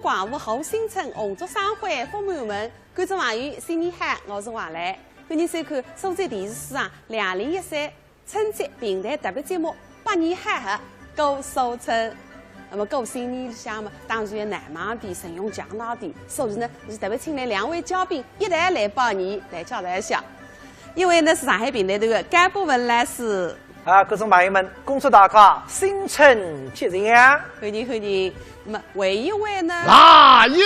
怪物好新春，红烛生花福满门。观众朋友，新年好，我是王兰。欢迎收看苏州电视四2013春节平台特别节目《百年好合过苏春》。那么过新年里向嘛，当然难忘点，神勇强大点，所以呢，是特别请来2位嘉宾一同来拜年，来交代一下。一位呢是上海平台的干部文老师。观众朋友们，恭祝大家新春吉祥！欢迎欢迎。那么还一位呢？来也！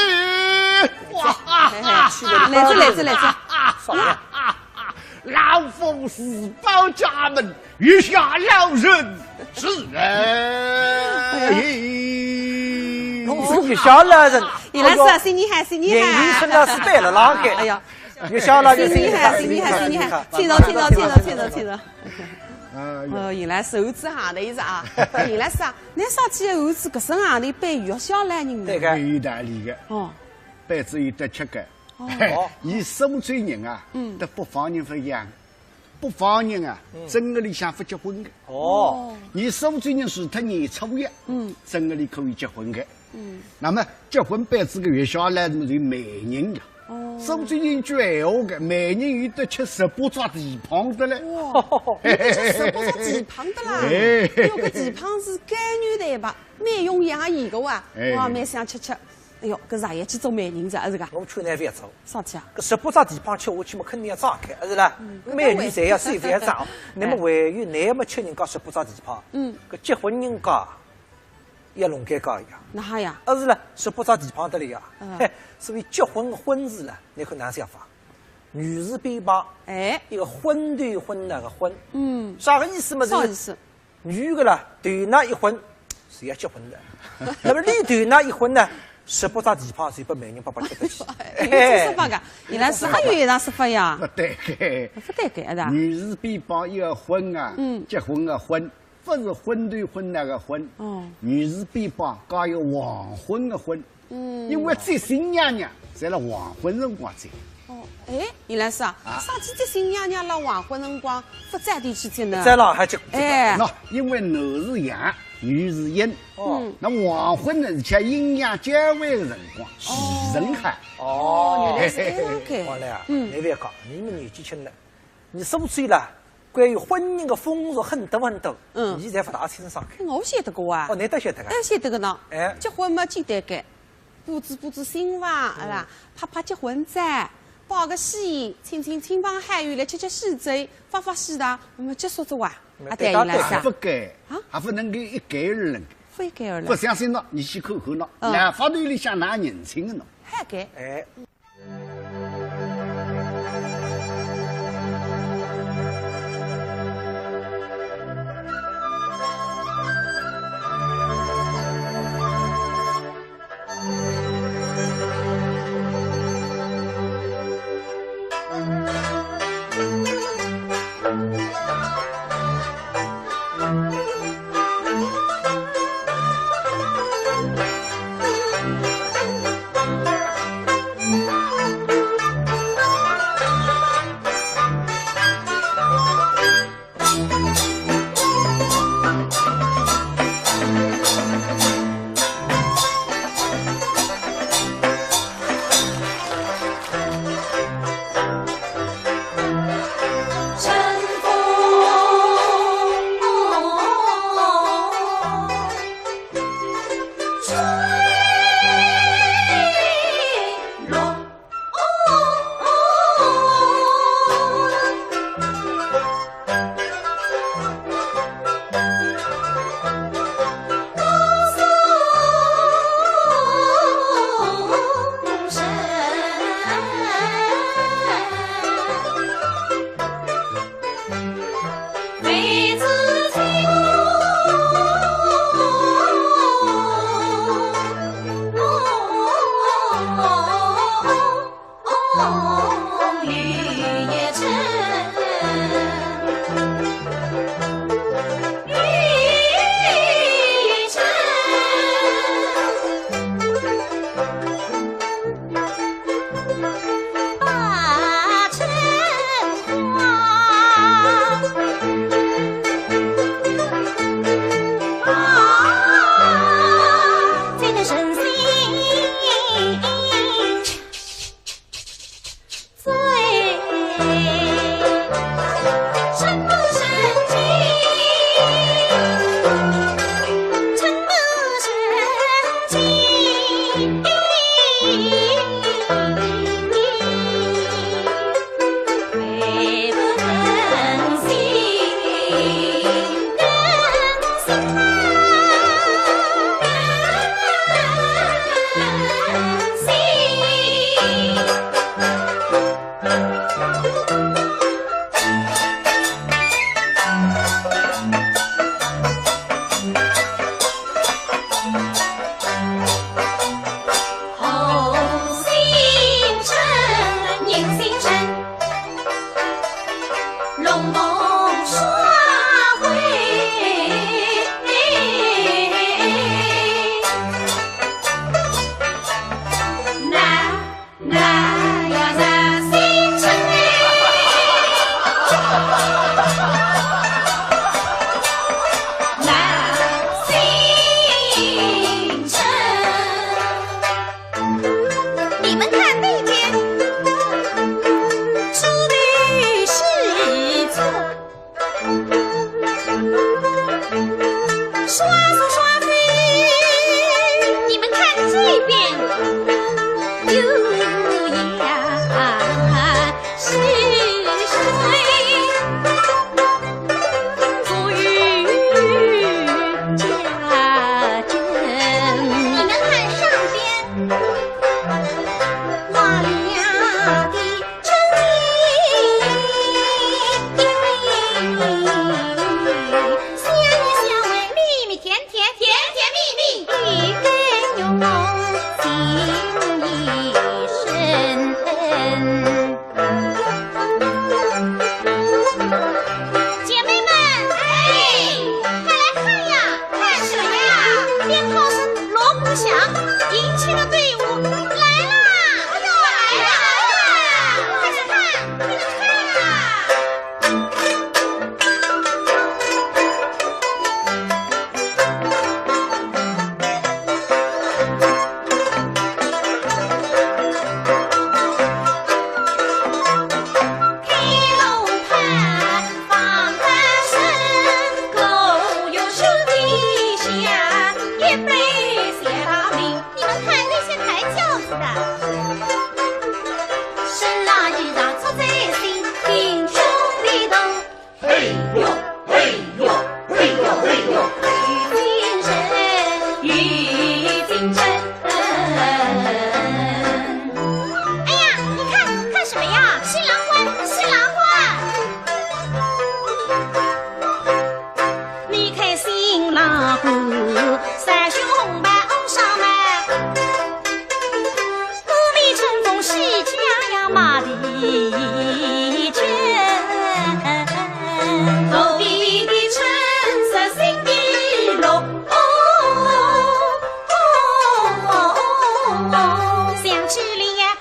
哇！来这。少爷，老夫是保家门，月下老人是人。侬是月下老人。叶老师，新年好，新年好！年年春到是拜了啷个？哎呀，月下老人新年好，新年好，新年好！听着。原来是猴子行的意思啊！原来是啊，那上去猴子搿身行的背月下来人对个，意大利的哦，背子有得吃个。哦，以苏州人啊，得北方人不一样，北方人啊，正月里向不结婚的。哦，以苏州人除脱年初一，正月里可以结婚的。那么结婚办这个月下来是媒人的。苏州人句闲话的，媒人有得吃18抓蹄膀的嘞。哇，有得吃18抓蹄膀的啦！哎呦，搿蹄膀是甘牛的一把，蛮容易也盐的哇！哇，蛮想吃。哎呦，搿茶叶去做媒人子，是噶？我劝难别做。啥体啊？搿18只蹄膀吃下去嘛，肯定要炸开，是啦。美女侪要水侪要炸。那么还有乃么吃人家18只蹄膀？搿结婚人家要弄尴尬一样。那哈呀？是啦，18只蹄膀得了呀。所以结婚婚事啦，你看哪想法？女士边旁，一个婚对婚那个婚，啥个意思嘛？啥意思？女个啦，对那一婚是要结婚的。那么你对那一婚呢？18只蹄膀是被媒人爸爸吃得起。这说法个，原来是还有一场说法呀？不对个，不对个，是吧？女士边旁一个婚啊，结婚的婚，不是婚对婚那个婚。女士边旁搞有黄昏的婚。因为接新娘娘在了黄昏辰光接。原来是啊，上去接新娘娘了黄昏辰光，不在地去接呢。在上海接。那因为男是阳，女是阴。那黄昏呢是吃阴阳交汇的辰光，喜人海。原来是这样个。王来啊，你别讲，你们年纪轻了，你说不出了。关于婚姻的风俗很多，你才不大清爽。我晓得个啊。你都晓得个。晓得个呢。结婚嘛简单个。布置新房，拍结婚照，包个喜宴，请亲朋好友来吃喜酒，发喜糖，那么结束着哇，对原来是不该还不能够一概而论。不一概而论。不相信喏，你去看看喏，那法律里向哪认清的喏？还该。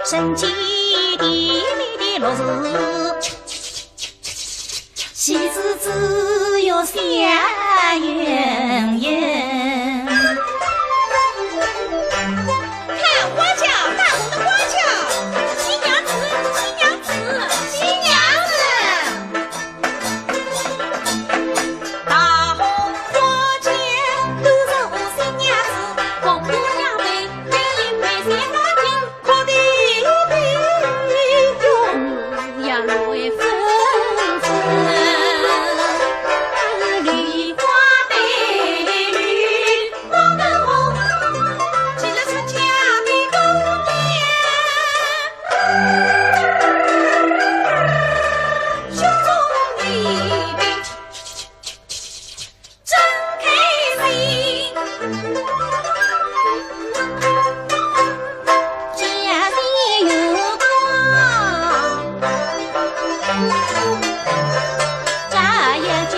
生气地里的落日，戏子只有笑盈盈。看花轿，大红的花轿，新娘子，新娘子，新娘子。大红花轿都是新娘子，红姑娘美，美一美仙花镜，可的用呀落叶纷纷。梨花对绿，红跟红，记得成家的宫殿。胸中一笔真开心，家里有光，眨眼睛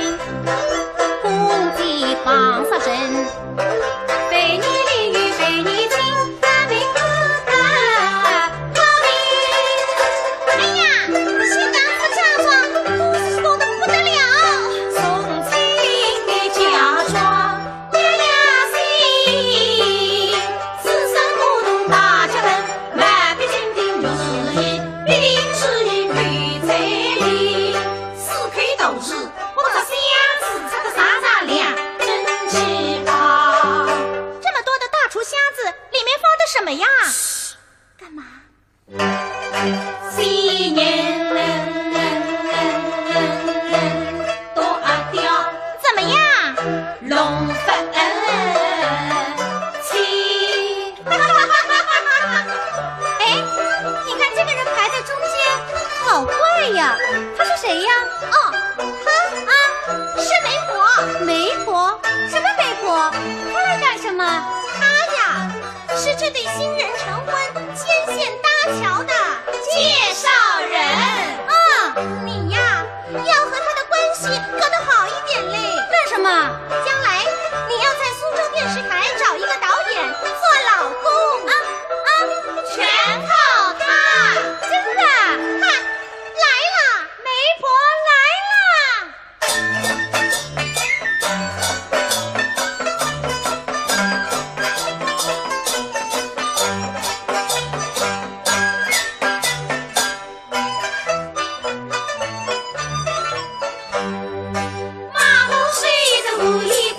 公鸡放上身，被你淋雨被你亲，大美不大好命。哎呀，新娘子嫁妆不是说的不得了，送亲的嫁妆娘娘心，此生不懂大家门，万别坚定就是一，必定是一配彩礼。四开斗士，我找箱子插的啥啥亮，真奇葩。这么多的大厨箱子，里面放的什么呀？干嘛？新年多调，怎么样？龙凤七。哎，你看这个人排在中间，好怪呀！他是谁呀？哦，他啊，是媒婆。媒婆？什么媒婆？她来干什么？她呀，是这对新人成婚、牵线搭桥的介绍人。你呀，要和他的关系搞得好一点嘞。干什么？将来你要在苏州电视台找一个导演做老公全靠他。真的？哈，来了，媒婆来了。马路随着无意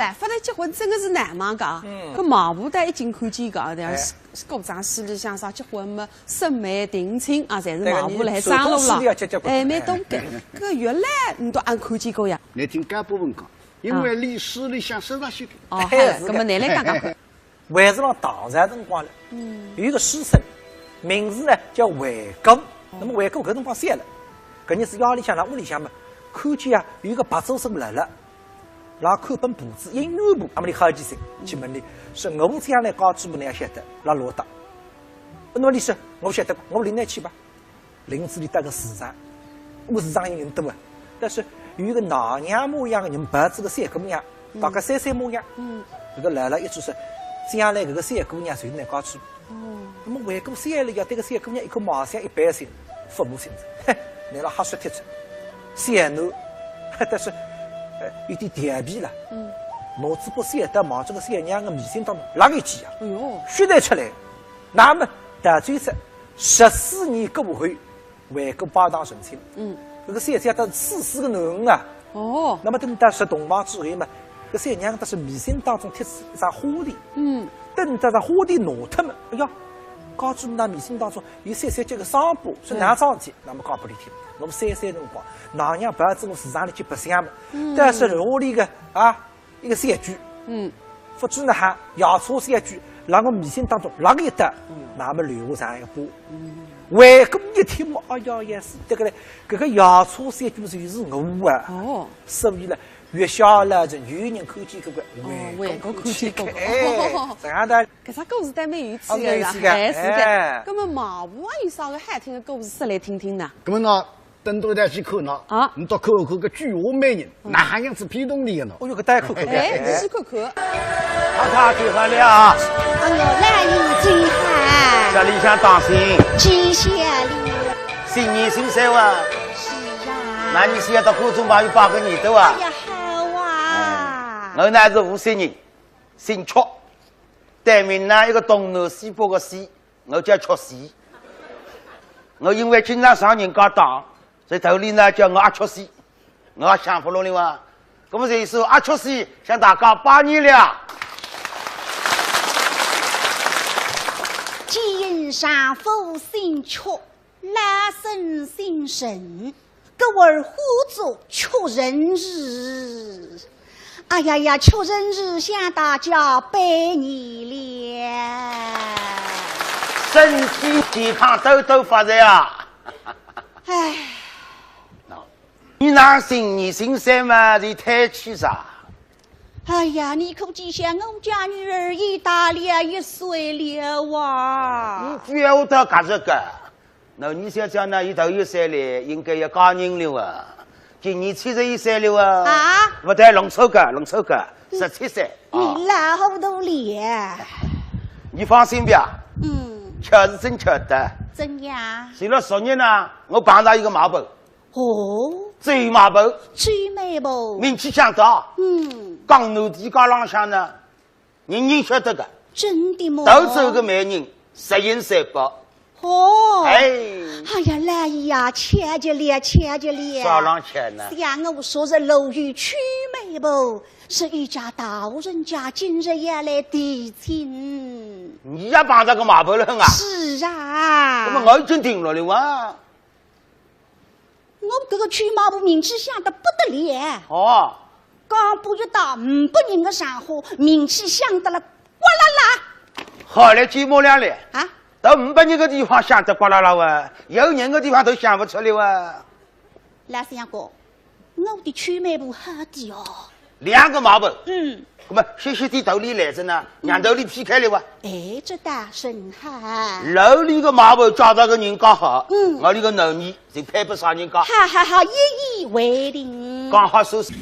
来，发来结婚真的是难嘛讲。搿毛婆带一进看见讲，对是歌场戏里向啥结婚么，审美定亲啊，侪是毛婆来张罗了。哎，蛮懂得。搿原来你都按看见过呀？你听干部问讲，因为历史里向手上写的。哦，好，搿么拿来讲讲看。还是让唐朝辰光了，有一个书生，名字呢叫韦构。那么韦构搿辰光散了，搿日子家里向辣屋里向嘛，看见啊有一个白周生来了，拉看本簿子，一原簿，阿么里好几岁，去问你说我将来搞主母，你要晓得，拉罗达。那么你说我晓得，我领来去吧。林子里搭个市场，市场有人多啊，但是有一个老娘模样的人，白子个三姑娘，大概三模样，搿个来了一句说。将来搿个三姑娘随能搞主，那么韦构散了要对搿三姑娘一口毛相一般性，父母性子，嘿，拿了瞎说贴出，散奴，但是有点调皮了，脑子不散得往这个三娘的迷信当中拉一记啊，哎呦，血带出来，那么大追杀14年过后，韦构巴当成亲，搿个三家都是赐死的男人啊，哦，那么等到是洞房之后嘛。搿三娘都是迷信当中贴一张花钿，等到这花钿拿脱嘛，哎呀，告诉那迷信当中有33节个伤疤，是哪桩事体？那么讲不里听，我们33辰光，老娘不要子我市场里去白相嘛，但是屋里个一个三句，不知呢还摇车三句，让我迷信当中拉个一搭，那么留下一个疤。外公一听嘛，哎呀也是这个嘞，搿个摇车三句就是我啊，哦，所以呢。越小了，就有人看见搿个外国看见过，这样的。搿只故事倒蛮有趣的啦，哎是的。搿么毛婆有啥个好听的故事说来听听呢？搿么呢，等到再去看呢，你到看看搿菊花美人，哪样子偏动力的呢？哦哟，搿大家看看，哎，去看看。他最好了啊！哎呦，来意最好。这里向当心。记下了。新年新生啊！是啊。那你现在到观众朋友8个年头啊？哎呀。我呢是50人，姓曲，对面呢一个东南西北个西，我叫曲西。我因为经常上人家当，所以头里呢叫我阿曲西，我也想不落了哇。那么这一首阿曲西向大家拜年了。今上府姓曲，拉生姓沈，各位互助曲人日。哎呀呀，曲人日向大家拜年了，身体健康，兜兜发财啊！哎，你那新年新生嘛，你太气啥？哎呀，你可记下我家女儿已大了1岁了啊！你不要我到干这个，那你想讲呢？一头1岁了，应该要嫁人了啊！今年71岁了啊！啊，不对，龙抽个，17岁。你老糊涂了。你放心吧。巧是真巧的。怎样？写了10年呢，我碰到一个毛婆。哦。最毛婆。最美婆。名气响大。江南地界浪向呢，人人晓得个。真的吗？都走个美人，10银3百。哦，哎呀，来呀，钱就了，少浪钱呢？像我说是楼宇曲美不？是一家大人家今日也来提亲。你也帮这个马婆人啊？是啊。那么我已经定了了啊。我这个曲马婆名气响得不得了。哦。刚不一到500人的上火，名气响得了呱啦啦。好了，寂寞了嘞。啊。到500人个地方想得呱啦啦哇，有人个地方都想不出来哇。来三哥，我的曲美婆好的哦。2个毛婆。那么些的头里来着呢，让头里劈开了哇。哎，这大神哈。楼里个毛婆找到个人刚好，我里个男儿就配不上人家。好，一一为定。刚好收拾。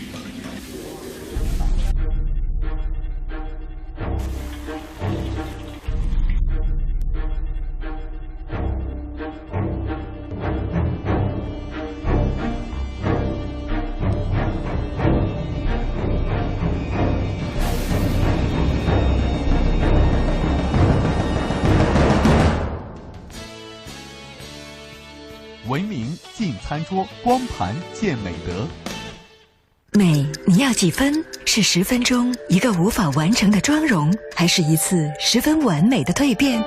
文明进餐桌，光盘见美德。美，你要几分？是10分钟一个无法完成的妆容，还是一次10分完美的蜕变？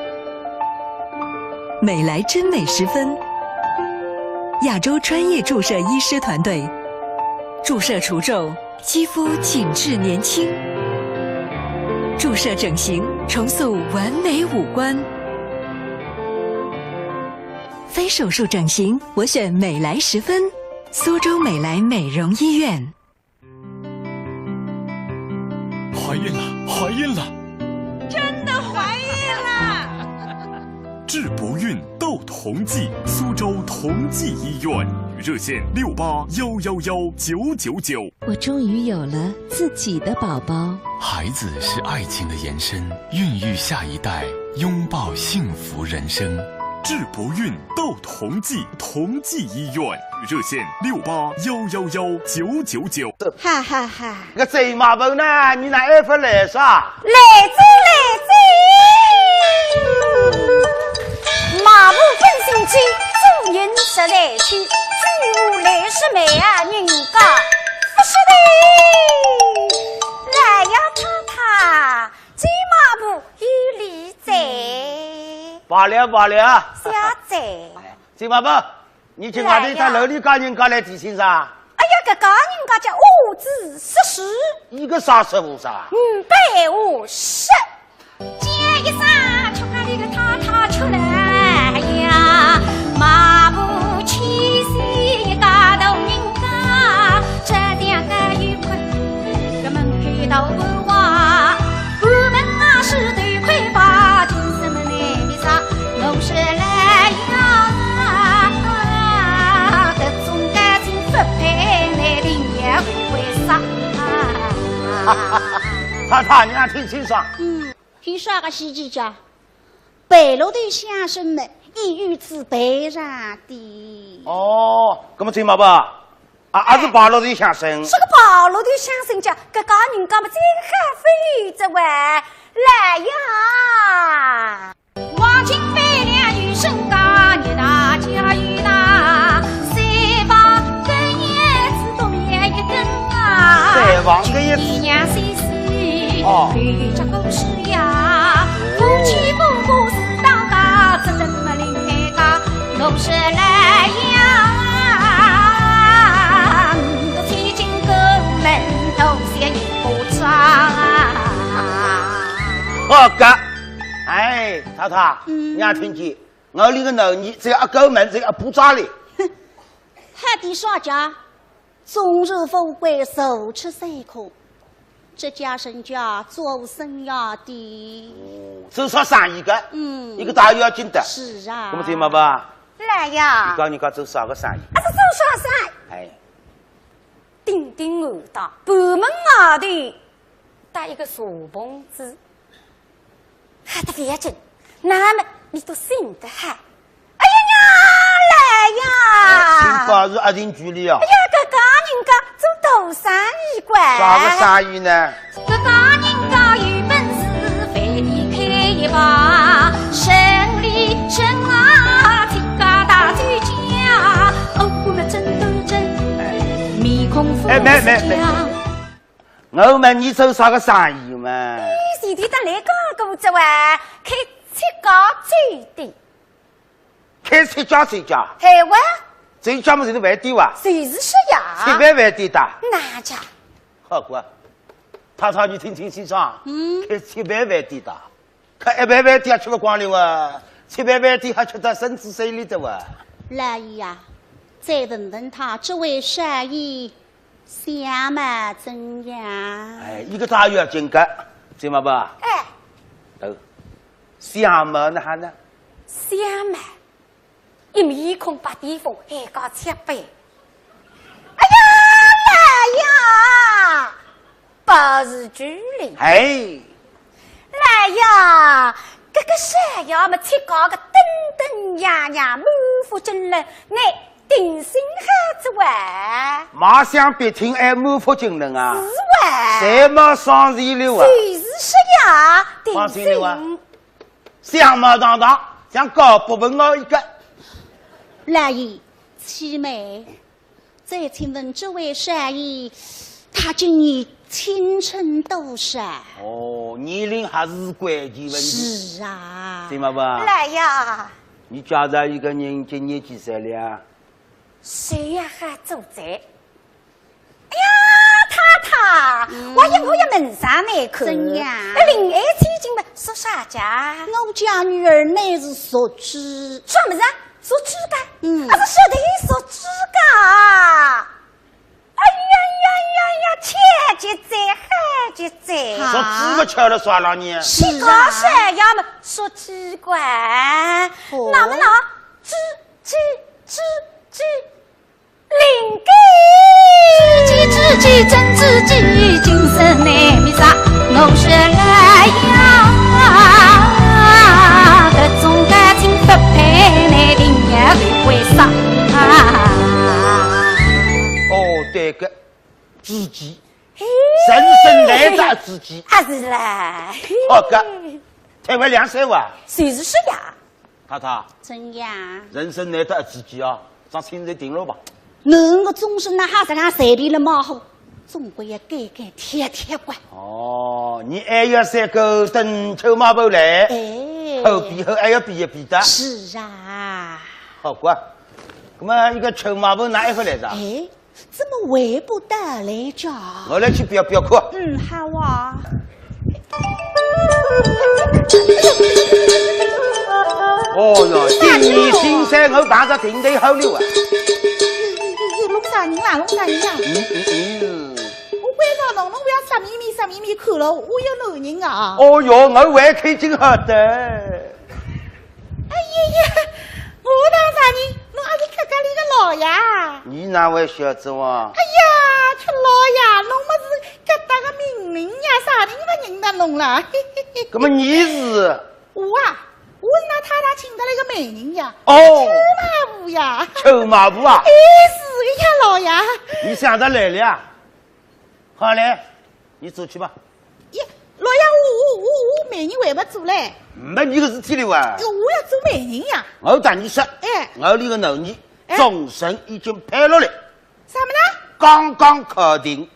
美莱真美10分，亚洲专业注射医师团队，注射除皱，肌肤紧致年轻；注射整形，重塑完美五官。非手术整形，我选美莱10分，苏州美莱美容医院。怀孕了，怀孕了！真的怀孕了！治不孕斗同济，苏州同济医院热线68111999。我终于有了自己的宝宝。孩子是爱情的延伸，孕育下一代，拥抱幸福人生。治不孕斗同济，同济医院热线68111999。哈哈哈！个贼马本呢？你哪爱不来啥？来走！马步分心机，主人实来去，举我来是美啊，人家不是的。来呀，太太，这马步有理在。罢了罢了，小姐，这马本，你去外头他楼里家人家来提亲啥？哎呀，这家人家叫五子40，一个啥15啥550，接一声，从那里个太太出来呀，马步气息一家头人家，这两个愉快，个门开到不话，我们那是对快把听什么来的啥，都是来呀，这种感情不配来的也为啥？太太，你还听清爽？凭啥个戏剧家？北楼的先生们一语自背上的。哦，那么这马本，还是八楼的相声。是个八楼的先生家，这家人家们真还非这位来呀！望清飞亮与生家，你大家与大，三房根叶子东也一根啊，三房根叶子一娘岁岁，对着狗是呀，夫妻不过是当家，这怎么离开家，都是来呀！我提进宫门头先一步长。好个，哎，太太，你还听见？我里个男人只要一狗门，只要一步抓里。海底耍家，终日富贵，手吃3颗。这家身家做生涯的，手上生意个，一个大月要紧的。是啊。那么听嘛吧？来呀！你讲你讲做啥个生意？是做啥生意？哎，叮叮我的，北门外头带一个小棚子，还得别整，那么你都信得还？哎呀呀，来呀！听讲是一定距离啊。哎呀，这家人家做大生意惯。啥个生意呢？这家人家有本事，非得开一把生意生啊，天家大嘴家，哦，我们真斗争，面孔富士强。我问你做啥个生意嘛？你弟弟当来讲过这位开7家最低，开7家最家，海湾最家么就是饭店哇？随时是呀。7万饭店的。哪家？好过，太太你听清清爽。开7万饭店的，开1万饭店还吃不光了哇？7万饭店还吃得身子水里的哇？来呀，再问问他这位生意相貌怎样？哎，一个大月金个，知嘛不？哎，哦，相貌那还呢？相貌，一面孔白地风，还搞7倍。哎呀，来呀，不是距离。哎，来呀，这个山呀么7家个登登呀呀，满腹经纶，乃定心汉子哇！马上别听哎，满腹经纶啊！是哇！谁没双人流啊？随时是呀，双人流啊！相貌堂堂，像高不问我一个。来姨，七妹，再请问这位生意他今年青春多少？哦，年龄还是关键问题。是啊，对吗不？来呀！你家着一个人今年几岁了？谁呀还走在？哎呀，太太，我也门上来看。怎样？另外最近嘛，说啥家？我家女儿乃是属鸡。什么子？属鸡的？啊，是晓得属鸡的。哎呀，切记在，还记在。说鸡不吃了算了你。是啊。谁要么说鸡怪？那么鸡，灵鸡，知己真知己，今生难觅啥？我是来呀，这种感情不配，难定也为啥？哦，对个，知己，人生来找知己。啊是啦。好个，才会2岁哇？谁是是呀？太太，怎样？人生难得知己啊，上亲人定了吧？我终身那哈子那随便了嘛好，总归要改贴管。哦，你还要3个等秋马步来，后边后还要比一比的。是啊。好过，那么一个秋马步哪一回来着？怎么回不得来着？我来去表课。好啊。哦哟，今年新山我打着定得好了啊！弄啥人啦？我为啥弄不要啥秘密看了？我有男人啊！哦哟，我还看见好的。哎呀，我当啥人？侬还是客家里个老爷？你哪位小子哇？哎呀，吃老爷，侬么是搿搭个名人呀？啥人不认得侬啦？那么你是？我是那太太请得来个美人呀。哦。秋马步呀。秋马步啊？是个呀，老爷。你想着来了？好嘞，你走去吧。老爷，我美人还不做嘞。没你个事体了哇！我要做美人呀。我当你说，我里个男人终身已经配了嘞。什么呢？刚刚确定。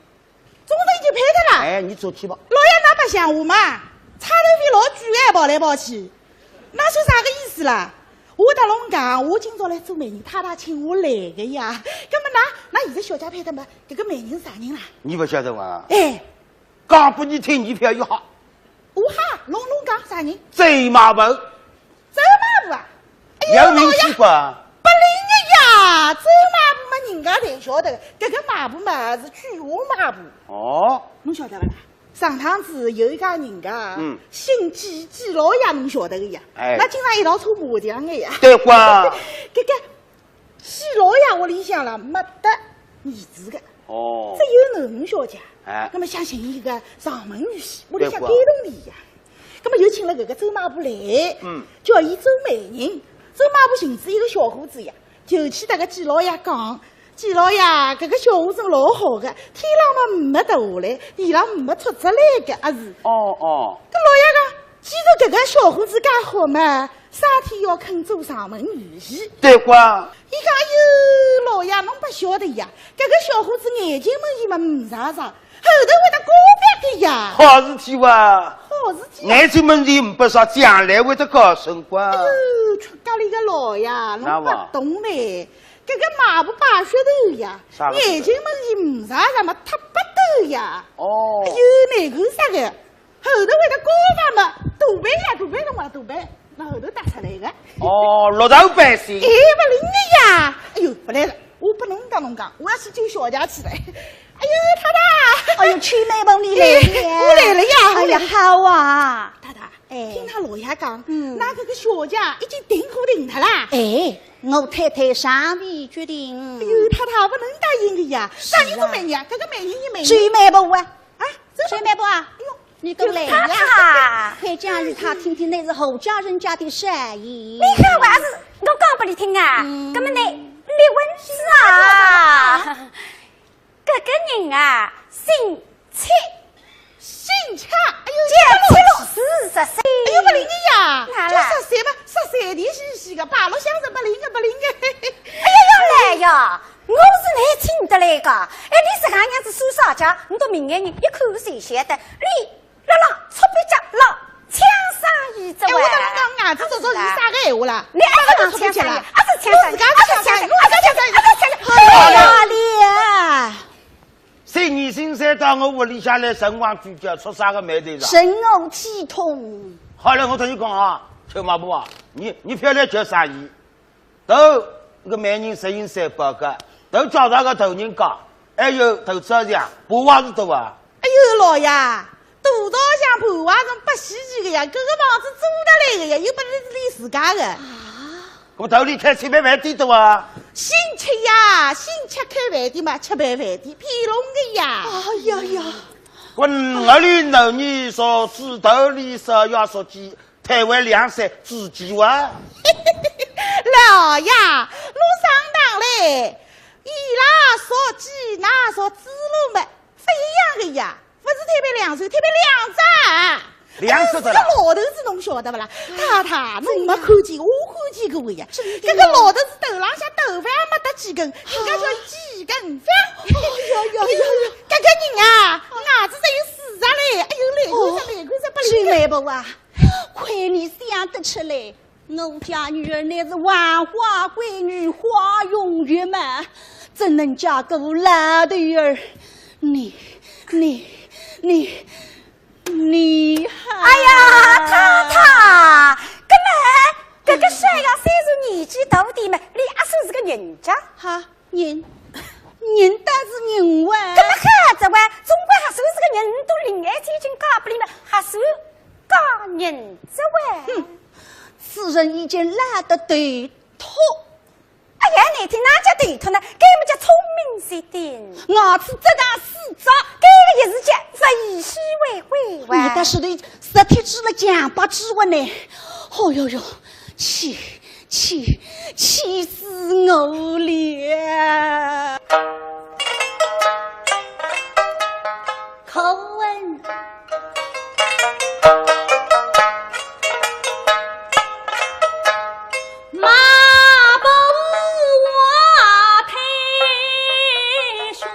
终身已经配的了。你走去吧。老爷，那不像我嘛，差头皮老巨爱跑来跑去，那是啥个意思啦？我跟侬讲，我今朝来做美人，太太请我来的呀。那么那现在小姐配的嘛，这个美人是啥人啦？你不晓得吗？讲不你听，你票又好。侬讲啥人？走马步。走马步啊？有名气吧？不灵的呀，走马步嘛，人家才晓得的。这个马步嘛是菊花马步。哦。侬晓得不啦？上趟子有一家人家，姓季老爷，侬晓得个呀？那经常一道搓麻将的呀。对瓜。这个季老爷屋里向啦没得儿子的。哦。只有囡小姐。那么想寻一个上门女婿，屋里向感动你呀。那么又请了这个周马步来，叫伊周美人。周马步寻知一个小伙子呀，就去那个季老爷讲。季老爷，这个小伙子老好的，天浪嘛没掉下来，地浪没出出来的，啊是。跟老爷讲，既然这个小伙子介好嘛，啥天要肯做上门女婿？对瓜。伊讲哟，老爷侬不晓得呀，这个小伙子眼睛嘛伊嘛唔啥啥，后头会得高别的呀。好事体哇！好事体。眼睛问题唔不少，将来会得高升瓜。哎呦，出家里个老爷，侬不懂嘞。这个马步把血头呀，眼睛嘛是唔啥啥嘛，他不斗呀。哎呦，哪个啥个？后头会得高发嘛，大白呀，大白侬话大白，那后头打出来的。六头百姓。不灵的呀！哎呦，不来了，我不能跟侬讲，我要去救小家去了。哎呦，太太！哎呦，去美梦里来了，我来了呀！哎呀，好啊，太太。听他老爷讲，那这个小家已经定好定他啦。我太太尚未决定。哎呦，太太不能答应的呀！啥人做美人？这个美人一美人。追美步啊！追美步啊！哎呦，你都来呀！快讲与他听听，那是后家人家的善意。你看娃子，我讲不你听啊！根本你问是啊！这个人啊，姓戚。姓戚，哎呦，7老师10岁，哎呦不灵的呀，就10岁吧，10岁的细细个，8路相声不灵个。哎呀要来呀，我是来请得来来个？哎，你是俺娘子苏少家，你到明眼人一看谁晓得？你那出笔家老枪杀一只哎，我跟侬讲，伢子这说是啥个闲话啦？你还是枪杀了？还是枪杀？好了咧！谁你新山到我屋里下来神王主教出啥个霉头上？神偶体痛。好了，我同你讲啊，秋马布啊，你漂亮叫啥意？都那个每人实行300个，都叫那个头人高，还有头朝上，布娃子多啊。哎呦，老爷，大道上布娃种不稀奇的呀，这个房子租得来的呀，又不是你自家的。我头里开700饭店多啊。新吃呀，新吃开饭店嘛，700饭店，骗龙的呀。哎呀呀！我我里老你说猪头里说要说鸡，台湾2山自己哇。老爷，路上当嘞，伊拉说鸡，那说猪肉嘛，不一样的呀，不是特别2岁，特别2张。2只的这个老头子侬晓得不啦？太太，侬没看见，我看见过呀。这个老头子头浪向头发也没得几根，人家叫几根发。这个人啊，牙齿才有40嘞，哎呦，来看着不徐媒婆啊，亏你想得出来，我家女儿乃是万花闺女，花容月满，怎能嫁个老头儿？你还……哎呀，太太，这个帅呀，虽然年纪大点嘛，你也算是个人家哈人倒是人哇。这么孩子哇，总归还算是个人，都恋爱接近家不里嘛，还算家人之哇。此人已经懒得对托。哎呀，你听哪家对托呢？该么叫聪明些点。我是这当死招，这个也是叫为虚为贵哇。你倒是对实体指了强把指纹呢。哦哟哟，气死我了！口吻。马步我太凶，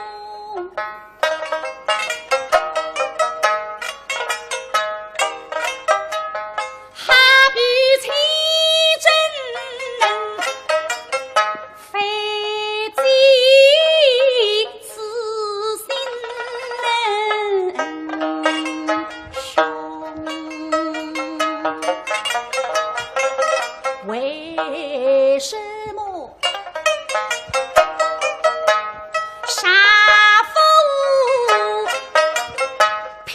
哈比奇真非计此心凶，为什么杀父偏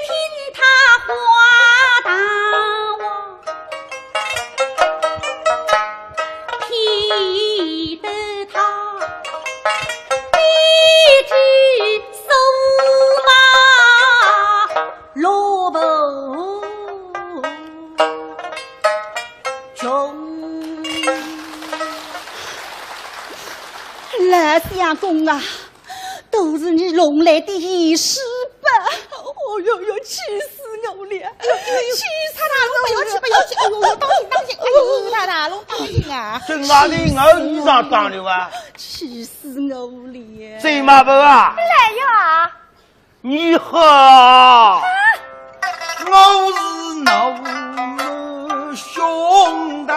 听他话大王，偏得他必去收马萝卜中。老相公啊，都是你弄来的仪式吧？哦哟哟，气死我了！气死他了！不要气！哎呦，当心！哎呦，太太，侬当心啊！这哪里我衣裳脏了啊？气死我了！谁马伯啊？来呀！你好，我是侬兄弟。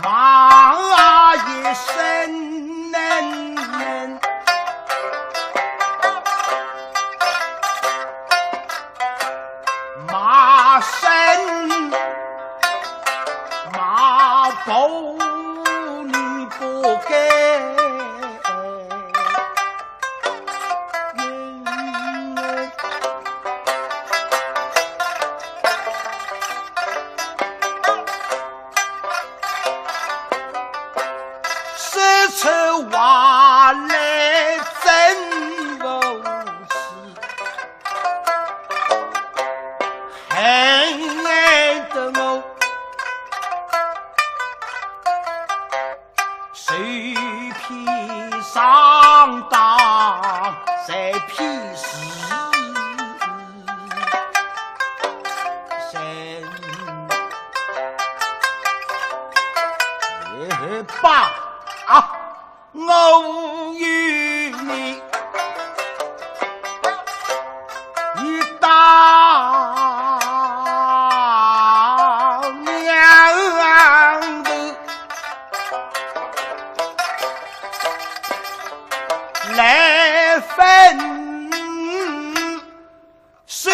马一声能，马声马步你不该。话来真不起，很爱的我，谁披上当，谁披死神。爸啊，我与你一道娘的来分手。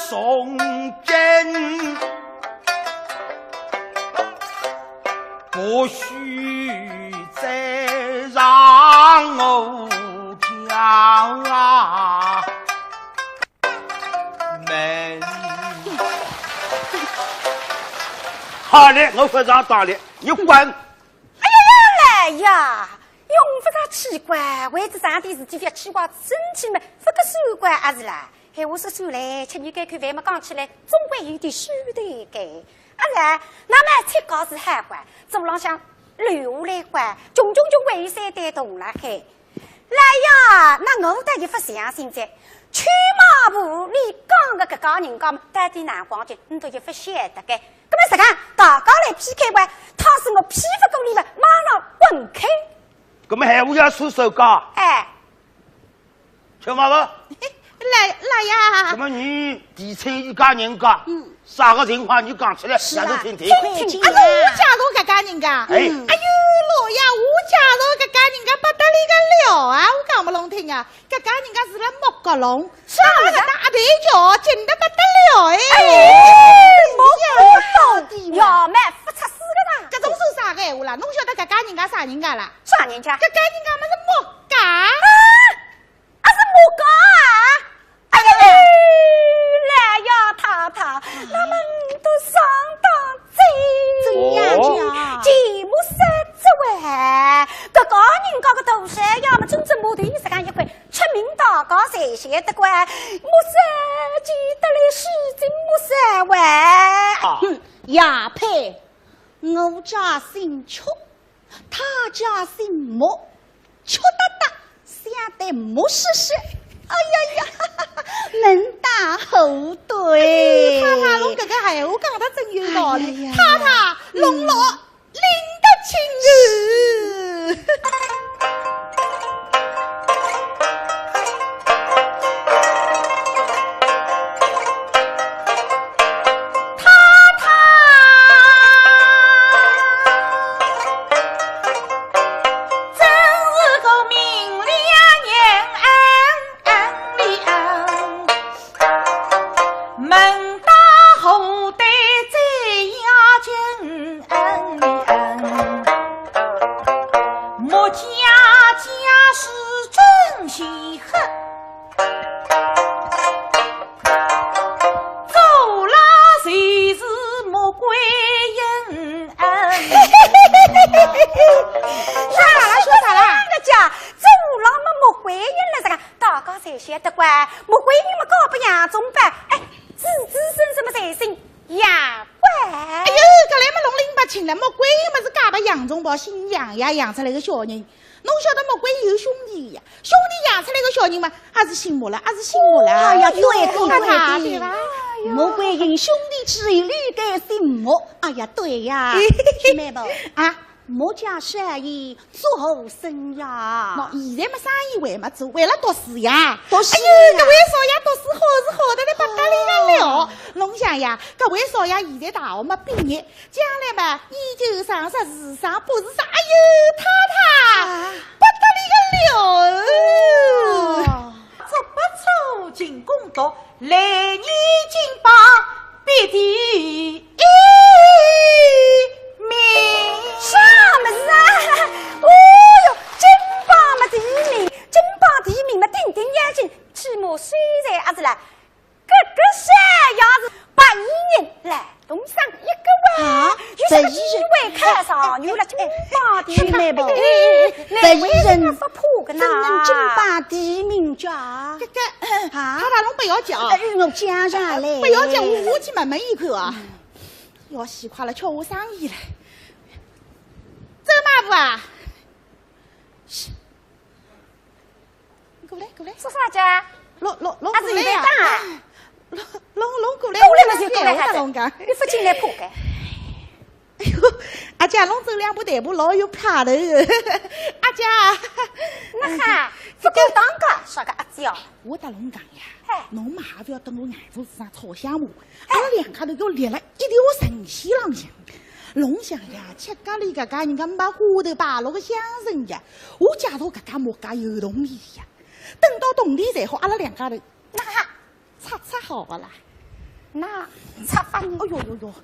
从今不许再让我家门。好嘞，我非常当了，你滚！哎呀呀，用不着奇怪，为这上的事体要气话生气嘛，不个手怪还是啦。嘿，我说算嘞，吃你该看饭嘛，讲起来总归有点虚的该。啊是，那么切糕是海关，走廊上留下来关，种就为山带动了开。来呀，那我得一副相信在，去马步你讲个个人讲，带点南光去，你都一副晓得该。那么实讲，大家来 PK 关，他是我批不够你们，马上滚开。那么还我要出手讲，哎，去马步。来呀！那么你提醒一家人家，啥个情况你讲起来，让我听听。我家头搿家人家，哎呦，老爷，我家头搿家人家不得了啊！我讲不拢听啊，搿家人家是辣莫角龙，上了个大台桥，近得不得了哎！莫到底要买不出事个啦！搿种说啥个闲话啦？侬晓得搿家人家啥人家啦？啥人家？搿家人家么是莫家啊？啊是莫家啊！哎呀，来呀，太太，那么你都上当真样讲？节目三之外，各个人家个头山呀，么真正木头你是讲一块出名大高谁晓得关？木山记得来西京木山湾。亚佩，我家姓邱，他家姓莫，邱大大，想得莫试试。哎呀呀，门大后对。太太，侬搿个闲话讲得真有道理。太太，龙老领得清楚。姓杨呀，养出来个小人，侬晓得莫怪有兄弟呀，兄弟养出来个小人嘛，还是姓莫了，还是姓莫了。哎呀，对对，莫怪因兄弟之一，屡改姓莫。哎呀，对呀，妹妹们啊，莫家生意做好生呀。喏，现在么生意为么做？为了读书呀。读书。哎呦，搿位少爷读书好是好得来不得了。侬想呀，搿位少爷现在大学嘛毕业，将来嘛研究生、硕士生、博士生，哎呦，太太不得了。足不出进攻读，来年金榜必第一名。啥么子啊？哦哟，金榜嘛第一名，金榜第一名嘛定定眼睛，起码虽然还是啦，个山要是81年来东上一个碗，有什么机会看上有了金榜第一名？这一人不破个呢？金榜第一名家。这个太太侬不要讲，我讲上来，不要讲，我去问问一口啊。要喜欢了，瞧我生意了。周马夫啊，过来过来，说啥家？龙阿是一般啊。龙过来，过来嘛就过来哈子，龙讲，你不进来破开。哎呦，阿姐龙走两步大步老有派头的，阿姐，那哈，不够当个，说个阿姐哦。我打龙讲呀，侬嘛还不要等我眼珠子上炒香木，阿拉两家头又立了一条神仙浪向。龙想呀，吃咖喱搿家人家把花头摆落个香绳呀，我介绍搿家莫家有动力呀。等到动力才好，阿拉两家头那擦好不啦？那擦法，哎呦呦呦！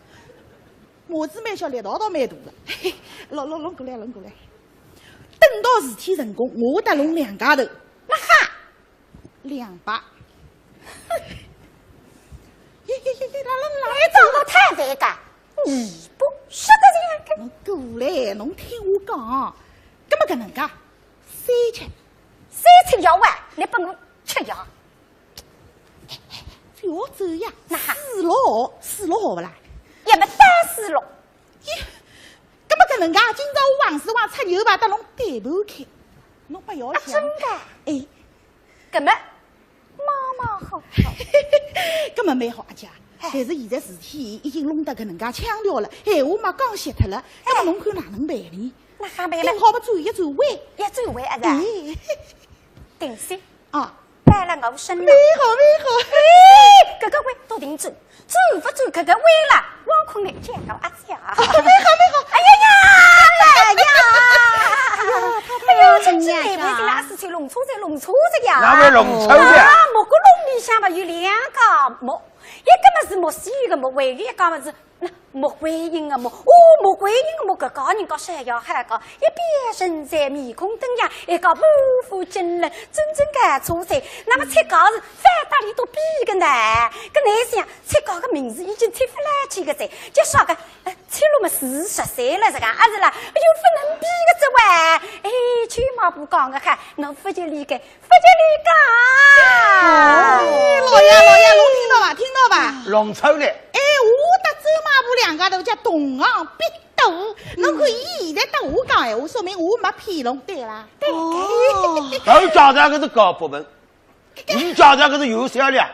模子蛮小，力道倒蛮大的。龙过来，龙过来。等到事体成功，我搭龙两家头，那哈，200。你长得太反感，你不说的这样。侬过来，侬听我讲，搿么搿能介，3吃药丸，你拨我吃药。不要走呀，4号不啦？也没单4号。搿么搿能介，今朝我王师王出牛排搭侬对盘开，侬不要想。真的？哎，搿么妈好。搿么蛮好阿姐，但是现在事体已经弄得搿能介腔调了，闲话嘛讲歇脱了，搿么侬看哪能办理？那还办了？好不转一转弯，一转弯啊是？定先啊。拜了我身了，没好，搿个弯都定转，转不转搿个弯了，王坤来见到阿姐啊！没好，哎呀，今天来回是哪事情？弄错子呀！哪位弄错的？木个笼里向嘛有2个木，一个嘛是木西个木，还有一个嘛是木观音个木。木观音个木，搿个人家山摇海高，一边身材面孔登样，一个满腹经纶，真正个出彩。那么菜糕是翻大里都比个难，搿男生菜糕个名字已经出不来几个噻，就说个菜路嘛40岁了，是个啊是啦，又不能比个这哇，哎，去嘛不讲个哈，侬不就理解，老爷，侬听到吧？弄错了。哎，我搭走马步两家头叫同行必斗，侬看伊现在搭我讲闲话，说明我没骗侬，对啦？对。都叫他搿是高部门，你叫他搿是有销量。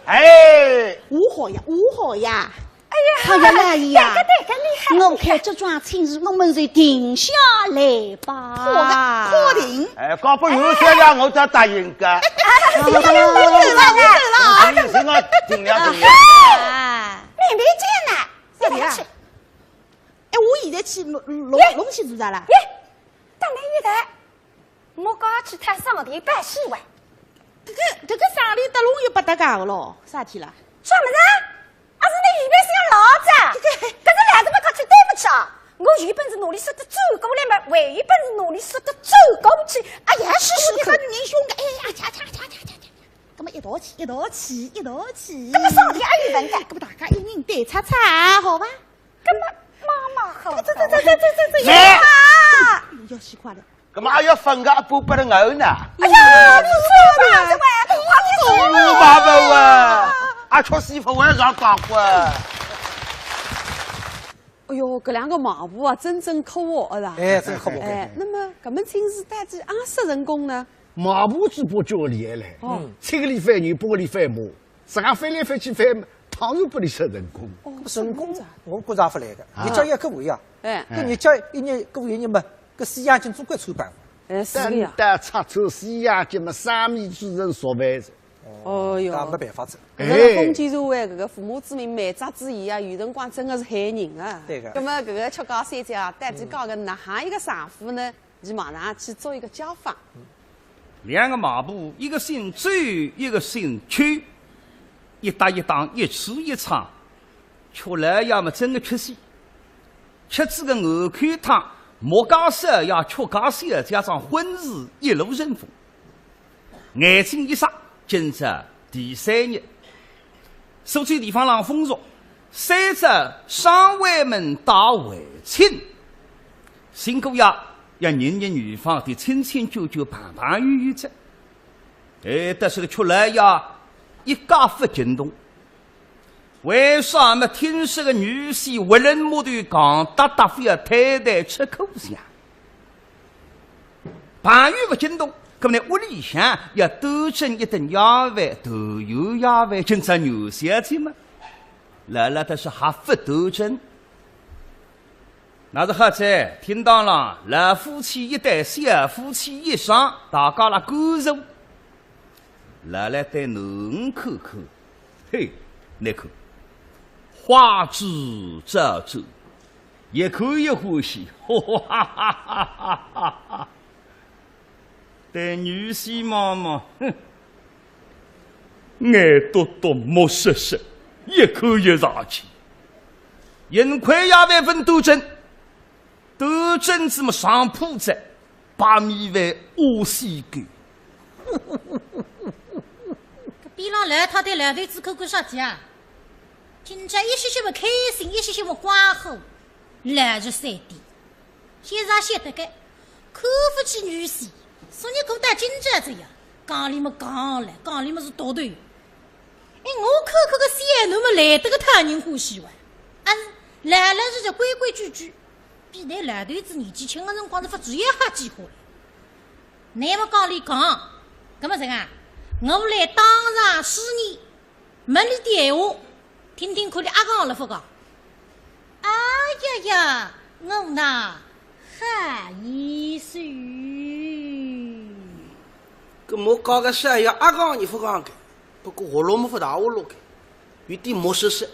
哎，我好呀。哎呀，老爷呀，我看这桩亲事，我们就定下来吧。好定。哎，搞不有销量，我才答应个。走了。你是我尽量。没见呐，这里啊。哎，我现在去龙去做啥啦？当然有的，我刚去他上地办事完。这个上里搭龙又不搭嘎个咯，啥体啦？什么子？是你原本是要老子，可是两个么讲起对不起啊！我原本是努力说的走过来嘛，还原本是努力说的走过去。哎呀，是看人凶个，哎呀，掐，咁么一道气。咁么上天也有问的，咁么大家一人对擦擦，好吧？咁么妈妈好，走，要死快了。咁么还要分个一半的牛呢？哎呀，你说嘛，这位，我爸爸啊！阿吃媳妇晚上讲过。哎呦，搿2个马步啊，真可恶啦！哎，真可恶。哎，那么搿门亲事带子20人工呢？马步只不叫厉害嘞，7个里翻牛，8个里翻马，自家翻来翻去翻，当然不里收人工。人工我觉着不来个，一家一个位啊。哎，搿日家一年过一年嘛，搿四眼睛总归穿办法。哎，是的呀。但插抽四眼睛嘛，3米主人说饭子。哦哟，没办法子。搿个封建社会，搿个父母之命，满扎之言啊，有辰光真的是害人啊。对个。那么搿个吃高三姐啊，带起高个哪行一个丈夫呢？伊马上去做一个家访。 2个马步，一个姓周，一个姓邱，一搭一档，一吃一唱，吃来要么真的缺席。吃这个鹅肝汤，莫家色要吃家色，加上荤食一路顺风。眼睛一眨，今日第3日，所处地方浪风俗，3只上外门打围亲，辛苦呀。 要年年女方的亲亲舅舅、盘盘圆圆着，哎，但是个出来呀，一家不惊动。为啥么听说个女婿为人木头讲大大非要太太吃口香？盘圆不惊动，搿么呢，屋里向要多蒸一顿鸭饭，豆油鸭饭，蒸上牛小菜嘛。来了，但是还不多蒸。那是好在听到了，老夫妻一对，小夫妻一双，大家来感受。来来对侬口口，嘿，那口花枝招展，一口一欢喜，哈哈哈哈哈哈！对女婿妈妈，哼，眼多多，目色色，一口一上去，人块鸭饭分多蒸。多蒸子么上铺子，把米饭挖西干。边浪来他对两头子口口啥子啊？今朝一些些么开心，一些些么欢呼，来日3点，先上写得个，看不起女婿，说你过得今朝这样，讲里么讲了，讲里么是倒头。哎，我口口个小奴么来得个讨人欢喜哇，啊是来了是就规规矩矩。比那老头子年纪轻的辰光是发主一哈几花了。你么讲里讲，搿么怎啊？我来当场试你，问你的闲话，听听看你阿讲了不讲？哎呀呀，我呐好意思。搿么讲个啥呀？阿讲你不讲个，不过活路么不大活路个，有点没实施。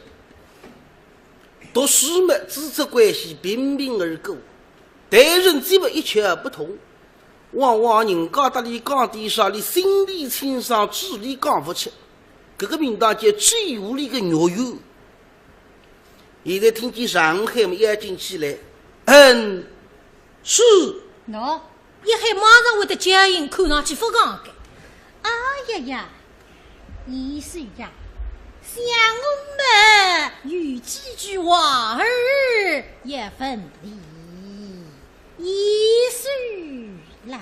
读书嘛，职责关系平平而过，待人接物一窍不通，往往人家搭里讲点啥，你心里清爽，嘴里讲不出，这个名堂叫最无力的肉油。现在听见上海嘛押进去来，是。喏，一海马上会得接应，看上去不讲个。哎呀呀，意思呀。像我们有几句话儿也分离一句啦。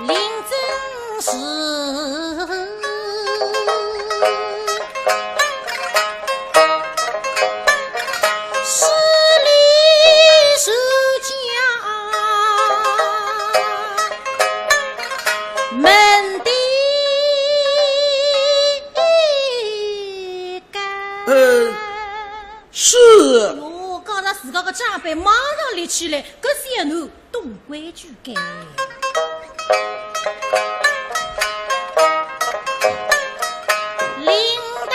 林真是势力是门的是。哟，刚才自家个长辈马上立起来，搿些奴懂规矩个。铃铛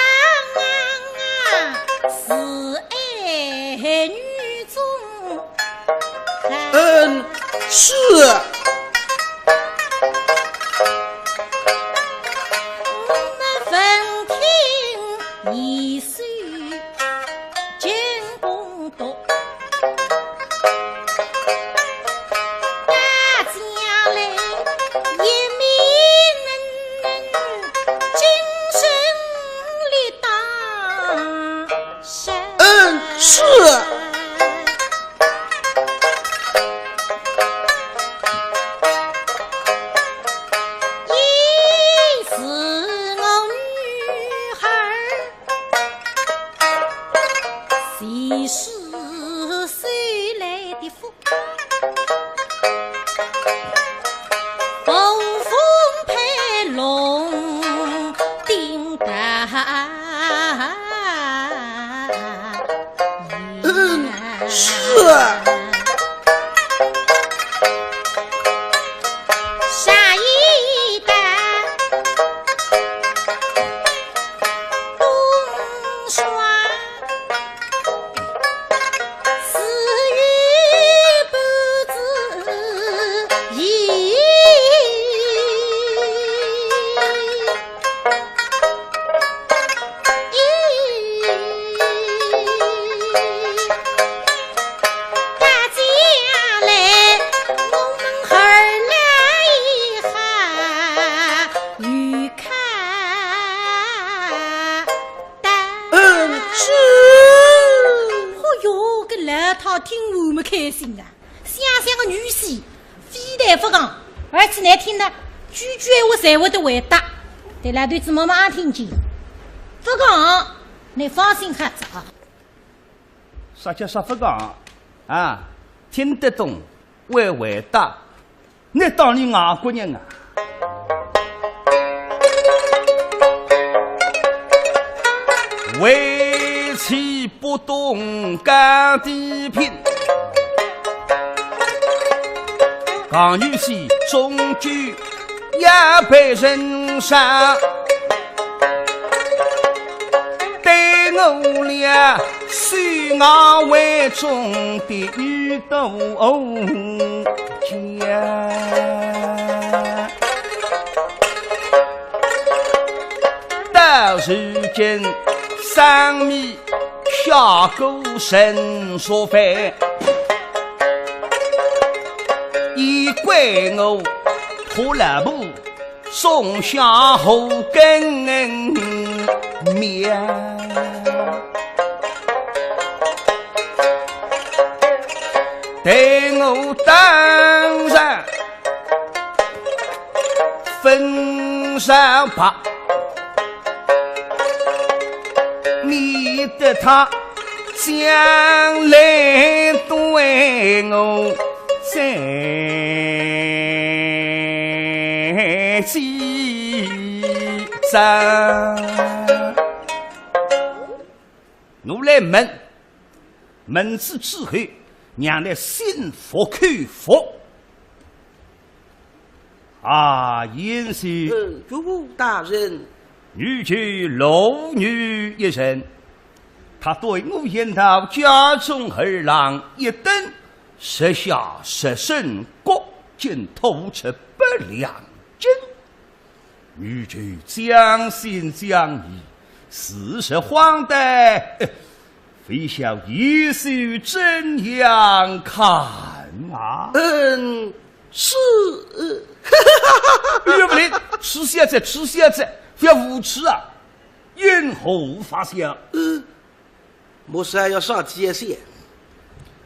是爱女中。是。才会得回答，对那对子妈妈听见，不讲，你放心哈子啊。啥叫啥不讲啊？听得懂，会回答，那当你外国人啊。为妻不懂干地品，刚女婿终究也被人杀。对我俩虽我为中的女斗家，到如今上面下狗神所犯，已怪我拖了步送下后跟面，对我当然分上吧。免得他将来对我再记账。我来问之之后，让来心服口服。啊，严师，主大人。女婿老女一人，他对我言道：家中儿郎一等，设下十胜国，竟吐出不良针。女婿将信将疑，事实荒诞，非晓一手怎样看啊？是。岳不灵，吃小子，吃小子。不要无耻啊！因何发现？莫说要上界限。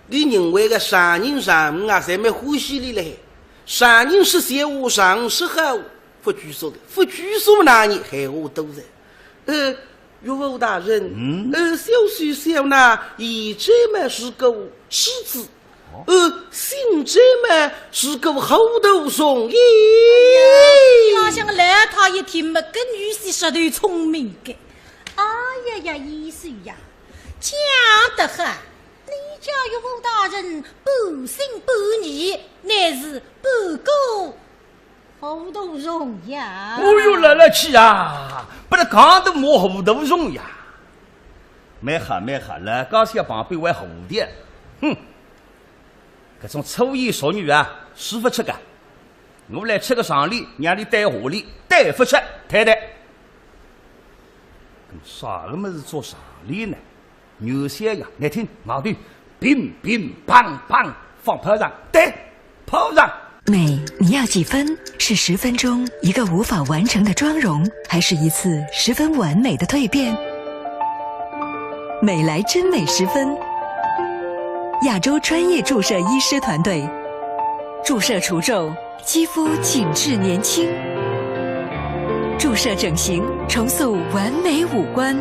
你认为个三人上啊，在没欢喜里嘞？三人是邪物上是好，不拘束的，不拘束那你害我都在。岳父大人，小水小那一这么是个狮子。姓这么是个后头松耶！哪想来他一听么，跟女婿舌头聪明的。哎呀呀，医生呀，讲得很！你家岳父大人不信不疑，乃是不够后头松呀！哦哟，来来去啊！不能讲都没后头松呀！没哈了，刚才旁边为后的，哼！这种粗言俗语啊，师傅吃个，我来吃个上礼，让你带下礼，带不吃，太太。啥个么子做上礼呢？有些呀，来听矛盾，乒乒乓乓放炮仗，对，炮仗。美，你要几分？是10分钟一个无法完成的妆容，还是一次十分完美的蜕变？美来真美10分。亚洲专业注射医师团队，注射除皱，肌肤紧致年轻；注射整形，重塑完美五官。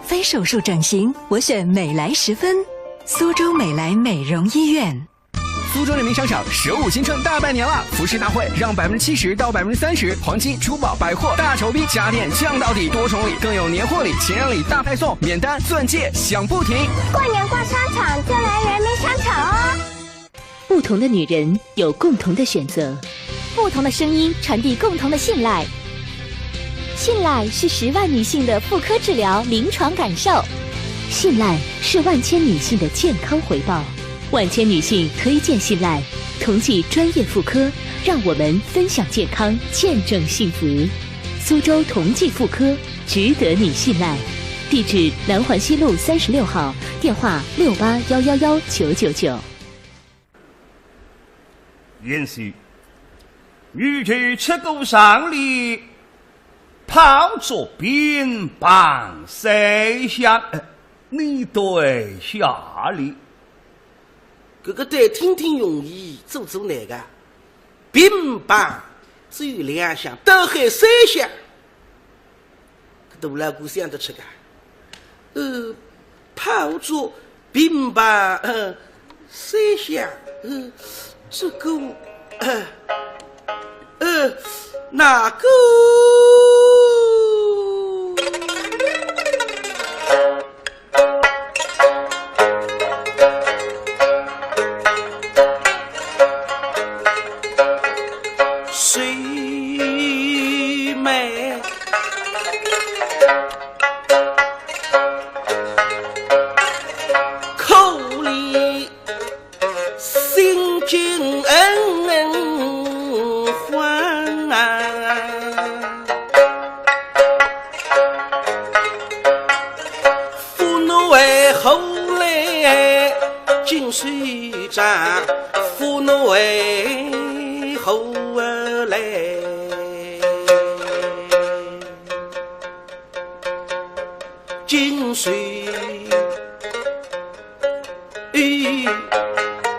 非手术整形，我选美来10分。苏州美来美容医院。苏州人民商场15新春大拜年了，服饰大会让70%到30%，黄金、珠宝、百货大筹逼，家电降到底，多重礼，更有年货礼、情人礼大派送，免单钻戒享不停。过年逛商场就来人民商场哦。不同的女人有共同的选择，不同的声音传递共同的信赖。信赖是10万女性的妇科治疗临床感受，信赖是万千女性的健康回报。万千女性推荐信赖，同济专业妇科，让我们分享健康，见证幸福。苏州同济妇科，值得你信赖。地址：南环西路36号，电话68111999。允许女婿吃过上礼，泡着鞭棒谁想？你对下礼。这个得听听容易，做做那个，乒乓只有2项，都还3项，都来过想得吃个。泡着并把三下，这个哪个？谁美？口里心惊慌父怒为后来尽水战，父怒为后来尽水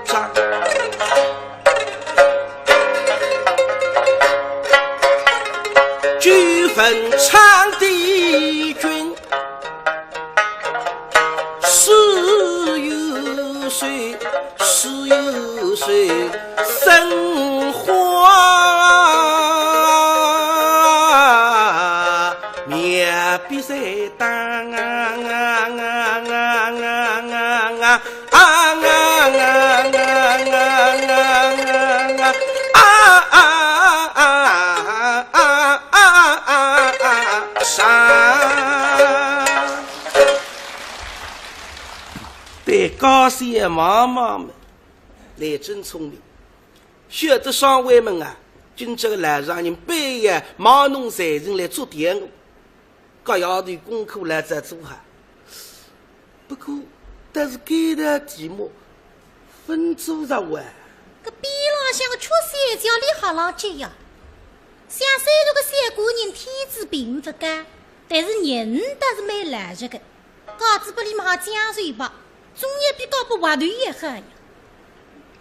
战。举坟长帝君10有岁生花面比赛当对高些妈妈们来真聪明，学得上位们啊，今这个来让人半夜忙弄财人来做点我，各样的功课来在做哈。不过，但是给的题目分组着玩。个边浪向个缺三角里好浪接呀，像虽然个三姑娘天资并不高，但是人倒是蛮来着个，稿子不里嘛讲水吧。总也比搞不划断也好呀。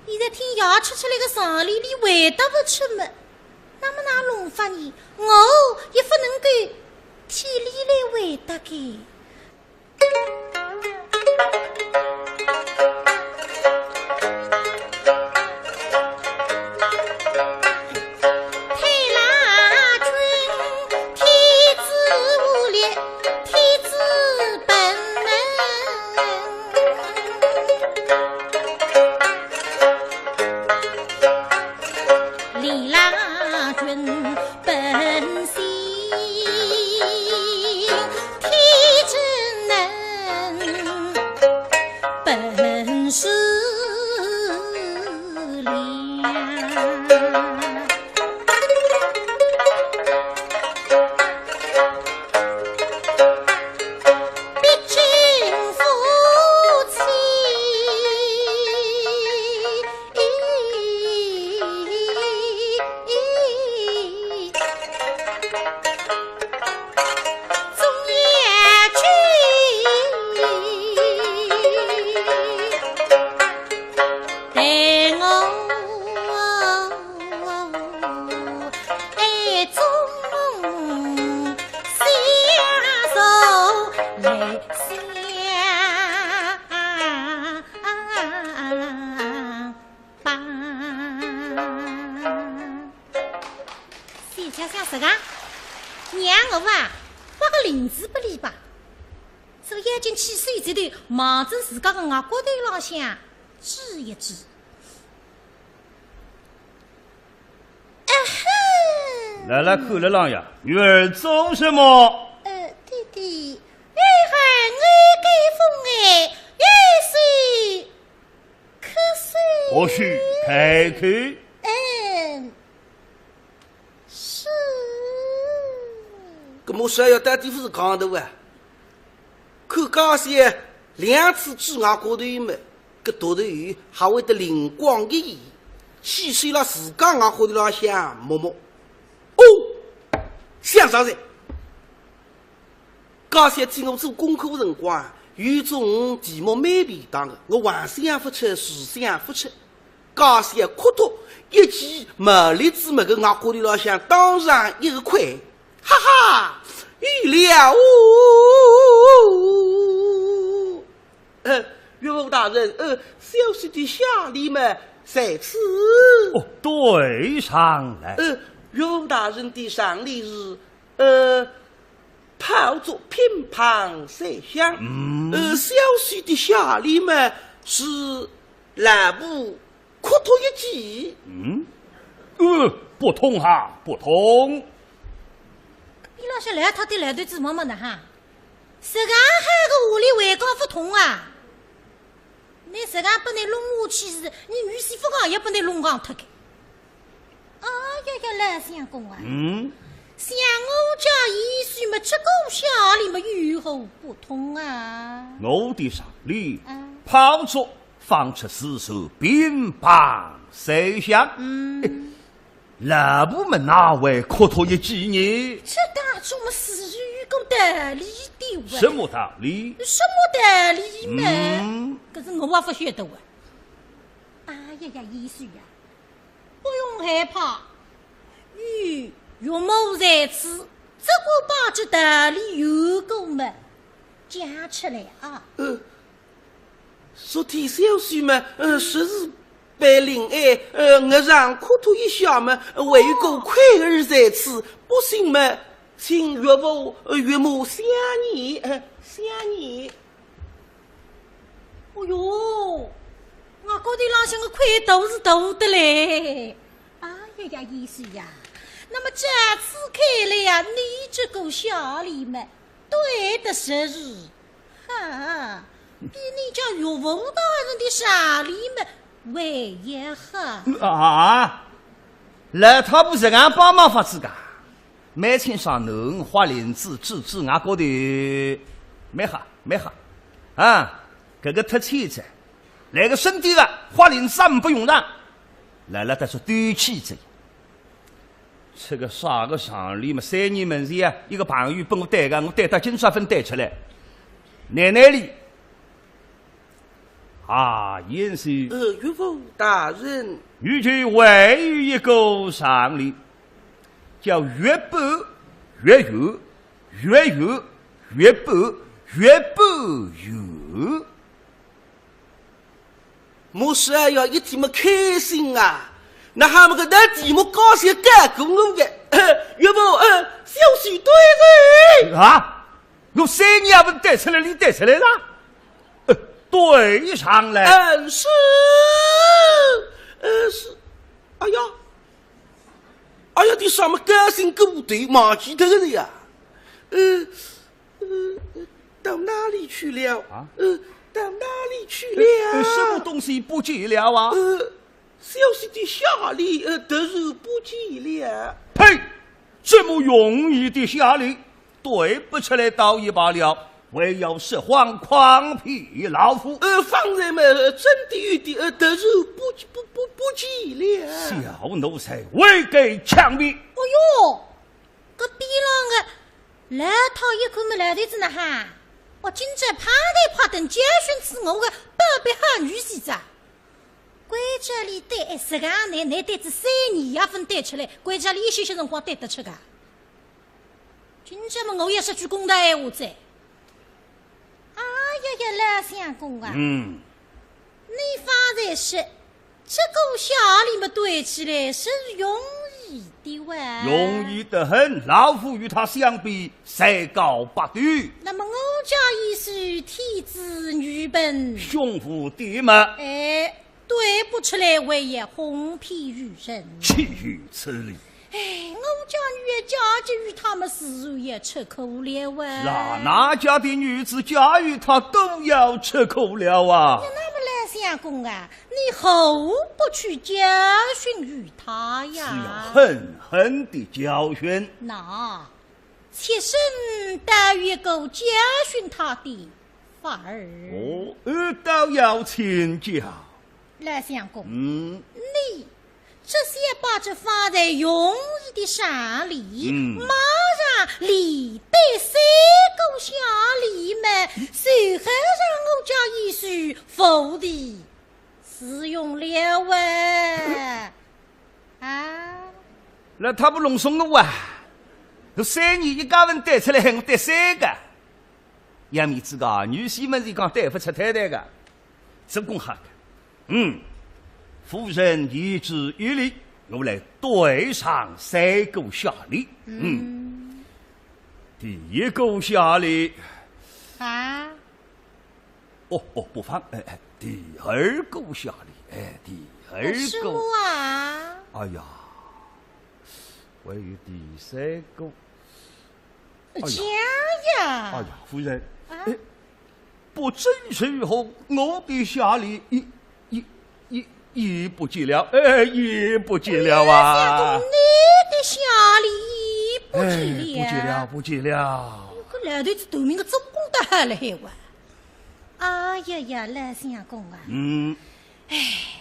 现在听牙吃出来个上里里回答不出么，那么那弄法呢？我也不能够替你来回答给。望着自家的额骨头浪向指一指，来来看了浪呀，女儿做什么？弟弟，女孩我给风哎，月水可水。或许开口。是。搿么说要到底不是讲头啊？看高些。两次指额骨头嘛，搿大头鱼还会得灵光一现，细细了自家额骨头浪向摸摸。哦，想啥子？刚才听我做功课辰光，有种题目蛮便当的，我还想不出，是想不出。刚才哭脱一记毛栗子么个额骨头浪向当上一块，哈哈，预料。人，小婿的下礼嘛，在此。哦，对上了。岳父大人的上礼日，泡着乒乓三香。小婿的下礼嘛是蓝布阔头一记。不同哈，不同。比老些来他的来对子么么的哈，这个还个屋里为高不同啊！你这个不能弄下去是，你女媳妇讲也不能弄光脱开。哎呀，来相公啊！像我家一岁么吃狗下里么如何不同啊？我的上礼泡着放出四手乒乓三香。那部门哪位可托一记呢？这大众么是有个道理的哇？什么道理？什么道理嘛？可是我也不晓得哇。哎呀，医生呀，不用害怕，与岳母在此，这个把这道理有够嘛讲出来啊。昨天小婿嘛，实是。被领爱，我让苦头一下嘛，为一个快儿在此，不信嘛，请岳父岳母想你，想你。哦哟，我觉得那像个快都是多的嘞。哎呀，医生呀，那么这次看来呀，你这个小李嘛，对的是日，哈，比你家岳父大人的小李嘛。为也好啊！来，他不是俺帮忙法子噶，每天上农花林子治治，俺觉得没好，啊！这个特气子，那个身体啊，花林子不用让，来了，但是短气子。这个啥个上里嘛，3年门前啊，一个朋友帮我带个，我带到金沙分带出来，奶奶里。严是岳父大人，豫剧还有一个上礼，叫越薄越有，越有越薄，越薄有。莫是要一天么开心啊！那他们个那题目高兴干过我的，岳父小婿对人啊！我3年也不带出来，你带出来了？对上来，是，是，哎呀，你什么高兴部队忘记得了呀？到哪里去了？到哪里去了？什么东西不见了啊？小婿的下礼都是不见了。呸！这么容易的下礼，对不出来倒也罢了。为要说谎诓骗老夫，方才嘛真的有的都是不见了。小奴才未给枪毙。哎呦，这比啷个来他一口没来的子呢哈！我今朝趴来趴等家训吃我个宝贝好女婿子，国家里对10个奶对子3年也分带出来，国家里一些辰光带得出个。今朝嘛我也说句公道闲话在。哎呀，老相公啊！你方才说这个小李么对起来是容易的哇？容易得很，老夫与他相比，才高八斗。那么我家已是天子女本，胸腹地嘛。对不出来为也哄骗于人，岂有此理！我家女儿嫁给与他们自然也吃苦了啊！哪家的女子嫁与他都要吃苦了啊！那么来相公啊，你何不去教训于他呀？是要狠狠的教训。那妾身倒有够教训他的法儿。都要请教。来相公，你这些把这放在容易的山里，马上里对3个小里们，随后让我家一书否的使用了那他不弄怂了啊！这3年一家人带出来，我带3个。杨面子个女婿们是讲带不出太太个，这公哈夫人一旨一例，我来对上三个下例。第一个下例啊，不放，第二个下例，第二个什么啊？哎呀，还有第三个，讲呀！哎呀，夫人，不正是和我的下例也不见了，也不见了啊！你的下例不见了，不见了。这烂头子头名个总共得还了还哇！哎呀，老相公啊！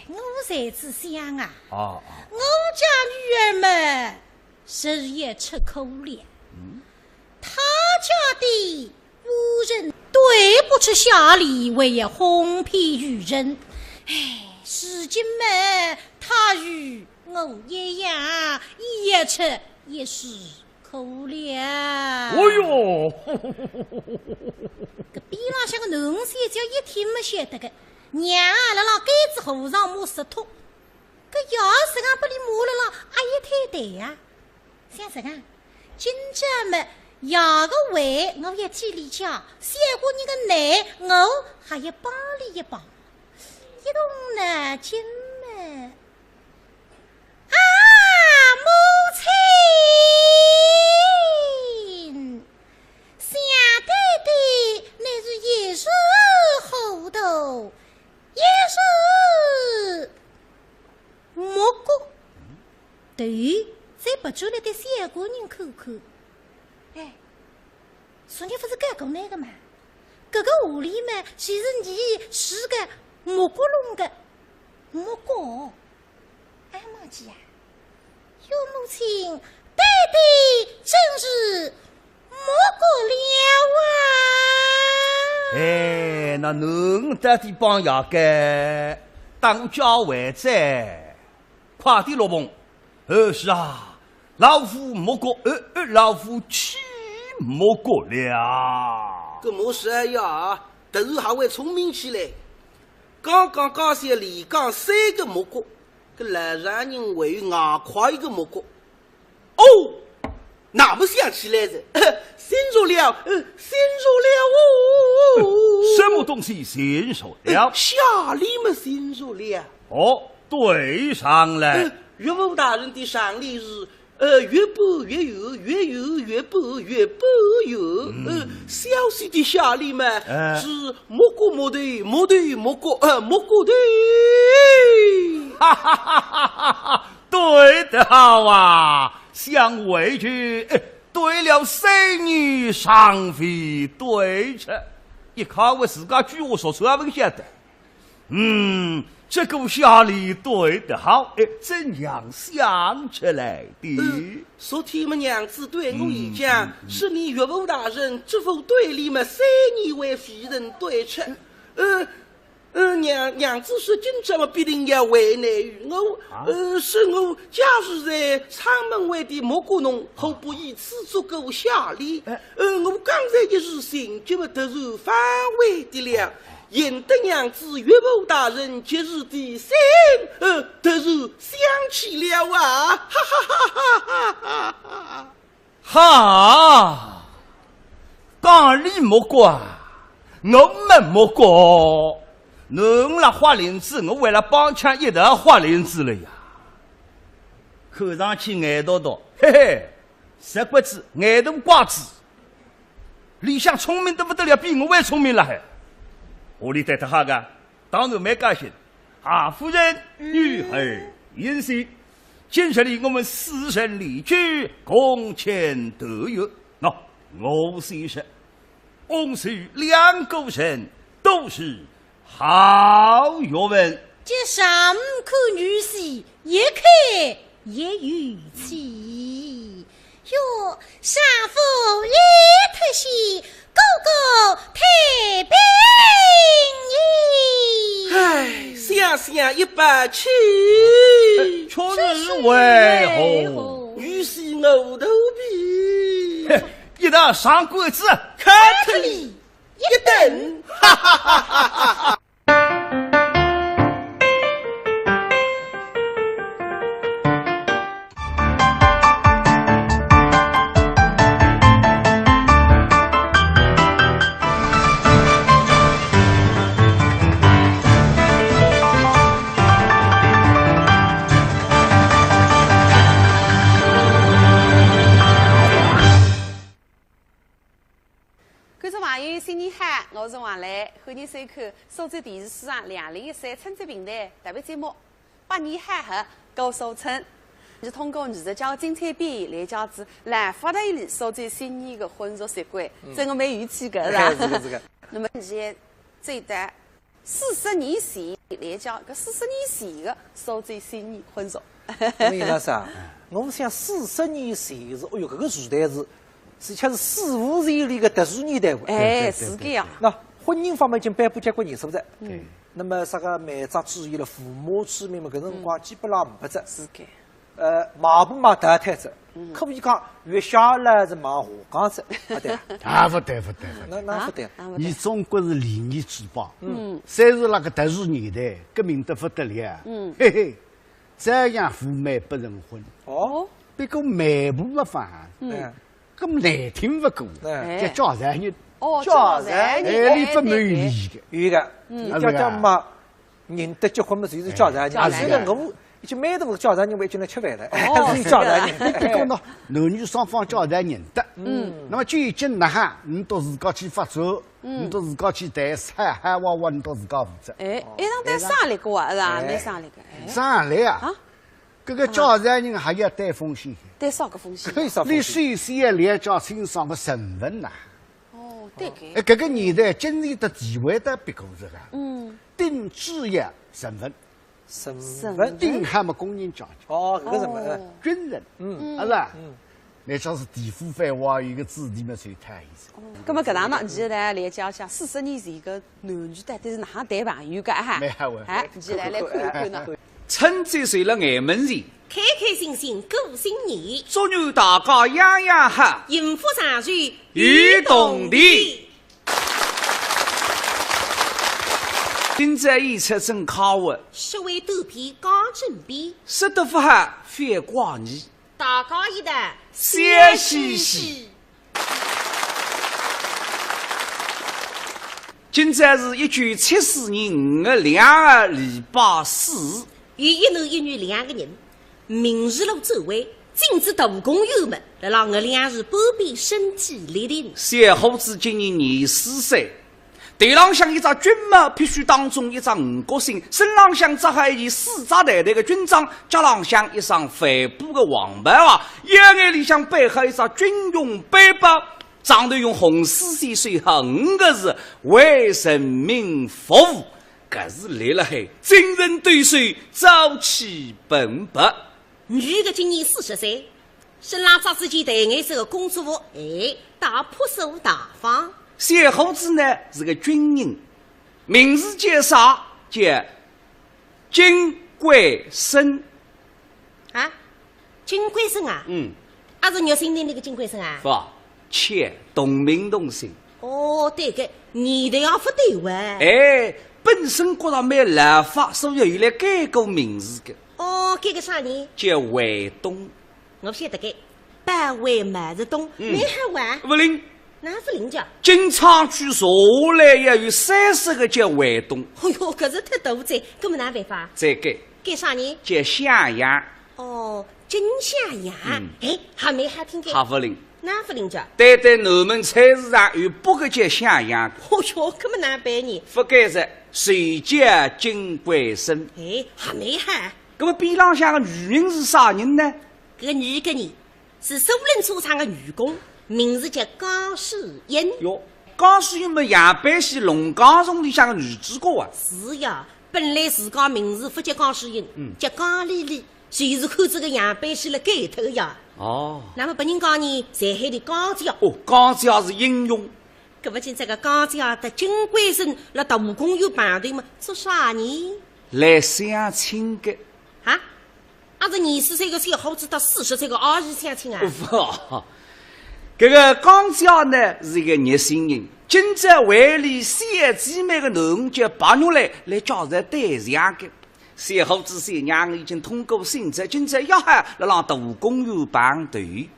我才子想啊，我家女儿们日夜吃口粮，他家的夫人对不起下里，为也哄骗于人。如今嘛，他与我一样，也吃也是口粮。哎呦，这边浪向个农三叫一天没晓得个。娘啊，辣辣盖子河上摸石头，搿要是俺不里摸了啦，阿姨太对呀。想什么？今朝么要个胃，我也替你讲；小姑娘个奶，我还要帮你一帮。一动呢，今么啊，母亲，想对的乃是一时糊涂。也是蘑菇，对，再不出来的小姑娘看看。昨天不是刚讲那个嘛？这个屋里嘛，其实你是个蘑菇弄的蘑菇。哎妈鸡呀，有母亲对的真是蘑菇了啊！那侬得的帮牙该当家为在，快点落棚。是啊，老夫没过，老夫气没过了。这没事呀，头还会聪明起来。刚刚刚才连讲3个蘑菇，这来让人为牙快一个蘑菇。哦，那么想起来的，先说了，什么东西先说了？下里么先说了。对上了。岳父大人的上例是，越补越有，越有越补，越补有。小息的下例嘛，是蘑菇蘑对蘑对蘑菇，蘑菇对。哈哈哈哈哈！对得好啊，想回去。对了，3年上飞对着，一看我自家句话说出来不晓得。这个下里对得好，怎样想起来的？昨天么娘子对我一讲，是你岳父大人知否对里么3年为夫人对吃。娘子说今朝么必定要为难于我，是我假是在仓门外的蘑菇农，后不以此足够下礼。我刚才一时心急么突然反悔的了。引得娘子岳父大人节日的心，突然想起了啊！哈哈哈哈哈哈！哈，讲理莫过，我们莫过。侬那花林子，我为了帮腔一头花林子了呀。看上去眼多多，嘿嘿，实不知眼头瓜子。李想聪明得不得了，比我还聪明了还。屋里带他哈个，当然没高兴。夫人、女儿言行，今日里我们4人离居，共前得约。我先生，翁婿2个人都是好学问。这上看女婿，一看也有气。哟，上夫一特喜，哥哥太平意。想想一把气，确实为何？于是我头皮一道上柜子，看特里一等，哈哈哈哈哈哈。我是王来，欢迎收看苏州电视史上2013春节平台特别节目《百年海河高收村》。是通过艺术家精彩表演来讲子来发达一里苏州新年的婚俗习惯，真个蛮有趣个是吧？是个。那么现在在40年前来讲，搿40年前的苏州新年婚俗。因为啥？我想40年前是，哎哟，搿个时代是恰是四五十里个特殊年代。哎，是这样。那婚姻方面已经颁布结婚人数了。对。那么啥个买账注意了，父母签名嘛，搿辰光基本上500只。是的。买布买大摊子，可不讲月下来是买下岗子，不对。啊，不对。那不对。你中国是礼仪之邦，虽是那个特殊年代，革命得不得了。嘿嘿，这样赴美不成婚。哦，别个买布不放，咁难听不过，叫叫男人。哦，叫男人，你不满意的，有个，你叫嘛，认得结婚嘛，就是叫男人。虽然我。已经蛮多叫男人回去来吃饭了，还是叫男人。别讲喏，男女双方叫男人的。那么究竟哪哈，你到自家去发作，你到自家去谈海娃娃，你到自家负责。哎，一场谈商量过啊，是吧？没商量过。商量啊！这个叫男人还要担风险。担啥个风险？你首先要了解清爽个身份呐。哦，对个。这个年代经济的地位的别个这个。定职业身份。身份定海么工人讲究哦，搿个什么军人，是吧？那像是地府番话有个子弟们最太意思。那么搿档呢，现在来讲讲40年前个男女到底是哪样谈朋友个哈？哎，现在来看看呢。春节随了眼门人，开开心心过新年，祝愿大家样样好，幸福长寿与动地。今朝演出真考核，学会肚皮讲正比，识得不好反挂你，大家一道笑嘻嘻。今朝是1974年5月2日礼拜四，有一男一女2个人，明日路周围禁止大工友们来让我2日半边身体力行。小伙子今年24岁。头浪向一只军帽，必须当中一只5角星，身浪向则还一件4扎带的军装，脚浪向一双帆布的黄白袜，腰眼里向背后一只军用背包，上头用红丝线写好5个字：为人民服务。搿是立了海，精神对水，朝气蓬勃。女的今年40岁，身浪扎自己戴颜色的工作服，大朴素大方。小伙子呢是个军人，名字叫啥？叫金贵生。啊，金贵生啊？还是肉心的那个金贵生啊？不，且同名同姓。哦，对个，年代也不对哇。本身觉得蛮老法，所以有来改过名字的。哦，改个啥呢？叫卫东。我不晓得改，百位马日东，没好玩。不灵。哪副领教？金昌区下来也有30个叫卫东。哎呦，可是太大罪，根本哪办法？再改。改啥呢？叫向阳。哦，金向阳。还没还听改。还不灵。哪副领教？对，南门菜市场有8个叫向阳。哦哟，根本哪办呢？不改着，谁叫金贵生？还没还。那么边浪向的女人是啥人呢？这个女的呢，是苏人车厂的女工。名字叫江世英哟，江世英么杨白戏龙岗中里向个女主角啊？是呀，本来自家名字不叫江世英，叫江丽丽，就是看这个杨白戏了改头呀。哦，那么别人讲呢，才喊的江家。哦，江家是英雄。搿不仅这个江家的金贵生那大武功有排队嘛，做啥呢？来相亲的。啊？还是24岁的小伙子到40岁的儿子相亲啊？不。这个江家呢是一个热心人，今朝为里4姐妹的男叫8月来叫人对象的。小伙子小娘已经通过审查，今朝要喊来让大公园排队。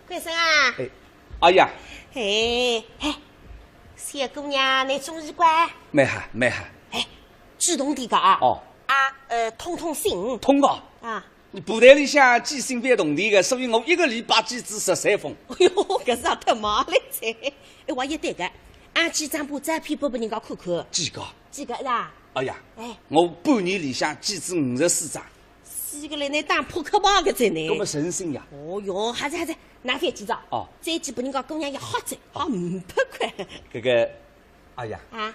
贵生啊！哎呀！小姑娘，你注意乖。没哈。主动点讲啊！哦。通信。通啊！啊。你部队里向寄信别动地的，所以我1个礼拜寄至13封。哎呦，搿是太忙了噻！我也对个，俺几张把照片拨人家看看。几个？几个是吧？哎呀，哎，我半年里向几至54张。四个来那打扑克牌个在呢。搿么神圣呀！哦哟，还是，拿翻几张。哦，再几拨人家姑娘一好赚，好500块。搿个，哎呀。啊。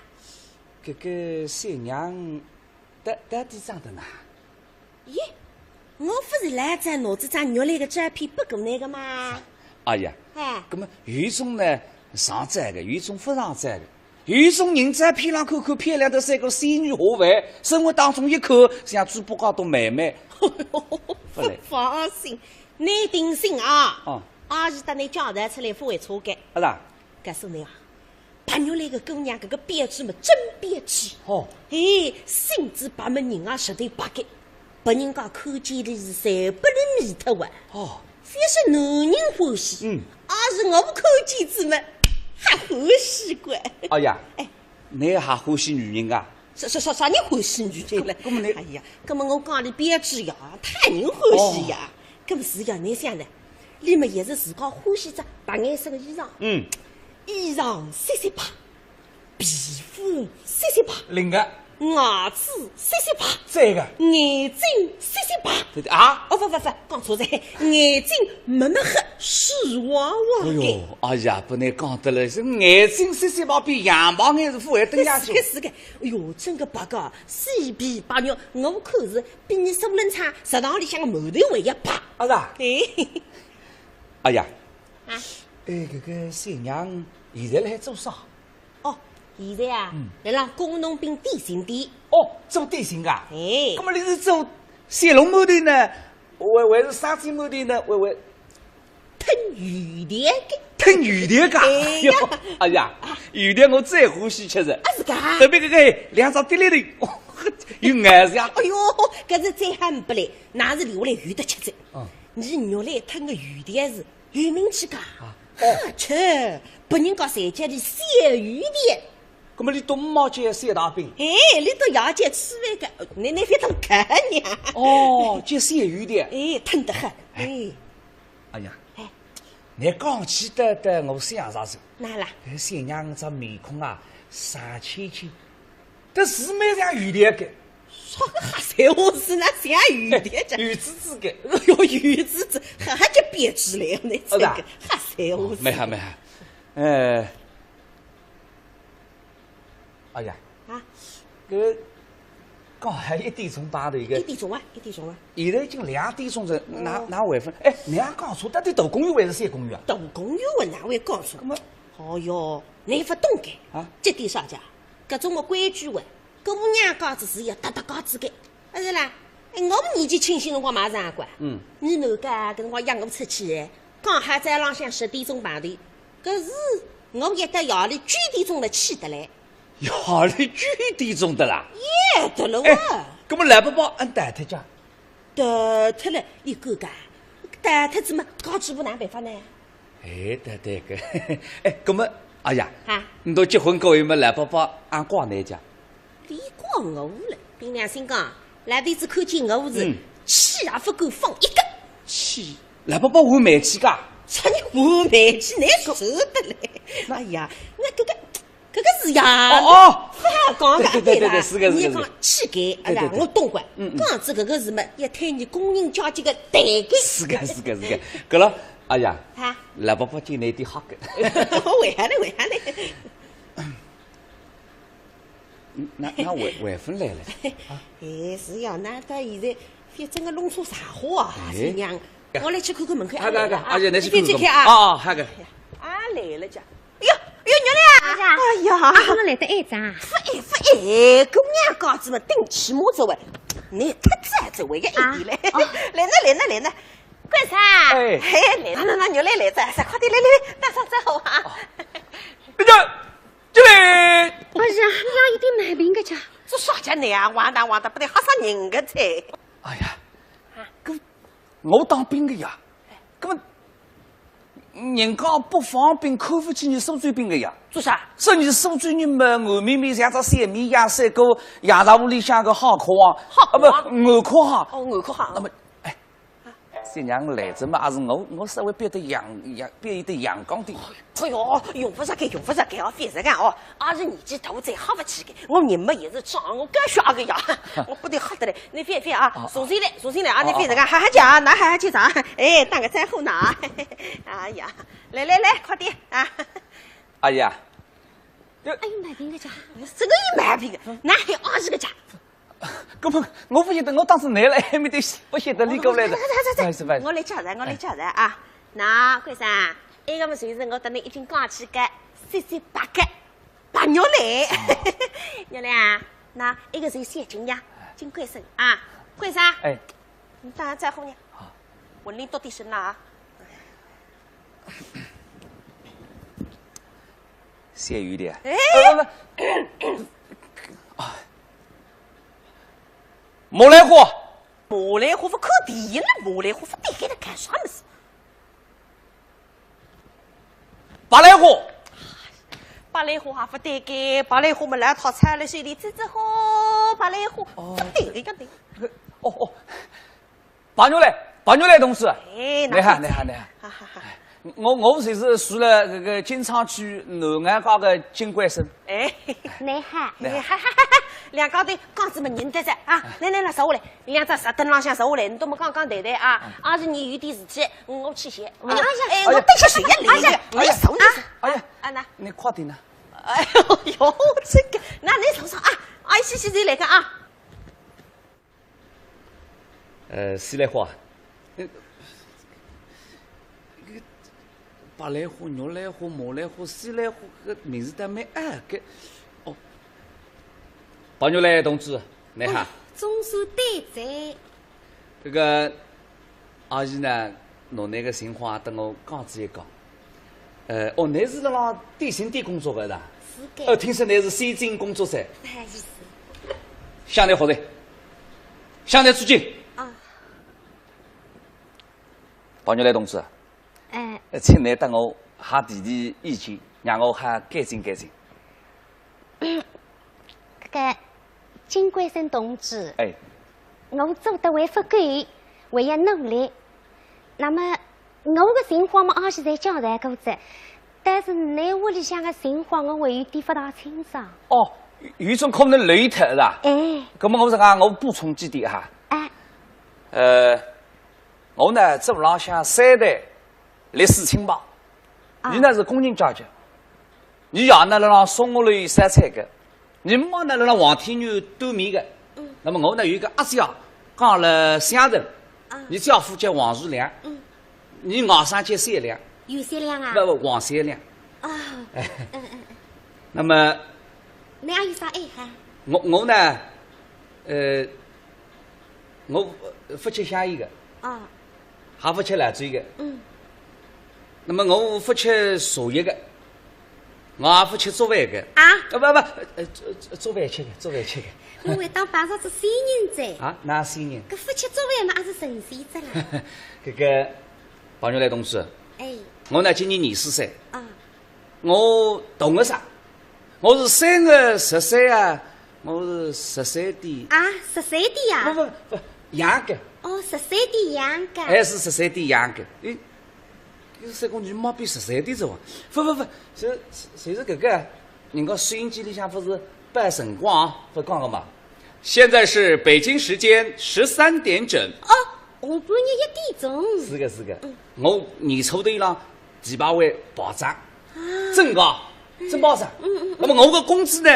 搿个三娘，到底长得哪？咦，我不是来张拿这张肉来个照片拨搿那个吗？哎呀，哎，搿么有一种呢上载的，有一种不上载的，有一种人在片上看看漂亮的三个仙女下凡，生活当中一看像猪八戒都妹妹。不放心，你定心啊！哦，阿是等你交代出来不会错改。阿啦，告诉你啊，白肉来个姑娘搿个编制嘛真编制。哦，哎，心知把门人啊，实对八改，拨人家看见的是侪不能迷脱哇。哦，非是男人欢喜，而是我看见之么还欢喜过。哎呀，哎，你还欢喜女人啊？啥人欢喜女人了？搿么你，哎呀，搿么我讲的编制呀，太人欢喜呀。搿么是呀，你想呢？你们也是自家欢喜着白颜色的衣裳，衣裳细细白，皮肤细细白，另个牙齿细细白，再个眼睛细细白。对啊？哦，不，讲错了，眼睛没黑，水汪汪的。哎呦，哎呀，不能讲得了，是眼睛细细白比羊毛眼是富还等下去。是个，哎呦，真个白个，细皮白肉，我看是比你苏冷茶食堂里向的馒头还要白。啊是？哎，哎呀，啊，搿个三娘现在辣做啥？哦，现在啊，来让工农兵点心店。哦，做点心噶？哎，那么你是做小笼馒头呢？还是沙鸡馒头呢？还吞鱼田的？吞鱼田噶？哎呀，鱼田我最欢喜吃的。啊是噶？特别搿个两张滴哩头，有颜色呀。哎呦，搿是再喊不来，那是留下来鱼的吃的。你肉来吞个鱼田是有名气噶？好吃，拨人家在家里小鱼田。那么你到5毛钱3大饼？哎，你到夜间吃饭个，你非当客娘。哦，就小鱼田。哎，吞得很。哎，哎呀，你讲起得我想啥子？哪啦？搿三娘这面孔啊，傻青青，这是蛮像鱼田个。啥个瞎三话是那像鱼田着？鱼子子个。哎呦，鱼子子，还叫编织来，你这个瞎三话。没哈。哎呀，啊，搿刚还1点钟打头一个。1点钟啊。现在已经2点钟了，哪回分？哎，你也讲错，到底大公园还是小公园啊？大公园我哪会讲错？哦哟，你不懂个啊？这点啥家？搿种个规矩话，姑娘家子是要搭高子个，不是啦？哎，我们年纪轻轻辰光马上管。你哪家搿辰光养我出去，刚好在浪向10点钟碰头，搿是我一到夜里9点钟了起得来。夜里9点钟的啦？耶，得了哇！搿么来不包俺带脱家？带脱了，你哥哥，带脱怎么搞几步哪办法呢？哎，对个，哎，搿么，哎呀，啊，你都结婚过后么来不包俺挂哪家？你挂我了，凭良心讲，来弟子看见我是气也不够放一个。气，来不包换煤气噶？啥你换煤气，你受得嘞？哎呀，那搿个是呀，讲个对，是个。你讲气概，哎呀，我懂个。讲子搿个是么？一推你工人阶级个代沟。是个。搿了，哎呀，来不包今年点好个。为啥嘞？那外分来了。哎，是呀，那到现在反正个弄出啥话啊？是娘，我来去看看门口。阿姐，你去看看啊。哦，那个。啊来了家。哎呦，娘嘞！哎呀，我来得晚咋？不晚，姑娘家子嘛，顶起码走位，你太早走位个一点嘞。来呢，干啥？哎，来，牛来着，快点来，大嫂走好啊。进来。不是，哪一点买饼个家？这啥家你啊？完蛋，不得吓死人个噻！哎呀，搿我当兵个呀，搿人家不方便，看不起你苏州兵个呀。做啥？说你苏州人嘛，外面像只三米亚三个亚大屋里向个好客行，不，外客行。哦，外客行。那么，这娘来着嘛，还是我稍微变得变得阳刚点。哎呦，用不着用不着哦，别这样哦。俺是年纪大，再好不起的，我人嘛也是长，我干啥个呀？我不得好得嘞，你别啊，送进来啊！你别这样，喊家，那喊去啥？哎，当个在后拿。哎呀，来，快点啊！阿姨啊，哎呦，买饼个家，这个也买饼，那还有20个家。根本我不晓得，我当时来了还没得，不晓得你过来的。我来叫人啊！那贵生，这个么就是我等你已经讲起个38个白肉来，娘娘，那一个是现金呀，金贵生啊，贵生，哎，你当然在乎呢。文林到底是哪？咸鱼的。哎，莫来货，莫来货不可敌了，莫来货不得给他干啥么事？八来货，八来货还不得给，八来货么来套菜了，水里滋滋好，八来货不得给个的。哦，八牛来同志，哎，你好。我就是住了这个金昌区南岸街个金冠生。哎，你好，两家头刚子么认得着啊！来，坐下来，两只石凳浪向坐下来，你都没刚谈啊！俺是你有点事体，我去歇。我等下谁也来，我要走你。哎呀，那你快点呢！哎呦，这个，那你坐啊！哎，谢再来个啊！西来货，八来货、肉来货、毛来货、西来货，个名字都没个。哦，包牛来同志，你好。总算对在。这个阿姨呢，侬那个情况等我讲子一讲。你是辣电信店工作的是吧？是的。听说你是先进工作噻。不好意思。向来好人，向来致敬。啊。包牛来同志。请你等我下提意见，让我还改进。这个金冠生同志，哎，我做得还不够，还要努力。那么我的情况嘛，俺现在交代过着，但是你屋里向的情况我还有点不大清爽。哦，有种可能累脱是吧？哎，那么我是讲，我补充几点哈。我呢这浪向3代历史情报，你呢是工人阶级，你爷呢辣松下里山菜的，你妈呢辣黄天牛对面的。那么我呢有一个阿姐讲了乡人，你丈夫叫王树良，你外甥叫三良。有三良啊？不，王三良。啊。那么。你还有啥爱好？我呢，我不吃香烟的。啊。还不吃辣嘴的。那么我不吃茶叶的，我也不吃做饭的。做饭吃的。我会当摆上是新人在。哪新人？搿不吃做饭嘛，也是神仙子啦。这个朋友来同志。哎。我呢今年24岁。啊。我同个啥？我是3月13啊，我是13点。啊，13点呀？不，阳的。哦，13点阳的。还是13点阳的。有3公你没比13点走啊？不，谁是这个？人家收音机里向不是摆辰光不讲个嘛？现在是北京时间13点整。哦，我半夜1点钟。是个。我年初头浪几百位保障，真的，真保障。那么我的工资呢，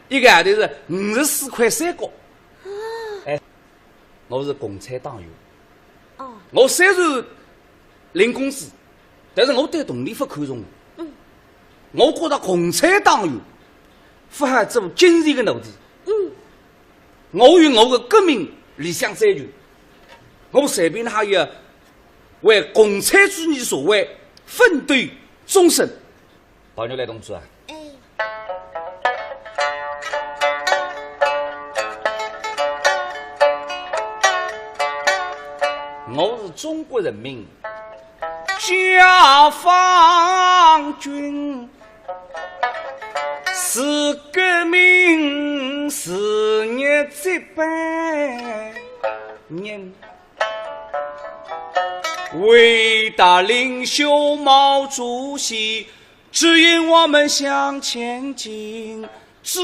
一个号头是54块3角。我是共产党员。哦。我虽然领工资，但是我对动力不看重。我觉得共产党员不还做精神的奴隶。我有我的革命理想追求，我随便还要为共产主义社会奋斗终身。朋友来同志啊！我是中国人民解放军，是革命事业这般人。伟大领袖毛主席指引我们向前进，指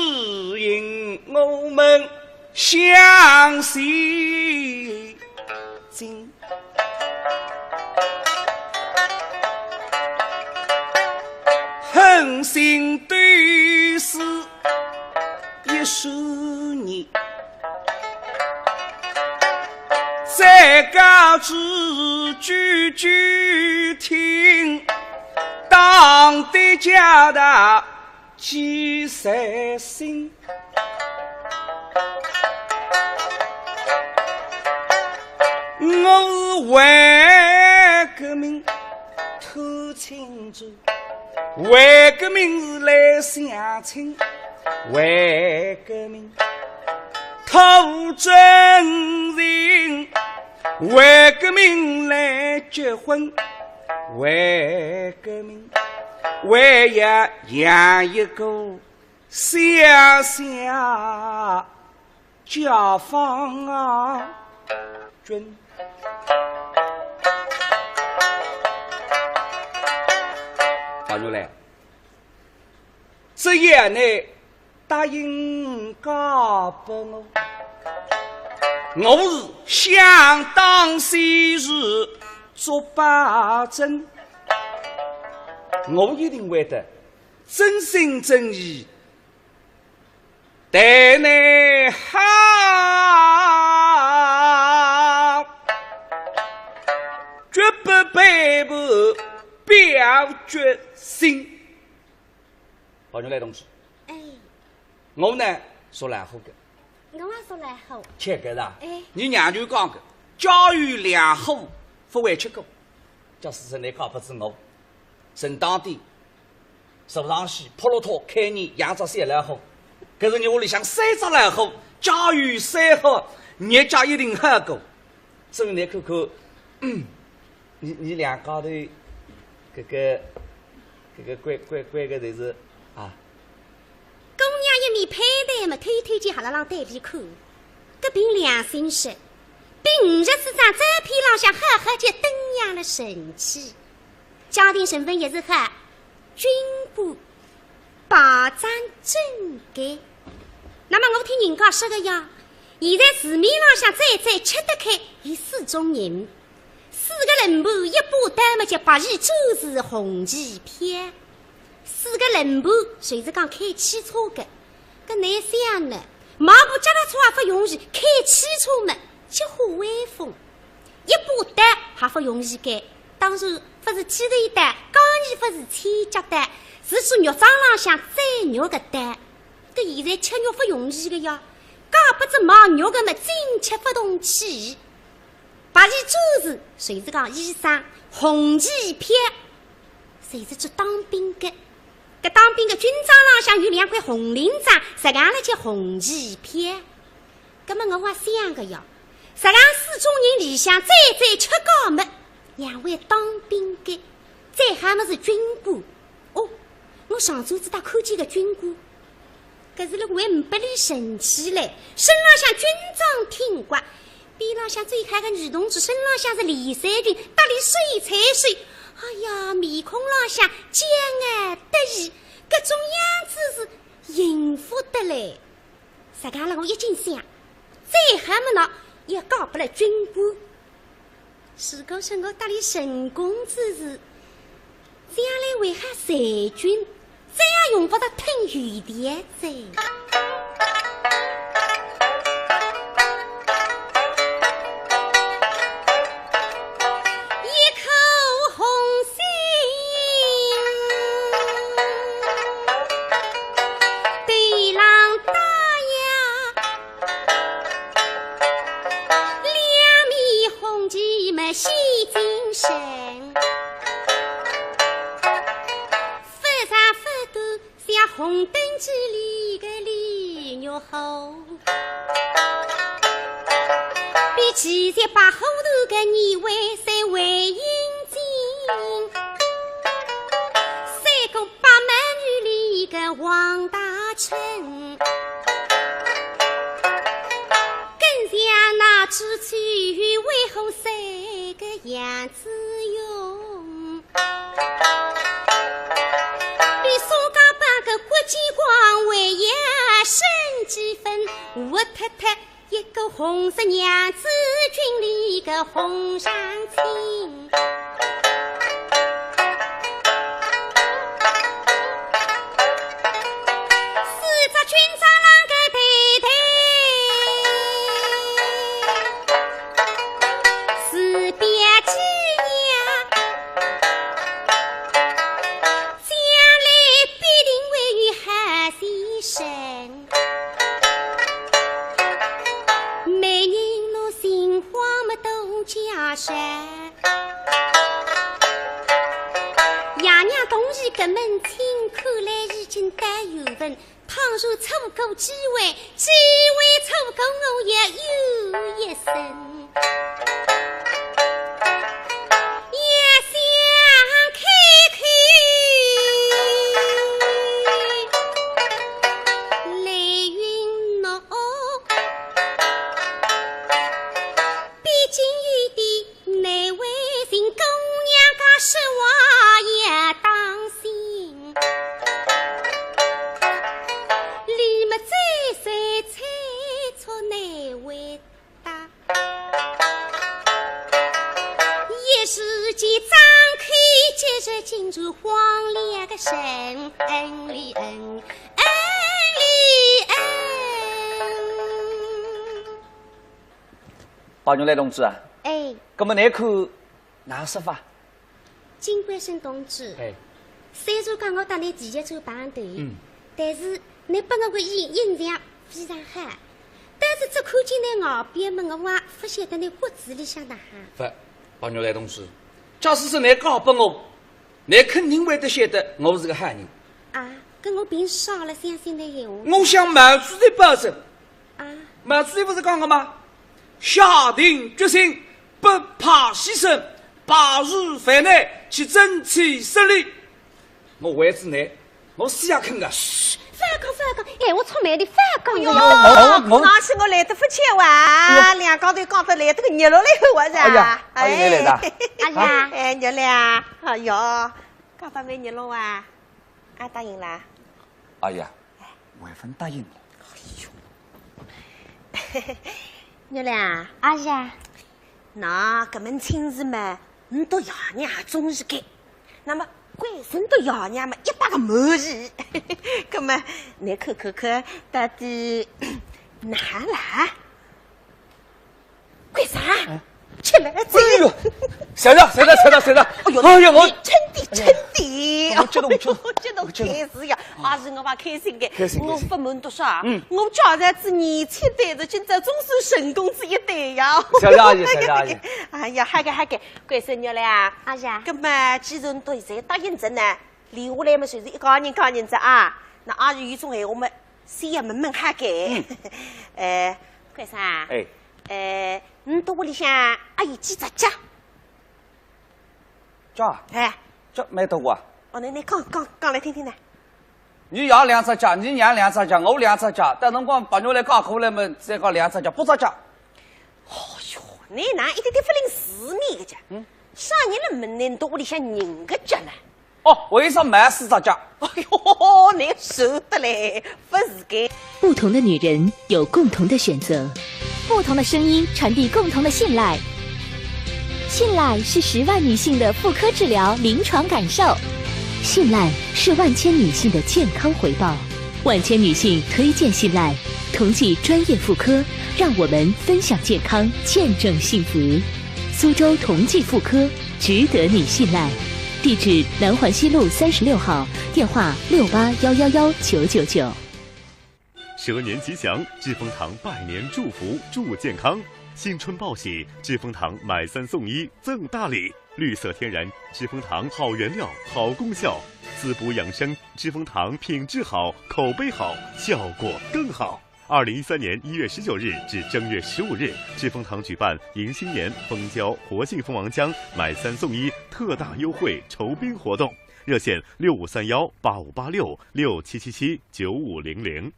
引我们向西进。恒心对视10年，再告知句句听，党的家大几三心。我是为革命偷庆祝，为革命是来相亲，为革命偷真人，为革命来结婚，为革命为要养一个小小解放军。大牛来，这夜呢答应交给我，我是想当昔日做把针，我一定会得真心真意待你好，绝不背叛表决心。宝牛来同志，哎，我呢说来好个，我也说来好。切个是吧？哎，你娘就讲个，教育良好，不会吃苦。叫事实你靠不是我，正当的手上西普罗托开你养着些来好，可是你屋里向三只来好，教育三好，人家一定好过。所以你看看，你两高头。这个乖个就是啊，姑娘一面配戴嘛，推荐哈拉让对比看，这凭良心说，比50这张照片浪向好好就登样了神气。家庭身份也是和军部保障整改。那么我听人家说个呀，现在市面浪向再吃得开有4种人。4个人盘，一把单么叫白旗周是红旗片，4个人盘随是讲开汽车的，搿难想呢？马步脚踏车也不容易，开汽车嘛就很威风。一把单还不容易改，当然不是汽头单，钢泥不是千脚单，是说肉桩浪向宰肉的单。搿现在吃肉不容易的呀，搞不只毛肉的嘛，真吃不动气。白旗周是谁是讲医生，红旗片谁是做当兵的？搿当兵的军装浪向有2块红领章，实际上叫红旗片。搿么我想个呀，实际上4种人里向再吃高么，2位当兵的，再还么是军官。哦，我上周子打看见个军官，搿是了为500里神气嘞，身浪向军装挺刮。边浪向最开个女同志身浪向是李三军，搭里水彩水，哎呀，面孔浪向骄傲得意，搿种样子是幸福的嘞。实际上我一经想，再还么呢也搞不了军官。如果说我搭里神公之事，这样来为哈裁军，这样用不着吞雨点子。细精神，发长发短像红灯记里的李玉后，比其实把后头的你为谁为英精，3个八满女里的王大春，更像那支曲为何3个样子用。比苏家把个国际光为也升几分，我太太一个红色娘子军里个红上青。爷娘同意搿门亲，看来已经带有份。倘若错过机会错过我也有一生。进入荒凉个神恩里恩。包牛来同志啊，哎，那么那口哪说法？金冠生同志，哎，虽然讲我当你第一走棒头，但是你把我个印象非常好。但是只看见那后边么，我还不晓得你骨子里向哪哈。不，包牛来同志，假使是你告拨我。你肯定会得晓得我是个汉人啊！跟我凭少了相信的闲话。我想满主席保证啊！满主席不是讲了吗？下定决心，不怕牺牲，拔入凡内，去争取胜利。我为之你，我死也肯的。反讲，哎，我出卖的反讲哟！那是我来得不巧啊，两高头讲得来得个热络了我是。哎呀，阿姨你来的。哎呀，哎热了，哎哟，讲得蛮热络啊，俺答应了。哎呀，万分答应了。哎呦，热了，阿呀，那搿门亲事嘛，你到爷娘中意给，那么。关心到爷娘嘛，一百个满意。葛么，你看，到底哪来？干啥？吃来走。哎呦，谁的？哎呦，我称弟，我激动，开始呀，还是我把开心的。我不瞒多说，我家在子年轻代的，今朝总算成功之一代呀。小阿姨。哎呀，好个，关生日了呀！哎呀，葛么既然到现在答应着呢，留下来嘛就是一家人着啊。那阿姨有种闲话嘛，先要问哈个。关生啊，你到屋里向还有几只家？家？哎，家没多啊。哦，你讲来听听呢。你养2只家，你养2只家，我2只家，但辰光把牛来搞过来嘛，再搞2只家，8只家。哦哟，你哪一点点不领事你个家？啥人了门呢？到屋里向人个家呢？哦，为啥买4只家？哎呦，你受得嘞，不是个。不同的女人有共同的选择，不同的声音传递共同的信赖。信赖是10万女性的妇科治疗临床感受，信赖是万千女性的健康回报。万千女性推荐信赖，同济专业妇科，让我们分享健康，见证幸福。苏州同济妇科，值得你信赖。地址：南环西路36号，电话68111999。蛇年吉祥，致丰堂拜年祝福，祝健康。新春报喜，致丰堂买3送1，赠大礼。绿色天然，致丰堂好原料，好功效，滋补养生。致丰堂品质好，口碑好，效果更好。2013年1月19日至正月15日，致丰堂举办迎新年蜂胶活性蜂王浆买3送1特大优惠酬宾活动，热线6531858667779500。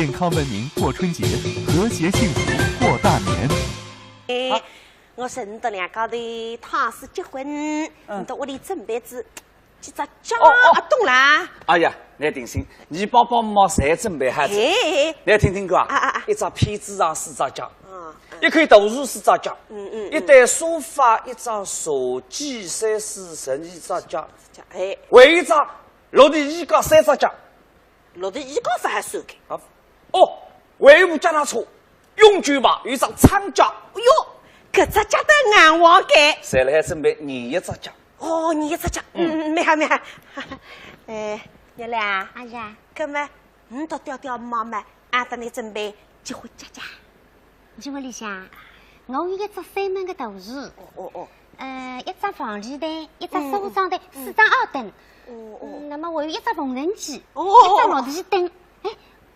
健康文明过春节，和谐幸福过大年。我顺到两高头他是结婚，你到屋里准备几只脚。懂啦。哎呀，你定心，你爸爸妈妈侪准备好子。你听听歌啊，一只被子上4只脚，一块豆腐4只脚，一台沙发1只手机3、4、12只脚，为一只落地衣架3只脚，落地衣架法还算开。为部脚踏车永久吧，有一张长脚。哎呦，搿只脚都硬黄盖。谁来准备你一只脚？你一只脚，没好。娘俩，哎呀，搿么你到调妈妈，俺等你准备结婚家。结婚里向，我有一只3门的大树，一只房地台，一只梳妆台，4张奥灯，那么我有一只缝纫机，一只落地灯，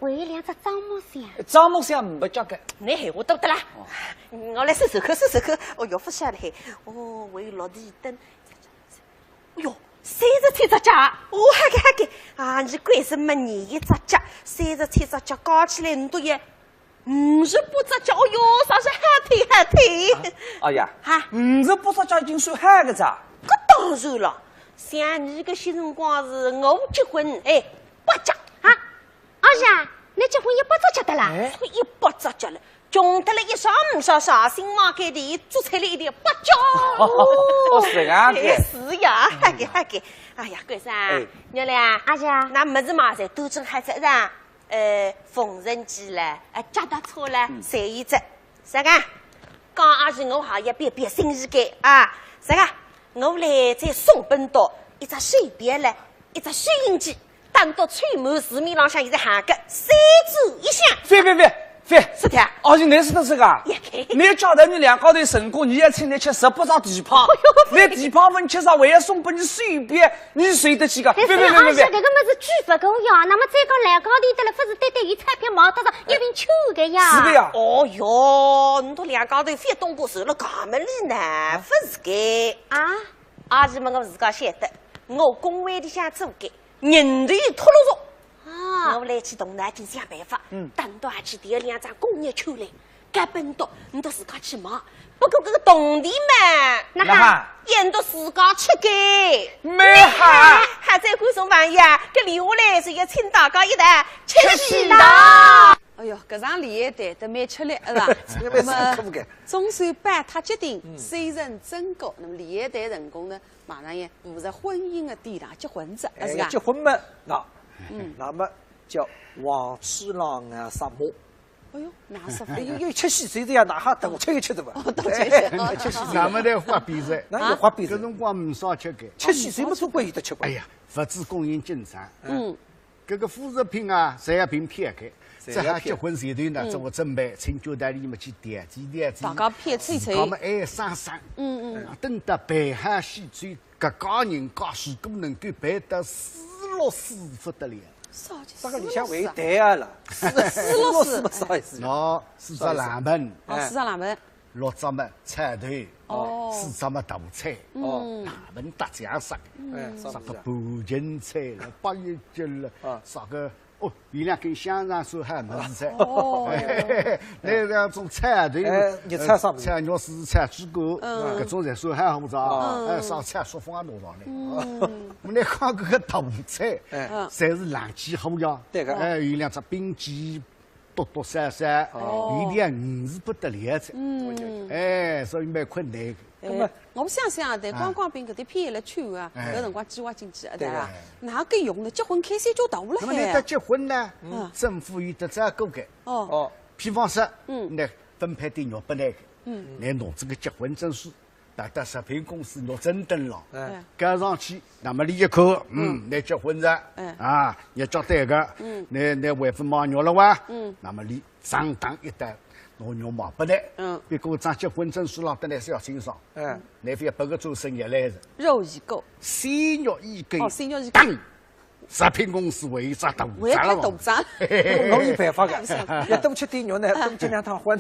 还有2只樟木箱。樟木箱没交给。你闲话多得啦，我来收口。哦哟，不晓得嘿。还有落地灯。哎呦，33只脚！哈给啊！你关是没你一只脚，33只脚加起来你都有58只脚。哦哟，啥是喊腿？哎呀，58只脚已经算喊个咋？搿当然了，像你搿些辰光是我结婚8脚啊！阿姐，你结婚100只脚的啦？所以100只脚了。穷得了一上唔上上，新马盖地做出来一点8脚。是啊，是呀，哈给。哎呀，关生，娘俩，阿姐，那么子嘛，侪都正还在上，缝纫机啦，脚踏车啦，侪有只。啥个？刚阿是我行业别新意改啊！啥个？我来再送本到一只手表啦，一只收音机，等到吹满市面浪向现在喊个3组一箱。飞，是的。你认识得这个？你叫头你2高头成功，你也请你吃18张地炮，你地炮分吃上，还要送给你手表，你谁得起个？别！这个么是巨不够呀！那么再讲2高头的了，不是对有彩票毛得上一瓶酒的呀？是的呀。哦哟，你都2高头非东过手了，搿么里呢？不是个啊！阿是么我自家晓得，我工会里向做个人头脱落肉。我来去东南店想办法，等到还去第2张工业球来，该本到你都自家去买。不过这个动地嘛，那哈，演到自家吃个，没哈，还在观众朋友，这留下来是要请大家一道吃喜啦。哎呦，搿场联欢队都蛮吃力，是吧？那么中山办他决定虽人真高，那么联欢队成功呢，马上也步入婚姻的殿堂，结婚子，是吧？结婚嘛，那么叫王七郎啊，杀母。哎呦，哪是？有吃喜岁这样，哪哈等吃一吃的嘛？吃喜岁，那么在花比赛，那有花比赛，搿辰光唔少吃个。吃喜岁么，总归有得吃过。哎呀，物资供应紧张。搿个副食品啊，侪要凭偏开。这下结婚前头呢，做准备，请酒店里面去点几。大家偏吹。我们爱生。等到办好喜醉，搿家人家事都能够办得464不得了。这个里向为对啊了，464啥意思？喏，4只冷门，4只冷门，6只么菜头，4只么大菜，冷门搭酱啥个步芹菜了，八叶鸡了，啥个有2根香肠手还没是菜，那种菜头，热菜啥？菜肉丝、菜猪骨，搿种菜手还好不着，烧菜说放多少呢？我们来看搿个大菜，侪是冷气好呀，有2只冰鸡，多闪，有点鱼是不得了的，所以蛮困难。我相信啊，对观光兵搿点偏了区啊，搿辰光计划经济对伐？哪个用呢？结婚开销就大了那么你得结婚呢？政府有得这个个比方说，来分配点肉拨那个，来弄这个结婚证书。到食品公司拿证登了，盖上去，那么你一看，来结婚了，要交代个，你为父买肉了哇，那么你上当一单，拿肉买不来，别个张结婚证书上得来是要清爽，你非要拨个做生意来着，肉一狗，鲜肉一根，鲜肉一根，食品公司为啥大我要开赌场，我有办法的，要多吃点肉呢，多吃2趟荤。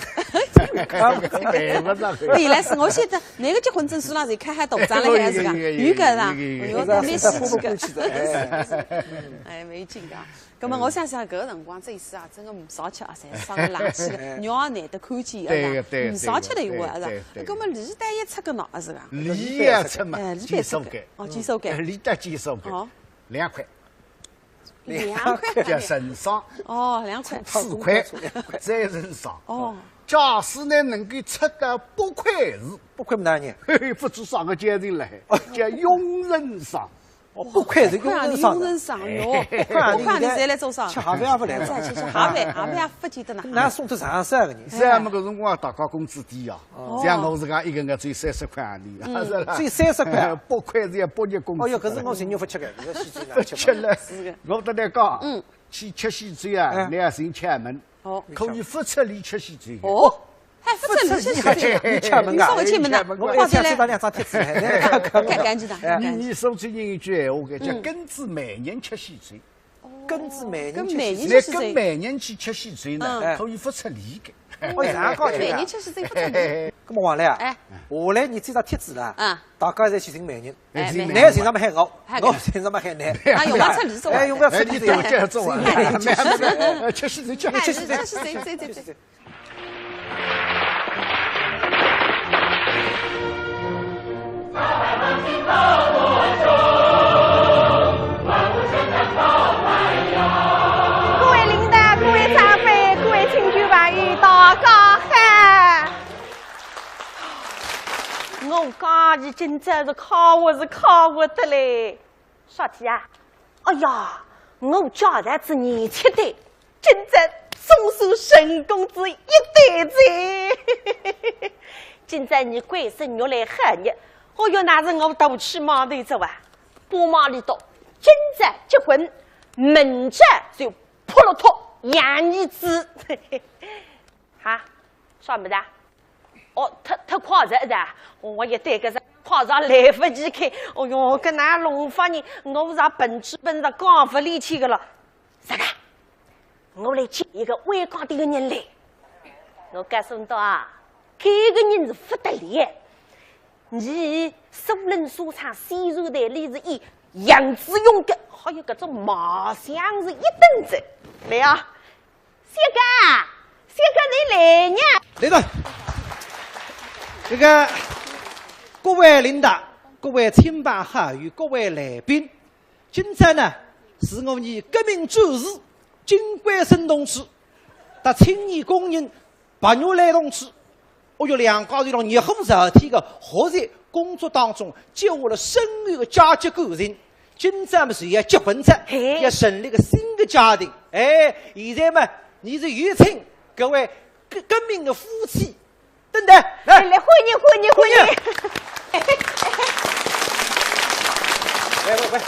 原来是我现在那个结婚证书上是开赌场了，还是个有个啦，有个蛮稀奇个，哎，没劲噶。那么我想想，搿个辰光这一次啊，真个唔少吃啊，侪伤个冷气个，肉也难得看见个，唔少吃的一话是。那么梨蛋一出个喏，是个。梨也出嘛，鸡手干。哦，鸡手干。梨蛋鸡手干。2块。2块。叫人上。哦，2块。4块，再人上。哦。假使呢能够出到8块是8块么大人？不知啥个阶层来，叫佣人上。哦，8块是佣人上哟，8块你侪来做啥？吃盒饭也不来，吃盒饭也不记得呢。那送到上市个人，咱们搿辰光大家工资低啊，像我自家一个月只有30块洋钿，是吧？只有30块，8块是要8日工资。哦哟，搿是我寻肉不吃个，搿西餐不吃了。我跟你讲，去吃西餐啊，2人吃门，可以不出里吃西餐。哦。还不吃你吃门噶，稍微切门的，我要切到2张贴纸，赶紧的。你说最近一句闲话，叫根子每年吃西餐，根子每年跟每年去吃西餐呢，可以不出里个。哦，这样搞每年吃西餐不出里。咁么王来啊，下来你这张贴纸啦，大家侪去寻每年，男寻什么海我寻什么海男，啊，用不出里做，用不出里做，接着做啊，吃西餐，吃西餐。各位领导、各位长辈、各位亲戚朋友，大家好！我讲你今朝是考我的嘞，啥体啊？哎呀，我家长子年轻的，今朝送出神公子1袋子。今朝你贵生肉来喊你，我要拿着我都去码头走啊！不忙里头，今朝结婚，明朝就破了头养儿子。哈，啥么子？哦，他夸着的，我也对个是夸着来不及开。哦哟，跟那龙发人，我是本吃本着刚不力气个了。啥个？我来接一个伟光的人来。我告诉你啊，这个人是不得了。你苏人所唱西肉台里是以杨子勇的，还有搿种马香是一等子。来啊，谢哥你来呢？来了。这个各位领导、各位亲朋好友、各位来宾，今朝呢是我们革命战士金冠生同志和青年工人白玉兰同志，我有2家人热火朝天的活在工作当中，结下了深厚的家族感情。今朝嘛是要结婚着，要成立个新的家庭。哎，现在嘛，你是有请各位革命的夫妻。等等，来欢迎！喂，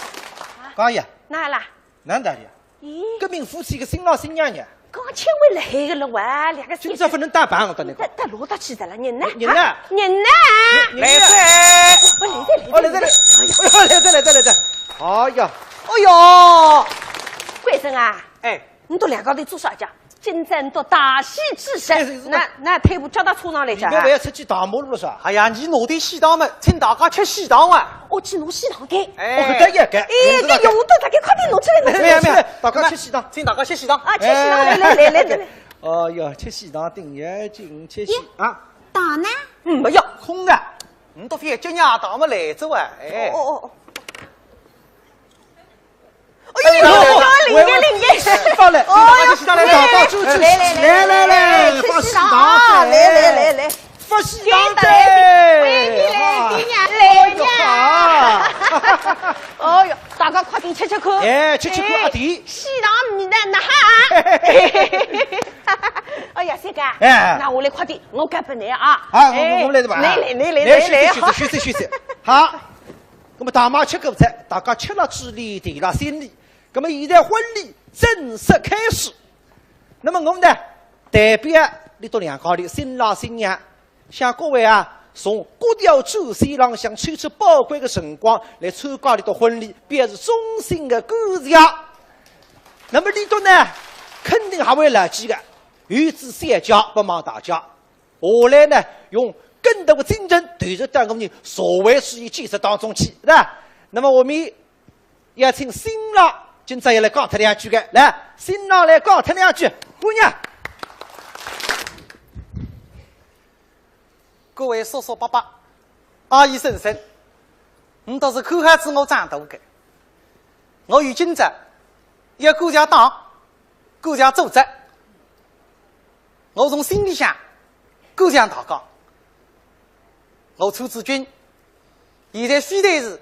刚爷，哪啦？哪的呀？革命夫妻个新郎新娘呀？刚请回来个了哇，2个。今朝不能打扮，我跟你讲。他落到去的了，人呢？人呢？来噻！来！哎呀！贵生啊！哎，你到2个头做啥家？今朝你到大喜之日，那退步叫到车上来讲。你不要出去大马路了噻？哎呀，你拿点喜糖嘛，请大家吃喜糖啊！我去拿喜糖给。哎，这也给。哎，这用的大家快点拿出来！没有，大家吃喜糖，请大家吃喜糖啊！吃喜糖，来。哦哟，吃喜糖顶眼睛，吃喜啊！糖呢？没有，空的。你都非叫伢糖嘛来走啊！哎。哎呦，领给，放来，哦，来，到处去，来，放喜糖，来，放喜糖的，来呀！哦哟，大家快点吃口，哎，吃阿弟，喜糖米的那哈，哎呀，三哥，那我来快点，我干不来啊！啊，我来的吧？来，休息，好。那么大妈吃狗菜，大家吃了支礼，提了心礼。那么现在婚礼正式开始。那么我们呢，代表你到2家里新郎新娘向各位啊从各条主线浪向抽出宝贵的辰光来参加你的婚礼，表示衷心的感谢。那么里头呢，肯定还会来几个与之相交，不瞒大家。下来呢，用更多的精神投入到我们社会事业建设当中去，是吧？那么我们要请新郎今朝也来讲他两句的，来，新郎来讲他两句，姑娘。各位叔叔伯伯、阿姨婶婶，我都是看孩子我长大的。我有今朝要顾家党、顾家组织，我从心里想顾家大讲。我楚志军现在非但是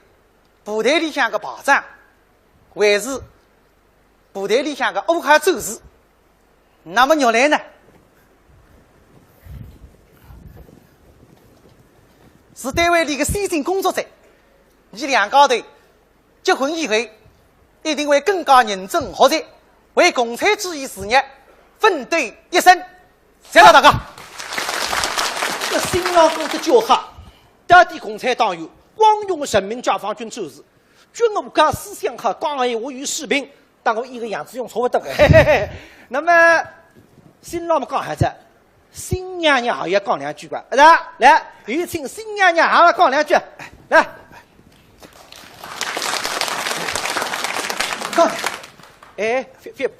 部队里向的排长，还是部队里向的武汉战士。那么原来呢，是单位里的先进工作者。你两家头结婚以后，一定会更加认真学习，为共产主义事业奋斗一生。谢谢大家。这新郎讲的叫哈，当地共产党员光荣的人民解放军战士，军武家思想哈，广义我与士兵，但我一个样子用错不得的。那么新郎们讲孩子，新娘娘也要讲两句吧，是吧？来，有请新娘娘也要讲两句，来。讲，哎，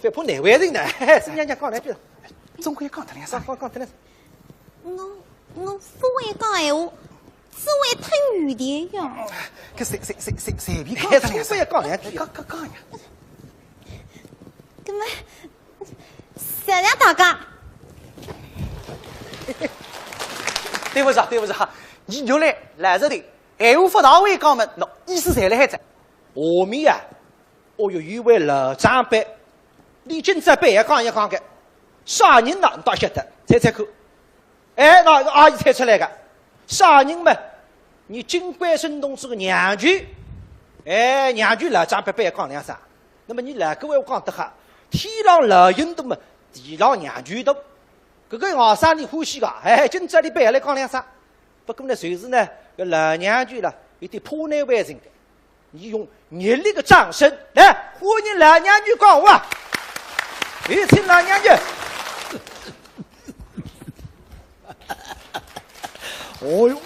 别怕难为人呢。新娘娘讲两句，总归讲他两声，讲他两声。我不会讲闲话，只会吞语的呀。搿随便讲他两声，讲两句，讲呀。搿么，谢谢大家。对不起哈，你原来来这里，闲话不大会讲嘛，喏，意思侪辣海在。下面啊，我有一位老长辈，你今朝白讲一讲的，啥人呢？你倒晓得，猜猜看。哎，那个阿姨猜出来的，啥人嘛？你金冠生同志的娘舅，哎，娘舅老长辈白讲两声。那么你来各位我讲得哈，天上老鹰多嘛，地上娘舅多。搿个学生你欢喜个，哎，今朝你白来讲两声。不过呢，随时呢，搿老娘舅啦，有点破难为情的。你用热烈的掌声来欢迎老娘舅讲话，有请老娘舅。哦哟，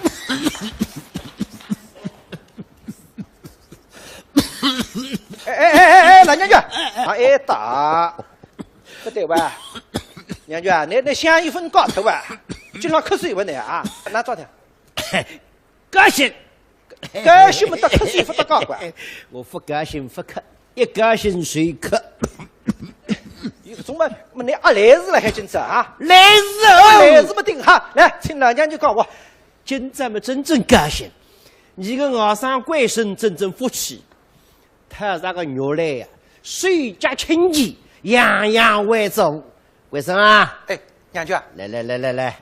哎，老娘舅，挨打，不对吧？娘舅啊，你香一分高头啊，经常瞌睡不呢啊？拿照条，高兴。高兴不得瞌睡不得高管，我不高兴不瞌，一高兴随瞌。怎么你阿来日了还今朝啊？来日不定哈，来请老娘舅讲话。今朝么真正高兴，你个外甥官绅真正福气，他那个肉来呀，水加清气，样样为重。官绅啊，哎，娘舅啊，来，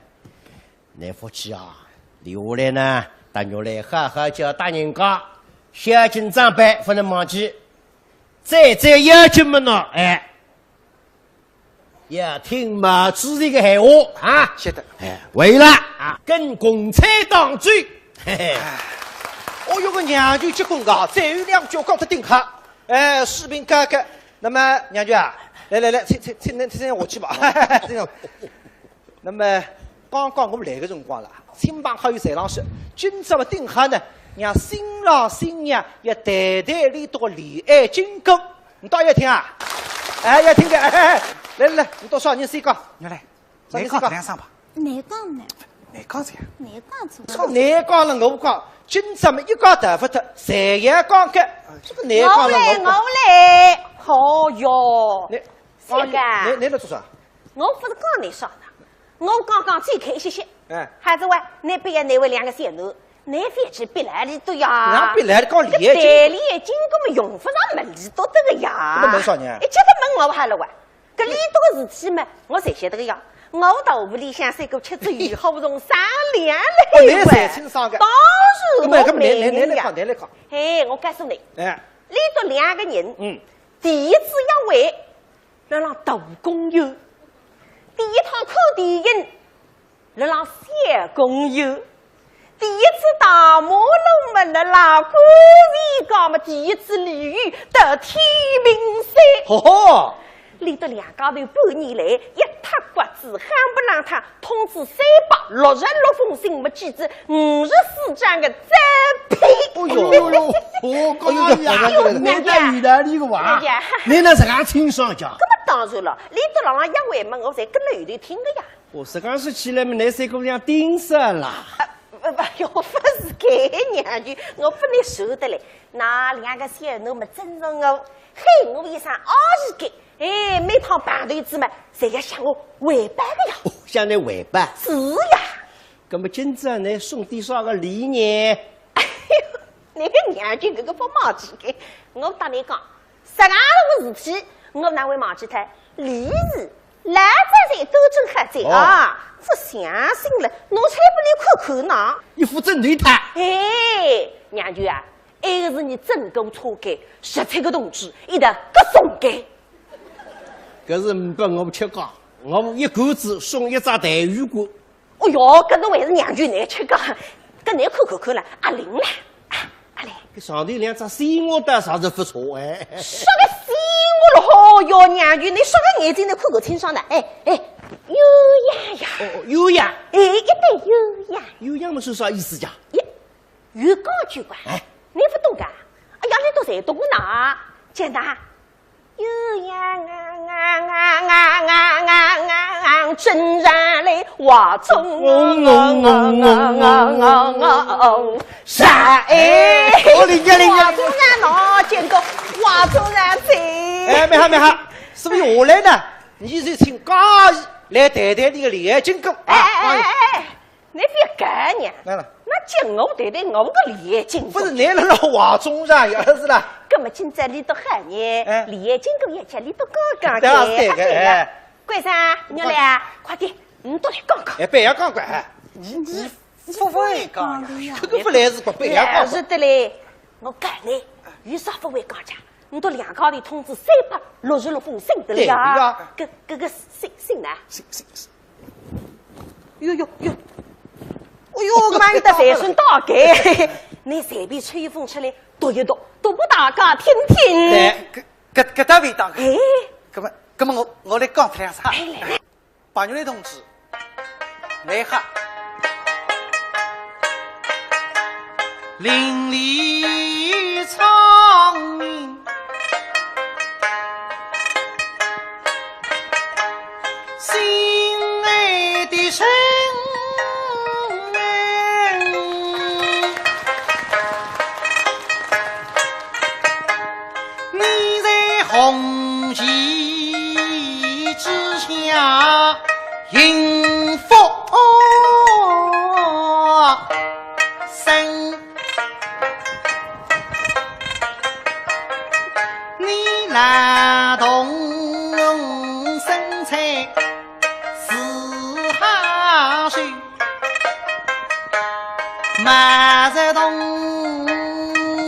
你福气啊，留下来呢。当肉来好好教大人家，孝敬长辈不能忘记。再要求么呢？哎，要听毛主席的闲话啊！晓得。哎，为了啊，跟共产党追。嘿嘿。我有个娘舅结婚的，再有两句讲得顶好。哎，士兵哥哥，那么娘舅啊，来，请我去吧。那么刚刚我们来个辰光了。亲朋好友在浪说，今朝的定下呢，让新郎新娘要谈谈里头的恋爱经过，你倒要听啊？哎，要听的，哎，来，你多少人先讲？原来，你讲两声吧。你讲呢？你讲噻？你讲错？你讲了我讲，今朝么一讲大不脱，谁也讲个，这个你讲了我来。哦哟，这个，你来做啥？我不是讲你啥的。我刚刚最开些些，孩子喂，你别那位两个小奴，你非去别来里头呀？那别来讲恋爱经，代理经过么用不上门里头的个呀？那门啥呢？一接到门我还了喂，搿里头的事体嘛，我才晓得个呀。我到屋里向三个妻子与好不容商量了一回，当然我没人呀。来讲。嘿，我告诉你，里头两个人，第一次要为那让斗工友。第一趟考电影，那让小工友；第一次大马路们的老官员讲嘛，第一次鲤鱼到天平山。哦，离得两家头半年来，一塌骨子，夯不啷趟通知366封信，没记住54张的招聘。哦哟，我讲呀，你在意大利个话，你那是俺亲上家。那么当然了，连得郎一回嘛，我才跟了后头听的呀。我是刚说起来嘛，那三姑娘盯上了。哟，不是该娘舅，我不能受得嘞。那两个小奴们真让我害我一场20个。哎，每趟办头子嘛，侪要向我回办的呀。向你回办？是呀。那么今朝你送点啥个礼呢？哎呦，那个娘舅，这个不忘记的。我打你讲，12个事体，我哪会忘记他？礼是来者在，都真喝醉啊！不相信了，侬才不来看看呢。一副正对他。哎，娘舅啊，那个是你整个错改，17个同志一定各送改。搿是唔拨我们吃讲，我们一个子送一只带鱼锅。哦哟，搿侬还是娘舅难吃讲，搿难看了，阿玲啦，阿玲。搿上头两只西瓜蛋啥子不错哎。说个西瓜了好哟，娘舅，你说个眼睛能看个清爽的，哎，优雅呀。哦，优雅。哎，一对优雅。优雅么是啥意思呀？粤讲句话，你不懂噶？哎呀，你都才懂呢，简单。优雅真然来话中山哎，我理解。话中然哪见过话中然在？哎，没好，是不是我来呢？你是请家义来谈谈你个恋爱经过。哎，你别干呢。来了。那叫我谈谈我个恋爱经过。不是你了话中然要是啦。那么今朝你都喊你恋爱经过一切，你都刚刚对个。桂山，你来，快点，你都来讲讲。哎，不要讲管。你不会讲呀？这个不来是不要讲。是的嘞，我讲你，有啥不会讲讲？你都两家里通知366封信的了呀？这个信呢？信。哟，哎呦，我妈你的财神大概，你随便吹一封出来读一读，读给大家听听。对，搿搭位大概。哎，咁么我来讲两啥？来，白玉雷同志，来哈，淋漓苍明，心爱的神。红旗之下迎风生，你拉动身材四下手，马着动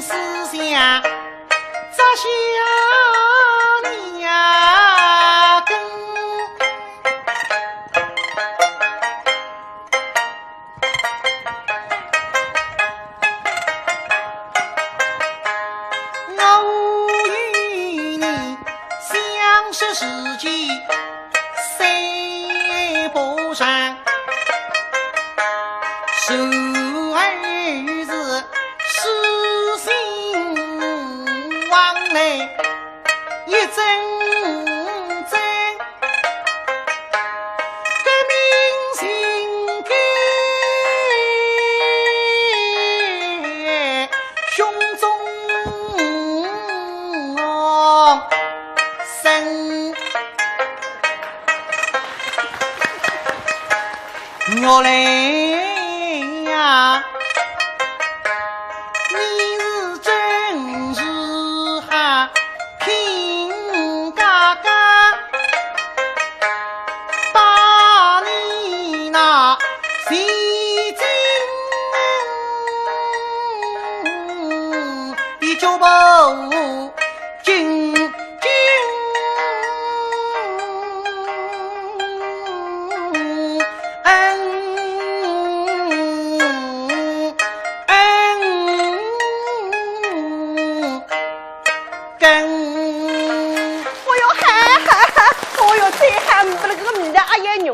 思想扎下世纪三不上，手儿是失信往来。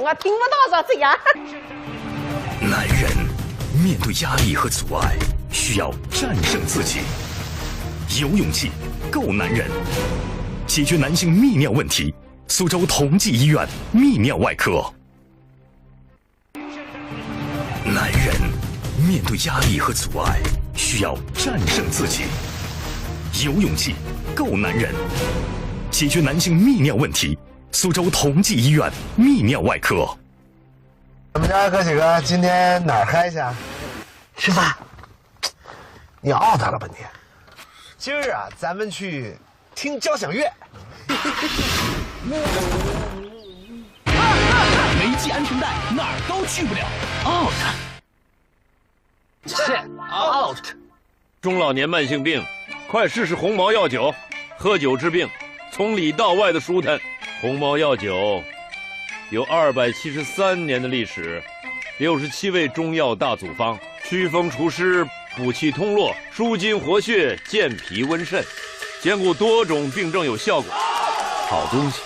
啊，听不到啥子呀。男人面对压力和阻碍，需要战胜自己，有勇气，够男人。解决男性泌尿问题，苏州同济医院泌尿外科。男人面对压力和阻碍，需要战胜自己，有勇气，够男人。解决男性泌尿问题，苏州同济医院泌尿外科。我们家哥几个今天哪儿嗨去啊？吃饭。你熬他了吧你？今儿啊，咱们去听交响乐。没系安全带，哪儿都去不了。out。out。中老年慢性病，快试试红毛药酒，喝酒治病，从里到外的舒坦。红毛药酒有273年的历史，67味中药大组方，祛风除湿、补气通络、舒筋活血、健脾温肾，兼顾多种病症有效果。好东西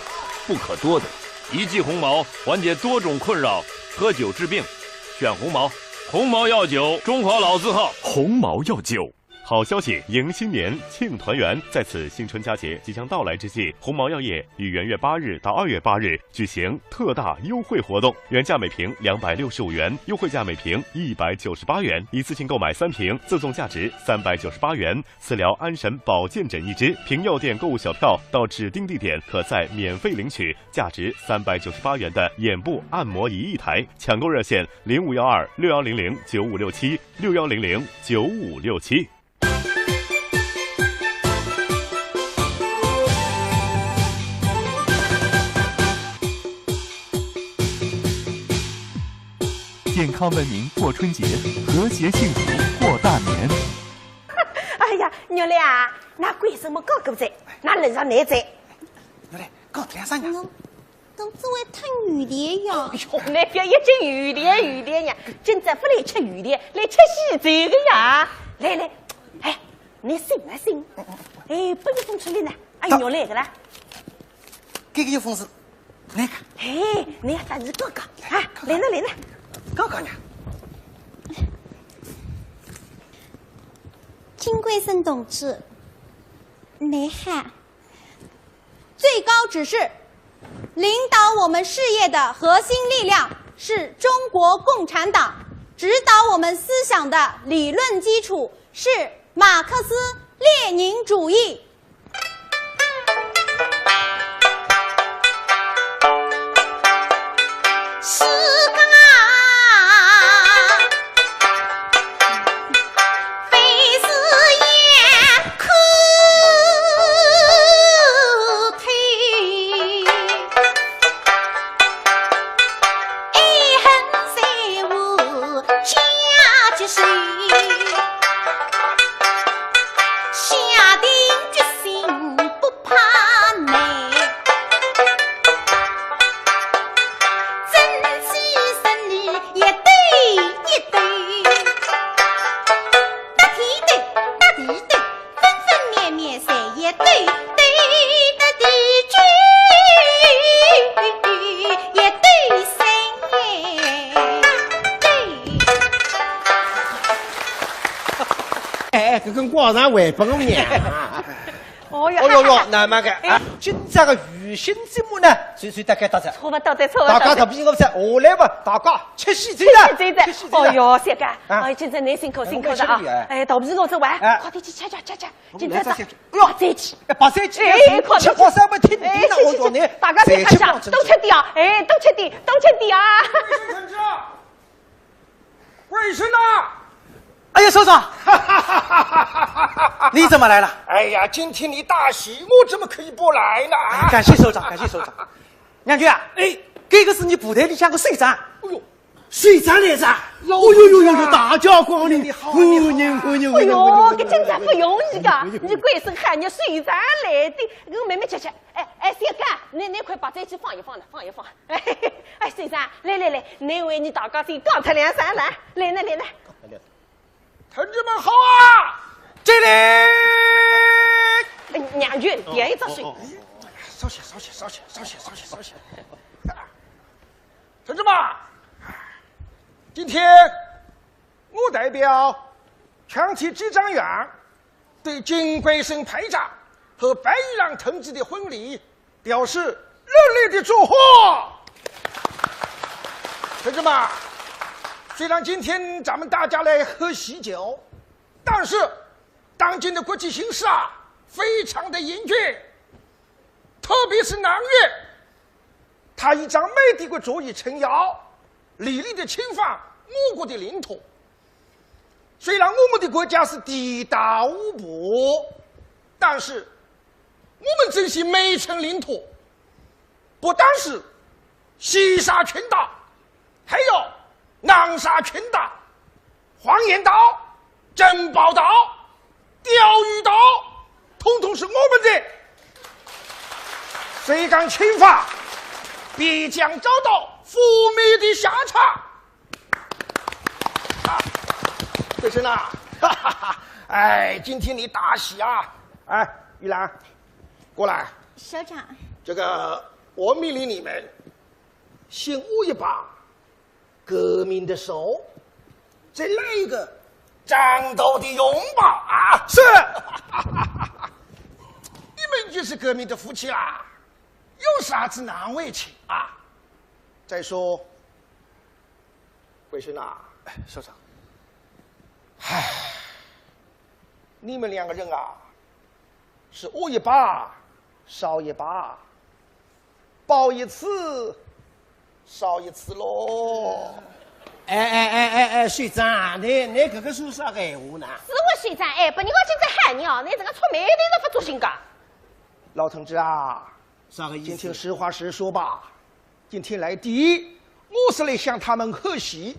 不可多得，一剂红毛缓解多种困扰，喝酒治病，选红毛。红毛药酒，中华老字号。红毛药酒。好消息，迎新年，庆团圆。在此新春佳节即将到来之际，红毛药业于元月8日到2月8日举行特大优惠活动，原价每瓶265元，优惠价每瓶198元，一次性购买3瓶，赠送价值398元磁疗安神保健枕1支。凭药店购物小票到指定地点，可再免费领取价值398元的眼部按摩仪1台。抢购热线051261009567，61009567。健康文明过春节，和谐幸福过大年。哎呀，娘嘞啊，那为什么哥哥在？那人上你在？娘嘞，搞点啥呀？都只会吞鱼莲呀！哟，那边一只鱼莲呀，今朝不来吃鱼莲，来吃西这个呀！来，哎，你醒啊醒！哎，不有风出来呢，哎娘来个啦！这个有风是哪个？哎，你看是哥哥啊，来呢。哥哥呢？金贵生同志，你好。最高指示，领导我们事业的核心力量是中国共产党，指导我们思想的理论基础是马克思列宁主义。是个跟广场围本我娘。哦哟，那么个啊，今朝个娱新节目呢，谁大概到这？错不到的。大家特别我在下来吧，大家吃西餐了。哦哟，三哥，哎，今朝你辛苦的啊！哎，倒不是我这玩，快点去吃。今朝白菜鸡，哎，快吃好三不听听那我说你，大家再看一下，都吃点啊！哎，都吃点啊！卫生呐！哎呀，首长，你怎么来了？哎呀，今天你大喜，我怎么可以不来呢？感谢首长。娘舅啊，哎，这个是你部队里向个水长。哎呦，水长来着！哟，大驾光临，欢迎！哎呦，这真的不容易噶！你贵生喊你水长来的，我慢慢吃。哎，小干，你快把这去放一放。哎，水长，来，你为你大家先搞出2三来呢。同志们好啊！这里，娘舅点一只水。稍息。同志们，今天我代表全体执掌员对金桂生排长和白玉郎同志的婚礼表示热烈的祝贺。同志们，虽然今天咱们大家来喝喜酒，但是当今的国际形势啊，非常的严峻，特别是南越，他依仗美帝国主义撑腰，屡屡的侵犯我国的领土。虽然我们的国家是地大物博，但是我们珍惜每一寸领土，不单是西沙群岛，还有南沙群岛、黄岩岛、珍宝岛、钓鱼岛，统统是我们的。谁敢侵犯，必将遭到覆灭的下场。桂生啊，哈哈哈！哎，今天你大喜啊！哎，玉兰，过来。首长，这个我命令你们先握一把革命的手，再来一个战斗的拥抱啊！是，你们就是革命的夫妻啦，有啥子难为情啊？再说，桂生啊，首长。唉，你们两个人啊，是握一把少一把，抱一次少一次喽。哎，学长，你这个说啥个闲话呢？是我学长，哎，不，你我现在喊你哦，你这个出门的都不做性格。老同志啊，啥个意思？今天实话实说吧。今天来第一，我是来向他们贺喜；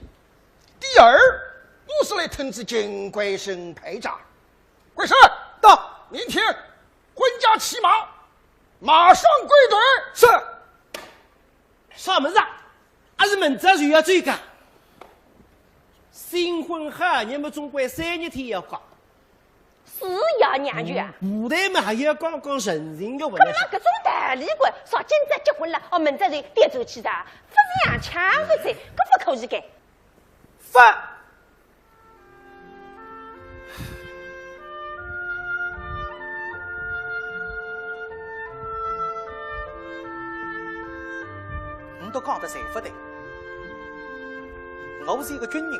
第二，我是来通知金桂生排长。桂生到，明天婚假期满，马上归队。是。啥么子啊？还是门子就要追赶。新婚哈，你们总归3日天要搞。是呀，娘舅啊。部队嘛还要讲人情的问题。搿种道理个，说今朝结婚了，哦，明朝就点走起噻，不是洋枪不在，搿不可以个。发。你都讲得侪不对。我是一个军人，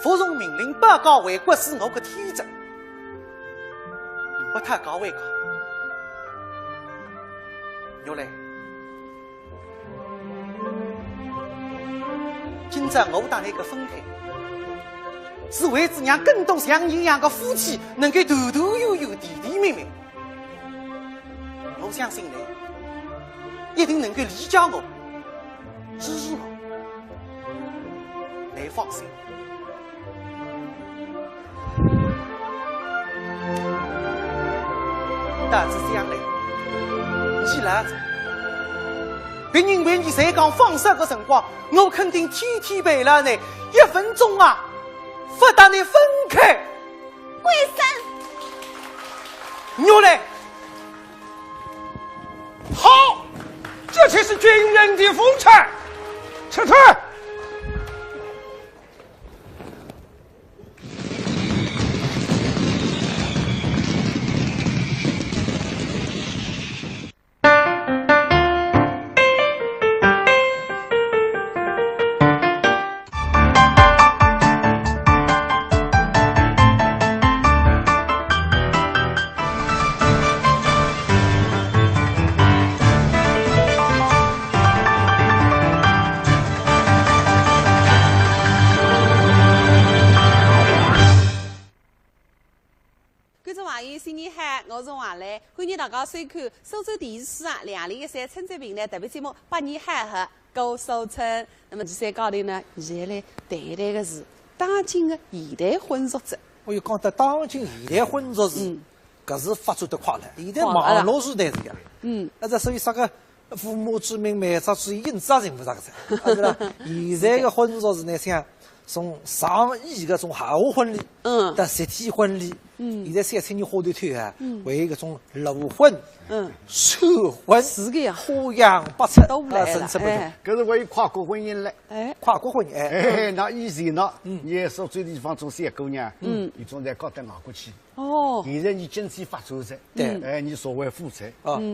服从命令报告为国是我的天职，不太高为高。原来，今朝我打那个分开，是为了让更多像你一样的夫妻能够团团圆圆、地地美美。我相信你一定能够理解我、支持我。你放心。但是这样嘞，既然别人为你才讲放手的辰光，我肯定天天陪了你，1分钟啊，不打你分开。桂生，牛嘞，好，这才是军人的风采。撤退。我是王来，欢迎大家收看苏州电视台2013春节平台特别节目《百年海河过苏春》。那么第三高头呢，现在来谈谈的是当今的现代混杂者。我又讲到当今现代混杂是，搿是发展得快了。现在网络时代是呀，所以啥个父母之命、媒妁之言、引子啊，全部啥个噻，对啦。现在的混杂是呢，像从上亿个种豪华婚礼，到集体婚礼。现在三菜人花头推啊，为搿种芦荤、寿荤、是个呀，花样百出，都来了，层出不穷。搿是为跨国婚姻嘞，跨国婚姻，那以前呢，你所住的地方做三姑娘，你总在搞到外国去。哦，现在你经济发展噻，对，你所谓富财，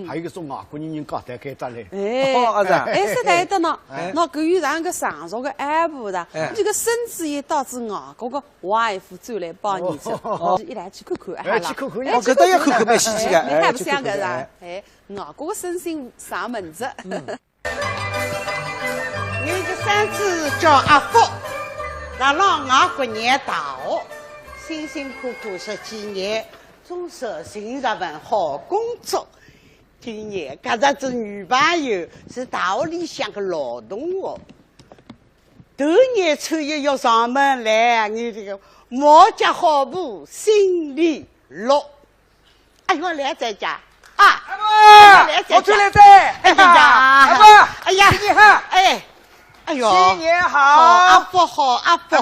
还有一种外国人搞得该得来，是对的呢。那搿有上个上述个安排的，这个甚至于导致外国个外父转来帮你去，一来去看看，去看看，搿倒要看看蛮稀奇个，你还不想搿是？外国个身心上门子。有个孙子叫阿福，那让外国人大学，辛辛苦苦10几年，总算寻着份好工作。今年搿只子女朋友是大学里向个老同学，头年初一要上门来，你这个毛家好布，心里乐。哎呦，来在家啊！我出来噻！哎呀，哎呀，新年好！哎呦，新年好！阿福好，阿福，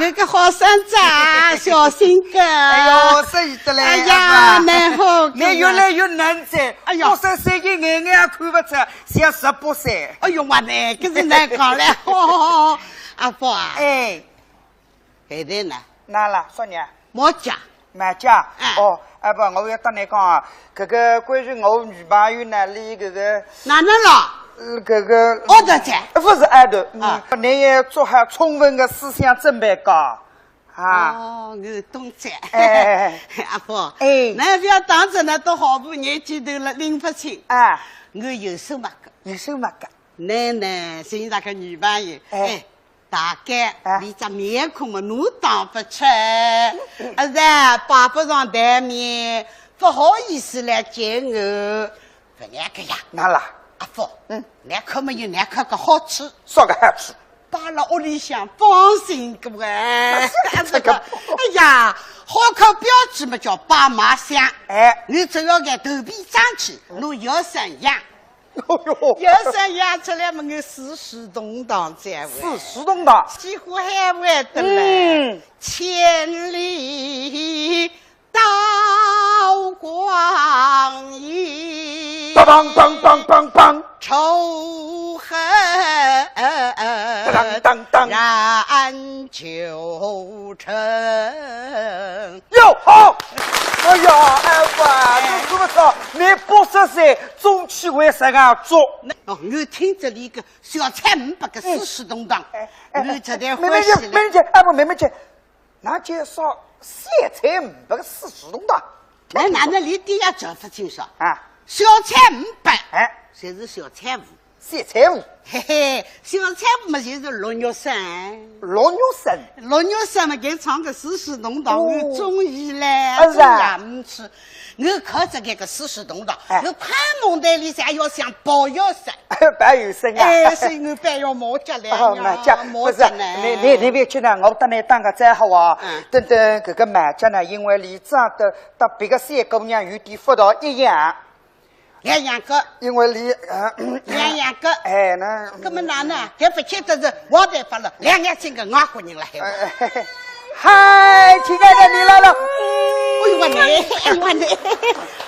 那个好孙子啊，小心个！哎呦，适宜得嘞！哎呀，蛮好，你越来越嫩噻！哎呀，83岁眼眼也看不出像18岁。哎呦，我呢，可是难讲嘞！好，阿福啊，现在呢？哪了？说你？毛家。买家？哦，不，我要跟你讲啊，这个关于我女朋友呢，离这个哪能了？这个奥特站不是爱豆你也做好充分的思想准备噶啊！哦，我懂噻。阿婆，那不要当真了，都好不年纪头了，拎不清啊！我有手么个，有手么个，奶奶寻那个女朋友，大概连只面孔嘛，侬当不出，摆不上台面，不好意思来见我，不那个呀。哪了？阿福，难可没有难可个好处，啥个好处？摆了屋里向放心个哎，这个，哎呀，好口标志嘛叫爸妈香，你只要个头皮长起，侬有生养。有生养出来嘛，我四世同堂在位，四世同堂，几乎还会得来，千里刀光阴，梆梆梆梆梆，仇恨当当燃九成。哟好，哎呀，哎哇，你知不知道？你80岁中期为啥个做？哦，我听这里个小菜500个四世同堂，我这点妹欢喜了。妹姐，哎不，妹妹姐，那介绍小菜500个四世同堂，那里底下叫不清楚啊？小菜500，侪是小菜屋。小菜屋，嘿嘿，小菜屋嘛就是陆玉生。陆玉生，陆玉生嘛，给唱个四世同堂，我中意嘞，是啊，唔去。我靠着这个四世同堂，我潘孟代里才要想包药生，白有生啊！所以我白要毛家来买家不是你别去呢，我等你当个再好啊。等这个买家呢，因为离长的别个三姑娘有点不大一样。两个，因为离两个，那，那么哪呢？还不见得是我代发了，两眼睛个外国人了，还。嗨，亲爱的，你来了。哎呦我嘞，哎呦我嘞，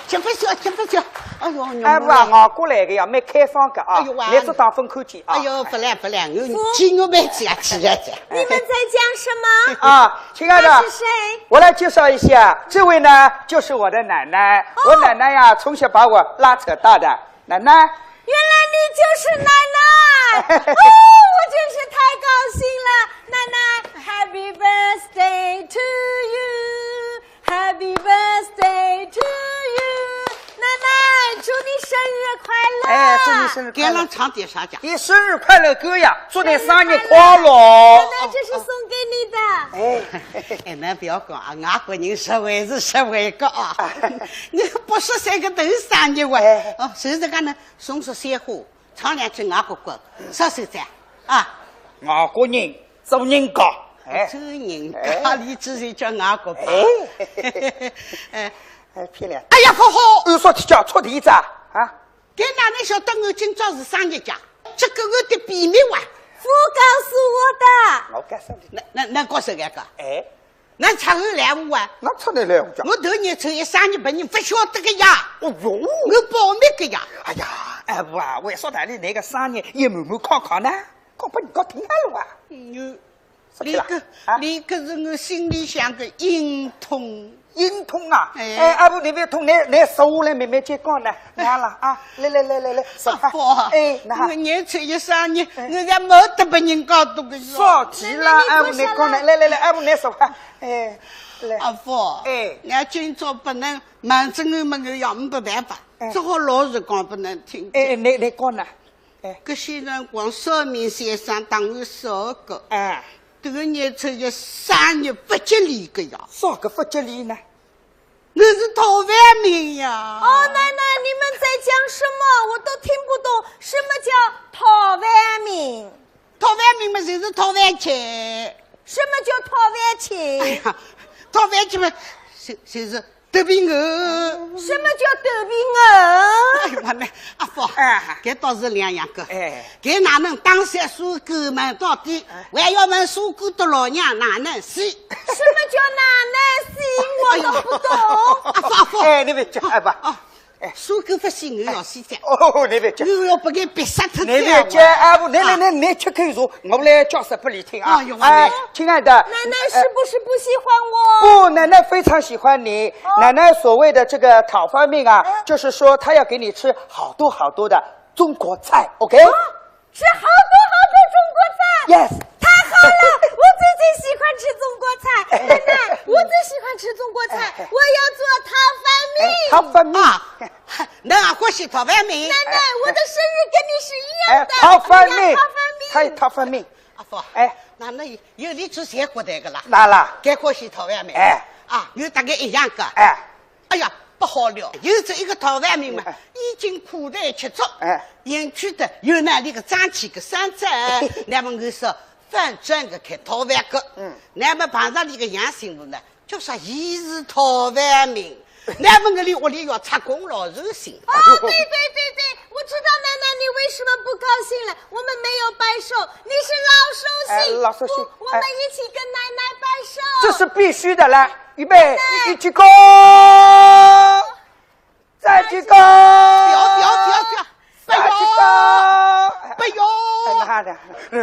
吃不消，吃不消。哎呦，哎不，我过来个呀，蛮开放个啊。哎呦来这当分口见啊。哎呦，不来不来，我见我们家吃着去。你们在讲什么？啊，亲爱的，他是谁？我来介绍一下，这位呢就是我的奶奶。我奶奶呀，从小把我拉扯大的。奶奶。原来你就是奶奶！哦，我真是太高兴了，奶奶 ，Happy birthday to you，Happy birthday to you， 奶奶，祝你生日快乐！哎，祝你生日快乐！给俺唱点啥讲？你生日快乐歌呀，祝你生日快乐！奶奶，这是送给你的。哎，那不要讲啊，外国人实惠是实惠个啊，你83个头生日哇！哦，就是讲呢，送出鲜花，唱两句外国歌，啥手赞啊？外国人做人家，做人家里只是叫外国吧？漂亮！哎呀，好好，按说提叫出题子啊！给哪能晓得我今朝是生日家？这个我的秘密哇！父告诉我的。我告诉你，那告诉这个？那出来我啊？那出来了我头年初一生日把你不晓得个呀？哦哟，我保密个呀！哎呀，哎不啊，为啥大你那个生日也慢慢考考呢？讲把人家听下了啊！你可是我心里想个硬痛。硬痛啊！哎，阿不那边痛，来手来慢慢接讲呢。拿了啊，来，阿婆，哎，我年初一生日，我也没得把人家多个少急了，阿不你讲呢，来，阿不你说话，哎，来，阿婆，哎，俺今朝不能瞒着我们个也没办法，只好老实讲不能听。哎，你讲呢？哎，这些人光少明先生当我少个，哎。这个年初一生日不吉利个呀！啥个不吉利呢？我是陶万明呀！哦，奶奶，你们在讲什么？我都听不懂。什么叫陶万明？陶万明嘛，就是陶万钱。什么叫陶万钱？哎呀，陶万钱嘛，就是德比鹅。什么叫德比鹅？哎呀妈呢，阿福，这倒是两样个。哎，这哪能当山蔬狗们到底？还要问蔬果的老娘哪能洗？什么叫哪能洗？我都不懂。阿福，哎，你别讲，哎吧。蔬果不洗，我要洗噻。哦，你别讲，我要不给逼死他。你别讲，哎不，你吃口茶，我来教室不理听啊。哎，亲爱的，奶奶是不是不喜欢我？不，奶奶非常喜欢你。奶奶所谓的这个讨饭命啊，就是说她要给你吃好多好多的中国菜 ，OK？ 吃好多好多中国菜 ，Yes。太好了，我最近喜欢吃中国菜。奶奶，我最喜欢吃中国菜，我要做讨饭命。讨饭命，那我是讨饭命。奶奶，我的生日跟你是一样的。讨饭命，他讨饭命。阿福，哎，那有你吃谁过得个啦？哪啦？该我是讨饭命。哎，啊，有大概一样个。哎，哎呀。不好了，有这一个讨饭命嘛，已经苦待吃足，引去的有那里个张起个山寨，那么我说反正个开讨饭个，那么碰上你个杨新妇呢，就说一是讨饭命，那么我里屋里要插功劳热心。哦，对，我知道奶奶你为什么不高兴了，我们没有摆手，你是老寿星，老寿星，我们一起跟奶奶摆手，这是必须的，来，预备，一起高。再举高！不要！再举高！不要！哪的？不，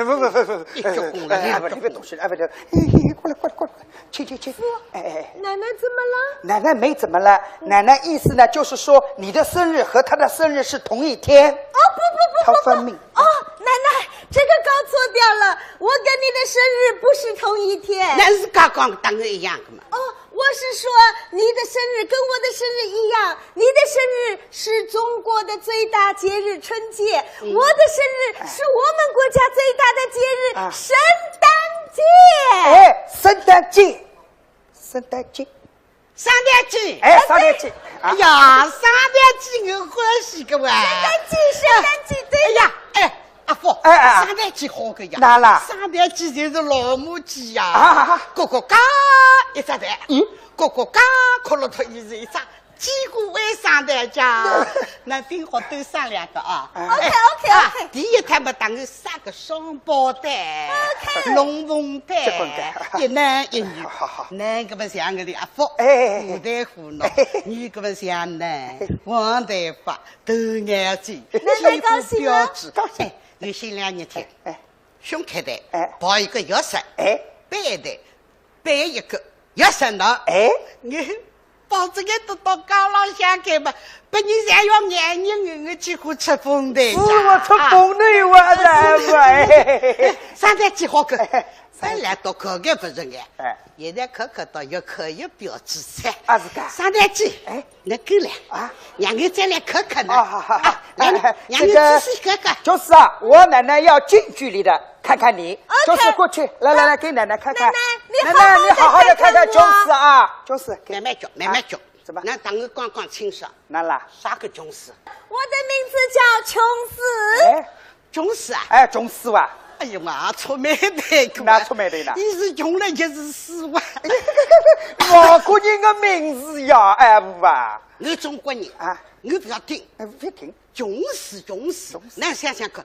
一鞠躬了，你别动手，不，过来，去。哎，奶奶怎么了？奶奶没怎么了，奶奶意思呢，就是说你的生日和她的生日是同一天。哦，不，讨饭命。哦，奶奶，这个搞错掉了，我跟你的生日不是同一天。那是刚刚当个一样的嘛。哦。我是说，你的生日跟我的生日一样，你的生日是中国的最大节日春节，我的生日是我们国家最大的节日圣诞节。哎，圣诞节。圣诞节。哎，圣诞节。哎呀，圣诞节我欢喜个哇！圣诞节，对呀，哎。阿福，圣诞节好个呀！哪啦？圣诞节就是老母鸡呀！哥哥嘎一只蛋，哥哥嘎磕了头一只，几个为圣诞节，那顶好都上两个啊 ！OK， 第一摊嘛，当然三个双胞胎，龙凤胎，一男一女。男个嘛像我的阿福，虎带虎脑；女个嘛像男，黄头发，头眼睛，肌肤标致。我新娘日天，胸开的，抱一个钥匙，背的，背一个钥匙呢，你抱这个都到高浪向去吧，不然想要眼睛我几乎吃风的。是我吃风的我来圣诞节好个，本来都可个不是哎，现在可到要可有标志菜。是个圣诞节，那够了啊，让我再来可呢。好，让你仔细看看。就是啊，我奶奶要近距离的看看你，就是过去，来，给奶奶看看。奶奶，你好好的看看琼斯啊，琼斯，慢慢叫，怎么？那当我刚刚清爽。哪啦？啥个琼斯？我的名字叫琼斯。琼斯啊？哎，琼斯哇。哎呀妈，出卖的，哪出卖的呢？你是穷人就是死亡。外国人的名字呀，哎不吧？我中国人啊，我不要听，不听。穷死，那想想看。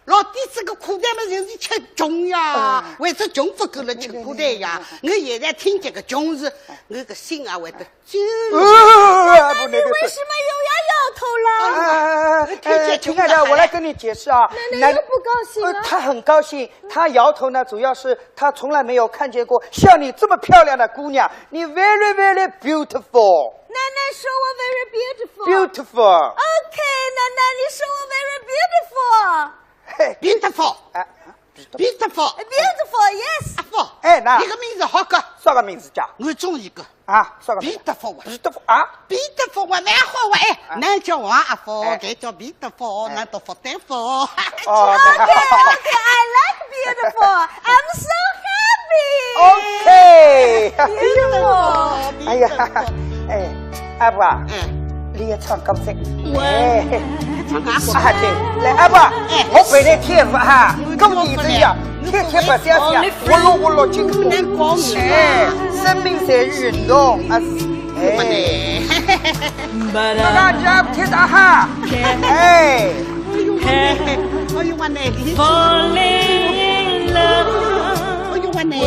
老弟，这个苦蛋嘛，就是吃穷呀，为这穷不够了吃苦蛋呀。我现在听这个穷字，我个心啊会得揪。不你为什么又要摇头了？亲爱的，我来跟你解释啊。奶奶又不高兴了。她很高兴，她摇头呢，主要是她从来没有看见过像你这么漂亮的姑娘，你 very very beautiful。奶奶说我 very beautiful。beautiful。OK， 奶奶你说我 very beautiful。beautiful， yes。哎，那你个名字好个，啥个名字叫？我中意个啊，啥个 beautiful 啊 beautiful 我蛮好哇哎，那叫王阿福，该叫 beautiful， 那叫福大福。OK， I like beautiful， I'm so happy。OK。beautiful。哎呀，哎，阿伯啊，你也唱歌噻？哎。啊对，来阿伯，我回来天父哈，跟你这样，天天不相信，我落金光，哎，生命在运动，啊是，哎，我讲家不听到哈，哎，哎呦我奶奶， Falling in love， 哎呦我奶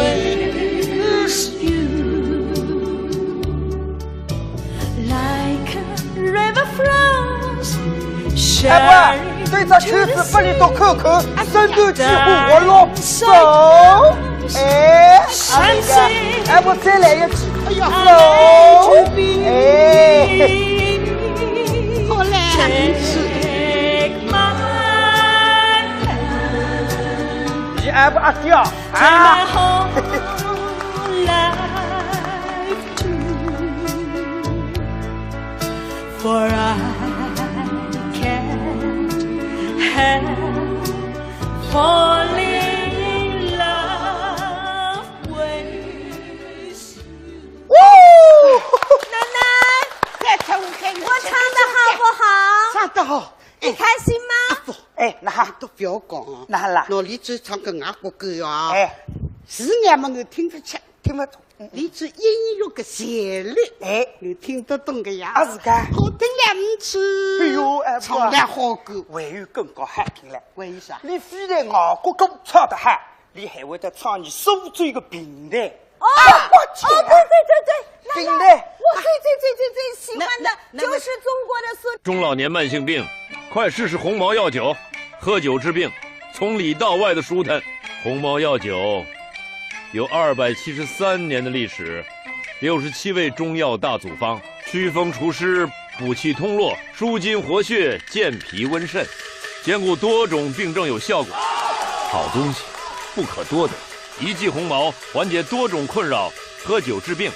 ，Like a river flows。哎不，对这曲子不离多口口，深度几乎我落手。哎，哎不再来一句，哎呀手，哎，好嘞。你哎不阿掉啊。For I falling in love with you。奶奶，我唱的好不好？唱得好，你开心吗？哎，那都不要讲啊，那啦，老李子唱个外国歌呀，哎，字眼嘛我听不清，听不懂。李子音乐个旋律，哎，你听得懂个呀？啊是噶，好听两次。哎呦，哎，唱得好歌，还有更高好听嘞。为啥？你非在外国歌唱得好，你还会得唱你苏州个平台。哦，对，平台，我最喜欢的就是中国的苏。中老年慢性病，快试试红毛药酒，喝酒治病，从里到外的舒坦。红毛药酒有273年的历史，67味中药大组方，祛风除湿、补气通络、舒筋活血、健脾温肾，兼顾多种病症有效果。好东西不可多得，一剂红毛缓解多种困扰，喝酒治病，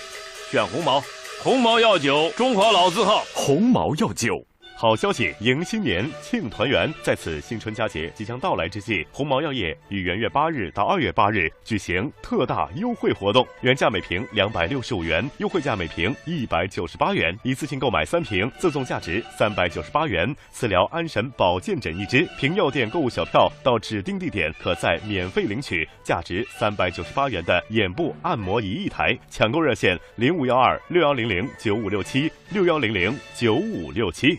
选红毛。红毛药酒，中华老字号。红毛药酒。好消息，迎新年，庆团圆。在此新春佳节即将到来之际，红毛药业于元月8日到2月8日举行特大优惠活动，原价每瓶265元，优惠价每瓶198元，一次性购买3瓶，赠送价值398元磁疗安神保健枕1支。凭药店购物小票到指定地点，可再免费领取价值398元的眼部按摩仪1台。抢购热线：0512-6100-9567，6100-9567。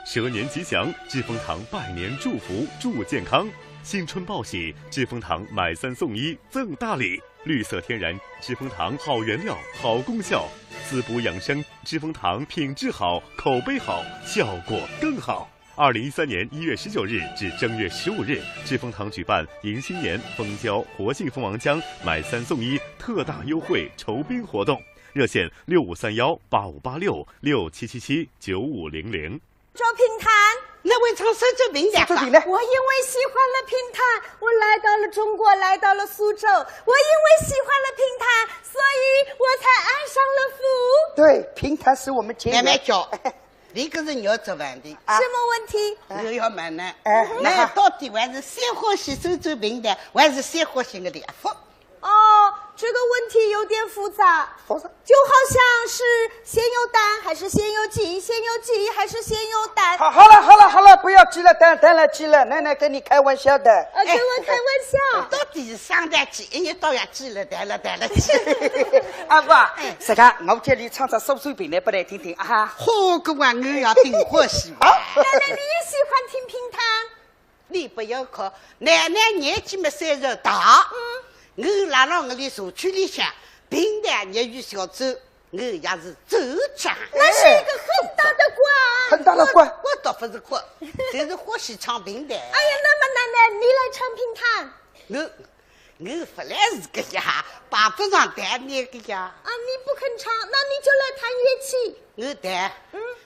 蛇年吉祥，致丰堂拜年祝福，祝健康。新春报喜，致丰堂买3送1赠大礼。绿色天然，致丰堂好原料，好功效，滋补养生。致丰堂品质好，口碑好，效果更好。2013年1月19日至正月15日，致丰堂举办迎新年蜂胶活性蜂王浆买3送1特大优惠酬宾活动，热线6531-8586-6777-9500。周平潭，那位唱苏州评弹吧。我因为喜欢了评弹，我来到了中国，来到了苏州。我因为喜欢了评弹，所以我才爱上了福。对，评弹是我们节慢慢教。你可是你要做问题，什么问题？我要问呢，那到底还是先欢喜苏州评弹，还是先欢喜我的福？哦，这个问题有点复杂，就好像是先有蛋还是先有鸡，先有鸡还是先有蛋。好了，不要急了，蛋来急了，奶奶跟你开玩笑的。跟我开玩笑。到底是生蛋鸡，一到呀鸡了蛋了鸡。阿爸，这个我这里唱着手水平来不来听听啊？好个玩意呀，挺欢喜。奶奶，你也喜欢听评弹？你不要看，奶奶年纪没30大，我拉到我的社区里向平弹业余小组，我也是组长。那是一个很大的官，很大的官。我倒不是官，就是欢喜唱评弹。哎呀，那么奶奶，你来唱评弹。我本来是个呀，把不上弹那个呀。啊，你不肯唱，那你就来弹乐器。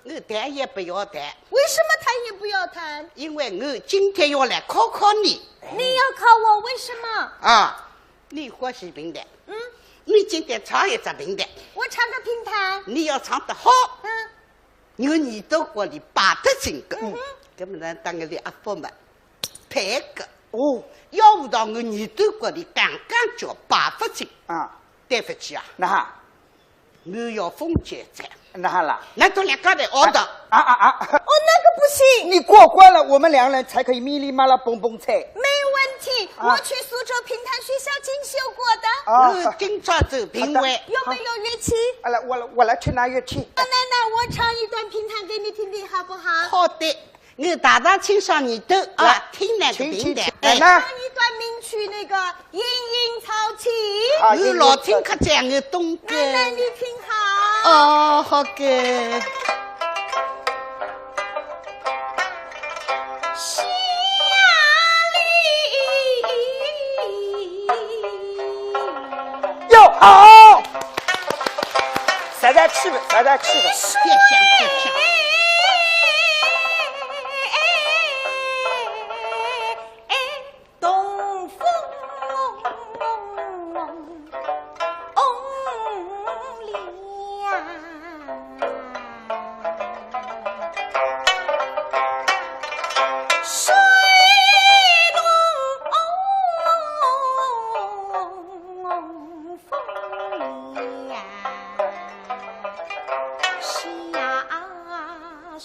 我弹也不要弹。为什么弹也不要弹？因为我今天要来考考你。你要考我，为什么？啊，你欢喜评弹。你今天唱一只评弹。我唱个评弹。你要唱得好。我耳朵瓜里拔得进个。根本上当我的阿伯们配个。要不到我耳朵瓜里刚刚叫拔不进啊，对不起啊。那哈，我要封建站。那好了，那都两个人熬的。那个不行。你过关了，我们两人才可以咪哩嘛啦蹦蹦菜。没问题，我去苏州评弹学校进修过的。今朝走评委。有没有乐器？我来去拿乐器。奶奶，我唱一段评弹给你听听，好不好？好的。我大大清上耳朵啊，听那个评弹。唱一段名曲，那个《莺莺草起》。我老听客讲我懂歌。奶奶，你听好。哦，好个。下里哟好，咱再去吧。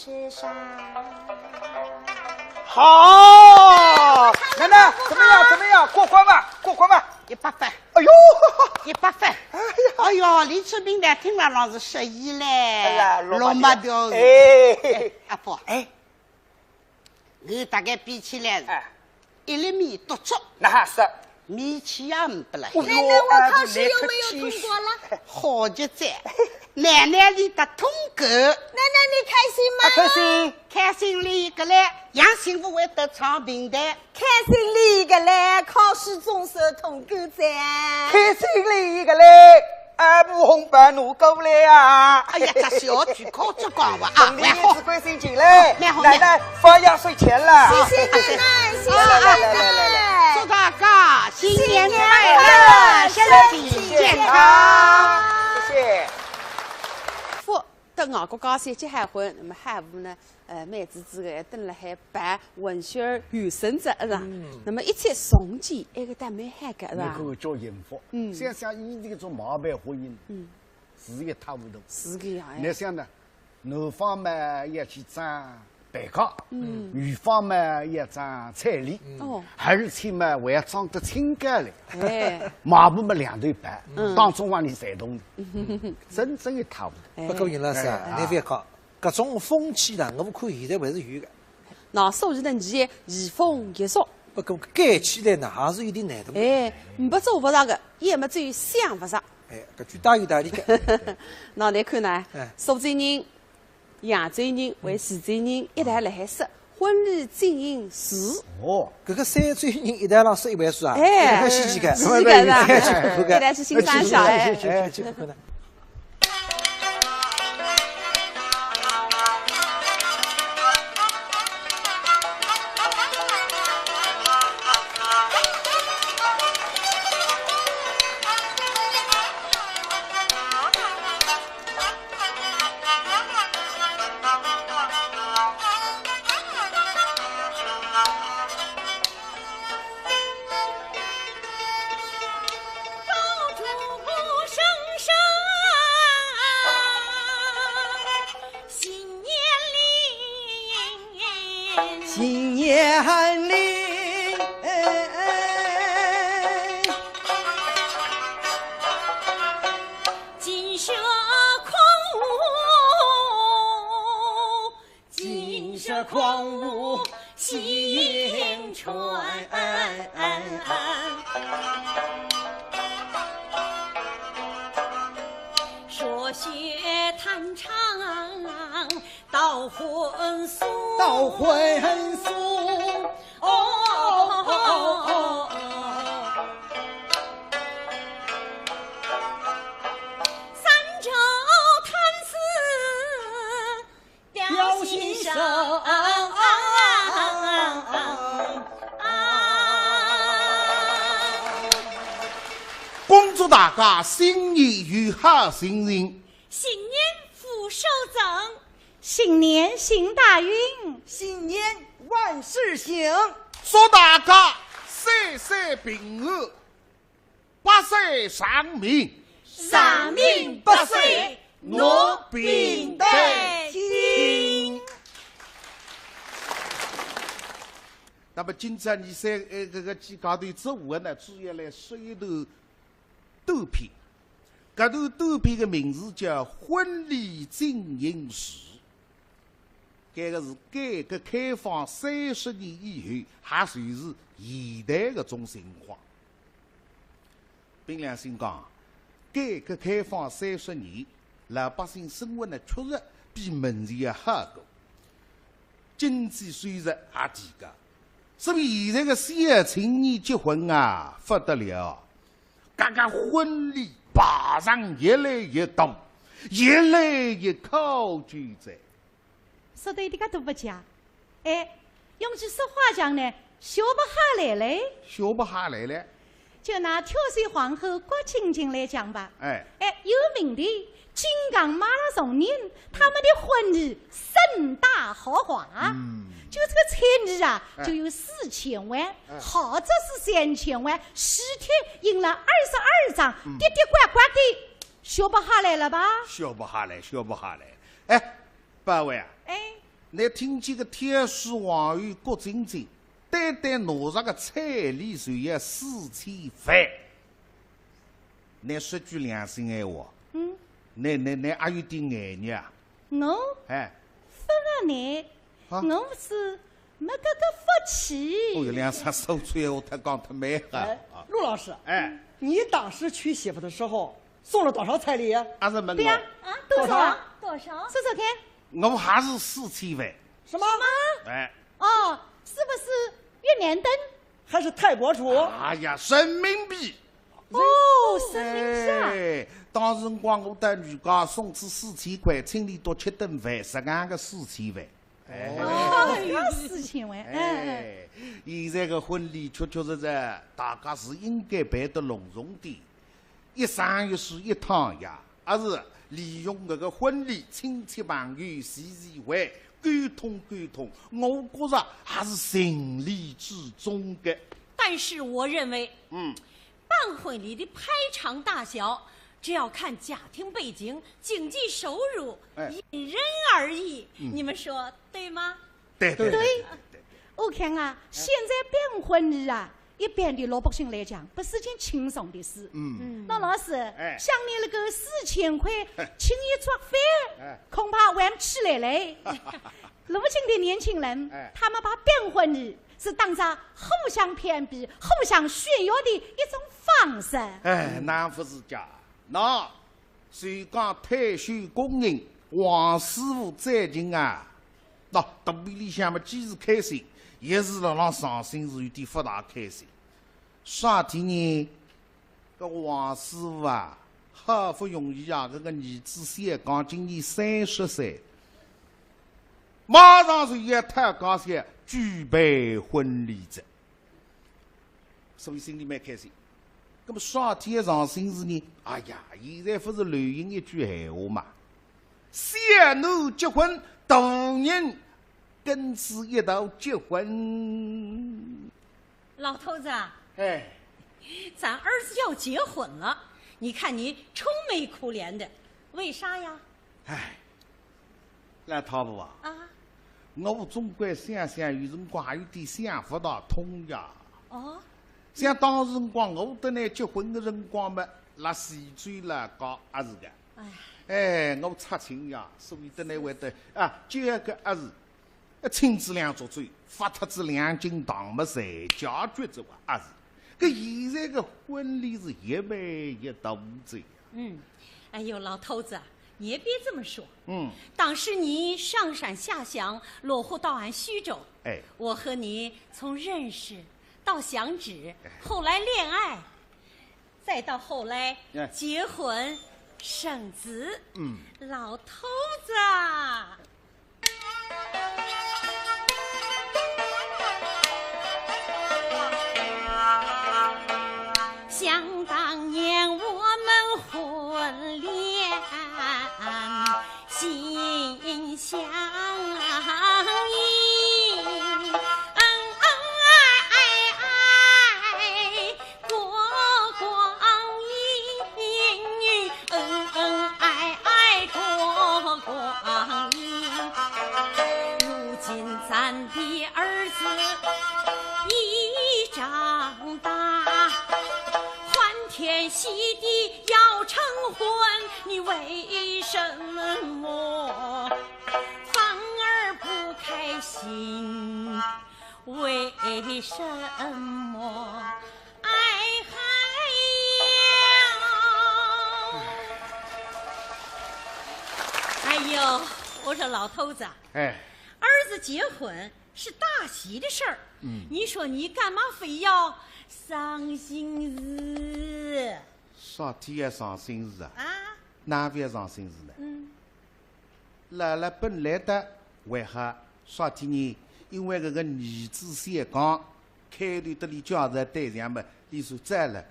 别想。好，奶奶怎么样？过关吧。100分。哎呦，100分。哎呦，李春平呢？听了老是失忆嘞，落马掉。阿伯，我大概比起来1厘米多足。那是。米气也唔不来。奶奶，我考试有没有通过了？好极在，奶奶你得通过。奶奶你开心吗？开心。开心里个来，杨幸福会得唱评弹。开心里个来，考试总算通过噻。开心里个来，俺不红白怒狗来啊！哎呀，这小句考这光话啊！来好，关心进来，奶奶发压岁钱了。谢谢奶奶，谢谢奶奶。祝大家新年快乐，身体健康。谢谢。等外国高三结海婚，那么海务呢？蛮支持的，等了还办文学原生者是吧？那么一切送件，那个但蛮嗨个是吧？那个叫幸福。想想以这种毛办婚姻，是一塌糊涂。是个样。你想呢？男方嘛要去争蛋糕，女方嘛要争彩礼，而且嘛还要装得清干来。马步嘛两对半，当中往里塞动的，真正一塌糊涂。不过尹老师啊，你别讲，各种风气呢，我们看现在还是有的。那手艺的艺移风易俗，不过改起来呢还是有点难度。不做不着的，也没至于想不着。搿句大有道理的。那你看呢？苏州人、扬州人为徐州人一代辣海说婚礼经营时。搿个三州人一代浪说一位数啊，很稀奇个，稀奇个是吧？一代去欣赏一下去看看呢。新年里。金蛇狂舞喜迎春，说学弹唱到荤素，三周弹丝吊心声。恭祝大家新年有好心情，新年福寿增，新年行大运，新年万事兴。祝大家岁岁平安，百岁长命，长命百岁，我平得听。那么今朝你三这个几高头植物呢，主要来说一段豆片。这段豆片的名字叫《婚礼进行时》。这个是改革开放30年以后，还算是现代的种情况。凭良心讲，改革开放30年，老百姓生活呢确实比门前要好过，经济收入也提高。所以现在的小青年结婚啊，不得了，这个婚礼排场越来越多，越来越考究在。说的一点都不假，用句实话讲呢，学不下来嘞。学不下来了。就拿跳水皇后郭晶晶来讲吧，有名的金刚马拉松人，他们的婚礼盛大豪华。就这个彩礼啊，就有4000万，豪则是3000万，10天赢了22张，跌跌呱呱的，学不下来了吧？学不下来。八位啊，你听见个天书王后郭晶晶，单单拿上个彩礼就要4000万。你说句良心闲话，你还有点眼热啊？我，分了你。我是没这个福气。哦哟，两声说出闲话，他讲他没哈。陆老师，你当时娶媳妇的时候送了多少彩礼啊？还是问我。对呀，多少？说说看。我还是4000万。什么？是不是越南盾？还是泰国楚？哎呀，人民币。人民币啊！当时光我带女家送去4000块，请你多吃顿饭，10万个4000万。4000万。现在个婚礼确实大家是应该办得隆重点，一生一世一趟呀，而是利用这个婚礼，亲戚朋友聚会，沟通，我觉着还是情理之中的。但是我认为，办婚礼的排场大小，只要看家庭背景、经济收入，因人而异。你们说对吗？对。我看啊，现在办婚礼啊，一般的老百姓来讲，不是件轻松的事。那老师，像你那个4000块请一桌饭，恐怕玩不起来嘞。如今的年轻人，他们把办婚礼是当成互相攀比、互相炫耀的一种方式。那不是假。那谁讲退休工人王师傅再近啊？那肚皮里向嘛，既是开心，也是让伤心，是有点不大开心。啥天呢？这王师傅啊，好不容易啊，这个儿子小刚今年30岁，马上就要太高兴举办婚礼的，所以心里蛮开心。那么啥天上心事呢？哎呀，现在不是流行一句闲话嘛，小奴结婚，大人跟此一道结婚。老头子啊，咱儿子要结婚了，你看你愁眉苦脸的，为啥呀？那涛子啊，我总归想想有辰光还有点想不大通呀。哦，像当时辰光我跟你结婚的辰光嘛，拉西嘴啦搞阿是的。哎，我插亲呀，所以的呢会得啊，就一个阿是，亲子俩作嘴，发特子两斤糖么才解决着话阿是。搿现在个婚礼是一办一大子呀。哎呦，老头子，你也别这么说。当时你上山下乡，落户到俺徐州。我和你从认识到相知，后来恋爱，再到后来结婚生子。老头子啊，想当年我们婚恋心相依，过光阴，过光阴。如今咱的儿子已长大，欢天喜地要成婚，你为什么反而不开心？为什么？哎呦，我说老头子，儿子结婚是大喜的事儿，你说你干嘛非要伤心事？啥天也伤心事啊？哪边伤心事呢？姥姥本来的为何啥天呢？因为这个儿子先讲，开头的里叫在对象们，你说栽了，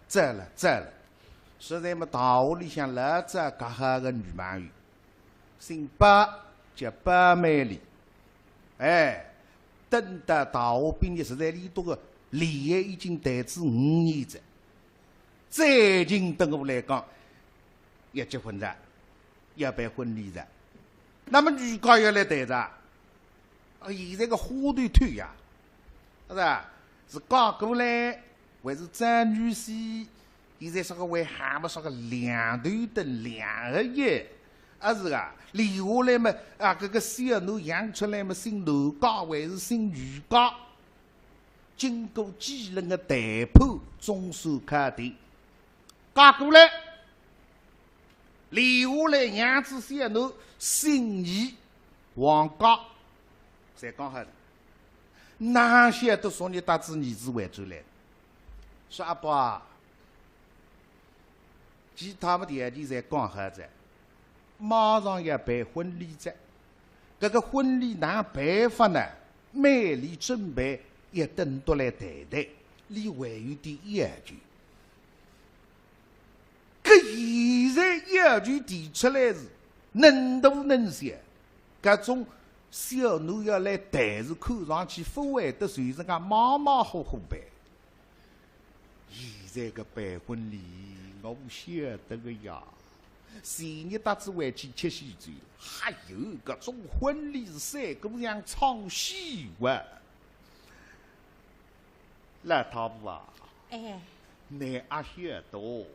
实在么大屋里向老早隔下个女朋友，姓白叫白美丽，等到大学毕业，实在里多个离业已经带至5年了，最近对我来讲，要结婚了，要办婚礼了，那么女家要来带着。现在个花团团呀，是吧？是刚过来，还是张女婿？现在说个为还没说个两头灯两个月，是啊，留下来嘛这个小奴养出来嘛，姓罗家还是姓余家？经过几轮的谈判，总算确定，嫁过来，留下来养子小奴姓余，王家。才讲好的，哪些都说你带子儿子回转来，说阿爸，其他们条件才讲好着，马上要办婚礼着。这个婚礼哪办法呢？美丽准备也等到来谈谈，你还有点要求。搿现在要求提出来是能大能小，搿种。小奴要来谈是看上去不会得随着讲马马虎虎办。现在个办婚礼，我不晓得个呀。前日搭子回去吃喜酒，还有搿种婚礼是三姑娘唱戏哇。老太婆啊，你也晓得。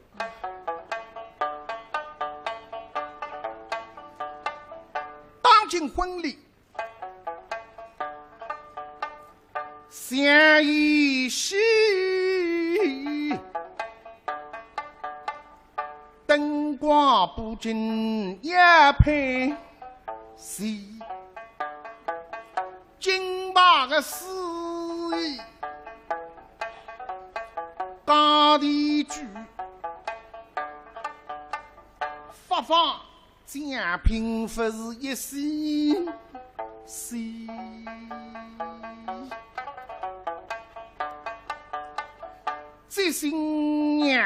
当今婚礼。相依惜，灯光布景也配戏，金马个司仪，家地主，发放奖品不是一丝丝。这新娘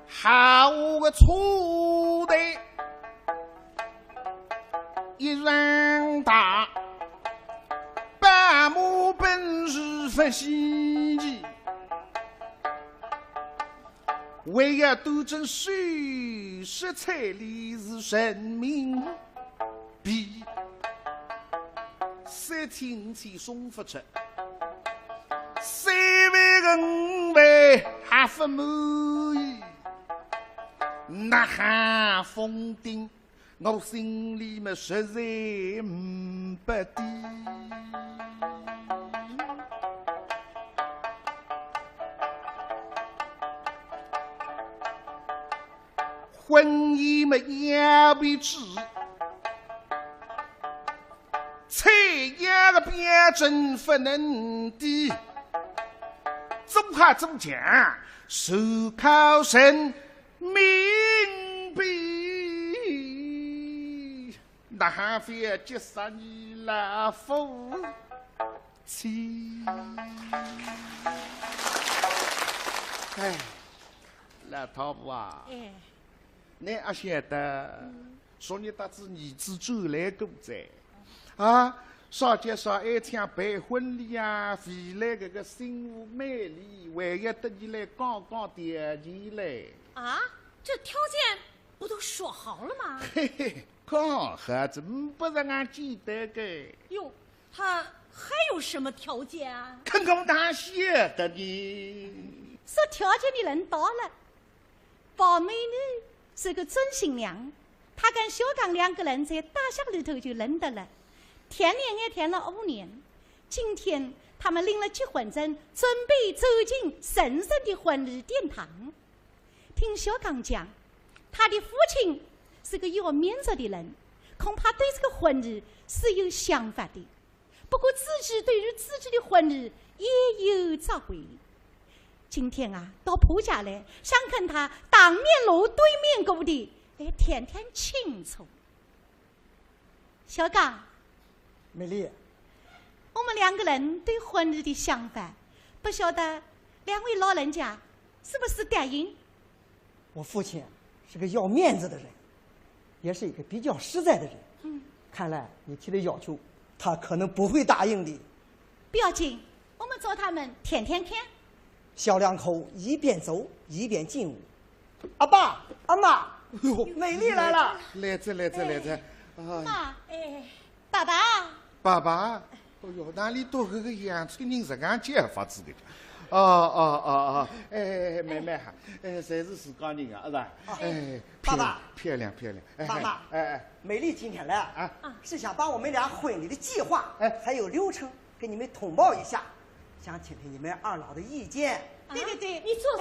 好个粗的，一人大，半亩本事不稀奇，为要斗争水食彩礼是人民 B 3天5天送不出，3万个5万还不满意，呐喊封顶，我心里么实在不低。婚姻么也为止，菜肴的标准不能低，做下做强，手靠神明币，那还非结杀你老夫妻。哎，老头子啊！你也晓得，昨日得知儿子走来过在，啊，少节少爱抢办婚礼啊，回来这个新妇美丽，还要得你来讲讲点钱嘞。啊，这条件不都说好了吗？嘿嘿，讲好子不是俺记得个。哟，他还有什么条件啊？看我哪晓得呢？说条件的人到了，宝妹呢？是个准新娘，她跟小刚2个人在大巷里头就认得了，甜恋也甜了5年。今天他们领了结婚证，准备走进神圣的婚礼殿堂。听小刚讲，他的父亲是个要面子的人，恐怕对这个婚礼是有想法的。不过自己对于自己的婚礼也有召回。今天啊，到婆家来，想跟他当面锣对面鼓的来谈谈清楚。小刚，美丽，我们2个人对婚礼的想法，不晓得2位老人家是不是答应？我父亲是个要面子的人，也是一个比较实在的人。看来你提的要求，他可能不会答应的。不要紧，我们找他们谈谈看。小2口一边走一边进屋。阿爸，阿妈，美丽来了。来着。妈，爸爸。爸爸，哎呦，哪里多个洋村人这样讲法子的？妹妹哈，谁是自家人啊？是吧？爸爸，漂亮。爸爸，美丽今天来啊，是想把我们俩婚礼的计划，还有流程给你们通报一下。想听听你们2老的意见。对，你坐。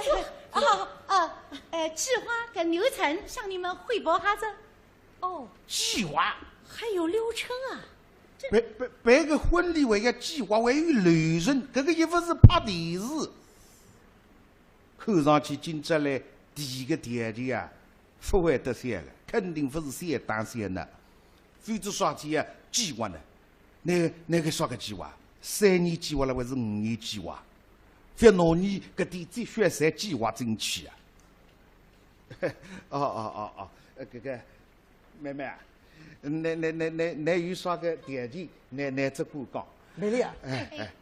计划跟流程向你们汇报下子。哦，计划还有流程啊？办个婚礼还要计划，还有流程，这个也不是拍电视。看上去今朝来第一个条件啊，不会得三个，肯定不是3打3的，否则啥子啊计划呢？那个啥个计划？3年计划了还是5年计划？别拿你搿点哲学侪计划进去啊！这个妹妹啊，那有啥个条件？那只管讲。美丽啊，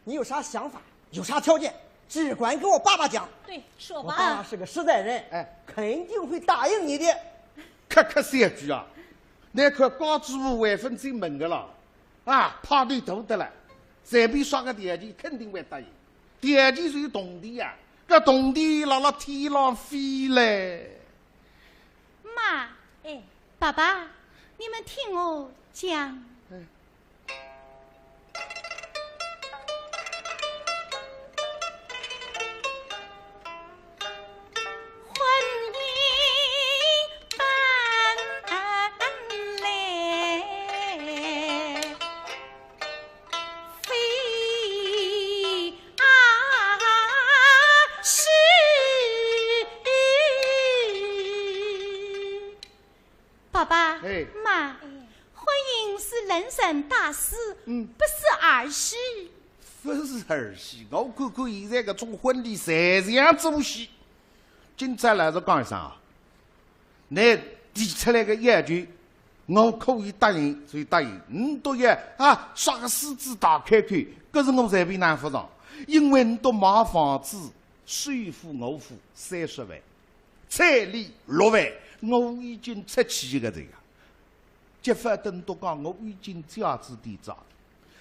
你有啥想法？有啥条件？只管跟我爸爸讲。对，说吧。我爸爸是个实在人，肯定会答应你的。客3句啊！那可高支付万分进门的了，啊，派对大得了，随便刷个条件肯定会答应。条件是有动地呀，搿动地辣天上飞嘞。妈，爸爸，你们听我讲。妈，婚姻是人生大事，不是儿戏。不是儿戏，我看看现在搿种婚礼侪像做戏。今朝老实讲一声啊，你提出来个要求，我可以答应就答应。你都要刷个狮子大开口，搿是我随便拿不上，因为你都买房子，税付我付30万，彩礼6万，我已经出去个这个。结发等都讲我已经家子地长，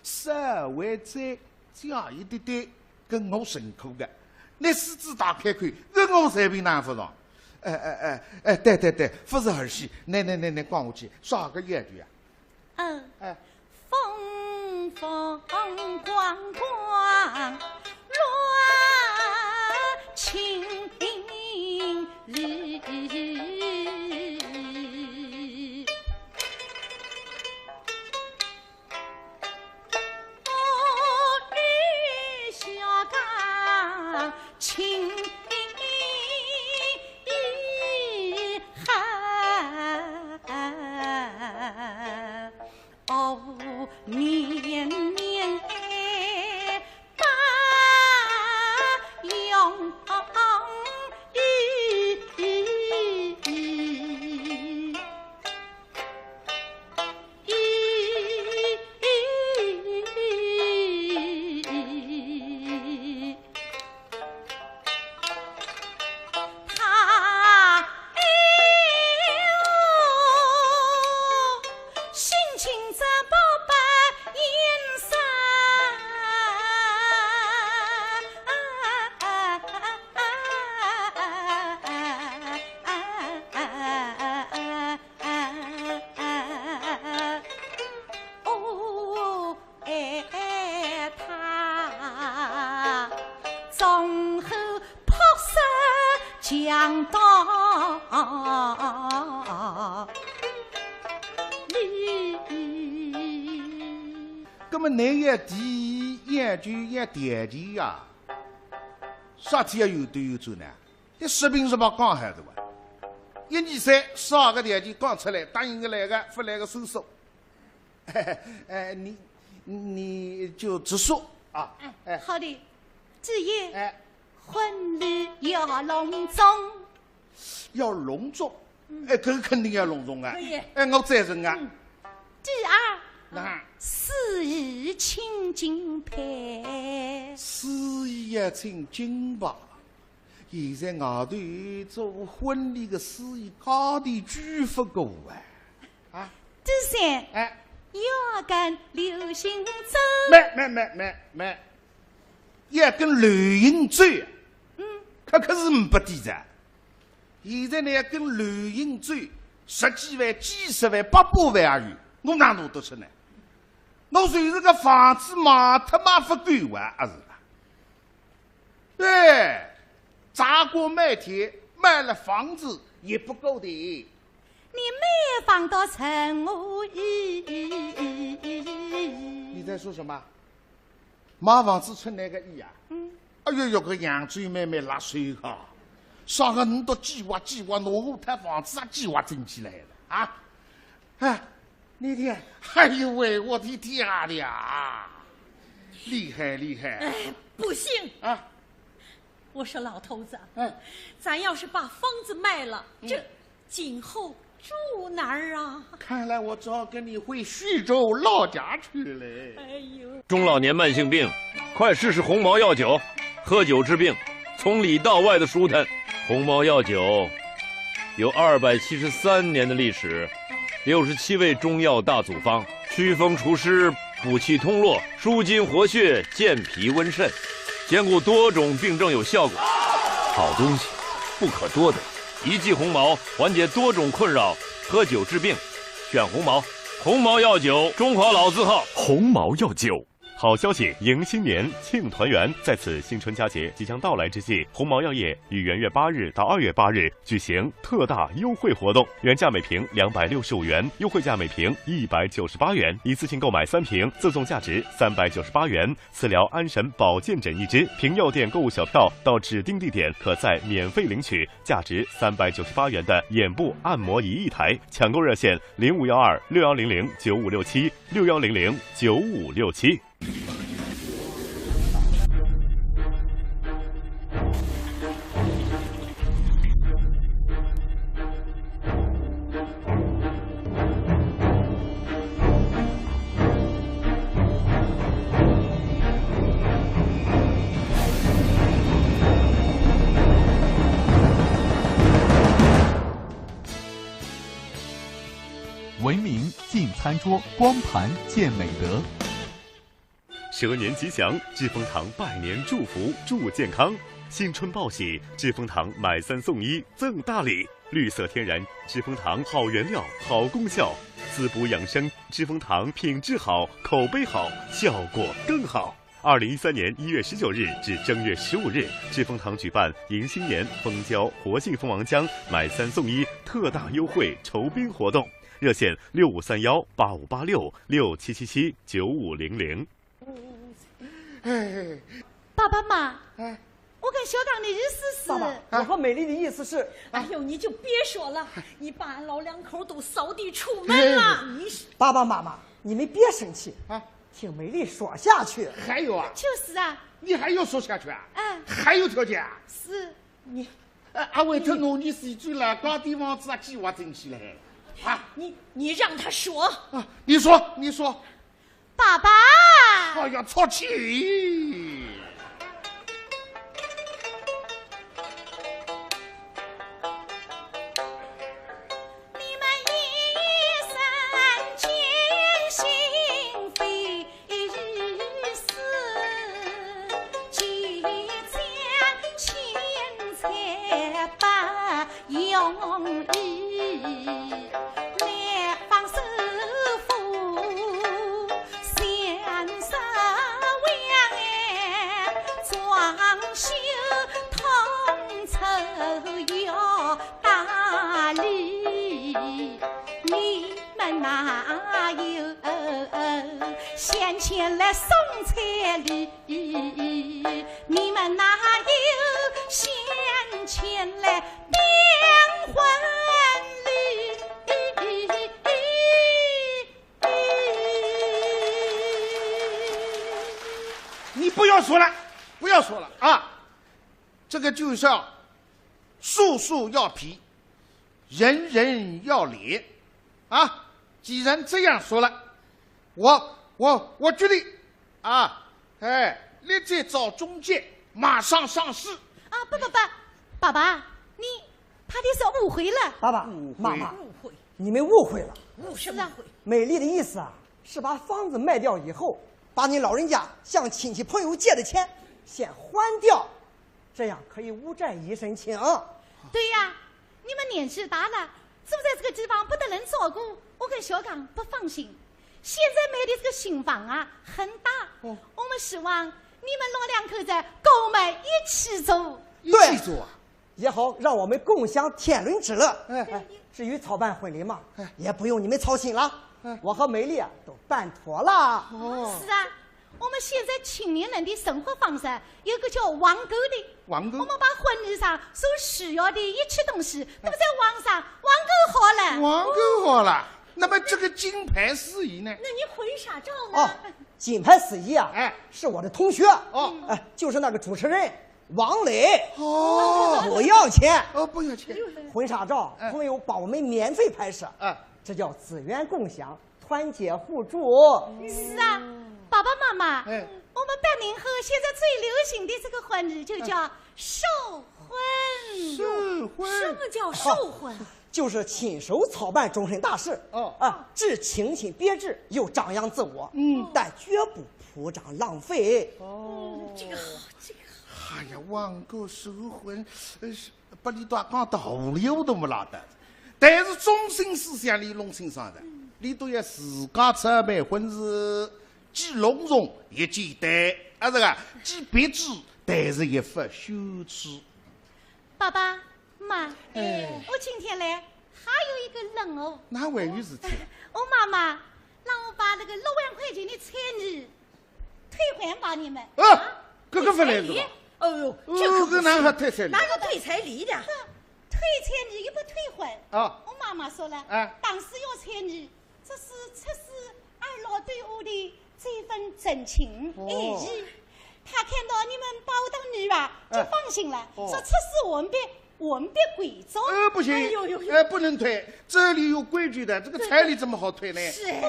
稍微再加一点点跟我辛苦的，那狮子大开看，跟我随便难不上。对，不是儿戏，来，讲下去，耍个乐句啊。风风光光乱情侣，绿下岗情绵绵大永讲道理。那么你也第研究也点题呀，啥天有都有做呢？这视频是把讲还是吧？1、2、3，12个点题讲出来，答应个来个，不来个收手。你就直说啊。好的，子夜。婚礼要隆重，要隆重，这肯定要隆重啊！我赞成啊。第二，司仪请金牌，司仪也请金吧。现在外头做婚礼的司仪高低巨幅高啊！第三，要跟流行走，没，要跟流行走。可是不低的，现在呢跟流行走10几万、几十万、800万而已，我哪弄得出来？我随这个房子卖他妈不够啊，是吧？对，砸锅卖铁卖了房子也不够的。你卖房到成我意。你在说什么？买房子出那个意啊？哎呦，个扬州妹妹拉水哈，上个你都计划，挪户摊房子啊，计划整起来了啊！那天，哎呦喂，我的天呀，厉害！不行啊！我说老头子，咱要是把房子卖了，这今后住哪儿啊？看来我只好跟你回徐州老家去了。哎呦，中老年慢性病，快试试红毛药酒。喝酒治病，从里到外的舒坦。红毛药酒有273年的历史，67味中药大组方，祛风除湿、补气通络、舒筋活血、健脾温肾，兼顾多种病症有效果。好东西不可多得，一剂红毛缓解多种困扰，喝酒治病，选红毛。红毛药酒，中华老字号。红毛药酒。好消息，迎新年，庆团圆！在此新春佳节即将到来之际，鸿茅药业于元月8日到2月8日举行特大优惠活动，原价每瓶265元，优惠价每瓶198元，一次性购买3瓶，赠送价值398元磁疗安神保健枕1支。凭药店购物小票到指定地点，可再免费领取价值398元的眼部按摩仪1台。抢购热线0512-6100-9567，6100-9567。文明进餐桌，光盘见美德。蛇年吉祥，致丰堂拜年祝福，祝健康。新春报喜，致丰堂买3送1赠大礼，绿色天然，致丰堂好原料，好功效，滋补养生，致丰堂品质好，口碑好，效果更好。2013年1月19日至正月15日，致丰堂举办迎新年蜂胶活性蜂王浆买3送1特大优惠酬宾活动，热线6531858667779500。爸爸妈，我跟小刚的意思是，爸爸，我和美丽的意思是，哎呦，你就别说了，你把俺老两口都扫地出门了。爸爸妈妈，你们别生气啊，听美丽说下去。还有啊，就是啊，你还要说下去啊？哎，还有条件啊？是你，阿伟他努力水准了，搞地方子啊，计划整起来。啊，你让他说啊，你说，爸爸，哎呀，操气！前来送彩礼，你们哪有先前来订婚礼？你不要说了啊！这个就是要树树要皮，人人要脸啊！既然这样说了，我决定啊，立即找中介，马上上市。啊，不，爸爸，你怕的是误会了。爸爸妈妈，你们误会了。是啊，美丽的意思啊，是把房子卖掉以后，把你老人家向亲戚朋友借的钱先还掉，这样可以无债一身轻。对呀，你们年纪大了，住在这个地方不得人照顾，我跟小刚不放心。现在买的这个新房啊，很大，我们希望你们老两口子跟我们一起住，一起住啊，也好让我们共享天伦之乐。至于操办婚礼嘛，也不用你们操心了，我和美丽啊都办妥了。是啊，我们现在青年人的生活方式有个叫网购的，网购，我们把婚礼上所需要的一切东西都在网上网购好了。网购好了。那么这个金牌司仪呢？那你婚纱照呢？金牌司仪啊，是我的同学就是那个主持人王磊。不要钱。不要钱。婚纱照朋友帮我们免费拍摄，这叫资源共享，团结互助。是啊，爸爸妈妈，我们8年后现在最流行的这个婚礼就叫寿婚。寿婚？什么叫寿婚？就是亲手操办终身大事，既清新别致，又张扬自我，但绝不铺张浪费。这个好。哎呀，网购寿婚，把你多讲道理我都没拉得，但是中心思想里弄清爽的，你都要自家出办婚事，既隆重也简单，这个既别致，但是也不羞耻。爸爸妈，我今天来还有一个任务。哪位有事体？我妈妈让我把那个6万块钱的彩礼退还把你们。这个不来是吧？这个哪还退彩礼？哪有退彩礼的？退彩礼又不退婚。我妈妈说了，当时要彩礼，这是测试二老对我的这份真情爱意。他看到你们把我当女儿，就放心了，说这是我们的贵重。不行，不能退，这里有规矩的，这个彩礼怎么好退呢？是不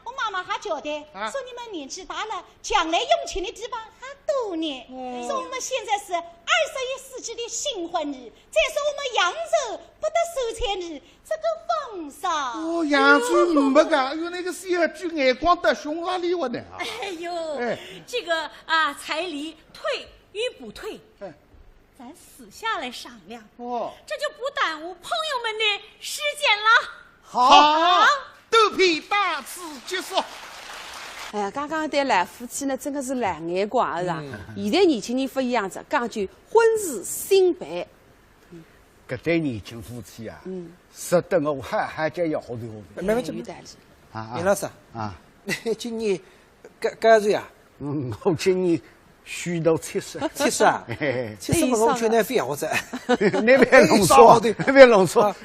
我妈妈还交代，说你们年纪大了，将来用钱的地方还多年。说我们现在是21世纪的新婚日，再说我们扬州不得收钱日，这个风骚。哦，扬州没个，哎呦，那个小猪眼光得凶哪里我呢？哎呦，这个彩礼退与不退，咱私下来商量。哦，这就不耽误朋友们的时间了。好，豆皮到此结束。哎呀，刚刚对老夫妻呢，真的是两眼光是吧？现在年轻人不一样子，讲究婚事新办。搿对年轻夫妻啊，值得我喊叫要好头好头。慢慢讲。杨老师啊，你今年几岁啊？我今年虚度70。70啊？70嘛，我劝你非要子。那边弄错，那边弄错。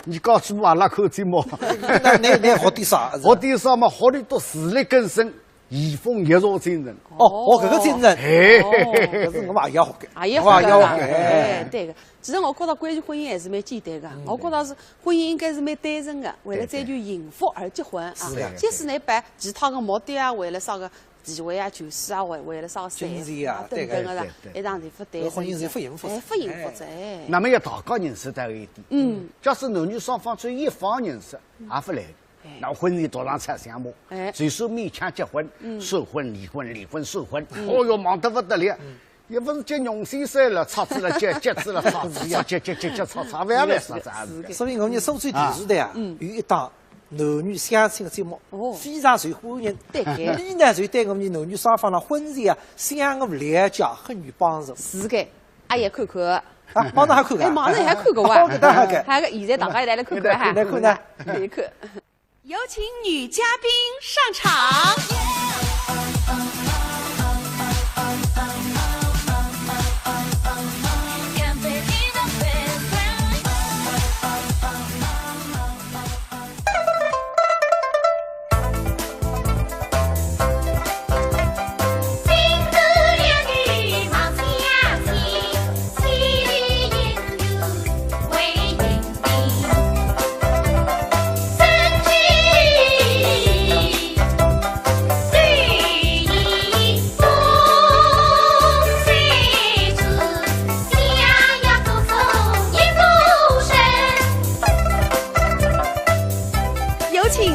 你告诉我那口节目。那好点啥？好点啥嘛？好的都自力更生，移风易俗精神。哦，搿个精神。搿是我也要学的。也要学的。哎，对个。其实我觉得关于婚姻还是蛮简单的。我觉得是婚姻应该是蛮单纯的，为了追求幸福而结婚啊。即使你把其他的目的啊，为了啥个地位啊、权势啊，为了啥个财富啊等等的啦，一场地不单纯。婚姻是不幸福，不幸福哎。那么要大家认识到一点，假使男女双方只有一方认识，也不来。那婚姻多上出项目，最少勉强结婚，收婚、离婚、离婚、收婚，哦哟，忙得不得了。也不是结用先生了，叉子了结子了叉子呀，结叉，万万啥子啊！所以我们收视电视台啊，有一档男女相亲的节目，非常受欢迎。对个，你呢就对我们男女双方的婚事啊，相互了解很有帮助。是个，也看看。啊，网上还看个？网上还看个哇！当然看。还有个，现在大家也来看看哈。来看呢，可以看。有请女嘉宾上场。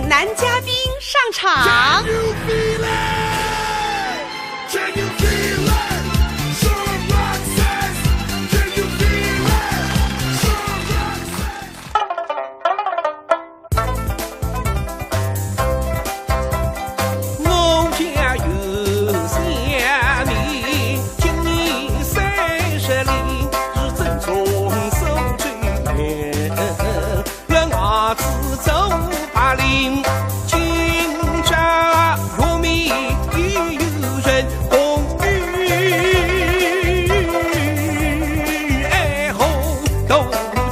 男嘉宾上场。我家有乡邻，今年30里，是正宗收最美，让伢子走。今朝入眠已有人共语，爱好斗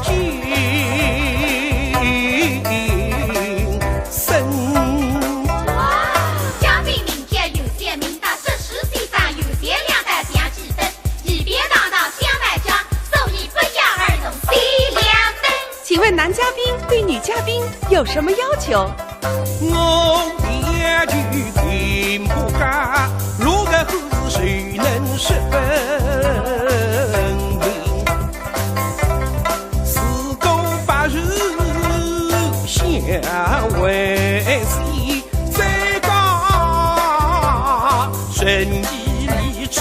精神。嘉宾明天有些名大，这10岁上有些两的讲几分，一边当当相买账，手艺不亚儿童最两等。请问男嘉宾对女嘉宾有什么要求？我别句听不干，如果后事谁能十分明，4个8日相为妻，再讲顺义理智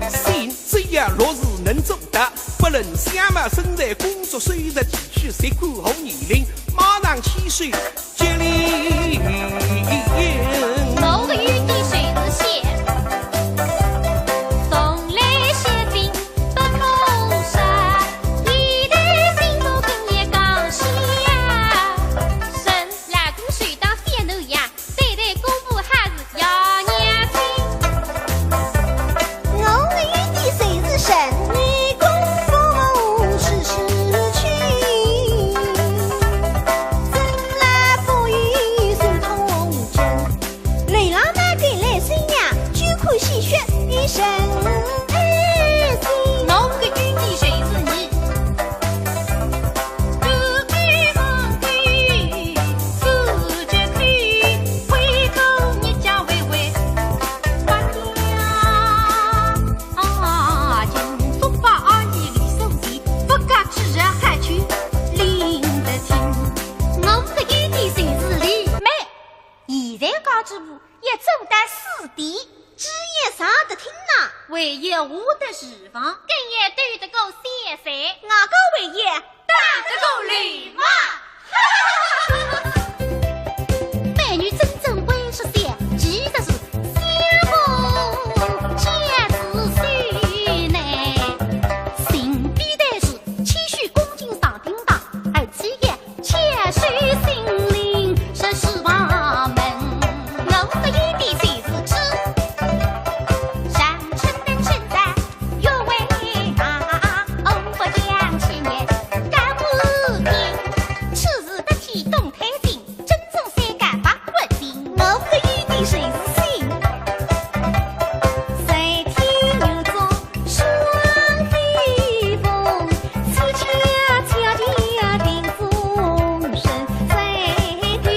心，只要若是能做到，不论相貌身材工作收入地区谁看好年龄，马上7岁接力。某个雨滴水子线，送来些饼不谋杀，一代幸福更也高兴呀。生来跟水当线头呀，对对公布还是要年轻。我的雨滴水子神，你功夫是失去。生来不与之步也走得四地，枝叶上得听呐，唯有我的释放，更也对得过先生，我个唯也打得过吕嘛。美女真正会说些，其实是相逢皆知水呢。心必得是谦虚恭敬上叮当，而且也谦虚心灵是十八门。我的一定谁是知？山城的称赞越伟大，我不讲千年干不定。此时的体动太紧，真正谁敢把不定？我的一定谁是心？谁听牛中双飞风，此恰恰的定风声。谁对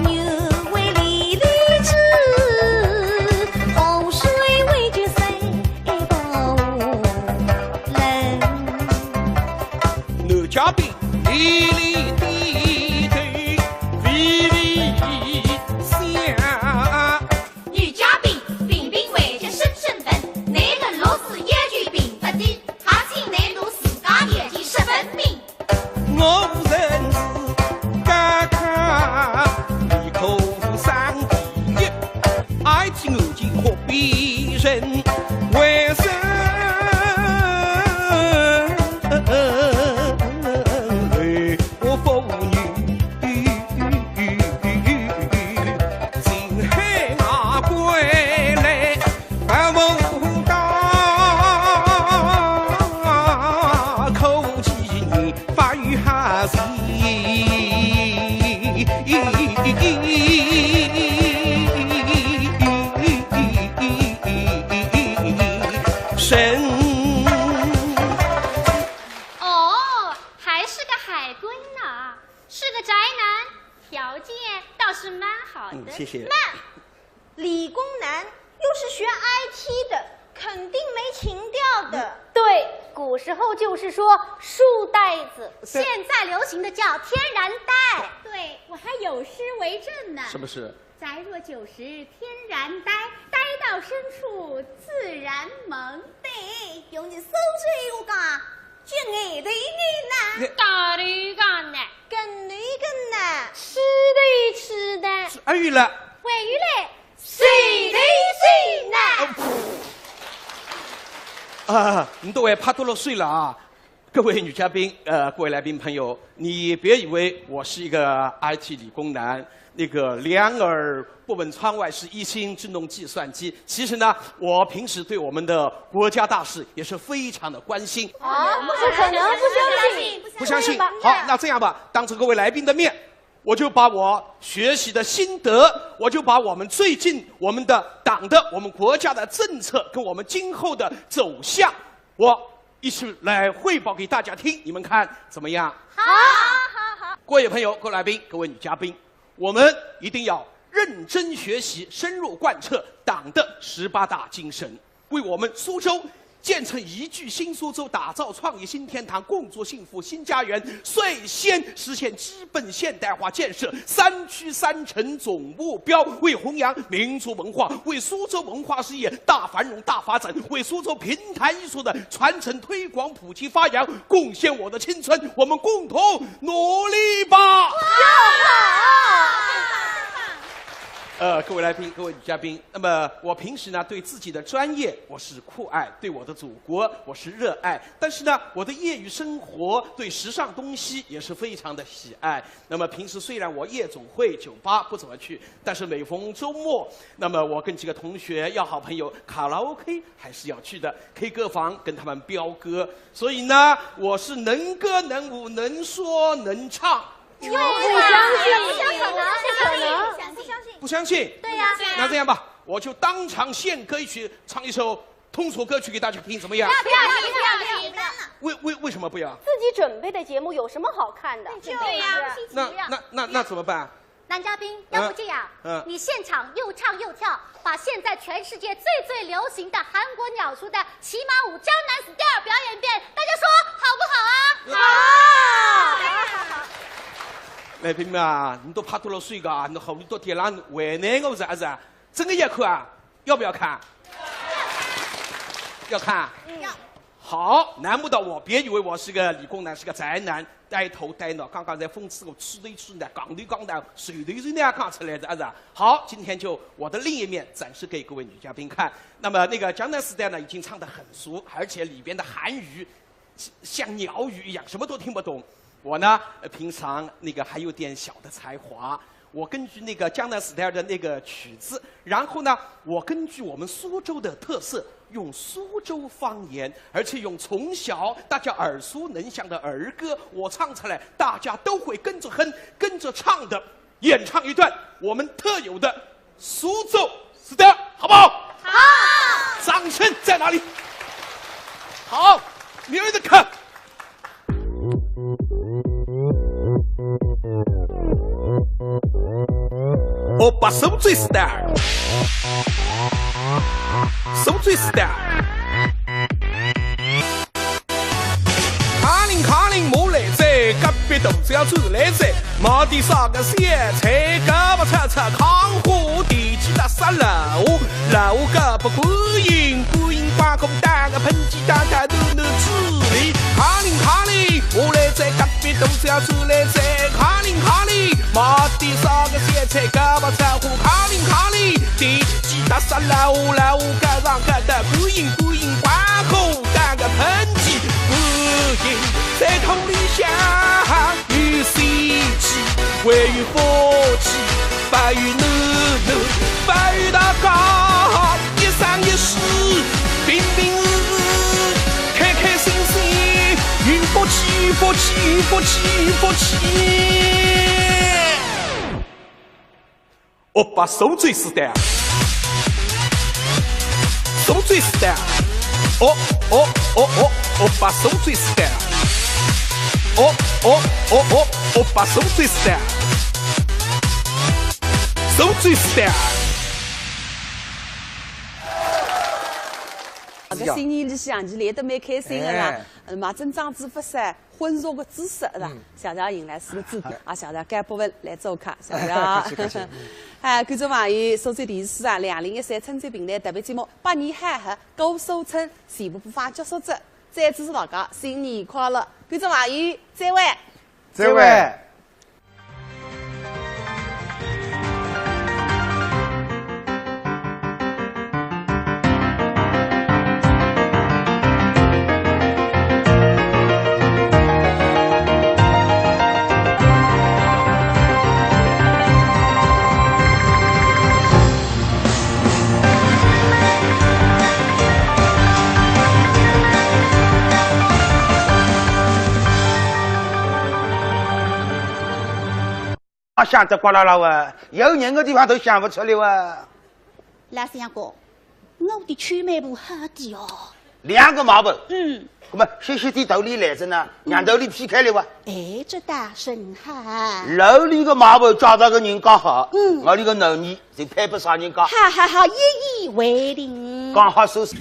牛为离离枝，洪水为决谁不能？男嘉宾离离地头，微微香。女嘉宾平平为着身身份，男人若是也就并不低，他请男奴自家业绩十分明。我无人是家家离口上第一，爱听我情何必人为生？为我妇女今海外归来不无大，口技人发育哈是神。哦，还是个海归呢，是个宅男，条件倒是蛮好的。谢谢。慢，理工男又是学 IT 的，肯定没情调的。对，古时候就是说书呆子，现在流行的叫天然呆。对，我还有诗为证呢。什么诗？宅若九十天然呆，呆到深处自然萌。对，用你收水我讲，就爱的一呢，大驴干呢，跟女跟呢，吃的吃的，耳语了。尾鱼嘞，水的水呢。啊，你都还怕多了睡了啊！各位女嘉宾，各位来宾朋友，你别以为我是一个 IT 理工男，那个两耳不闻窗外事，一心只弄计算机。其实呢，我平时对我们的国家大事也是非常的关心。啊，不可能，不相信，不相信？好，那这样吧，当着各位来宾的面，我就把我学习的心得，我就把我们最近我们的党的、我们国家的政策跟我们今后的走向，我一起来汇报给大家听，你们看怎么样？好，好，好。各位朋友、各位来宾、各位女嘉宾，我们一定要认真学习，深入贯彻党的18大精神，为我们苏州建成宜居新苏州，打造创意新天堂，共筑幸福新家园，率先实现基本现代化建设3区3城总目标，为弘扬民族文化，为苏州文化事业大繁荣大发展，为苏州评弹艺术的传承推广普及发扬贡献我的青春，我们共同努力吧！各位来宾，各位女嘉宾，那么我平时呢对自己的专业我是酷爱，对我的祖国我是热爱，但是呢我的业余生活对时尚东西也是非常的喜爱。那么平时虽然我夜总会、酒吧不怎么去，但是每逢周末，那么我跟几个同学要好朋友卡拉 OK 还是要去的 K 歌房跟他们飙歌，所以呢我是能歌能舞能说能唱。不相信，不相信？对呀。那这样吧，我就当场献歌一曲，唱一首通俗歌曲给大家听，怎么样？不要！为什么不要？自己准备的节目有什么好看的？对呀。那怎么办？男嘉宾，要不这样，你现场又唱又跳，把现在全世界最流行的韩国鸟叔的骑马舞江南 style 表演一遍，大家说好不好啊？好。来朋友们啊，你都怕多了水噶，你后里多点浪为难我啥子啊？整个夜课啊，要不要看？要看。要。好，难不倒我，别以为我是个理工男，是个宅男，呆头呆脑。刚刚在讽刺我吃对吃的，讲对讲的，水对水那样讲出来的啊子。好，今天就我的另一面展示给各位女嘉宾看。那么那个江南时代呢，已经唱得很熟，而且里边的韩语像鸟语一样，什么都听不懂。我呢，平常那个还有点小的才华。我根据那个江南 style 的那个曲子，然后呢，我根据我们苏州的特色，用苏州方言，而且用从小大家耳熟能详的儿歌，我唱出来，大家都会跟着哼、跟着唱的，演唱一段我们特有的苏州 style， 好不好？好。掌声在哪里？好，明儿的看。我把手嘴 style， 手嘴 style。卡林莫来者，隔壁豆子要出来者，毛地烧个咸菜，胳膊擦擦康河地基打沙漏，漏个不过瘾，不瘾挂空打个喷鸡大家都能治理。卡林莫来者，隔壁豆子要出来者，卡林毛地烧个咸菜，胳膊擦胡卡林地基打沙漏个让个的不瘾挂空打个喷鸡不瘾。在土里下雨水起，微雨佛起，白雨嫩，白雨大高，一生一世，平日，开心，云佛起。我把手嘴时代，手嘴时代，我把手嘴时代。我把手嘴 style， 手嘴 style。搿新年里向其练得蛮开心的啦，嘛整张纸发散浑浊个姿势是吧？谢谢迎来4个字典，也谢谢该部分来做客，谢谢。哎，观众朋友，苏州电视啊，2013春节平台特别节目《百年海河歌收村》全部播放结束之，再祝大家新年快乐！观众朋友，再会。再会。想得呱啦啦哇，有人的地方都想不出来哇。老三哥，我的曲眉部好低哦。2个毛布。那么细细的头里来着呢，让头里劈开了哇。哎，这大声好。楼里的毛布找到个人刚好，我里个男人就配不上人家。好，一一为零。刚好收拾。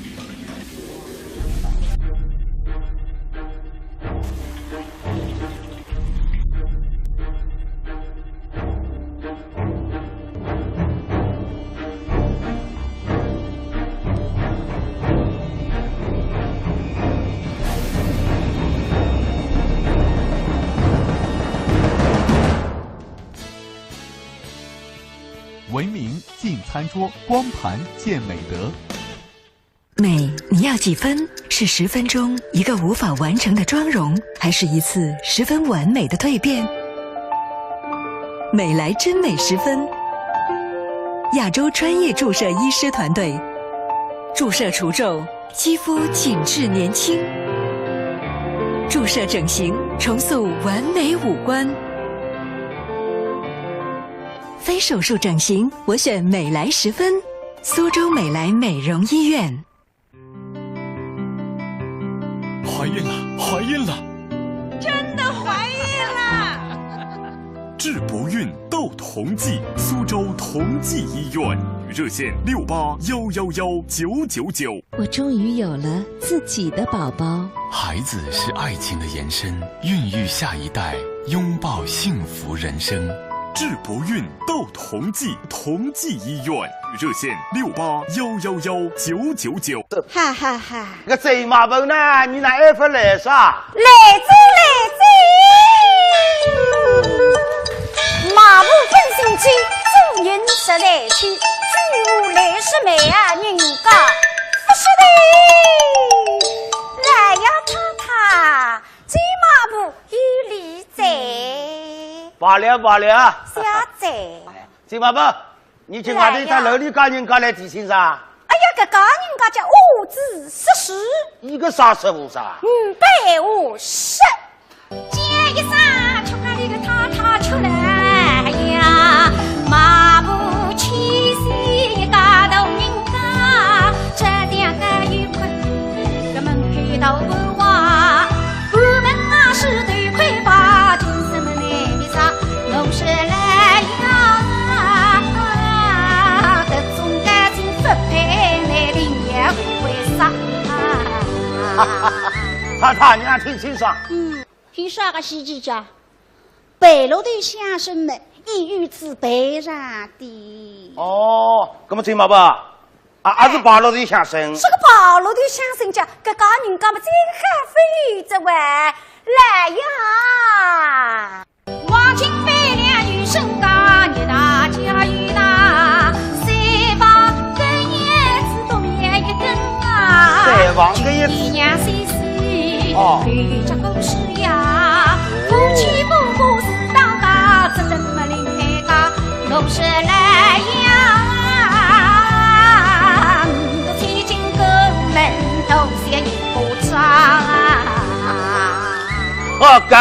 文明进餐桌，光盘见美德。美，你要几分？是10分钟一个无法完成的妆容，还是一次10分完美的蜕变？美莱真美10分，亚洲专业注射医师团队，注射除皱，肌肤紧致年轻；注射整形，重塑完美五官。非手术整形，我选美莱10分，苏州美莱美容医院。怀孕了！真的怀孕了！治不孕斗同济，苏州同济医院。热线68111999。我终于有了自己的宝宝。孩子是爱情的延伸，孕育下一代，拥抱幸福人生。治不孕到同济同济医院，热线68111999。哈哈哈！个贼马本呢？你那爱不来啥？来马步奔行去，主人识来去，居无来是美啊，人家不是的。来呀，太太，这马步有理在。罢了，小姐，这马步，你去外头到楼里干人家来提醒啥？哎呀，这家人家叫五字40，一个啥15啥550，接一声，出来一个太太出来呀，马步气息一家头人家，这两个愉快，个门开到不花，我们啊是对快把听什么呢？为啥我是来呀？这种感情不配来领也为啥？太太，你听清爽。有啥个细节讲？北路的先生们已于此北上的。哦，那么这马步啊是八路的相声。这个八路的相声家，这家人家么这还非这位来呀！王清飞俩女生家，你大家与那三房根叶子都灭一根啊！三房根叶子。一娘岁岁，吕家公事呀，夫妻不过是当家，这怎么领开家？我是来呀！提进宫门头先一步长好个，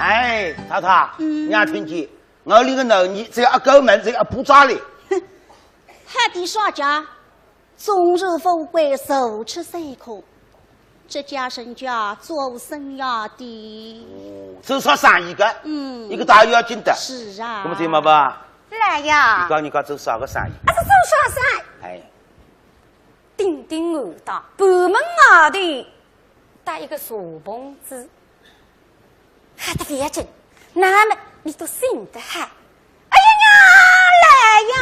哎，太太，你也听见？我领个男人只要一go门，只要一步扎里。海底耍家，终日富贵，手持3颗。这家身家做生涯的，至少3亿个，一个大月要进的。是啊。那么对吗吧？来呀！你讲人家走啥个生意？啊，是走啥生意？哎，叮叮耳大，北门外头带一个小棚子，喊得别真，那么你都信得嗨。哎呀呀，来呀！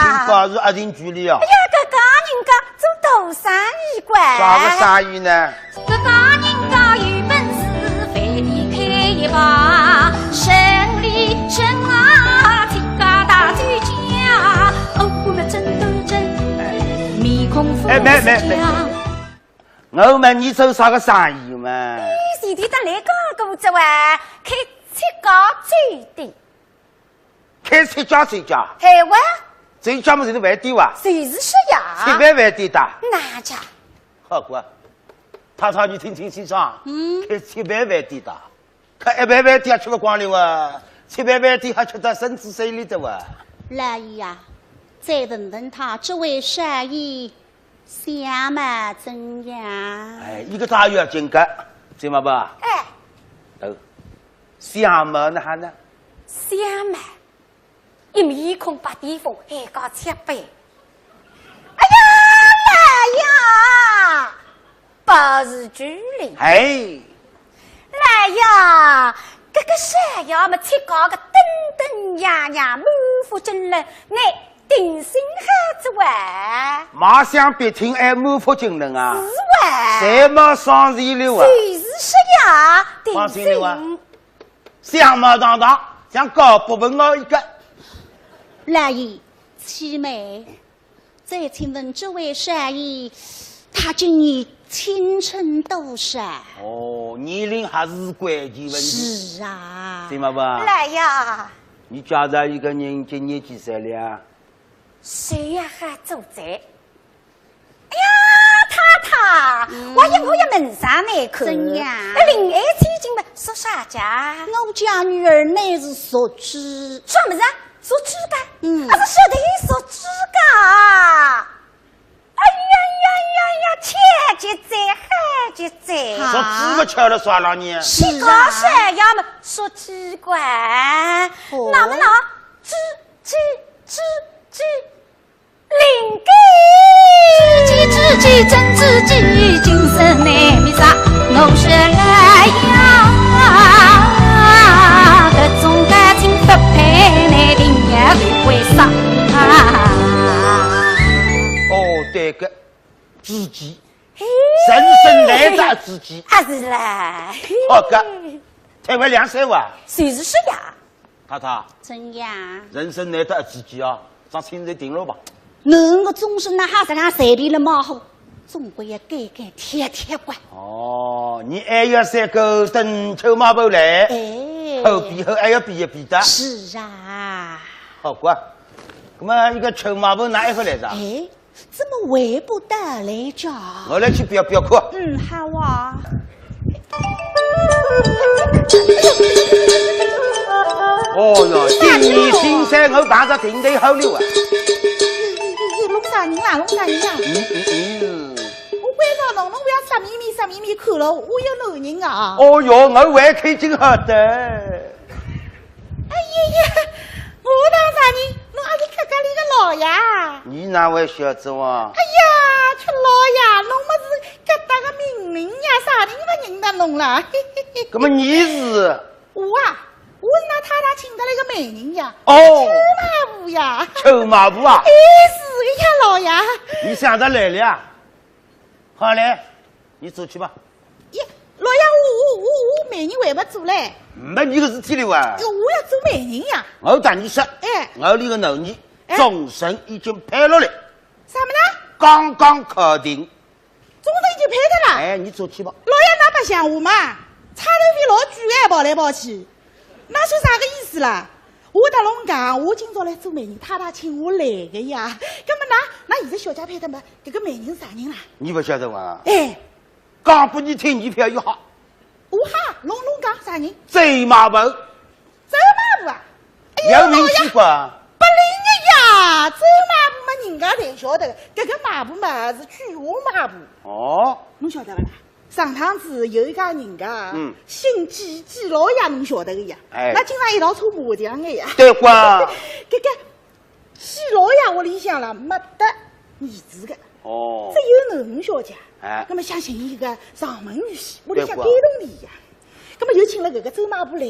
新高是一定距离啊。哎呀，这家人家做大生意管。啥个生意呢？这家人家有本事，非得开一把生理生啊，天家大嘴家，哦，我们真都真，面孔富士家。我问你做啥个生意嘛？你弟弟得来讲过这话，开7家最低。开7家最佳，海湾最佳么就是饭店哇？谁是说呀7万饭店的。哪家？好过，太太你听清清爽。开7万饭店的，开1万饭店吃不光了哇，7万饭店还吃得身子水里的哇。来呀，再问问他这位生意相貌怎样？哎，一个大月进个，知道吧？哎，相貌那还呢？相貌。一面孔把地方还搞7倍，哎呀来呀，不是距离，哎，来呀，这个山呀么切搞个登登呀呀，满腹经纶，你定心汉子哇，马上别听哎，满腹经纶啊，是哇，谁没双人流啊？谁是说呀？定心流啊，相貌堂堂，像高不问我一个。来意，七妹，再请问这位生意，他今年青春多少？哦，年龄还是关键问题。是啊，对吗吧？来呀！你家着一个人今年几岁了？谁呀还走在？哎呀，太太，我也门上来看。怎样？另外最近嘛，说啥家？我家女儿乃是属鸡。什么子？说指甲，是说的说指甲。哎呀呀呀呀，切记在，还记在。说指甲吃了算了你。是啊。山呀么说指甲，那么指。知己真知己，今生难觅啥？我说来呀，搿种感情不配，难定也会为啥？哦，对个，知己，人生难找知己。啊是啦。好个，台湾两三万。谁是呀？太太，真呀。人生难得知己啊，上现在定了吧？侬个终身那哈子让随便了嘛好，总归要改改贴贴管。哦，你还要三个等秋马步来，后比后还要比一比的。是啊。好过，那么一个秋马步哪一回来着？哎，怎么回不得来着？我来去表课。好啊。哦哟，今年新山我碰着顶头好溜啊！弄啥人啦？弄啥人呀？我关照侬，侬不要啥秘密看了，我有男人啊！哦哟，我还看见好的。哎呀，我当啥人？侬还是客家里个老爷。你哪位小子哇？哎呀，吃老爷，侬么是搿搭个名人呀？啥人不认得侬啦？那么你是？我啊。我是那太太请得来个美人呀，哦，秋马步呀，秋马步啊，哎，是个呀，老爷，你想得来了，好嘞，你走去吧。呀，老爷，我美人还不做嘞，没你个事体了哇，我要做美人呀。我打你说，我里个男人终身已经配落来，什么呢？刚刚考定，终身已经配的了。哎，你走去吧。老爷，那不像我嘛，差头费老贵哎，跑来跑去。那算啥个意思啦？我跟侬讲，我今朝来做媒人，太太请我来的呀。那么那现在小姐配的么？这个媒人啥人啦？你不晓得哇？哎，讲不你听，你票又好。我哈，侬讲啥人？周马步。周马步啊？有名气吧？不灵的呀，周马步嘛，人家才晓得。这个马步嘛是菊花马步。哦，侬晓得不啦？上趟子有一家人家，姓季老爷，侬晓得个呀？哎，那经常一道搓麻将的呀。对瓜。这个季老爷屋里向了没得儿子的，哦，只有囡小姐。哎，那么想寻一个上门女婿，屋里向改动地呀。那么就请了这个周马步来，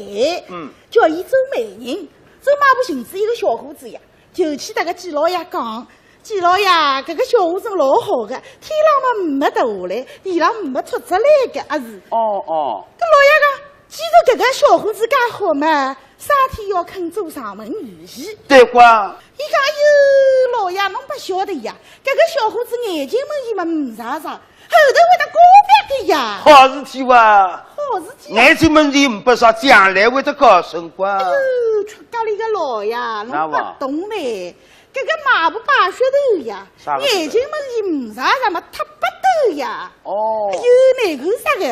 叫伊周媒人。周马步寻子一个小伙子呀，就去那个季老爷讲。季老爷，这个小伙子老好的，天浪嘛没掉下来，地浪没出出来的啊是。哦。跟老爷讲，既然这个小伙子介好嘛，啥天要肯做上门女婿？对瓜。伊讲哟，老爷侬不晓得呀，这个小伙子眼睛门伊嘛唔啥啥，后头会得高翻的呀。好事体哇！好事体。眼睛门伊唔不少，将来会得高升瓜。哎呦，出家里个老爷，侬不懂嘞。这个马步把血头呀，眼睛门伊唔啥啥么，他不抖呀。哦。哎呦，难看啥个？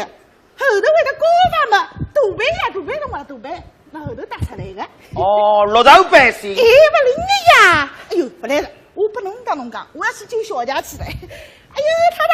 后头会得高发么？大背呀，大背侬话大背，那后头打出来的。哦，落头百姓。哎，不灵的呀！哎呦，不来了，我不能讲侬讲，我要去救小家去了。哎呦，太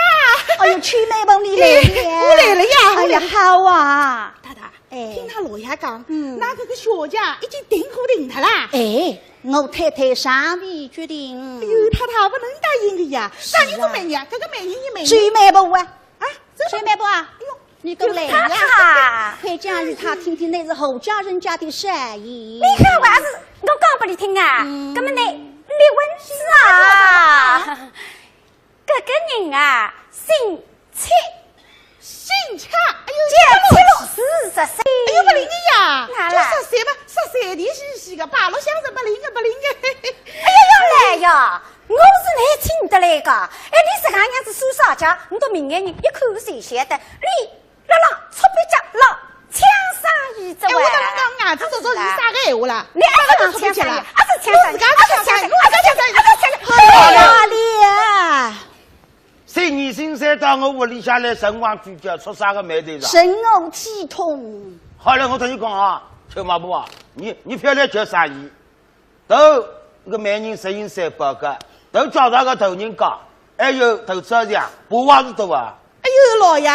太！哎呦，去美梦里来了，我来了呀！哎呀，好啊！太太，听他老爷讲，那这个小家已经定好定他啦。哎。我太太尚未决定。哎呦，太太不能答应的呀！啥人做媒人啊？这个媒人一媒人。谁媒不啊？啊，谁媒不啊？哎呦，你过来呀！快讲与他听听，那是侯家人家的善意。你看话是，我讲给你听啊！那么你问是啊？这个人啊，姓蔡。姓蔡，哎呦，是14岁。哎呦，不灵的呀！就13岁嘛，13点西个，八路乡是不灵的。哎呀，要来呀！我是来请得来个。哎，你这个样子说啥家？你到明眼人一看谁晓得？你老出笔家老枪上一只哎，我跟侬讲啊，这是啥个闲话啦？你爱是枪上，是枪上，好呀，你。谁你新山到我屋里下来神王居家出啥个眉头上？神偶体统。好了，我同你讲啊，秋马步啊，你漂亮叫啥意？都那个媒人实行300个，都叫他个头人讲，还有头车匠，布娃子多啊。哎呦，老爷，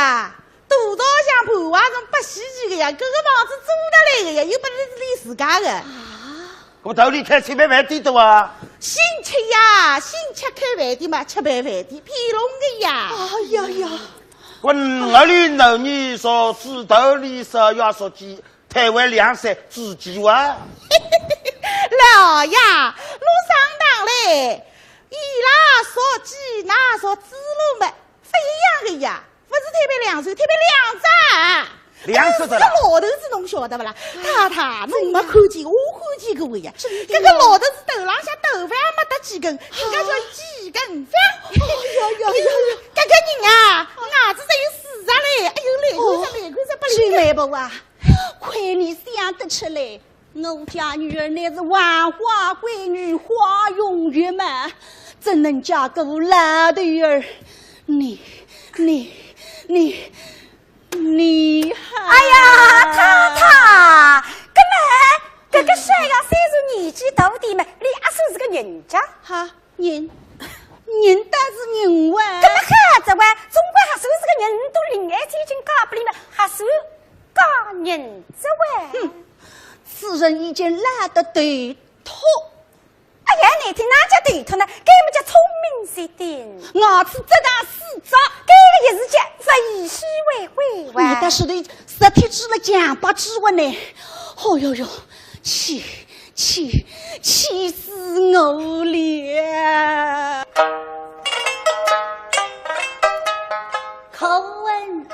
多少像布娃子不稀奇的呀，这个房子租得来的呀，又不是你自家的。我头里开吃饭饭店的啊。新吃呀，新吃开饭店嘛，吃饭饭店骗龙的呀。哎呀呀！我我里老女说猪头里说要说鸡，台湾凉菜自己哇。老呀，路上当嘞，伊拉说鸡，那说猪肉嘛，不一样的呀，不是特别凉水，特别凉炸。凉死的了！这老头子侬晓得不啦？太太，侬没看见，我看见过呀。这个老头子头浪向头发也没得几根，人家叫几根发。哎呀呀呀！这个人啊，牙子才有40嘞，哎呦，来看着不灵来不啊？亏你想得出来，我家女儿乃是万花闺女，花容月满，怎能嫁个老头儿？你哎呀，太太，这个谁呀？虽然年纪大点嘛，你也算是个人家。哈，人但是人哇。这么孩子哇，总归还算是个人，都恋爱天经搞不里嘛，还算搞人子哇。此人已经懒得对头。哎呀，你听哪家对头呢？给我们家聪明些点。我是这大死者，这个也是讲为虚为会哇。你但是对实体指了强把指纹呢？哦哟哟，气死我了！口吻。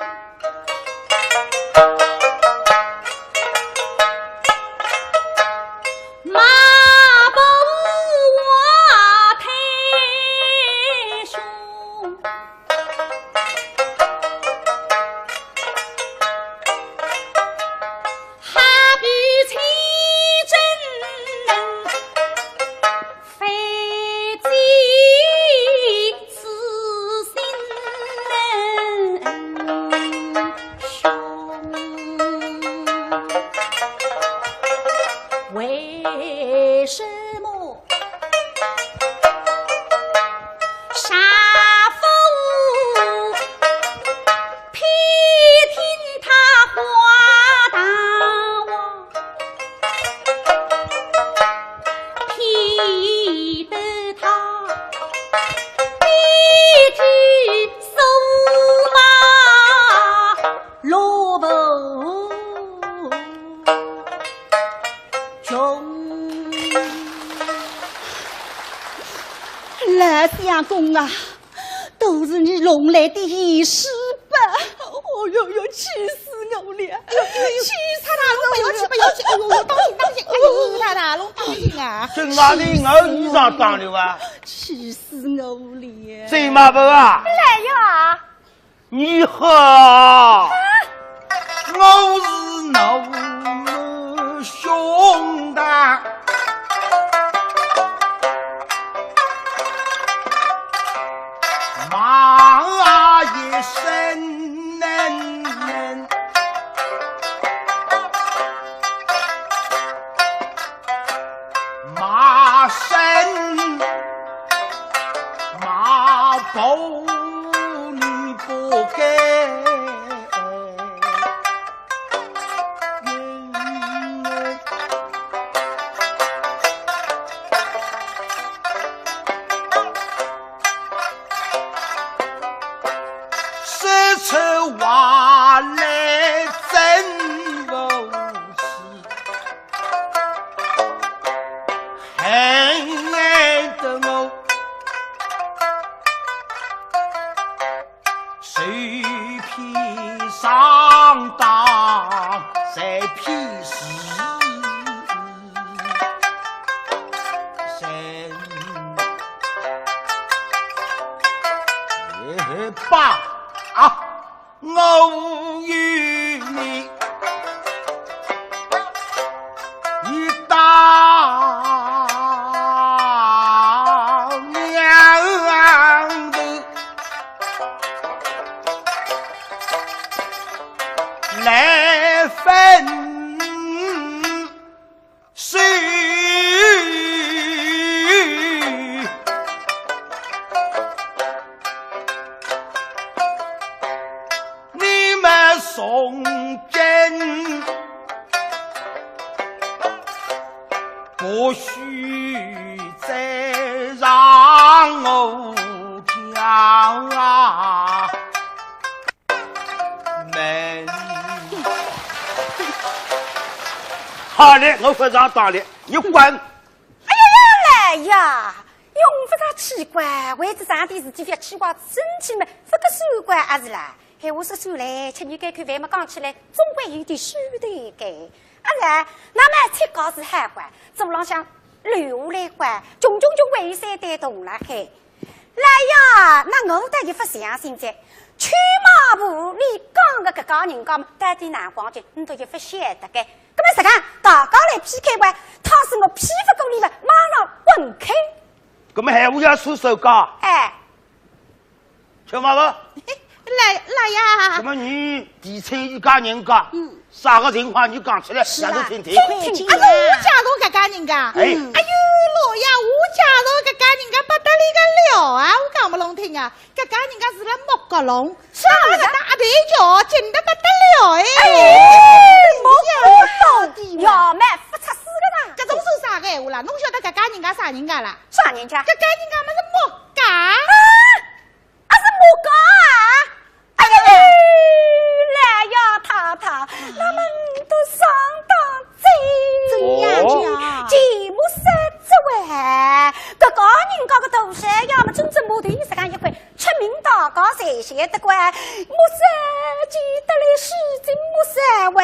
马步我太凶，哈比清真非计此心凶，为什么杀父偏听他话大王，偏得他必去收马萝卜中。来相公啊，都是你弄来的仪式吧？哦哟哟，气死我了！气死他了！不要去，不要去！哎呦，当心当心！哎呦，太太，侬当心啊！这哪里我衣裳脏了啊？气死我了！谁嘛不啊？来呀！你好，我是侬兄弟。马一声嫩，马身马步你不该。话来真不起，很爱的我，谁披上当，谁披死，谁也罢啊！我与你一当娘的来分或许再让我叫啊美丽。好嘞，我非常当了，你滚！哎呀呀，用不着奇怪，为子上的事体要奇怪身体嘛，不个手怪还是啦。嘿，我说算来，吃你该看饭嘛，讲起来总归有点手头该。啊是，那么才搞是海关，走廊上留下来关，种种就为谁带动了嘿。来呀，那我带一副相信在。去马步里讲个搿个人讲嘛，带点南光镜，你都一副晓得该。搿么实讲，大家来 PK 关，他是我屁不够力了，马上滚开！搿么还我要出手讲？哎，吃嘛不？来呀！搿么你提出一家人讲，啥个情况你讲出来，让我听听。我加入搿家人家。哎呦，老爷，我加入搿家人家不得了个了啊！我讲不拢听啊，搿家人家是辣莫角龙，上了大腿桥，紧得不得了哎！莫到底要买不出事个啦！搿种说啥个闲话啦？侬晓得搿家人家啥人家啦？啥人家？搿家人家么是莫家啊？是莫家啊！哎呀，来呀，太太，那么你都上当真呀家，节目三之外，搿个人家个头山要么真正木头意思讲一块，出名大家谁晓得关？木山记得来是真木山外。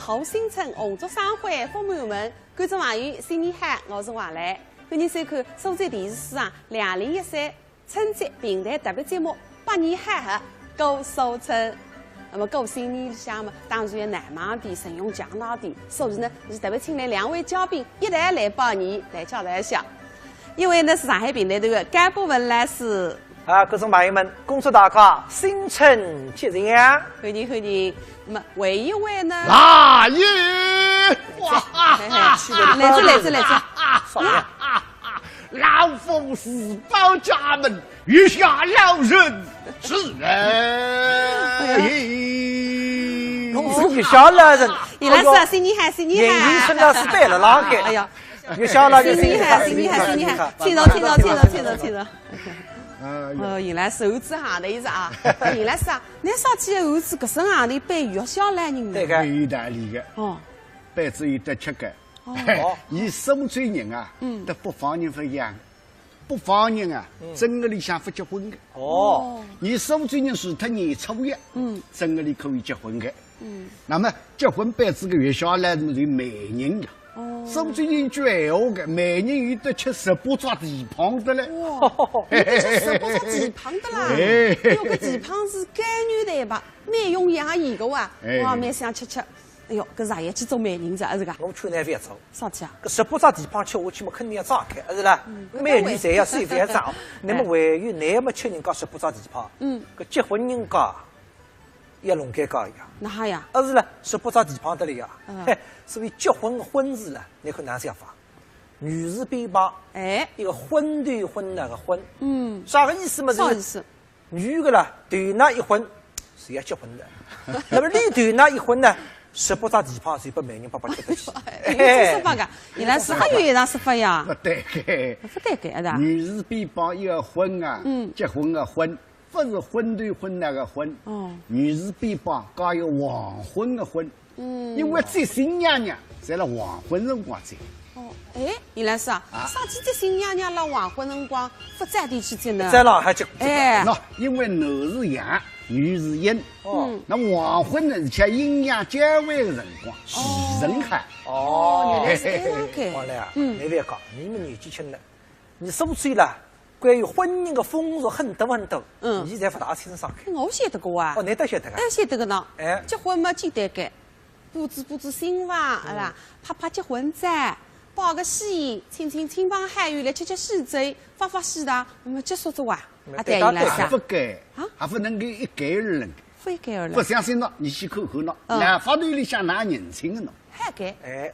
后新村红烛商会父母们，观众朋友，新年好，我是王兰。欢迎收看苏州电视史上2013春节平台特别节目《百年好合过苏村》。那么过新年里向嘛，当然要难忘点，神勇强大点，所以呢，是特别请来2位嘉宾一同来拜年，来交代一下。一位呢是上海平台的甘博文老师。观众朋友们，恭祝大家新春吉祥！欢迎欢迎。那么还一位呢？大爷，来老夫是保家门，月下老人是侬是月下老人。原来是啊，新年好，新年好。年春到是对了，哪个？哎呀，月下老人新年好，新年好，新年好，听着。原来是猴子行的意思啊！原来是啊，那上去的猴子搿身行里背月下来人对个，意大利的哦，背子有得吃个。哦，以苏州人啊，和北方人不一样，北方人啊，正月里向不结婚的。哦，以苏州人除脱年初一，正月里可以结婚的。那么结婚辈子个月下来是媒人的。苏州人句闲话个，媒人有得吃18抓地胖的嘞。哇，有得吃18抓地胖的啦！哎呦，搿地胖是甘软蛋白，蛮容易也盐个哇，哇，蛮想吃。哎呦，搿日夜去做媒人子，是个。我穿难饭做。啥去啊？搿18抓地胖吃下去嘛，肯定要炸开，是啦。美女侪要水饭长。那么还有乃么吃人家18抓地胖？搿结婚人家一笼盖高一样。哪呀？是啦，18抓地胖得了呀。所以结婚的婚字呢，你看哪想法？女字边旁，一个婚对婚那个婚，啥个意思嘛？啥意思？女个啦，对那一婚是要结婚的。那么你对那一婚呢？18抓地胖，谁不媒人爸爸吃得起？这说法个，原来是还有一场说法呀？不对个，女字边旁一个婚啊，结婚的婚。不是婚对婚那个婚，女字边旁加一个黄昏的昏，因为这新娘娘在了黄昏辰光走。原来是啊，啥几只新娘娘辣黄昏辰光不在地去走呢？在上海就那因为男是阳，女是阴，那黄昏呢是像阴阳交汇的辰光，喜人海。原来是这样个。王来啊，你别讲，你们年纪轻了，你说出了。关于婚姻的风俗很多，你现在不大清爽。我晓得个啊。你都晓得个。晓得个呢。结婚嘛简单个，布置新房，是吧？拍结婚照，包个喜宴，请亲朋好友来吃喜酒，发喜糖，那么结束之哇，对伊来还不该啊，还不能够一概而论。不一概而论。不相信喏，你去看看喏，那法队里向拿人情的喏。还该。哎。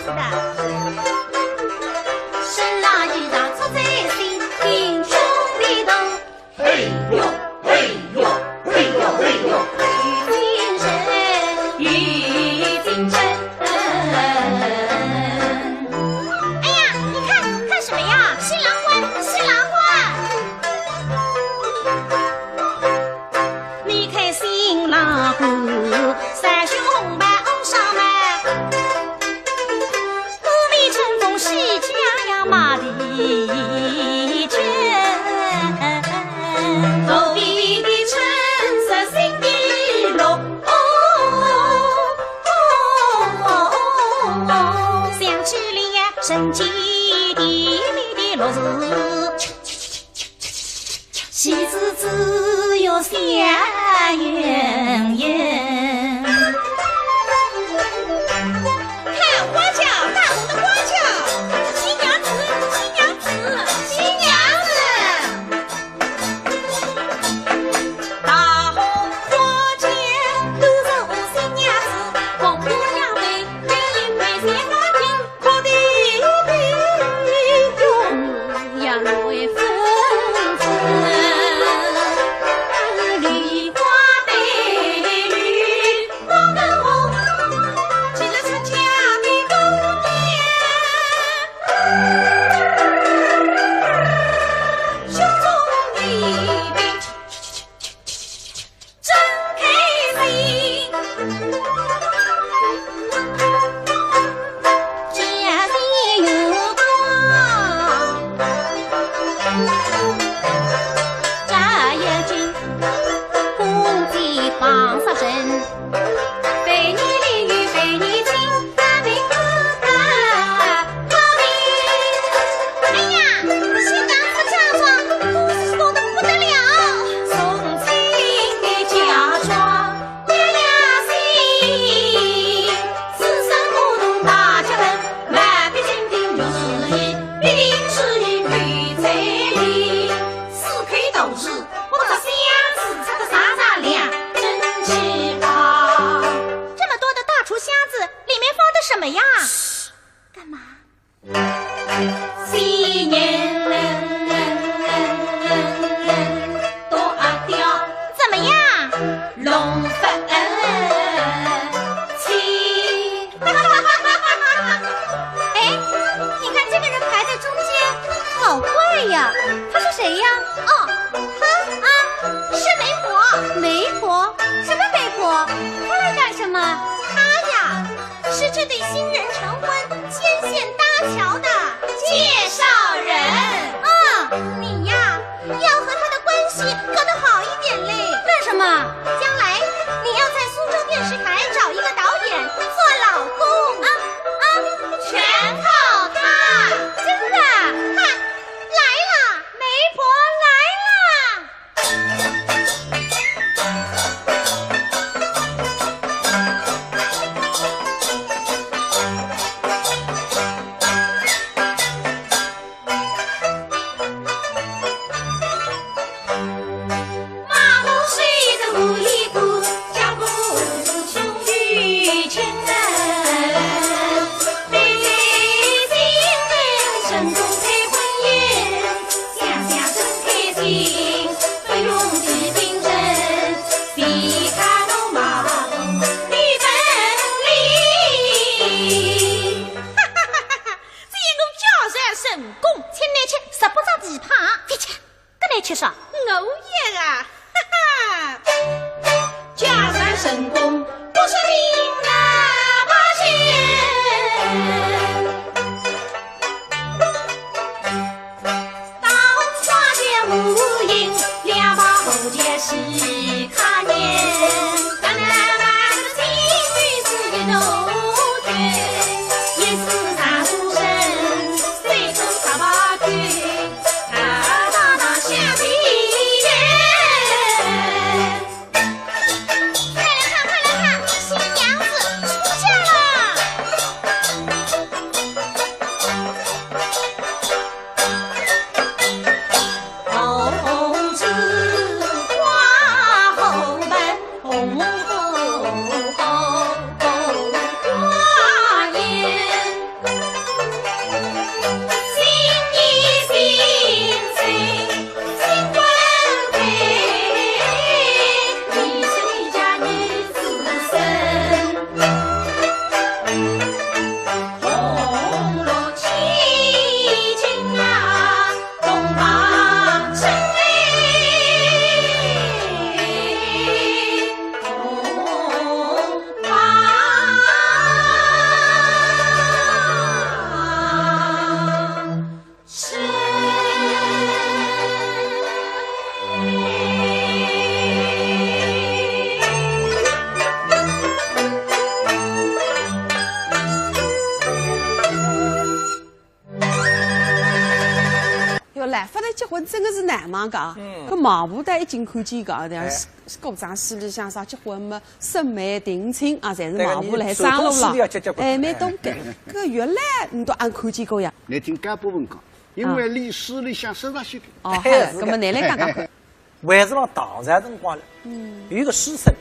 是的。生拉衣裳出在心，英雄的头。嘿呦嘿呦嘿呦嘿呦，与精神与精神。哎呀，你看什么呀？新郎官，新郎官。你看新郎官，三袖红白袄上来，峨眉乘风喜气洋洋马蹄声，头皮的橙色心的绿，想起了呀神奇的美的乐事，喜事只有祥云云。看花轿，大红的花轿，新娘子，新娘子，新娘子。大红花轿都是我新娘子，红姑娘美，美人美三花厅，可的用呀来纷纷。梨花带雨，黄跟红，起了出嫁的宫殿，胸中的病真开心。家里有光，扎眼睛。公鸡绑上身，被你淋雨被你亲，大明不大高明。哎呀，新娘子嫁妆都是送的不得了，送亲的嫁妆娘娘心，此生不同大家门，满笔金瓶六十亿，必定是一女才丽，四开斗士我这相子插的啥啥亮，真奇葩。这么多的大厨箱子，里面放的什么呀？干嘛？新年多阿刁，怎么样？龙凤七。哎，你看这个人排在中间，好怪呀！他是谁呀？哦，他是媒婆。媒婆？什么媒婆？她来干什么？她呀，是这对新人成婚、牵线搭桥的介绍人。你呀，要和他的关系搞得好一点嘞。干什么？将来你要在苏州电视台找一个导演做老公。全靠他。真的？看，来了，媒婆来了。马路睡着无依嘞，发来结婚真的是难嘛讲。搿毛不带一进看见讲，这样歌场戏里向啥结婚嘛，审媒定亲啊，侪是毛不来上路了。哎，蛮懂搿。搿原来你都按看见过呀？来听搿部分讲，因为历史里向手上写的。哦，好，搿么拿来讲讲看。还是让唐朝辰光了，有一个书生，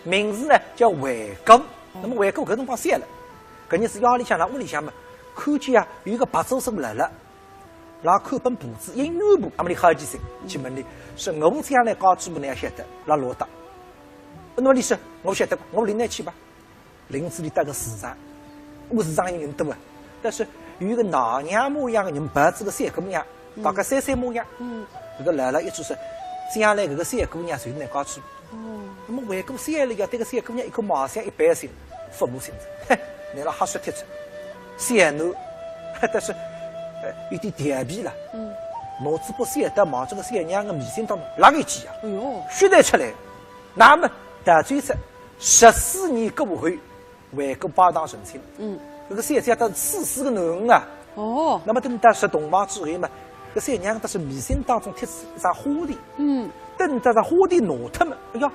名字呢叫韦公。那么韦公搿辰光散了，搿日子夜里向辣屋里向嘛，看见啊有一个白周生来了，拉看本簿子，音乐部，那么你好几岁去问你，说我将来高举部你也晓得，拉罗达。那么你说我晓得，我领来去吧。林子里搭个市场，市场有人多啊，但是有一个老娘模样的人，白子个三姑娘，大概三模样，搿个来了一句说。将来搿个三姑娘谁来高举？那么为过三了要对个三姑娘一颗毛线一般性，父母心着，拿了哈说贴出，三男，但是有点调皮了，脑子把三得往这个三娘的眉心当中拉一记啊，血带出来，那么大追着14年过会，为过八堂成亲，这个三家都是4个男人啊，那么等到是同房之后嘛。搿三娘都是眉心当中贴一张花钿，等到这花钿拿脱嘛，哎呀，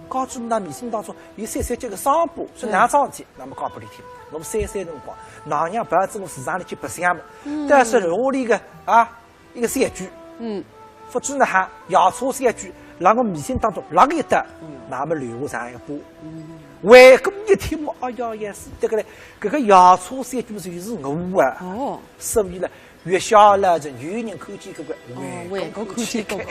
告诉那眉心当中有3节个伤疤，是哪桩事体？那么讲拨你听，我们3辰光，老娘白子我市场里去白相嘛，但是屋里个一个三句，不知呢哈，摇车三句，让我眉心当中拉个一搭，那么留下一个疤。为公一听嘛，哎呀也是这个嘞，搿个摇车三句就是我啊，所以呢。越小了，就有人看见搿个，为国看见搿个，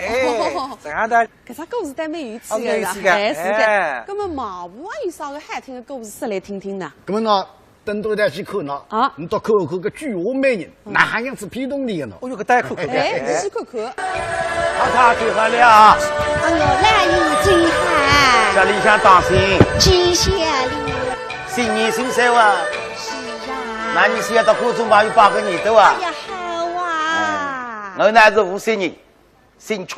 这样的，搿只故事倒蛮有趣的啦，是的。那么毛部啊有啥个好听的故事说来听听呢？那么呢，等到再去看呢，你到看看个菊花美人，哪样子皮动力的呢？哦哟，搿大家看看，仔细看看。太最好了啊！哎呦，来有最好。小李想当心。吉祥哩。新年新生哇。是啊。那你是要到各种朋友8个年头啊？哎呀。我乃是无锡人，姓曲，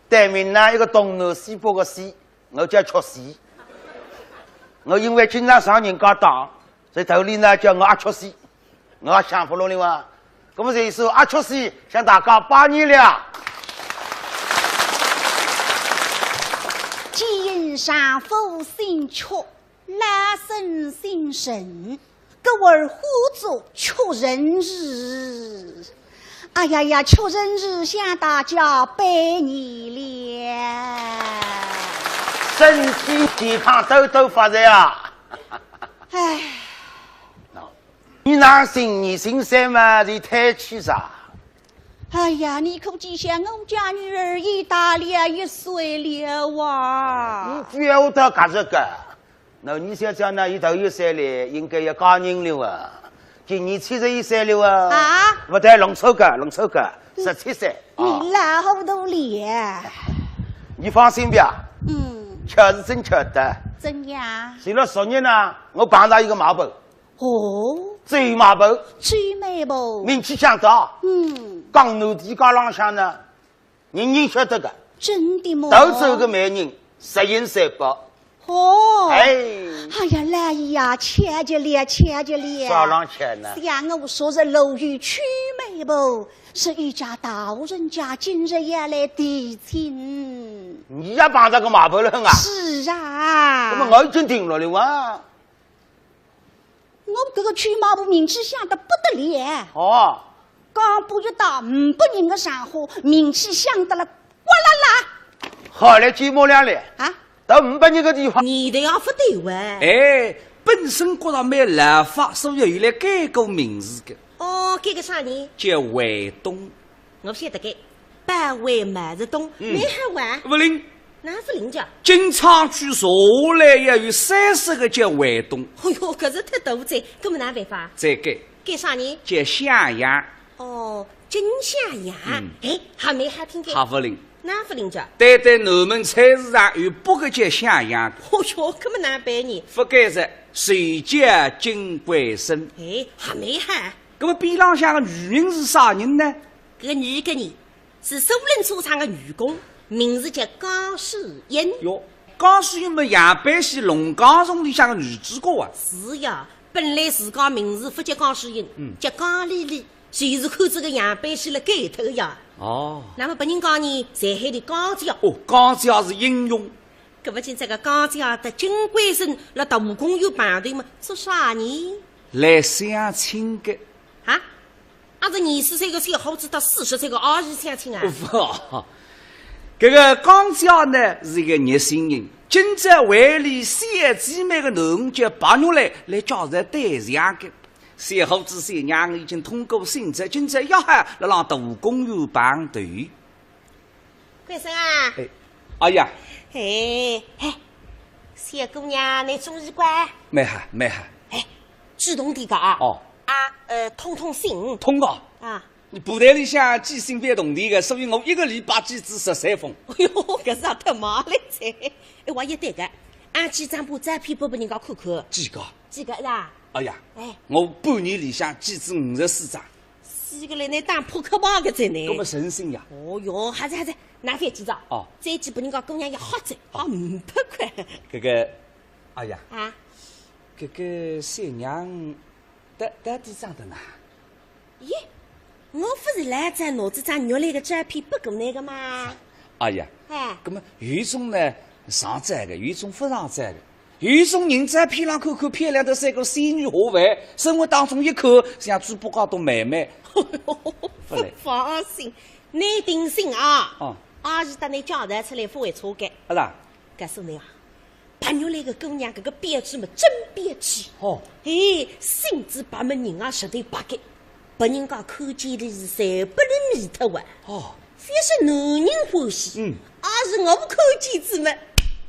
对面呢一个东南西北个西，我叫曲西。我因为经常上人家当，所以头里呢叫我阿曲西，我也想不落了哇。那么这一首阿曲西向大家拜年了。今上府姓曲，来生姓沈，各位呼作曲人日。哎呀呀，曲人日向大家拜年了，身体健康，兜兜发财啊！哎，你那新年新生嘛，你太气啥？哎呀，你可记下我家女儿已大了1岁了哇！你不要到干这个，那你想想呢？一头1岁了，应该要嫁人了啊！今年71岁了啊！不对，龙丑个，17岁。你老糊涂了。你放心吧。确实真巧的。怎样？随了10年呢，我碰到一个马婆。最马婆。最美婆。名气响大。江南地界浪向呢，人人晓得个。真的吗？都是个美人，10银3百。哎呀，来呀，钱就了。少浪钱呢？像我说是楼宇曲美不？是一家大人家今日也来提亲。你也帮着个马婆了啊？是啊。那么我已经听了哇。我这个曲马婆名气响得不得了。刚不一到500人的上火，名气响得了呱啦啦。好了，寂寞了嘞。到500人个地方，你的要不对哇！本身觉得没立法，所以有来改过名字的。改个啥呢？叫淮东。我不晓得改，百味满是东，没好玩。不灵，哪是灵家？金昌区下来也有30个叫淮东。哎呦，可是太大在，根本哪办法？再改。改啥呢？叫象牙。金象牙。还没还听见？还不灵。哪不灵家？对，南门菜市场有8个叫象牙的。哟，根本哪办呢？不改是谁家金贵生？还没还。那么边浪向的女人是啥人呢？这个女的呢，是首轮出厂的女工，名字叫江诗英。哟，江诗英嘛，杨百喜龙岗村里向的女主角啊。是呀，本来自家名字不叫江诗英，叫江丽丽。就是看这个样板写了盖头呀。哦，那么别人讲你在海的钢匠。哦，钢匠是英雄。搿不仅这个钢匠的金龟生辣大武公有排队嘛，做啥呢？来相亲的。啊？俺这20岁个小伙子到40岁个阿姨相亲啊？不，这个钢匠呢是一个热心人，今朝为里三姊妹的囡叫8月来叫人对象的。小伙子小娘已经通过审查，今朝要喊来让大公园排队。贵生啊！哎，哎呀，嘿，小姑娘你中意乖？没哈没哈。哎，主动点个啊！哦，通信。通个啊！你部队里向寄信别动地的，所以我1个礼拜寄至13封。哎呦，搿是太忙了噻！哎，我也对个，俺几张把照片拨人家看看。几个是吧？哎呀，哎，我半年里向寄至54张。4个来你当扑克牌个在呢？搿么神心呀！哦哟，还是拿翻几张？哦，再寄拨人家姑娘一好子，好500块。搿个，哎呀，啊，搿个小娘，到底长得哪？咦，我不是来在拿这张肉来个照片拨姑娘个吗？哎呀，哎，搿么有一种呢上载的，有一种不上载的。有一种人照片上看看漂亮的3个仙女下凡，生活当中一看像猪八戒都妹妹。不放心，你定心啊！哦，阿姨带你交代出来不会错的。啊啦，告诉你啊，8月来个姑娘，搿个编织嘛真编织。哦，哎，心知八门人啊，绝对八个，别人家看见的是3不能迷脱啊。哦，凡是男人欢喜，而是我看见子们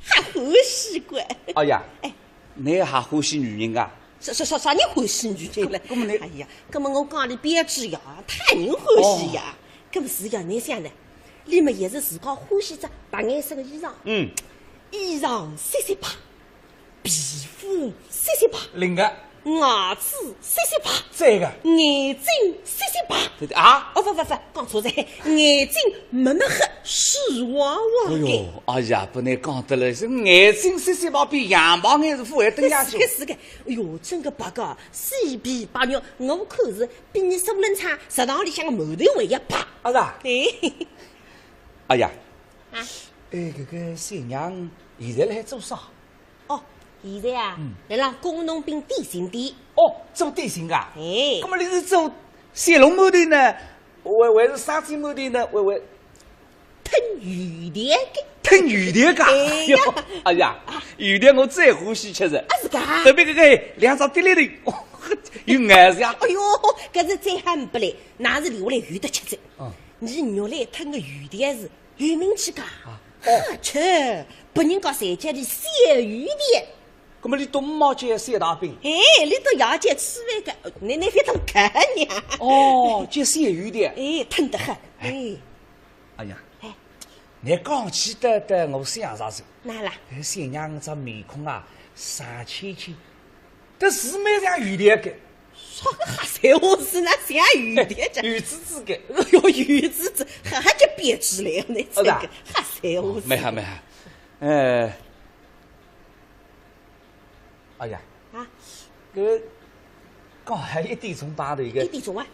还欢喜过。哎呀，哎，你还欢喜女人啊？啥人欢喜女人了？搿么你，哎呀，搿么我讲的编织呀，太人欢喜呀。搿么是呀，你想呢？你们也是自家欢喜着白颜色的衣裳，衣裳细细白，皮肤细细白，另个牙齿细细白，这个眼睛细细白，对的啊？哦不，讲错了，眼睛没黑，水汪汪的。哎呦，哎呀，不能讲得了，是眼睛细细白比羊毛眼是不会瞪下去。是的，哎呦，真个白个，细皮白肉，我看是比你苏冷厂食堂里向的馒头还要白。啊是？哎，哎呀，搿个小娘现在辣海做啥？哦，现在啊，来让工农兵点心店。哦，做点心噶？哎，那么你是做小笼馒头呢？还是沙鸡馒头呢？还吞鱼田的？吞鱼田噶？哎呀，鱼田我最欢喜吃的。啊是噶？特别搿个2张滴哩头，有颜色呀。哎呦，搿是再喊不来，那是留下来有的吃的。你肉来吞个鱼田是有名气噶？好吃，别人家侪叫你小鱼田。那么你到5毛钱3大饼？哎，你到夜间吃饭个，你非当看呀？哦，叫小鱼田。哎，吞得很。哎呀，你讲起的我想啥子？哪啦？小娘这面孔啊，傻青青，这是蛮像鱼田的。啥个瞎闲话是那像鱼田的？鱼子子的。哎呦，鱼子子还叫编织来，你这个瞎闲话。没哈。哎呀，搿刚还1点钟摆头一个。1点钟啊！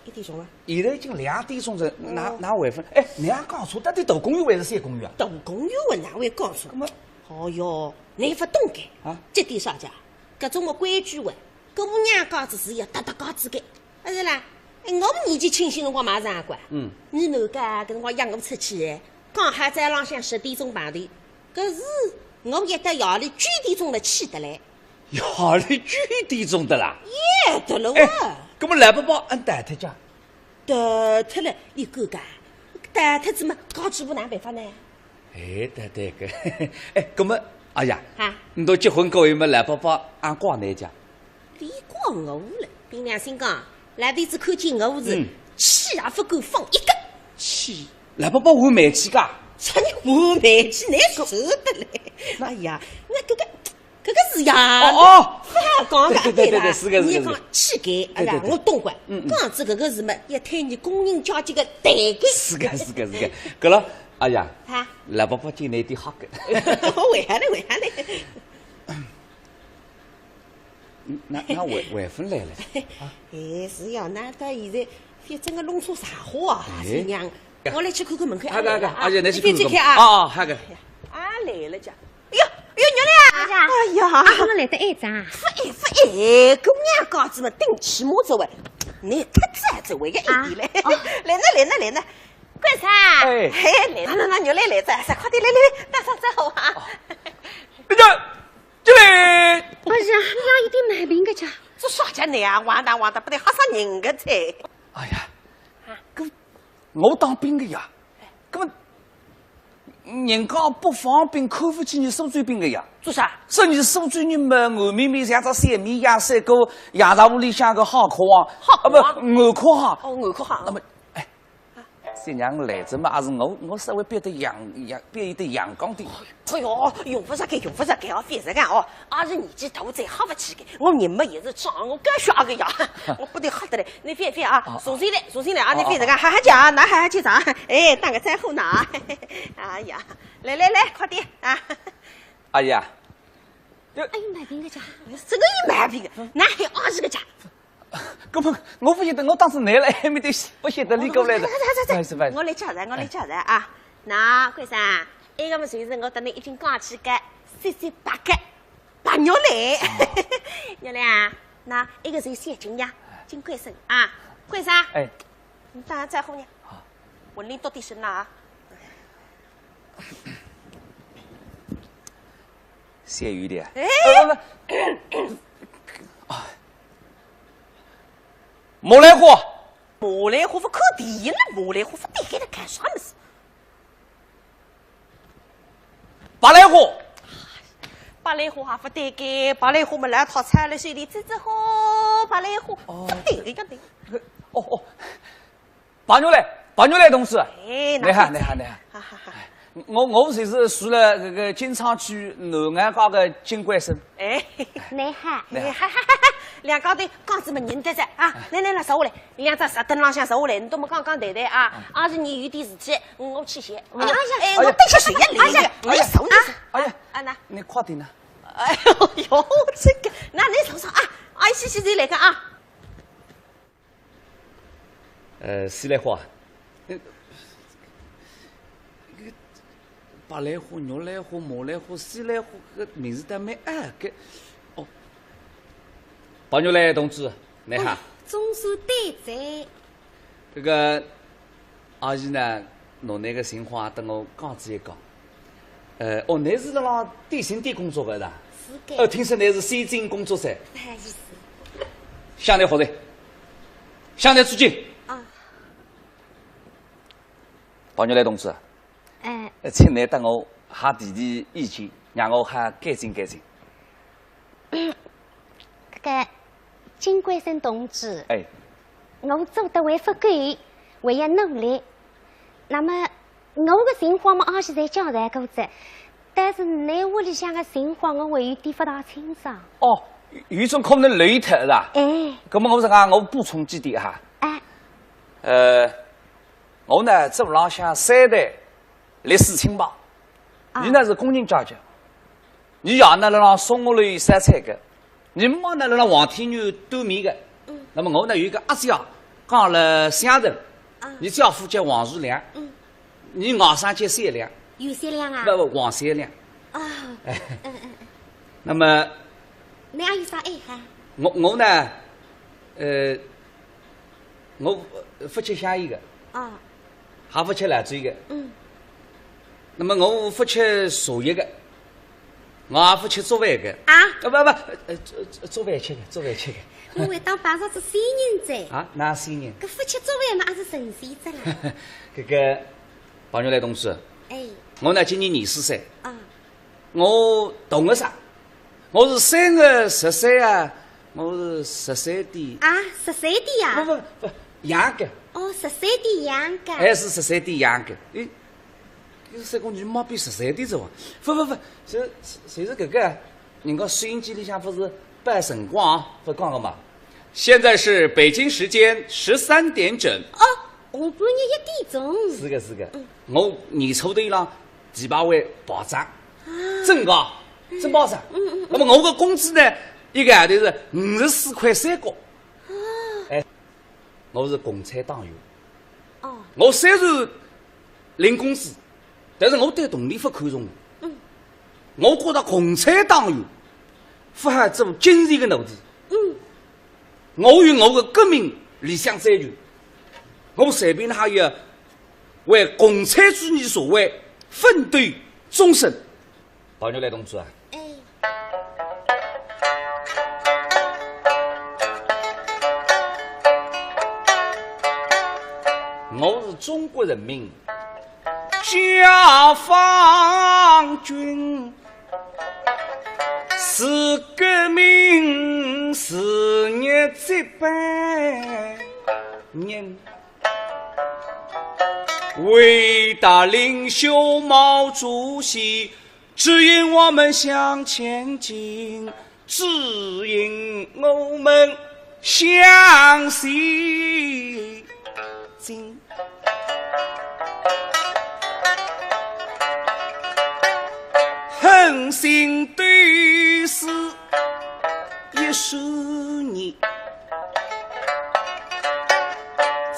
现在已经2点钟了，哪会分？哎，你也讲错，到底大公园还是小公园啊？大公园我哪会讲错？哦哟，你不懂个啊？这点啥家？搿种个规矩话，搿我娘家子是要搭高子个。啊是啦，哎，我们年纪轻些辰光嘛啥管？你哪家搿辰光养我出去，刚好在浪向10点钟排队，搿是我一到夜里9点钟来起得来。夜里9点钟的啦？耶，得了哇！搿么来不包俺带脱家？带脱了，你哥哥，带脱子嘛，搞几步哪办法呢？哎，对个，哎，搿么，哎呀，你都结婚过后么来不包俺挂哪家？你挂我了，凭良心讲，来弟子看见我是气也不敢放一个。气，来不包换煤气噶？啥你换煤气，你受得来？哎呀，那搿个是呀，讲的对，是个。你讲气概，哎呀，我懂个。讲子搿个是么？要推你工人阶级个代沟。是个。搿了，哎呀，来不包今年点好个。为啥呢？那外分来了。哎，是呀，那到现在反正个弄错啥话啊？新娘，我来去看看门口。阿姐，你去看看啊！好个。啊来了家。哎呦，娘嘞！哎呀，我来得挨着。不挨，姑娘家子们顶起码走位，你太子走位个一点嘞。来呢。官三，来，牛来着，快点来，打上之后啊。这里。哎呀，哪有点买病个家？这啥家你啊？完蛋，不得吓死人个噻！哎呀，我当兵的呀，根本人家不方便口服起你手追兵的呀。做啥？说你手追你们外面像只三米亚三个亚大屋里向个好科啊，不外科哈。哦，外科哈。那么，新娘来着嘛，也是我稍微变得阳刚点。哎呦，用不着该哦，反正干哦，俺是年纪大再吓不起个，我人嘛也是长，我干啥个呀？我不得吓得嘞！你反啊，重新来啊！你反正干喊讲，那喊去长，哎，当个再后拿。哎呀，来，快点啊！哎呀，哎呦，买病个家，这个也买病个，那还20个家。根本我不晓得，我当时来了还没得，不晓得你过来的。走，我来叫人啊！那贵生，这个么就是我等你已经讲起个38个白牛来，牛来啊！那一个是谢金呀，金贵生啊，贵生，哎，你当然在乎呢。我领到底是哪？谢雨的。哎，莫来货不可敌了，莫来货不得给他干啥么事？八来货还不得给，八来货么来套菜了水里滋好，八来货不得个的。哦，八牛来同志。哎，你好。我就是住了这个金昌区南岸街的金贵生。哎，你好。两家的杠子们认得着啊！来，坐下来，两只石凳浪向坐下来，你都没讲谈啊！二是你有点事体，我去歇。我等下谁也来了，你坐。哎呀，那你快点呐！哎呦，这个，那你坐啊！哎，谢来个啊！西来货，八来货、肉来货、毛来货、西来货，个名字都没个。八牛来同志，你好。总算对在。这个阿姨呢，侬那个情况等我讲一讲。你是辣电信店工作的是吧？是的。听说你是先进工作噻。不好意思。向内好的，向内出去。啊。八牛来同志。请你等我下提意见，让我还改进。个金贵生同志，哎，我做得还不够，还要努力。那么我的情况嘛，阿是在交代过着，但是你屋里向的情况我还有点不大清爽。哦，有种可能累脱是吧？哎，那么我是讲，我补充几点哈。我呢这屋浪向3代历史清白，你呢是工人家教，你爷呢辣送我里烧菜个。你妈呢？辣黄天牛对面的，那么我呢有一个阿姐，讲了乡人，你丈夫叫王树良，你外甥叫三良，有三良啊？不，王三良。啊，那么你还有啥爱好？我呢，我夫妻相依的，还夫妻来追的，那么我夫妻茶叶的。我也夫妻做饭的做饭吃的。我还当摆上是新人在。啊，哪新人？搿夫妻做饭嘛，也是神仙子啦。这个朋友来同志，哎，我呢今年24岁。我懂个啥？我是3月13啊，我是13点。啊，13点呀？不，养的。哦，13点养的。还是13点养的？有三公女毛比13点走啊！不，谁是这个？人家收音机里向不是摆辰光啊，不讲了嘛？现在是北京时间13点整。哦，下半日1点钟。是个。我年初头浪几百位保障，真个，真保障。那么我的工资呢，一个号头是54块3角。我是共产党员。哦。我虽然领工资，但是我对动力不看重。我觉得共产党员不还做精神的奴隶。我与我的革命理想追求，我随便还要为共产主义所为奋斗终身。宝牛来同志啊！我是中国人民解放军，是革命事业这般人，伟大领袖毛主席指引我们向前进，指引我们向西进。恒心对视10年，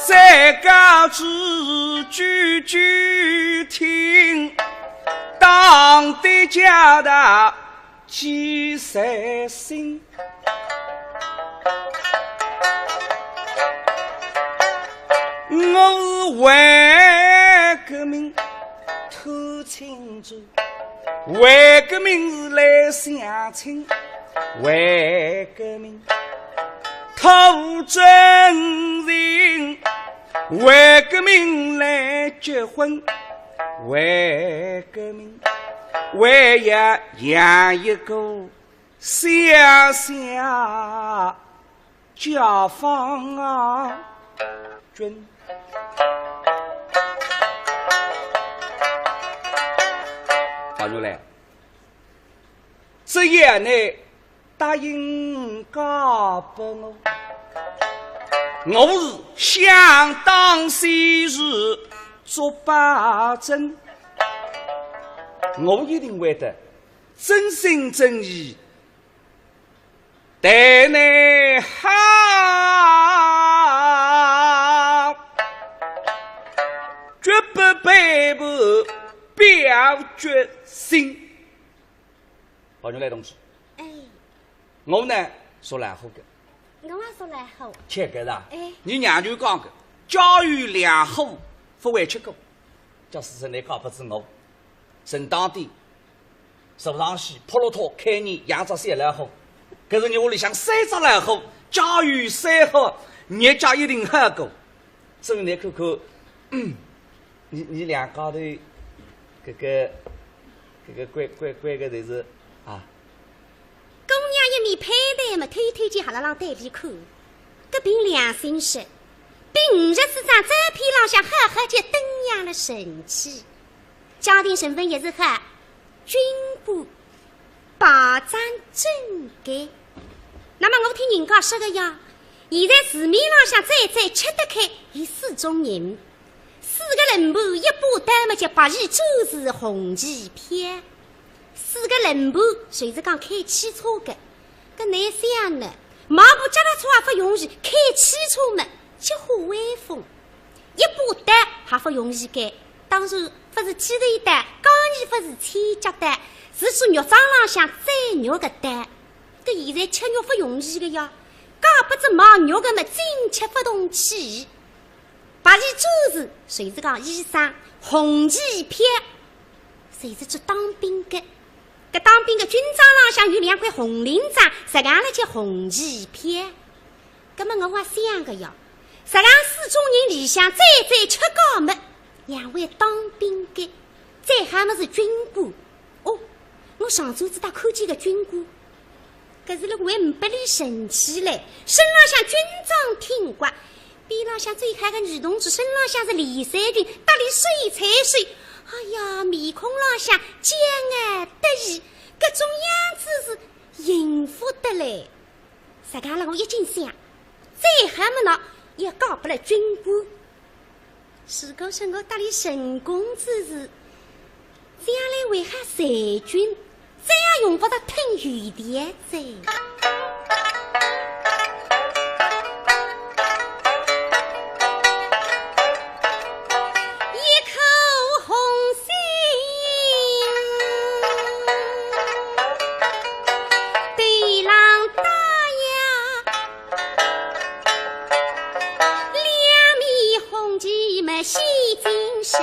再告知句听，党的家大几三心。我是为革命偷庆祝，为革命是来相亲，为革命偷真人，为革命来结婚，为革命为要养一个小小解放军。好如来，这夜呢答应嫁给我，我是想当昔日做把针，我一定会得真心真意待你好，绝不背叛表决心。宝牛来同志，我呢说来好的，我也说来好。切个啦，你娘就讲个，教育良好不为吃过，叫事实来搞不是我，省当地手上西普罗托开你养着些来好，可是你屋里想三只来好，教育三好，人家一定好过，所以你看看，你两高头这个乖个就是啊。姑娘一面配戴嘛，推荐下来让对比看，这凭良心说，比50市长这批浪向好就登样了神气。家庭身份也是好，军部保障整改。那么我听人家说的呀，现在市面浪向再吃得开有4种人。4个人部一把单嘛，就8亿周是红旗片。4个人部谁是讲开汽车的？搿难想呢？毛部脚踏车也不容易，开汽车嘛就好威风。一把单还不容易改，当然不是鸡腿单，刚毅不是千脚单，是说肉桩浪向宰肉的单。搿现在吃肉不容易的呀，搞不只毛肉的嘛，真吃不动气。8亿周是谁是讲医生，红旗片谁是做当兵的？搿当兵的军装浪向有2块红领章，实际上了叫红旗片。搿么我也想个呀，实际上4种人里向再吃高么，2位当兵的，再还么是军官。哦，我上周子打看见个军官，搿是了为500里神气嘞，身浪向军装挺刮。边浪向最嗨个女同志，身浪向是李三军，搭里水彩水，哎呀，面孔浪向骄傲得意，各种样子是幸福的嘞。实际上我一经想，再还么呢，也搞不了军官。如果说我搭里沈公子是这样来为哈裁军，这样用不到吞雨的噻。神，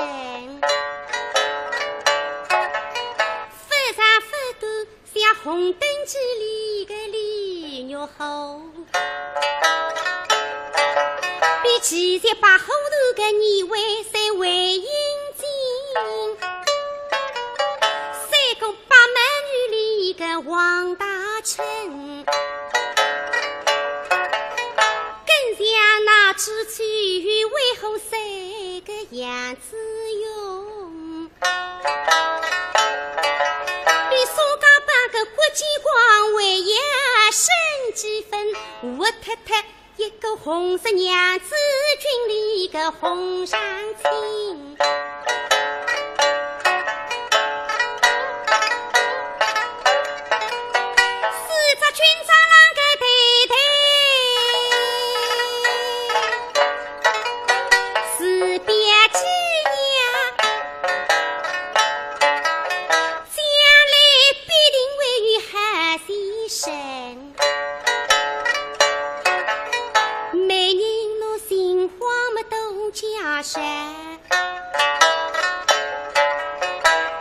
发茶发朵像红灯记里的李玉后，比起在把后头的你为谁为英精？三宫八满女里的王大臣，更像那支翠玉为红色个样子用，比苏家班个国际光为也深几分，我太太一个红色娘子军里个红上青。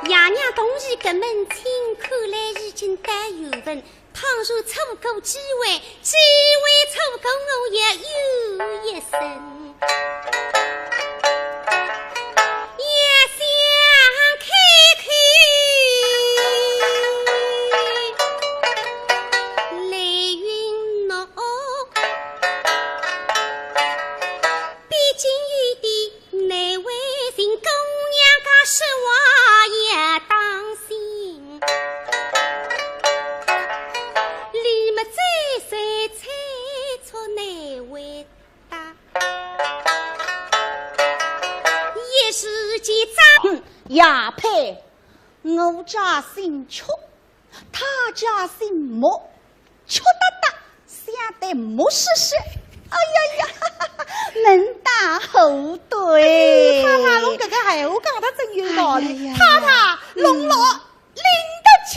爷娘同意个门亲，看来已经带有份。倘若错过机会错过我也有一生。也想看看雷云浓，毕竟有的内为人姑娘家说话也当心，你们再猜错内为大，一时间哼，亚佩，我家姓邱，他家姓莫，邱大大想得莫试试。哎呀呀，门当户对。太太，侬搿个闲话讲得真有道理。太太，龙老领得清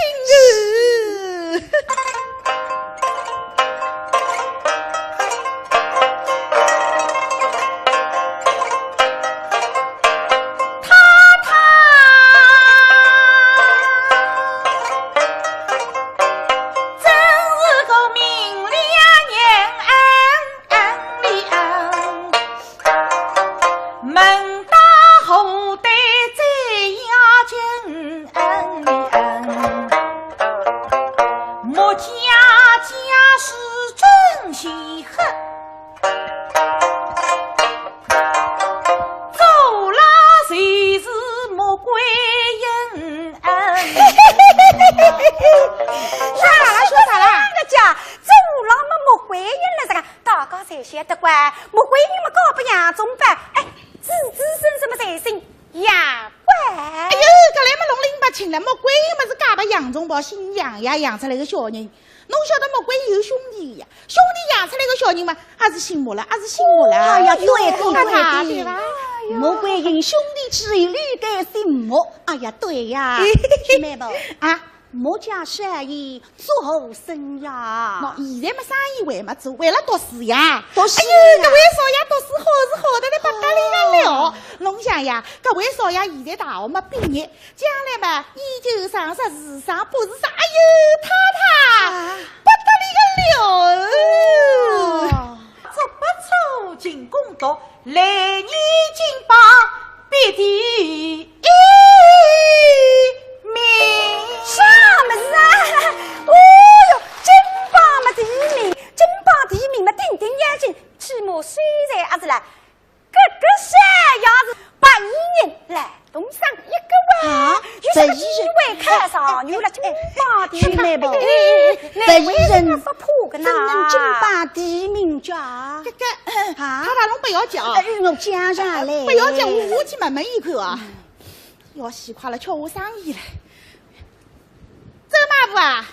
养出来个小人，侬晓得莫怪有兄弟呀，兄弟养出来个小人嘛，还是姓莫了，还是姓莫了。哎呀，对对吧？莫怪因兄弟之一，屡改姓莫。哎呀，对呀，妹妹不啊？莫家生意做好生呀。喏，现在么生意为么做？为了读书呀。读书。哎呦，搿位少爷读书好是好得来不得了了。侬想呀，搿位少爷现在大学么毕业，将来嘛研究生、硕士生、博士生，哎呦，太太不得了了。做不出进攻读，来年金榜必第一名。啥么子啊？哦哟，金榜嘛第一名，金榜第一名嘛定定眼睛，起码虽然还是来，个山样子8亿人来东上一个碗，有什么机会看上有了金榜第一名不？那为人发破个呢？真能金榜第一名家？太太侬不要讲，我讲上来，不要讲，我去问问一口啊。要死快了，瞧我生意了。周马夫啊，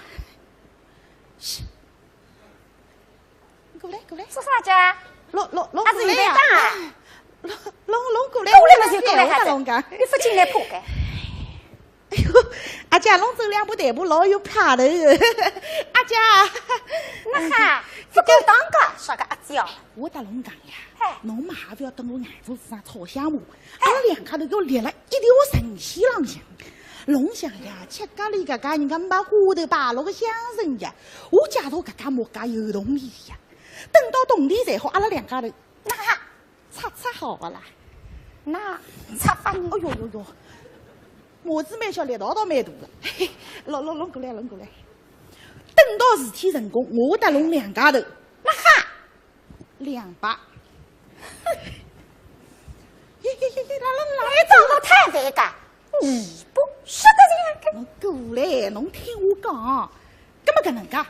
过来过来，做啥家？龙过还是来呀！龙过来，过来嘛就过来，还是龙讲，你不进来破开。哎呦，阿阿姐弄走2步3步老有派头。阿姐，那哈，不够当个啥个阿姐？我搭侬讲呀，侬嘛还不要等我眼珠子上炒香木，阿拉2家头要立了一条神仙浪向。龙想呀，吃咖喱搿家人家没花头摆落个香绳呀，我介绍搿家木家有动力呀。等到冬天才好，阿拉2家头那哈擦好个啦。那擦发你，哎呦呦呦，麻子蛮小，力道倒蛮大个。弄过来。等到事体成功，我搭侬2家头那哈2把。你长得太烦个。你不说的这样，侬过来，侬听我讲，搿么搿能介3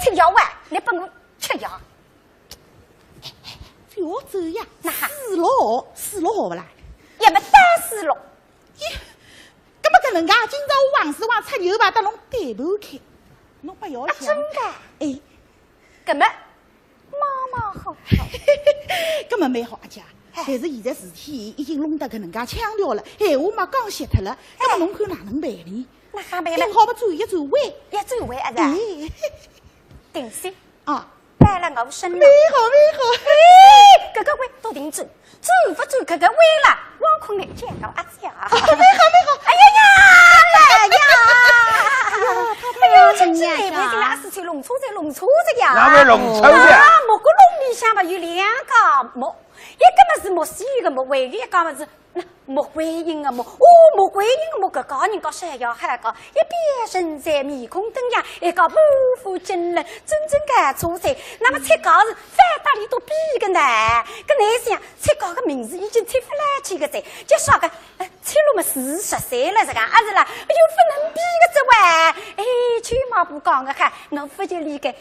吃药啊，你帮我吃药。不要走呀，那哈4-6号不啦？也没3、4、6。搿么搿能介，今朝我王师傅出牛排，搭侬对盘开，侬不要想。真的？哎，搿么妈好。搿么蛮好，阿姐。但是现在事体已经弄得搿能介腔调了，闲话嘛讲歇脱了，搿么侬看哪能办理？那还办了？定好么转一转位，一转位啊！是。定先啊，摆了我身上。蛮好。搿个位都定转，转不转搿个位了，王坤来见到阿姐。蛮好。哎呀，趁机来陪这俩事情弄错着呀。哪位弄错的？木个笼里向嘛有2个木。一个么是木西个木，还有一个么是木观音个木。木观音个木，搿个人家山药海个，一边身材面孔登样，一个满腹经纶，真正个出彩。那么菜糕是翻大里都比个难，搿男生菜糕个名字已经猜不来几个噻，就说个菜路么40岁了，这个啊是啦，又不能比个这哇。哎，去嘛不讲个哈，侬不就理解，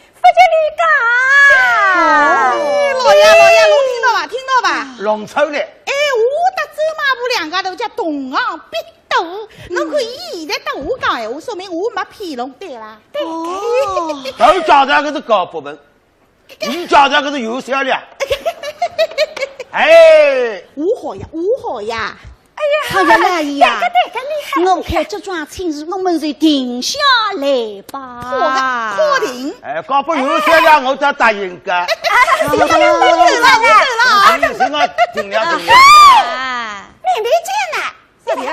老爷，侬听到伐？听到伐？弄错了。哎，我搭走马步2家头叫同行必斗，侬看伊现在搭我讲闲话，说明我没骗侬，对啦？对。都叫他搿是高部门，你叫他搿是有销量。哎，我好呀。哎呀，好呀，大姨呀，厉害！我看这桩亲事，我们就定下来吧。确定。哎，搞不有销量，我才答应个。我走了。你是我尽量。你没见呢？对呀。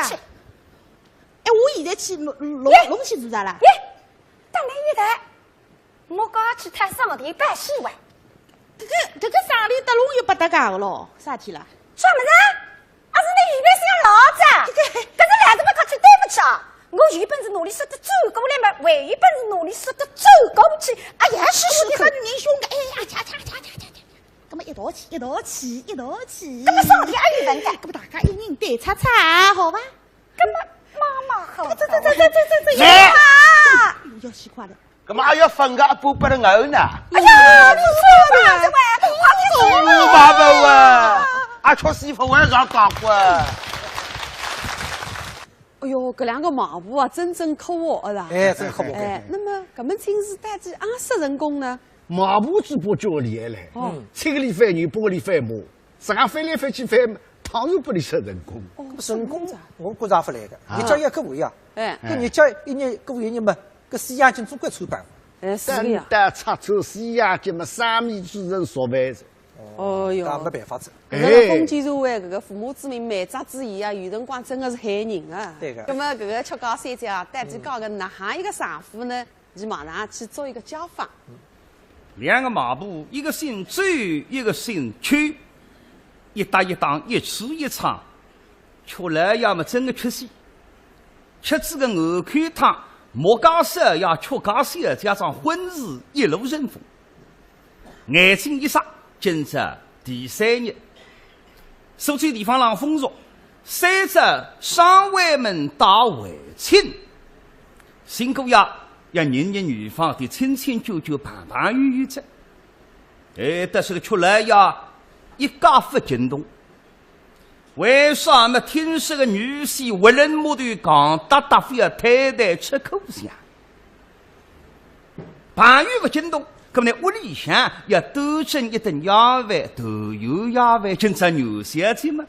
哎，我现在去弄去做啥啦？当然有的。我刚去他上头办事完。这个上里搭拢又不搭界个咯？啥体啦？什么呢？啊是那原本是要老子，可是2个么讲起对不起啊！我有本事努力说得走过来嘛，还有本事努力说得走过去。哎呀，是你看女人凶个，哎呀，掐，咁么一道气。咁么上天也有本的，咁么大家一人对擦擦，好吧？咁么妈妈好。走。呀！要洗快了。咁么还要分个一半拨人牛呢？哎呀，你说嘛，这快点走！爸爸啊！阿确媳妇晚上讲过。哎呦，搿2个马步啊，真正可恶了。哎，真可恶。哎，那么搿门亲事带几20人工呢？马步子不叫厉害嘞。7个里翻人，8个里翻马，自家翻来翻去翻，当然不里收人工。人工我觉着也不来个。你叫一个位啊？哎，搿你叫一年搿1年嘛，搿4眼睛总归穿办法。哎，是的呀。但插手4眼睛嘛，3米之人说办子。哦哟，那没办法子。搿个封建社会，搿个父母之命，满扎之言啊，有辰光真的是害人啊。对个。葛么搿个吃高三姐啊，带起高个哪行一个丈夫呢？就马上去做一个家访。 2个马步，一个姓周，一个姓邱，一搭一档，一吃一唱，吃来要么真的吃死。吃这个鹅口汤，莫家色要吃家色，加上荤食一路顺风。眼睛一眨，今朝第3日，所在地方上风俗，3只上外门打围亲，辛苦呀！ 要人女方的亲亲旧旧、盘盘圆圆着，哎，但是个出来呀，一家不惊动。为啥么听说个女婿为人木头讲大大非要太太吃口香？盘圆不惊动，可能屋里向要多蒸一顿鸭饭，都有鸭饭，真正牛小姐嘛，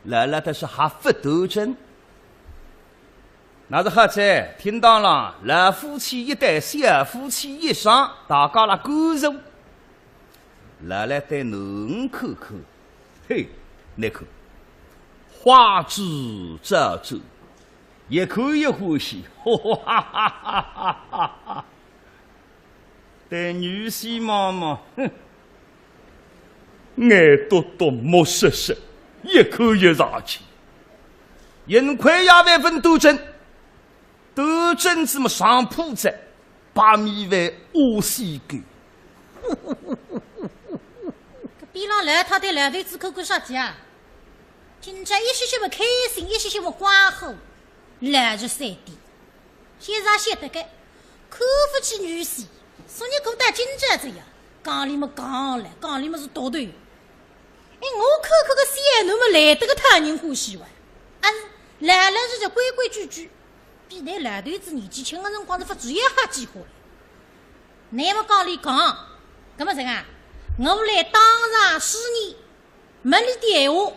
来了但是还不多蒸。那是好在听到了，老夫妻一对，小夫妻一双，大家了感受。来对侬看看，嘿，你看，花枝招展，一看一欢喜，哈哈哈哈哈哈！对女婿妈妈，哼，眼多多，目实实，一看一上去，银块也万分多真。斗争子么上铺子，把米为乌西干。这边上来他对两对子口口啥子啊？今朝一些些不开心，一些些不关火，来日三点。现在晓得个，看不起女婿，说你过得今朝这样，讲里么讲了，讲里么是多对。哎，我看看个小奴么来得个讨人欢喜哇！啊，来了是这规规矩矩。比那老头子年纪轻的辰光是发主意哈计划了。那么讲里讲，搿么人啊，我来当场试你，问你电话，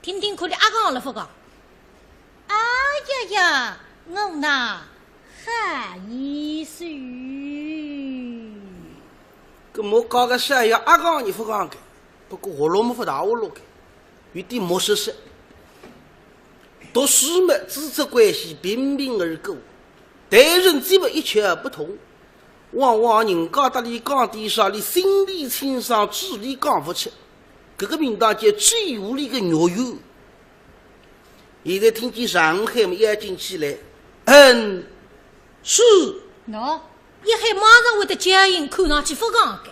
听听看你阿讲了不讲？哎呀呀，我那好意思。搿么搞个啥呀？阿讲你不讲个，不过活路么不大活路个，有点没实实。读书嘛，职责关系平平而过，待人基本一窍而不通。往往人家搭里讲地上，你心理清爽，智力讲不出，这个名堂叫最无力的肉油。现在听见上海嘛要进去了，是。喏，一海马上会得接应，看上去不讲的。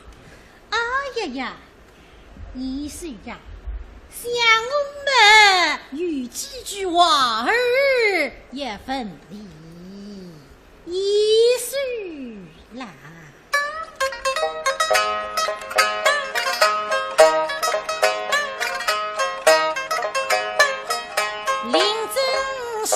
哎呀呀，意思呀。像我们有几句话儿也分离一句啦。林真是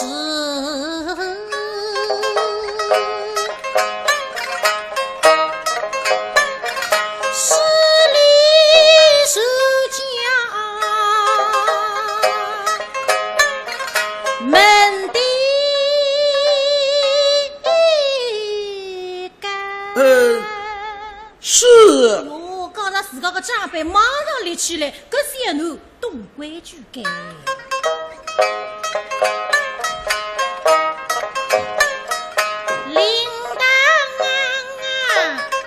是。哟，刚才自家个长辈马上立起来，搿些奴懂规矩个。铃铛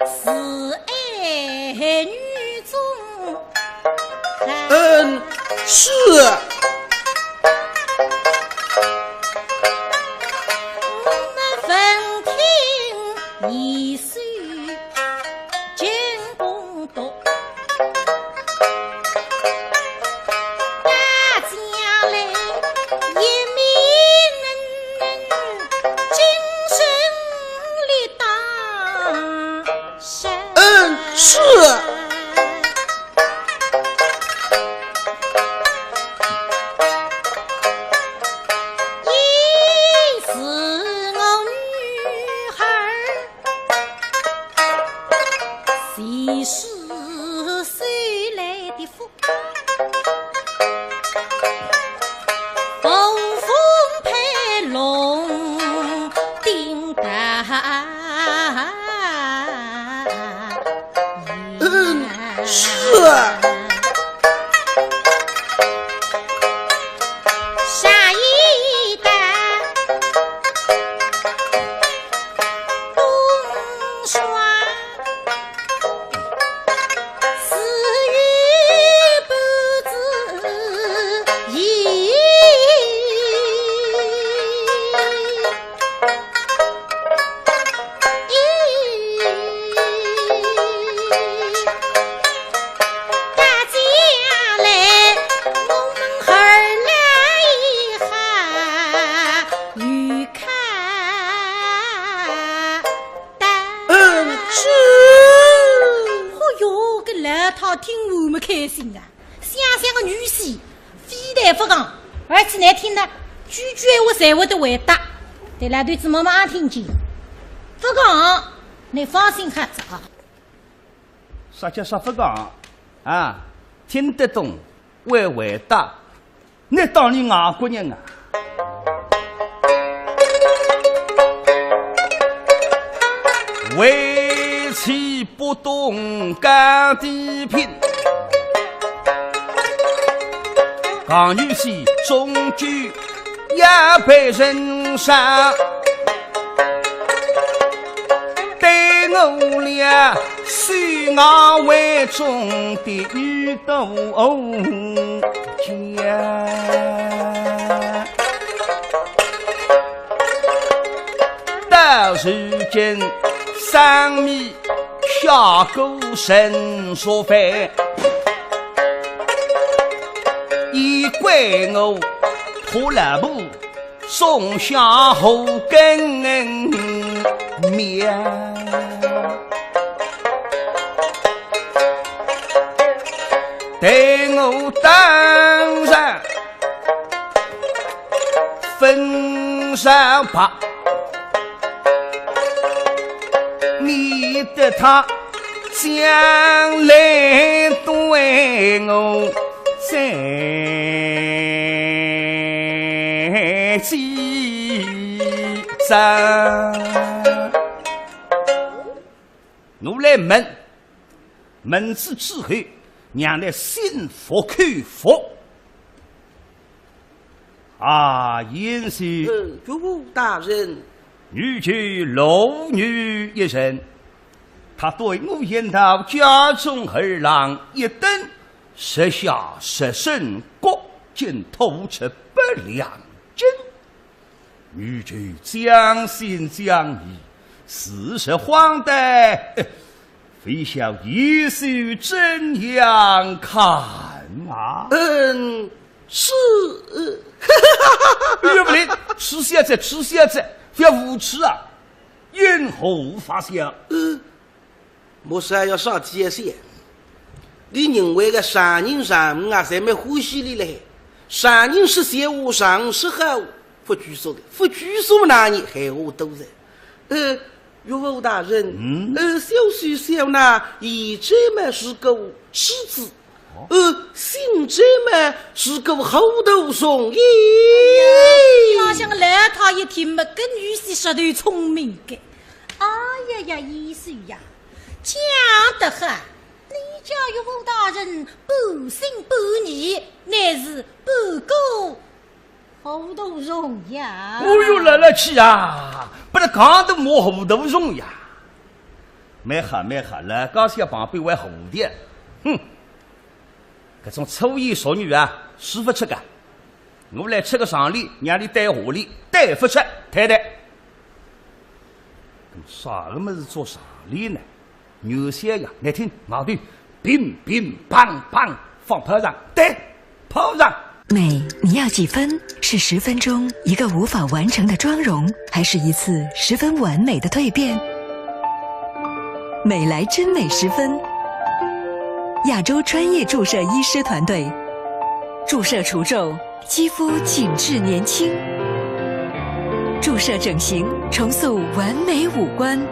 是爱女中。是。我们分听一岁。是。一是我女孩，谁是谁来的福？风风配龙顶大。是。下一代冬霜，四月不知意。听我们开心啊！想想个女婿，非但不讲，而且难听的，句句话才会得回答。对了，对子妈妈听见，不讲，你放心哈子啊。啥叫啥不讲啊？听得懂，会回答，那当然外国人啊。为其不动干地品，刚女婿终究也被人杀，对我俩虽我为中的女斗家。到如今上面下狗神所犯，已怪我破了布送下后根面，对我当然分上吧。你的他将来对我再记账，我来问之之后，让来心服口服。啊，严师，主大人。女婿老女一人，他对我言道：家中儿郎一等，设下设身，各尽吐出8两金。女婿将信将疑，事实荒诞，非晓艺术怎样看啊？是，岳不灵，吃蝎子，吃蝎子。不要无耻啊！因何发现？莫是要上天线？你认为个三人上啊，才没欢喜你嘞？三人是邪无上是好不拘束的，不拘束那你害我都人。岳父大人，小婿小那一这么是个妻子。姓这么是个后头松，哪想来他一听么，跟女婿舌头聪明的。哎呀呀，医生呀，讲得很。你家岳父大人不信不疑，乃是不够后头松呀。哎呦，来了去呀！不是刚都摸后头松呀。没哈了，刚才旁边为后的，哼。这种粗衣淑女啊，师傅吃个，我来吃个上礼，让你带下礼，带不吃，太太。啥个么子做上礼呢？牛些呀，来听矛盾，乒乒乓乓放炮仗，对，炮仗。美，你要几分？是10分钟一个无法完成的妆容，还是一次十分完美的蜕变？美来真美10分。亚洲专业注射医师团队，注射除皱，肌肤紧致年轻；注射整形，重塑完美五官。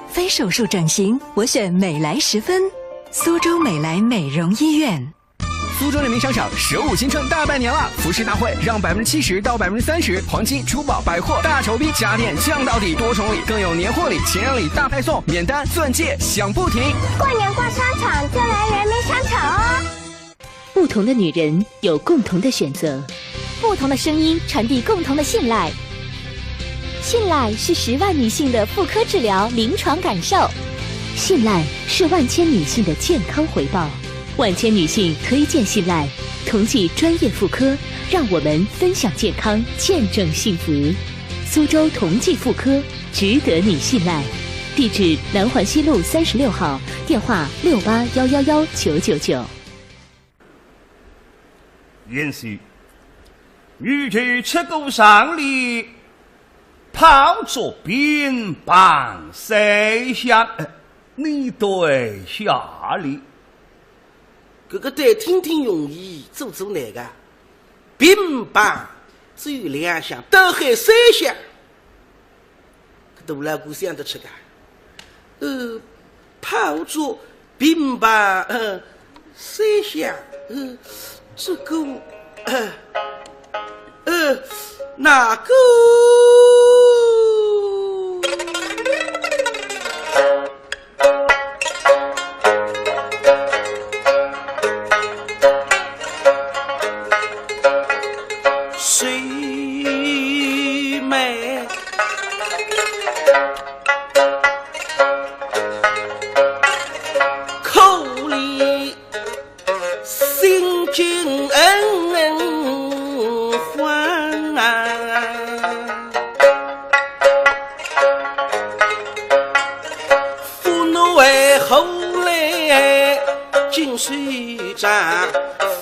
非手术整形，我选美来10分。苏州美来美容医院。苏州人民商场15新春大拜年了，服饰大会让70%到30%，黄金、珠宝、百货大酬宾，家电降到底，多重礼，更有年货礼、情人礼大派送，免单钻戒享不停。过年逛商场就来人民商场哦。不同的女人有共同的选择，不同的声音传递共同的信赖。信赖是10万女性的妇科治疗临床感受，信赖是万千女性的健康回报。万千女性推荐信赖，同济专业妇科，让我们分享健康，见证幸福。苏州同济妇科，值得你信赖。地址：南环西路36号，电话68111999。允许女婿吃过上礼，泡着冰棒谁想？你对下礼。这个得听听容易，做做那个冰棒只有2项，都还3项，都来姑想得吃个。泡着冰棒3项，这个那个金水站，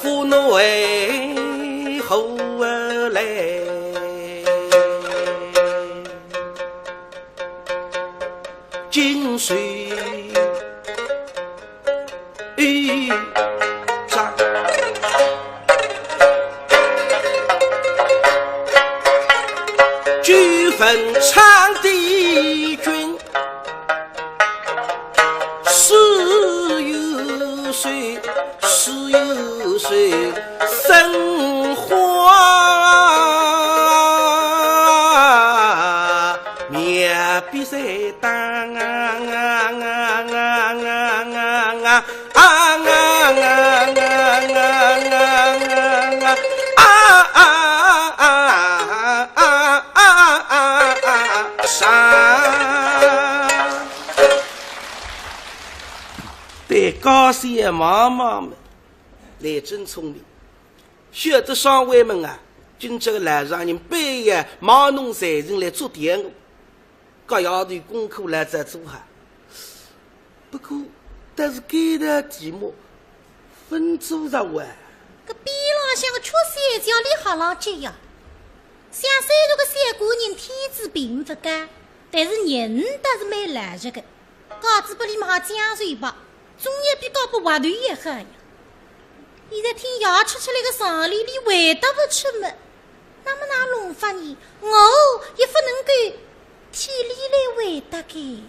府内后来。金水站，举坟长帝君，十有岁，十有岁，生花面比赛当。对高县妈妈们来真聪明，晓得上尉们啊，今这个来让人半夜忙弄财人来做点我，各样的功课来在做哈。不过，但是给的题目分组上完。个边浪向个缺三角里好浪接呀！像虽然个三国人天资并不高，但是人倒是蛮懒实个。稿子不里嘛江水吧，总也比搞不滑头也好呀。现在听牙吃出来个上里里味道不出么？那么那弄法呢？我也不能够体里来味道个。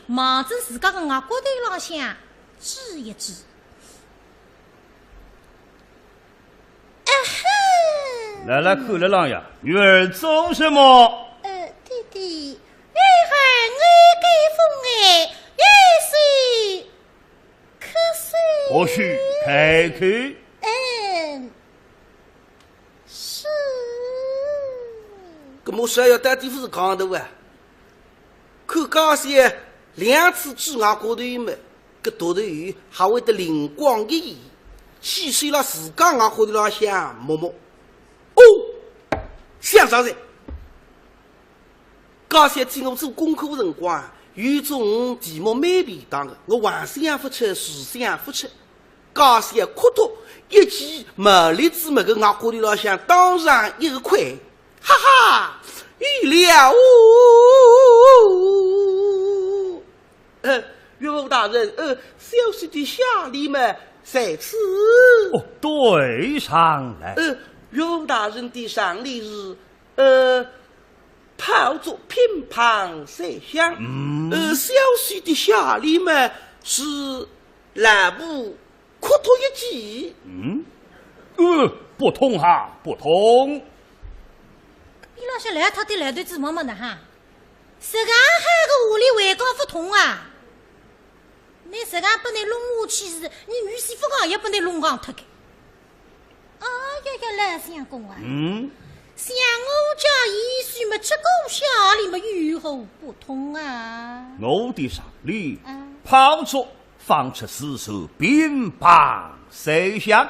忙着自家个外国头浪向指一指，来看了郎呀，女儿做什么？弟弟，女孩爱给风哎，月水可水。或许开口。是。搿么说要带地方是讲头啊？看高些。两次指外高头们，搿大头鱼还会得灵光一现，气碎了自家外高头浪向摸摸。哦，想啥子？刚才听我做功课辰光，有种题目蛮便当的，我幻想不出，实想不出。刚才哭脱一记毛栗子么个外高头浪向当上一个块，哈哈，预料岳父大人，小婿的下礼嘛，在此。哦，对上来。岳父大人的上礼是，炮竹乒乓三响。小婿的下礼嘛是蓝布哭脱一记。不同哈，不同。你老些来他的来对子么么的哈，这个还个屋里为高不同啊。你这个不能弄下去是，你女媳妇讲也不能弄光脱个。来相公啊！像我家遗书么，这个下里么如何不同啊？我的上礼炮竹放出尸首，乒乓谁响？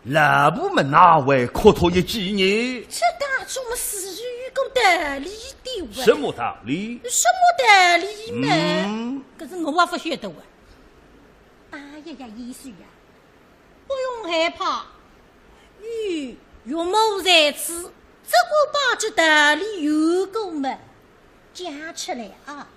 那部门哪位可托一几年？这当中么是有个道理的哇？什么道理？什么道理嘛？可是我不晓得哇。哎呀呀，意思呀，不用害怕，有某在此，这个把这道理有够嘛讲出来啊。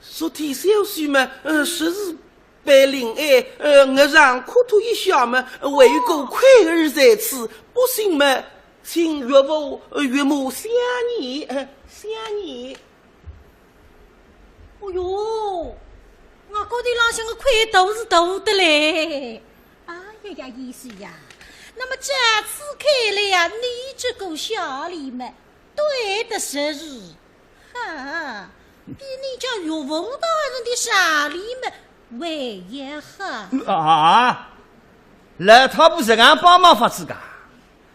昨天小婿嘛，实是被领爱，我让可托一下嘛，为有个快儿在此，不信嘛，请岳父岳母想你，想你。哦哟，我觉得浪向个亏都是大的嘞。哎呀呀，意思呀，那么这次看来呀，你这个小李们对的是日，哈，比你家岳父大人的小李们为也好啊！那他不是俺帮忙法子噶，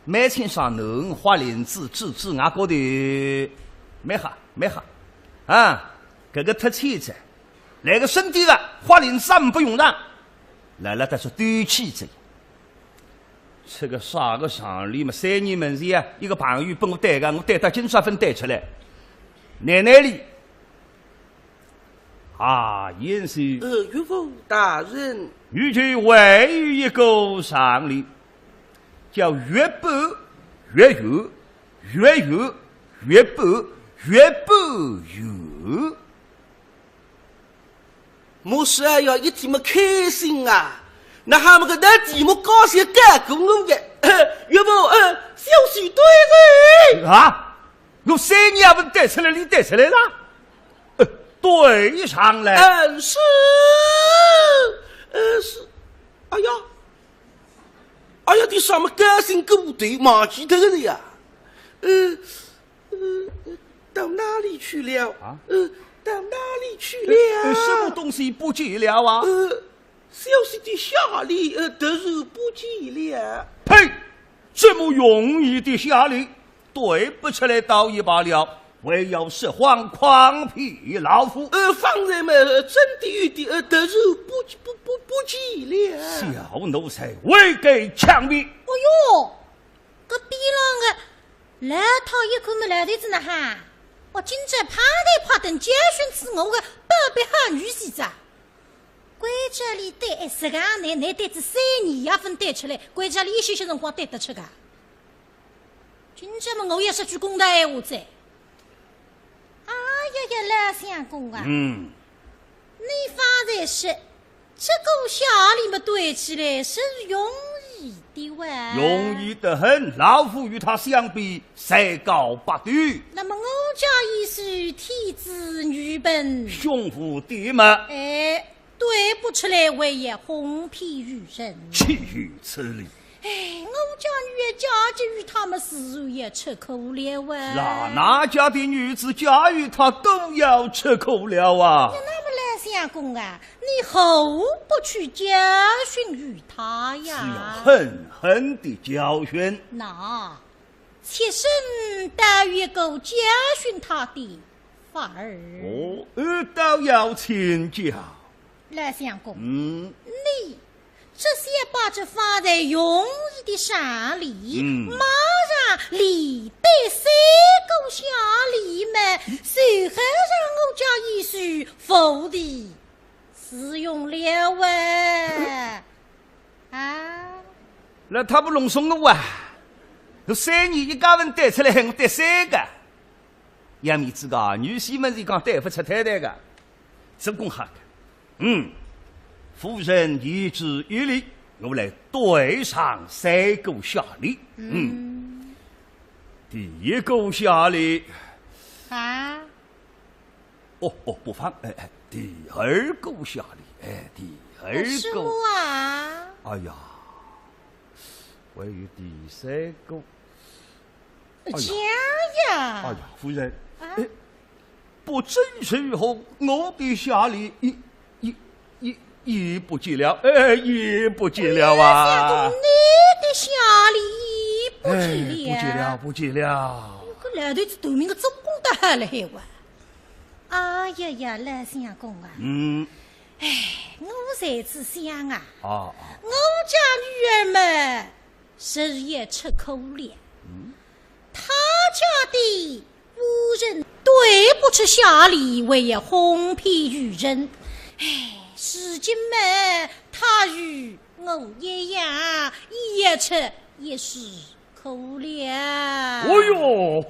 每天上农花林子治俺觉得没好，啊，这个特气子，那个身体啊，花林子不用让，来了他说对气子。这个啥个上里嘛，3年门前啊，一个朋友帮我带个，我带到金沙分带出来，奶奶里。啊，严是岳父大人，与其为于一个上礼，叫越薄越有，越有越薄，越薄有。莫是要一天么开心啊！那他们个那题目高兴干过我的，岳父，小婿对人啊！我3年也不带出来，你带出来了？对上来，是，是，哎呀，你什么高兴过对，忘记得了呀？到哪里去了？啊？到哪里去了？什么东西不见了啊？小婿的下礼，都是不见了。呸！这么容易的下礼，对不出来倒也罢了。为要拾荒诓屁老夫，方才们真的有的，都是不见了。小奴才未给枪毙。哎呦，这逼郎个来套一口么来头子呢哈！我今朝趴台趴等教训死我个宝贝好女婿子。关家里带10个男带子3年也分带出来，关家里一些辰光带得出个。今朝么我也说句公道闲话在。哎呀呀，老相公啊！你方才说这个小李么对起来是容易的哇？容易得很，老夫与他相比，才高八斗。那么我家已是天子女本，胸腹地嘛。对不出来为也哄骗于人，岂有此理！我家女儿嫁给与他们自然也吃苦了啊！哪家的女子嫁与他都要吃苦了啊！那么来相公啊，你何不去教训于他呀？是要狠狠的教训。那妾身倒有够教训他的法儿。倒要请教。来相公，你这些把这放在容易的山里，马上里带3个小李们，随后让我家一书否的使用了那他不弄松了哇！有3年一家人带出来，我带3个。杨面子个女婿们是讲带不出太太个，这公哈个。夫人一旨一理，我来对上3个下礼。第一个下礼啊，不放，第2个下礼，第2个啊，哎呀，还有第3个，讲呀，哎呀，夫人，不正是后我的下礼也不见了，也不见了啊！你的下礼不见了，不见了。这老头子头名个总共的了哇！哎呀呀，老相公啊！哎，我才子想啊，我家女儿们日夜吃口粮，他家的夫人对不起下里，为也哄骗于人。哎，如今嘛，他与我一样，也吃也是口粮。哦哟，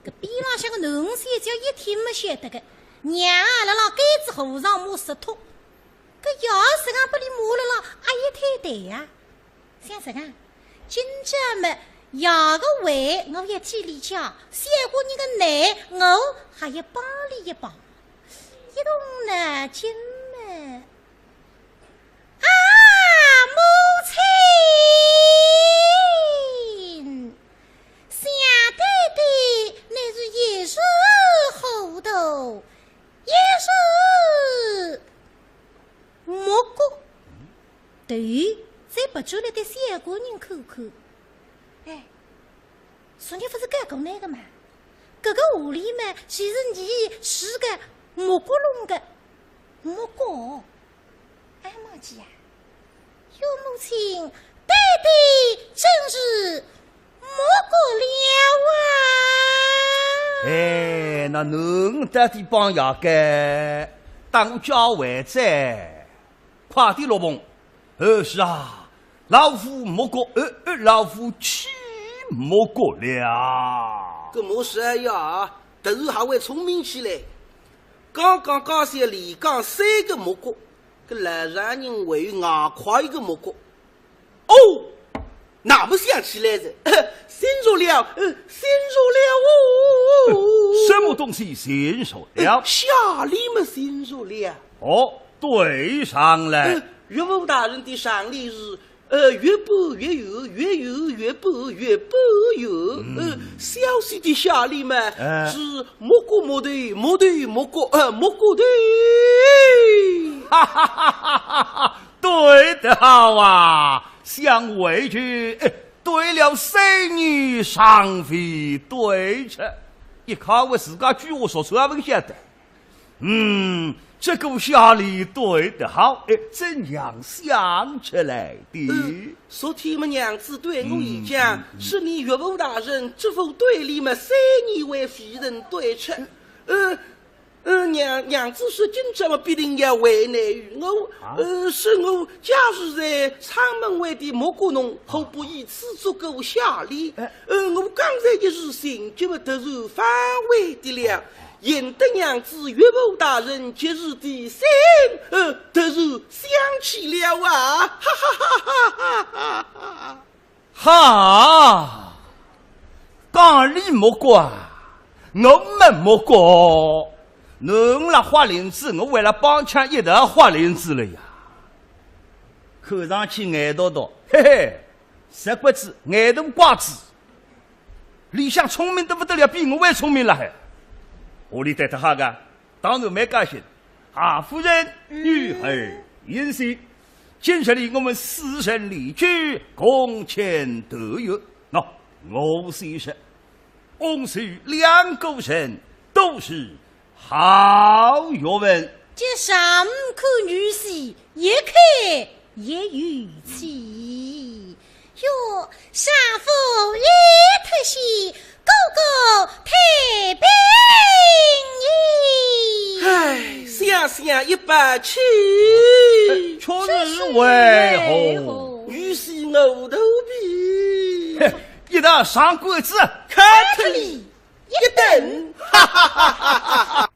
这边浪向个农三叫一天没晓得个，娘啊，辣盖子后上摸石头，搿要是俺不里摸了了，阿姨太对呀。想什么？今朝么要个胃，我一天里讲，小过你个奶，我还要帮你一帮。一动呢，今么啊，母亲，想对对，乃是一时糊涂，一时莫过。对，再不出来的小姑娘看看。哎，昨日不是讲过那个嘛？这个屋里嘛，其实你是个莫过弄的，莫过。俺忘记呀，有母亲，对对，真是莫过了啊！哎，那侬到底帮牙该，当我叫回在，快点落棚。是啊，老夫莫过，老夫岂莫过了？这莫是呀，头还会聪明起来。刚刚讲些连讲3个莫过，这来让人为牙快一个莫过。哦，那不想起来着，先说了，先说了哦。什么东西先说了？下里么先说了。哦，对上了。岳父大人的上例是，越播越有，越有越播越播有。消息的下例嘛，是莫过莫对，莫对莫过，莫过对。哈哈哈哈哈！对得好啊，想回去，对了3女上飞对着，一看我自家句话说出来不晓得。这个下里对得好，怎样想出来的？昨天么娘子对我一讲，是你岳父大人这副对里么3年为夫人对出，娘子是今朝么必定要为难于我，是我假日在仓门外的蘑菇农，后不以此足够下礼，我刚才一时心急么突然反胃的了。引得娘子岳父大人节日的心，突然想起了啊！哈哈哈哈哈哈！哈，讲理莫过，我们莫过。侬那花林子，我为了帮腔一头花林子了呀。看上去眼多多，嘿嘿，实骨子眼洞瓜子，里向聪明得不得了，比我还聪明了还。屋里带他哈个，当然蛮高兴。夫人、女儿言喜，今日里我们4人离居，共前得约。我虽是，翁婿2个人都是好学问。这上口女婿，一看也有气。哟，上夫一特喜，哥哥太平矣。唉，想想100气，确实为何？于是我头皮一道上棍子，看特里一等，哈哈哈哈哈哈。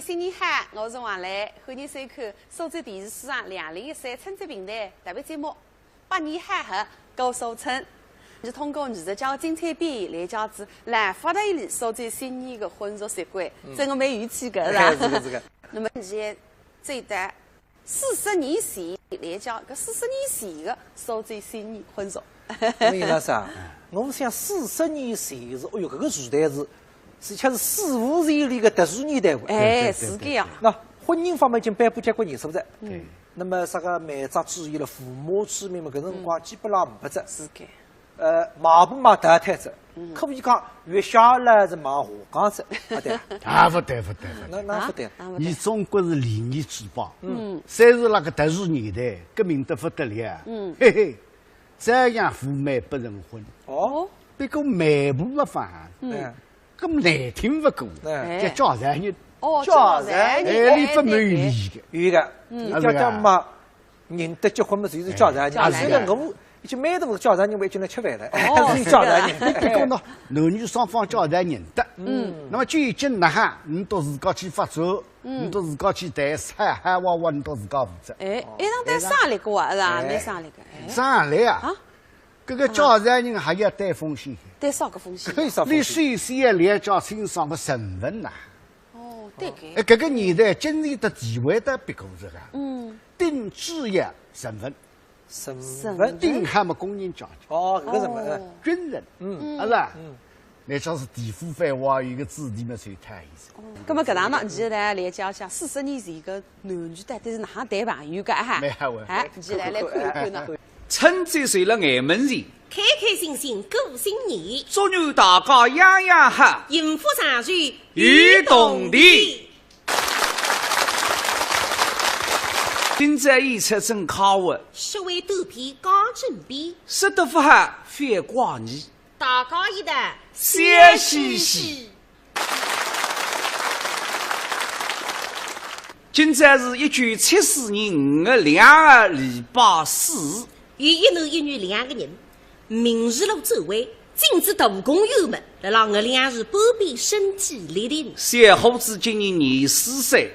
新年好，我是王兰，欢迎收看苏州电视史上2013春节平台特别节目《百年好合高收春》，是通过艺术家精彩表演来讲子来发达里苏州新年的婚俗习惯，这我蛮有趣的是吧？是的。那么现在最大40年前来讲，搿40年前的收最新年婚俗。那杨老师啊，我想40年前是，哎哟，搿个时代是恰是史无前例的特殊年代。哎，是搿样。那婚姻方面已经颁布结婚年数了。嗯。那么啥个媒妁之言了，父母之命嘛，搿辰光基本上没只。是搿。忙不忙得摊子，可以讲越下来是忙下岗子，不对？啊，不对。那不对。你中国是礼仪之邦，虽是那个特殊年代，革命得不得了啊！嘿嘿，这样赴媒不成婚。哦，别个媒婆没法，咁难听不过，叫叫男人。哦，叫男人，你不满意的，有个，你叫嘛，认得结婚嘛，就是叫男人。虽然我。已经每顿叫男人，我已经来吃饭了。哦，是叫男人。别个喏，男女双方叫男认得。那么究竟哪哈，你到自家去发作，你到自家去谈菜，还娃你到自家负责。哎，一场谈商量过啊，是吧？没商量个。商量啊！这个叫男人还要担风险。担啥个风险？你首先要了解清爽个身份呐。哦，对个。哎，这个年代经济的地位的别个这个。定职业身份。身份定还没公认家庭哦，搿什么军人，是吧？那像是地府范围有个子弟嘛，最太意思。那么搿档呢，现在来讲讲40年前个男女到底是哪样谈朋友个哈？哎，现在来看一看呢。趁着随了眼门前，开开心心过新年，祝愿大家样样好，幸福长寿与动地。今朝演出真考我，学会肚皮讲正比，识得不好反挂你，大家一代笑嘻嘻。今朝是1974年5月2日礼拜四，有一男一女2个人，明日路周围禁止大公友们来让我2日半边身体力定。小伙子今年24岁。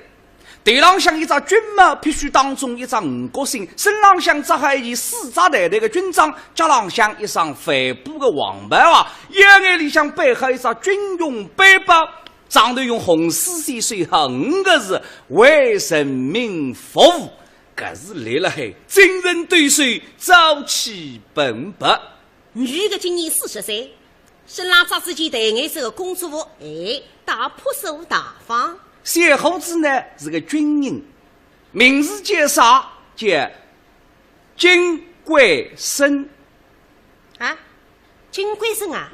队浪向一只军帽，必须当中一只五角星，身浪向则还一4只大大的军章，脚浪向一双帆布的黄牌袜，腰眼里向背后一只军用背包，上头用红丝线写下5个字：为人民服务。搿是立了海，精神对水，朝气蓬勃。女的今年40岁，身浪扎自己戴颜色的工作服，大朴素大方。小伙子呢是个军人，名字叫啥？叫金贵生。啊，金贵生啊？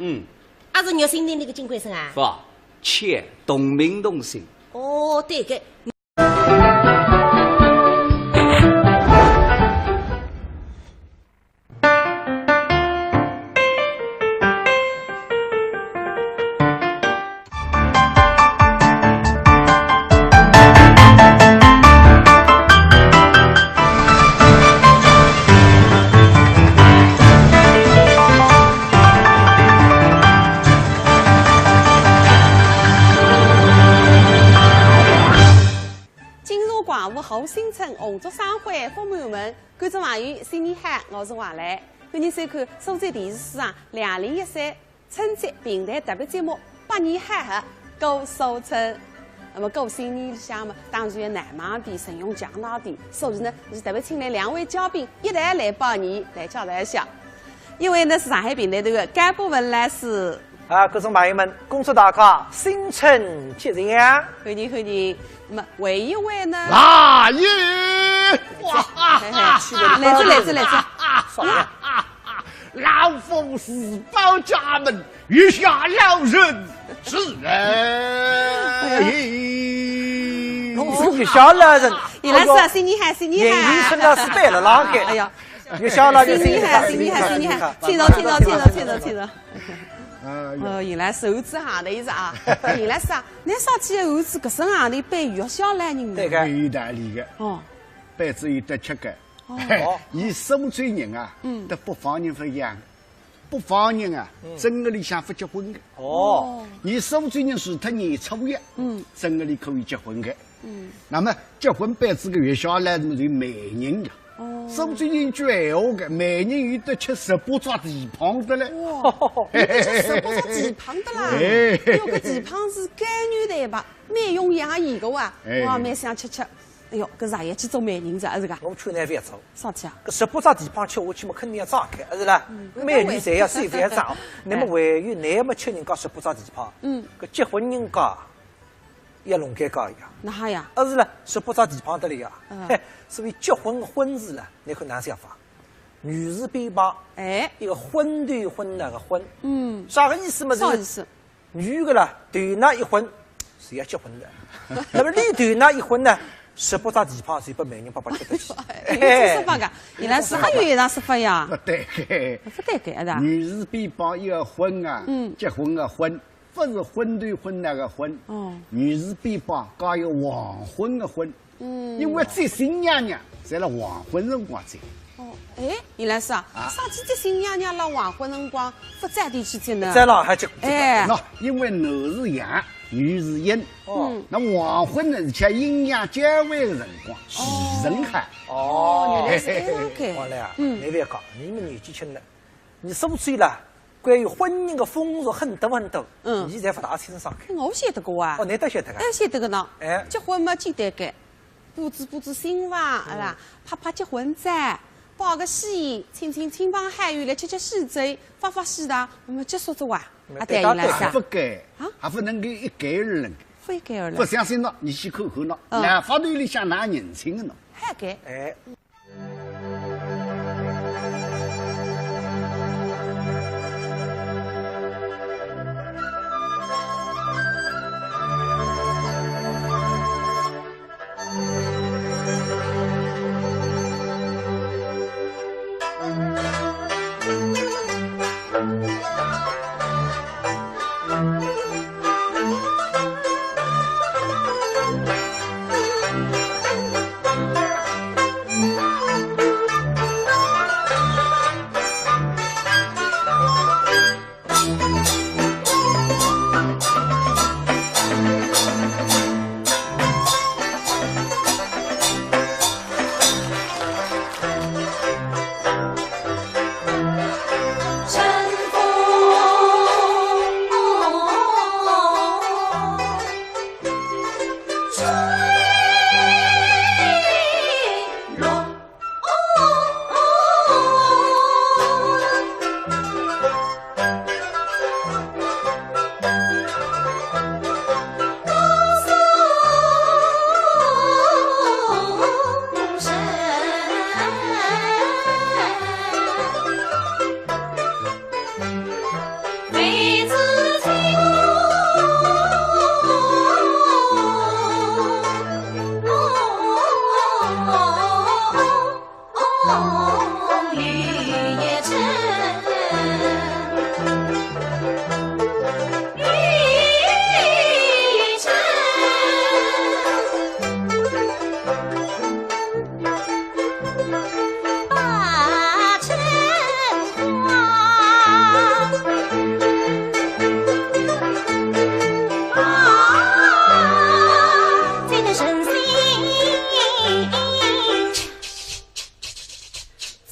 还是肉心的那个金贵生啊？不，切，同名同姓。哦，对个。后新村红烛生辉丰满门，观众朋友新年好，我是华来。欢迎收看苏州电视史上2013春节平台特别节目《百年好合过苏村》。那么过新年里向嘛，当然有难忘点、神勇强大点，所以呢，是特别请来2位嘉宾一同来报年，来交代一下。一位呢是上海平台的甘博文老师。观众朋友们，恭祝大家新春吉祥！欢迎欢迎。那么还一位呢？来也！哇！来这！老夫是保家门，月下老人是人。侬是月下老人，原来是啊，新年好，新年好！年年春到是拜了啷个？哎呀，月下老人新年好，新年好！听着。原来是猴子行的意思啊！原来是啊，那上去的猴子搿身行里背月下来人对个，意大利的哦，背子有得吃个。以苏州人啊，跟北方人不一样，北方人啊，正月里向不结婚的。你苏州人除脱年初一，正月里可以结婚的。那么结婚办这个月下来，就媒人的。苏州人句闲话的，媒人有得吃18抓蹄膀的嘞。吃18抓蹄膀的啦！哟，搿蹄膀是甘牛蛋吧？蛮用养伊个哇，哇，蛮想吃。哎呦，搿茶叶去做美人子，是噶？我们川南饭做。啥体啊？搿18只地方吃下去嘛，肯定要炸开，是啦。美女侪要水饭炸。那么还有乃么吃人家18只地方？搿结婚人家也弄改搞一样。那哈呀？是啦，18只地方得了呀。嘿，所以结婚的婚字呢，你看哪想法？女字边旁，一个婚对婚那个婚。啥个意思嘛？啥意思？女的啦，对那一婚是要结婚的。那么你对那一婚呢？18只地方谁把美人爸爸吃得起？这说法个，原来是汉语上说法呀？不对个，不对个的。女字边旁一个婚啊，结婚的婚，不是婚对婚那个婚。女字边旁加一个黄昏的昏。因为这新娘娘在了黄昏辰光走。原来是啊，啥子这新娘娘辣黄昏辰光不在地去接呢？在上海接。喏，因为男是阳，女是阴。那黄昏呢是吃阴阳交汇的辰光，喜人海。原来是这样个。好嘞啊，没别讲，你们年纪轻了，你说出了关于婚姻的风俗很多很多，你才不大清爽。我晓得个啊。你都晓得个？晓得个呢。结婚嘛简单个，布置新房，是吧？拍结婚照。包个喜宴，请亲朋好友来吃喜酒，发喜糖，那么结束着哇？对伊拉不该啊，还不能够一概而论。不一概而论。不相信喏，你去看看喏，那法律里向哪认清的喏？还该。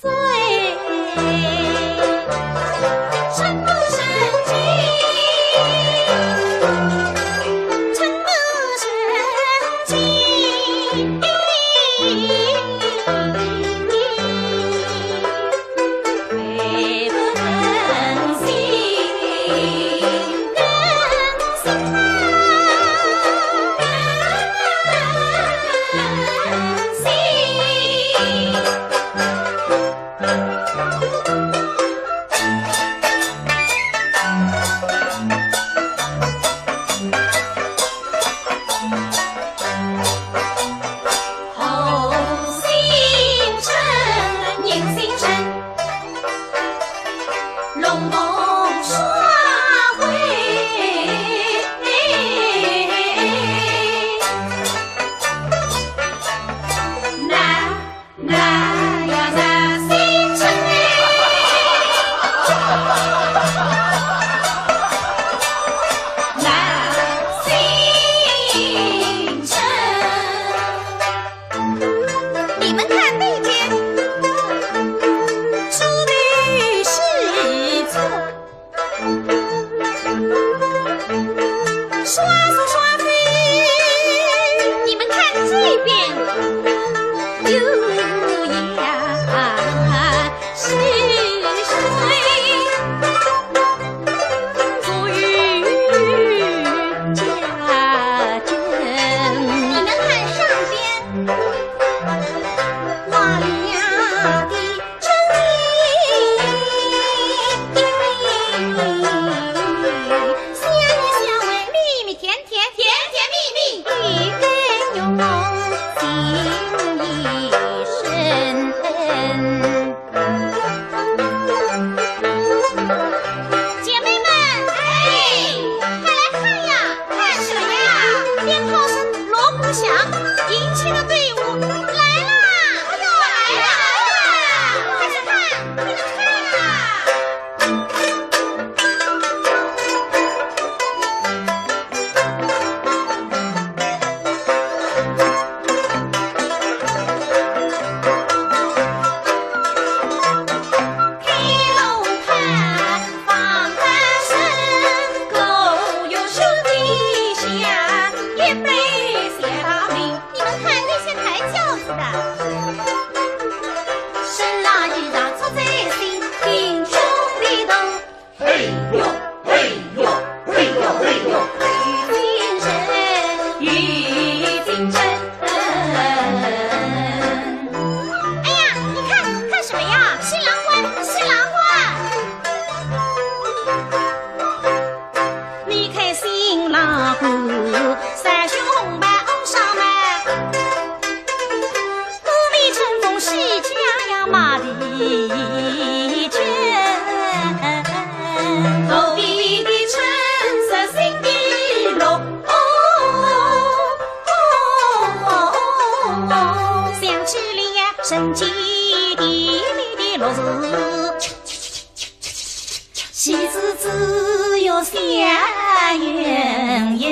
最。真，投币的橙色新的路，想起了神奇的美的落日，喜字只有下圆圆。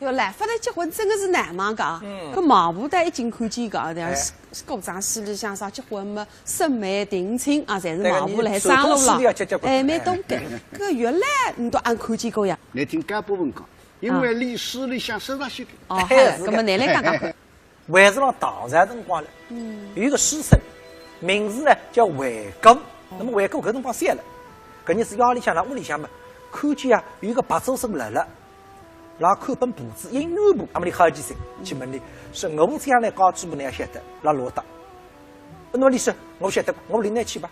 对来发来结婚真的是难嘛噶。搿毛布袋一进看见噶，对呀，歌场戏里向啥结婚嘛，审美定亲啊，侪是毛布来上路了。哎，蛮懂个。搿原来你都俺看见过呀？来听干部文讲，因为历史里向手上写的。哦，好，搿么你来讲讲看。还是让唐朝辰光了，有一个书生，名字呢叫韦公。那么韦公搿辰光散了，搿日是夜里向，辣屋里向嘛，看见啊有一个白周生来了，然后看本簿子，音乐部，那么你好几声去问你，说我这样来告知不能晓得，拉罗达。那么你说我晓得，我领来去吧。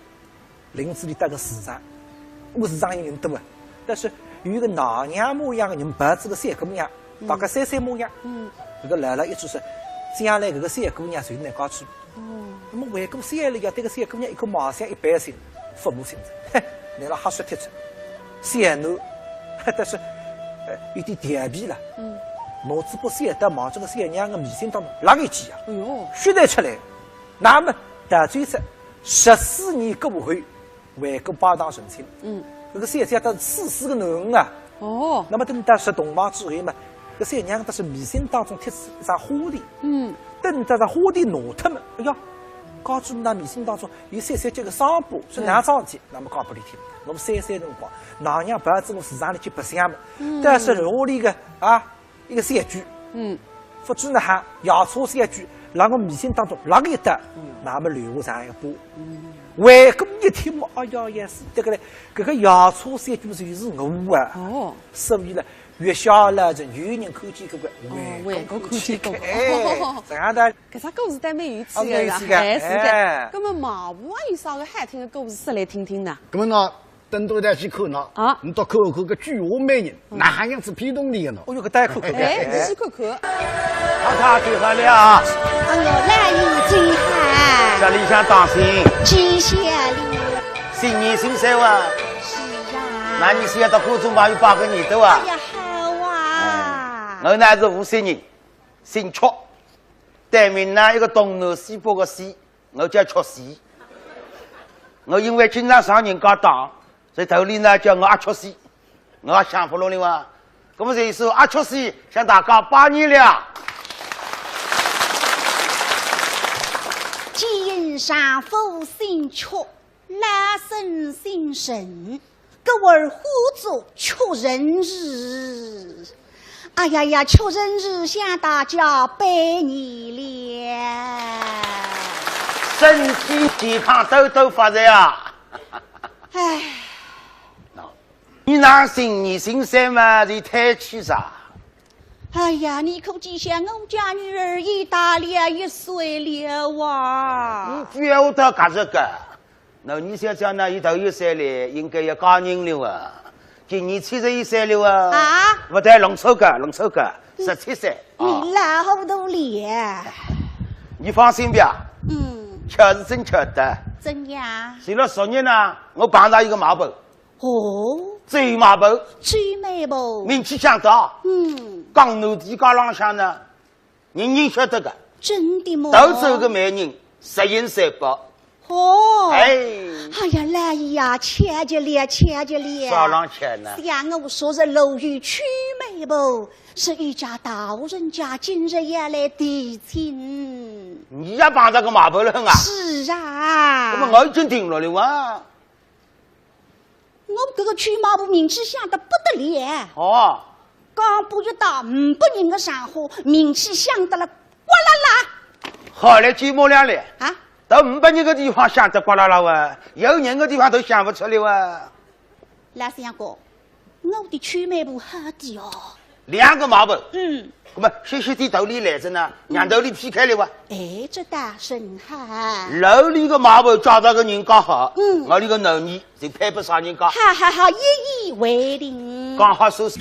林子里搭个市场，我市场有人多啊，但是有一个老娘模样的人陪这个三姑娘，大概三模样，这个来了一句说。将来搿个三姑娘谁能告知？那么回过山里要对个三姑娘一口毛线一般性，父母心着，嘿，拿了哈说贴出，山南，但是有点调皮了，毛子把山得往这个三娘的眉心当中拉一记啊，哎呦，血带出来，那么得罪着14年过后，回过八堂顺亲，这个三家都是死个男人啊，哦，那么等到10同房之后嘛。搿三娘都是眉心当中贴一张花钿，等到这花钿拿脱嘛，哎呀，告诉那眉心当中有3节个伤疤，是哪桩事体？那么讲拨你听，我们3辰光，老娘不要在我市场里去白相嘛，但是屋里个一个三句，福举呢哈，摇车3句，让我眉心当中拉个一搭，那么留下这样一个疤。外公一听嘛，哎呀也是这个嘞，搿个摇车3句就是我啊，哦，所以呢。越小了，就有人看见搿个外公看见过，这样的。搿只故事倒蛮有趣的啦，哎是的。那么毛布啊有啥个好听的故事说来听听呢？那么呢，等到再去看呢，你到看看个菊花美人，哪样子皮动力的呢？哦哟，个大家看看，哎，仔细看看。太最好了啊！哎呦，来有最好。这里向当心。记下了。新年新生啊！是啊。那你是要到各种朋友8个年头啊？哎呀。我乃是无锡人，姓曲，对面呢一个东南西北的西，我叫曲西。我因为经常上人家当，所以头里呢叫我阿曲西，我也想不落了哇。那么这一首阿曲西向大家拜年了。今上父姓曲，来生姓沈，各位互助曲人日。哎呀呀，求人日向大家拜年了，身体健康，兜兜发财啊！哎，你那新年新生嘛，是太气啥？哎呀，你可记下我家女儿已大了1岁了哇！你不要得干这个，那你想想呢？一头1岁了，应该要嫁人了啊！今年71岁了啊！啊，不对，弄错个，17岁。你老糊涂了。你放心吧。确实真确的。怎样？随了10年呢，我碰到一个毛病。哦。最毛病。最美不？名气响大。江南地界浪向呢，人人晓得个。真的吗？都走个美人，10银3百。哦，哎呀，来呀，钱着了，少浪钱呢？像我说是楼宇曲美不？是一家道人家今日也来提亲。你也碰到个毛病了啊？是啊。那么我已经听了了啊。我这个曲毛布名气响得不得了。哦。刚不一到500人的上火，名气响得了呱啦啦。好了，寂寞了嘞。啊？到500人个地方想得呱啦啦哇，有人个地方都想不出来哇。来三哥，我的曲眉部好的哦。2个毛病。那么细细的头里来着呢，让头里劈开了哇。哎，这大声哈。楼里个毛病找到个人刚好。我里个男儿就配不上人家。好，一意为定。刚好收拾。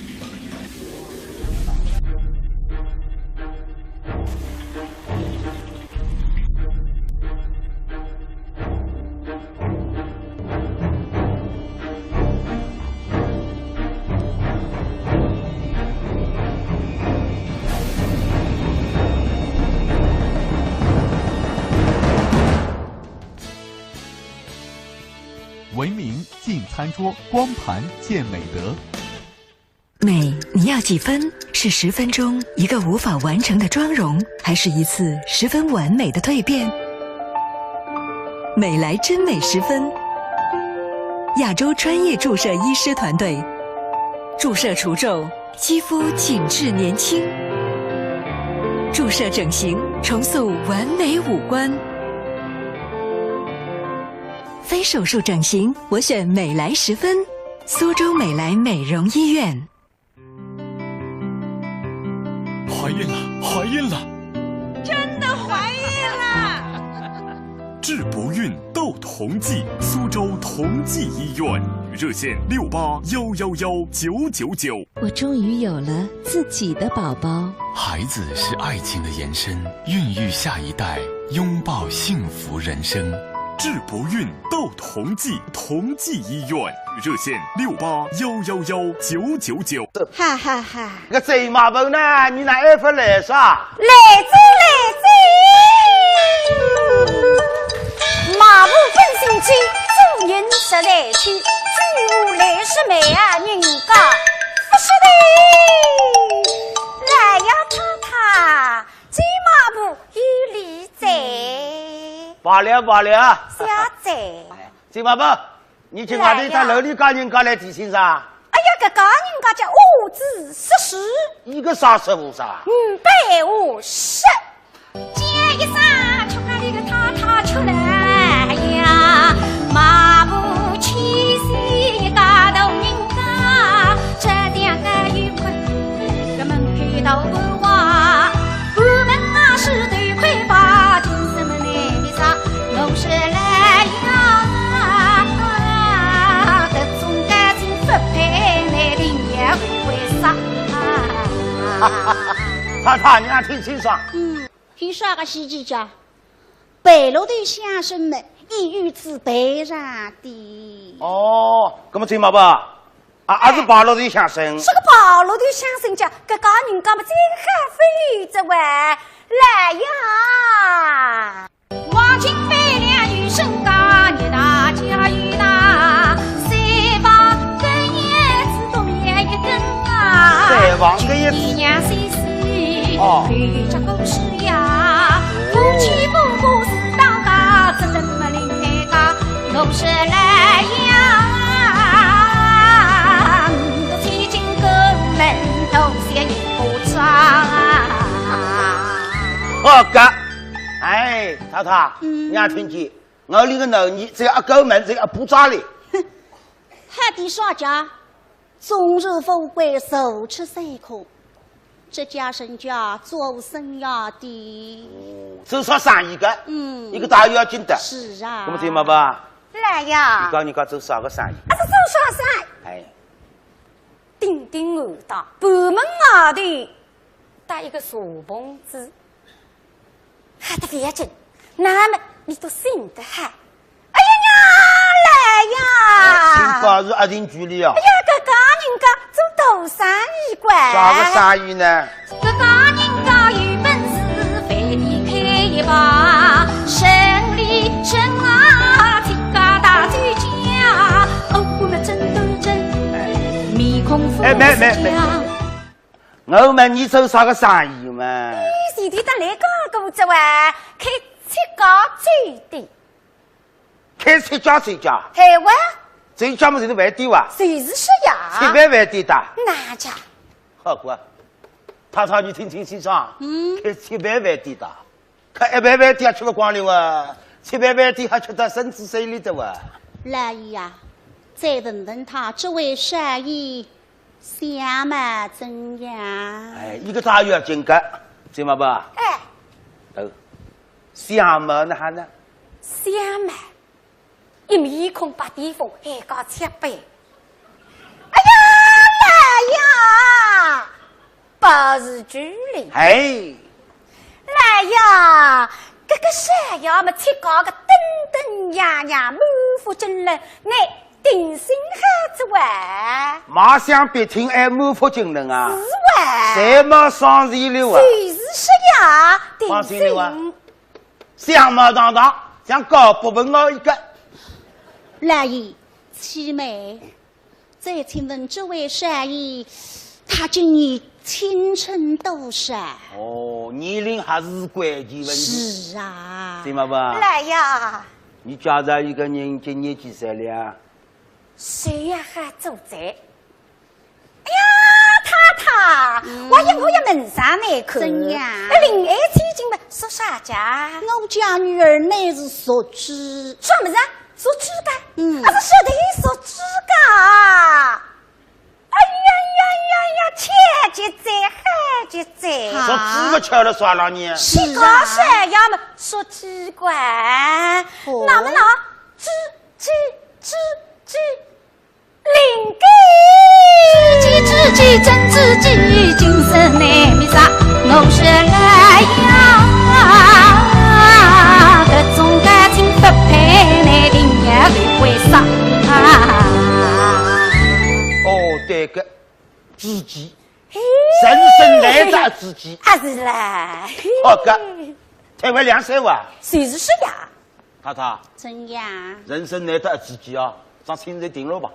文明进餐桌，光盘见美德。美，你要几分？是10分钟一个无法完成的妆容，还是一次十分完美的蜕变？美莱真美10分，亚洲专业注射医师团队，注射除皱，肌肤紧致年轻；注射整形，重塑完美五官。非手术整形，我选美莱10分，苏州美莱美容医院。怀孕了，怀孕了！真的怀孕了！治不孕斗同济，苏州同济医院热线68111999。我终于有了自己的宝宝。孩子是爱情的延伸，孕育下一代，拥抱幸福人生。治不孕斗同济，同济医院热线68111999。哈哈哈！这个贼马本呢？你拿二分来啥？来自马步奔行间，主人实来去，居无来是美啊，人家不是的。来呀，太太，这马步有礼在。罢了罢了，小姐，这马本，你去外地他楼里干人家来提醒啥？哎呀，这干人家叫五子40，一个啥15啥550，接一声，出来一个太太出来呀，马步气息大头人家，这两个愉快，个门开到不话，我们啊是对快把听什么来的啥，我是来呀，这种感情不配来的也为啥？太太，你还听清爽？听啥个戏剧家？北路的相声们已于此北上的。哦，那么这马本啊，是八路的相声。是个八路的相声家，这个人家么这还非这位来呀！王金飞两女生家，你大家与那三房根叶子东也一根啊，三房根叶子一娘岁岁，回家故事呀，夫妻不过是当家，这怎么领来家？我是来呀，我最近个门头些一不长好个，哎，太太，你还听见？我那个男人只要一go门，只要一步扎里。海底耍家，终日富贵，手持3颗。这家身家做生涯的，至少3亿个，一个大月要进的。是啊。那么听嘛吧？来呀！你讲走啥个3亿？这走啥山？哎，顶顶耳大，北门外头带一个小棚子，喊得别紧，那么你都信得喊。哎呀呀，来呀！新高是一定距离啊。哎呀，这家人家做大生意管。啥个生意呢？这家人家有本事，非得开一把生意生啊，天家大嘴家，哦，我们真斗争，面孔富士强。我问你做啥个生意嘛？前天咱来讲过这位开7家酒店。开7家酒家，台湾酒家么就是饭店哇？谁是呀7万饭店的。哪家？好过，太太你听清清爽。开7万饭店的，开1万饭店吃不光了哇，7万饭店还吃得身子水里的哇。来呀，再问问他这位生意相貌怎样？哎，一个大月进个，知嘛不？哎，相貌那还呢？相貌。一面孔白地风，还搞7倍。哎呀，来呀，不是距离。哎，来呀，这个山呀么7家个登登呀呀，满腹经纶，你定心汉子哇！马上别听爱满腹经纶啊！是哇！谁没上谁了啊？谁是呀？放心了啊！相貌堂堂，像高不问我一个。来姨，七妹，再请问这位生意，他他今年青春多少？哦，年龄还是关键问题。是啊，对吗？不？来呀！你家着一个人今年几岁了？谁呀？还走在？哎呀，太太，我要门上来看。怎样？另外亲戚们说啥家？我家女儿乃是属鸡。什么子？属鸡的？啊，是说的属鸡的。哎呀，千几载，海几载。说几个吃了算了你？你搞啥呀嘛？说鸡怪，那么呢？鸡，灵感。知己真知己，今生难觅啥？我说来呀，这种感情不配，难定也会为啥？对个，知己，人生难得知己。啊是啦。好个，台湾2岁哇。谁是说呀？太太。怎样？人生难得知己啊，咱现在定了吧。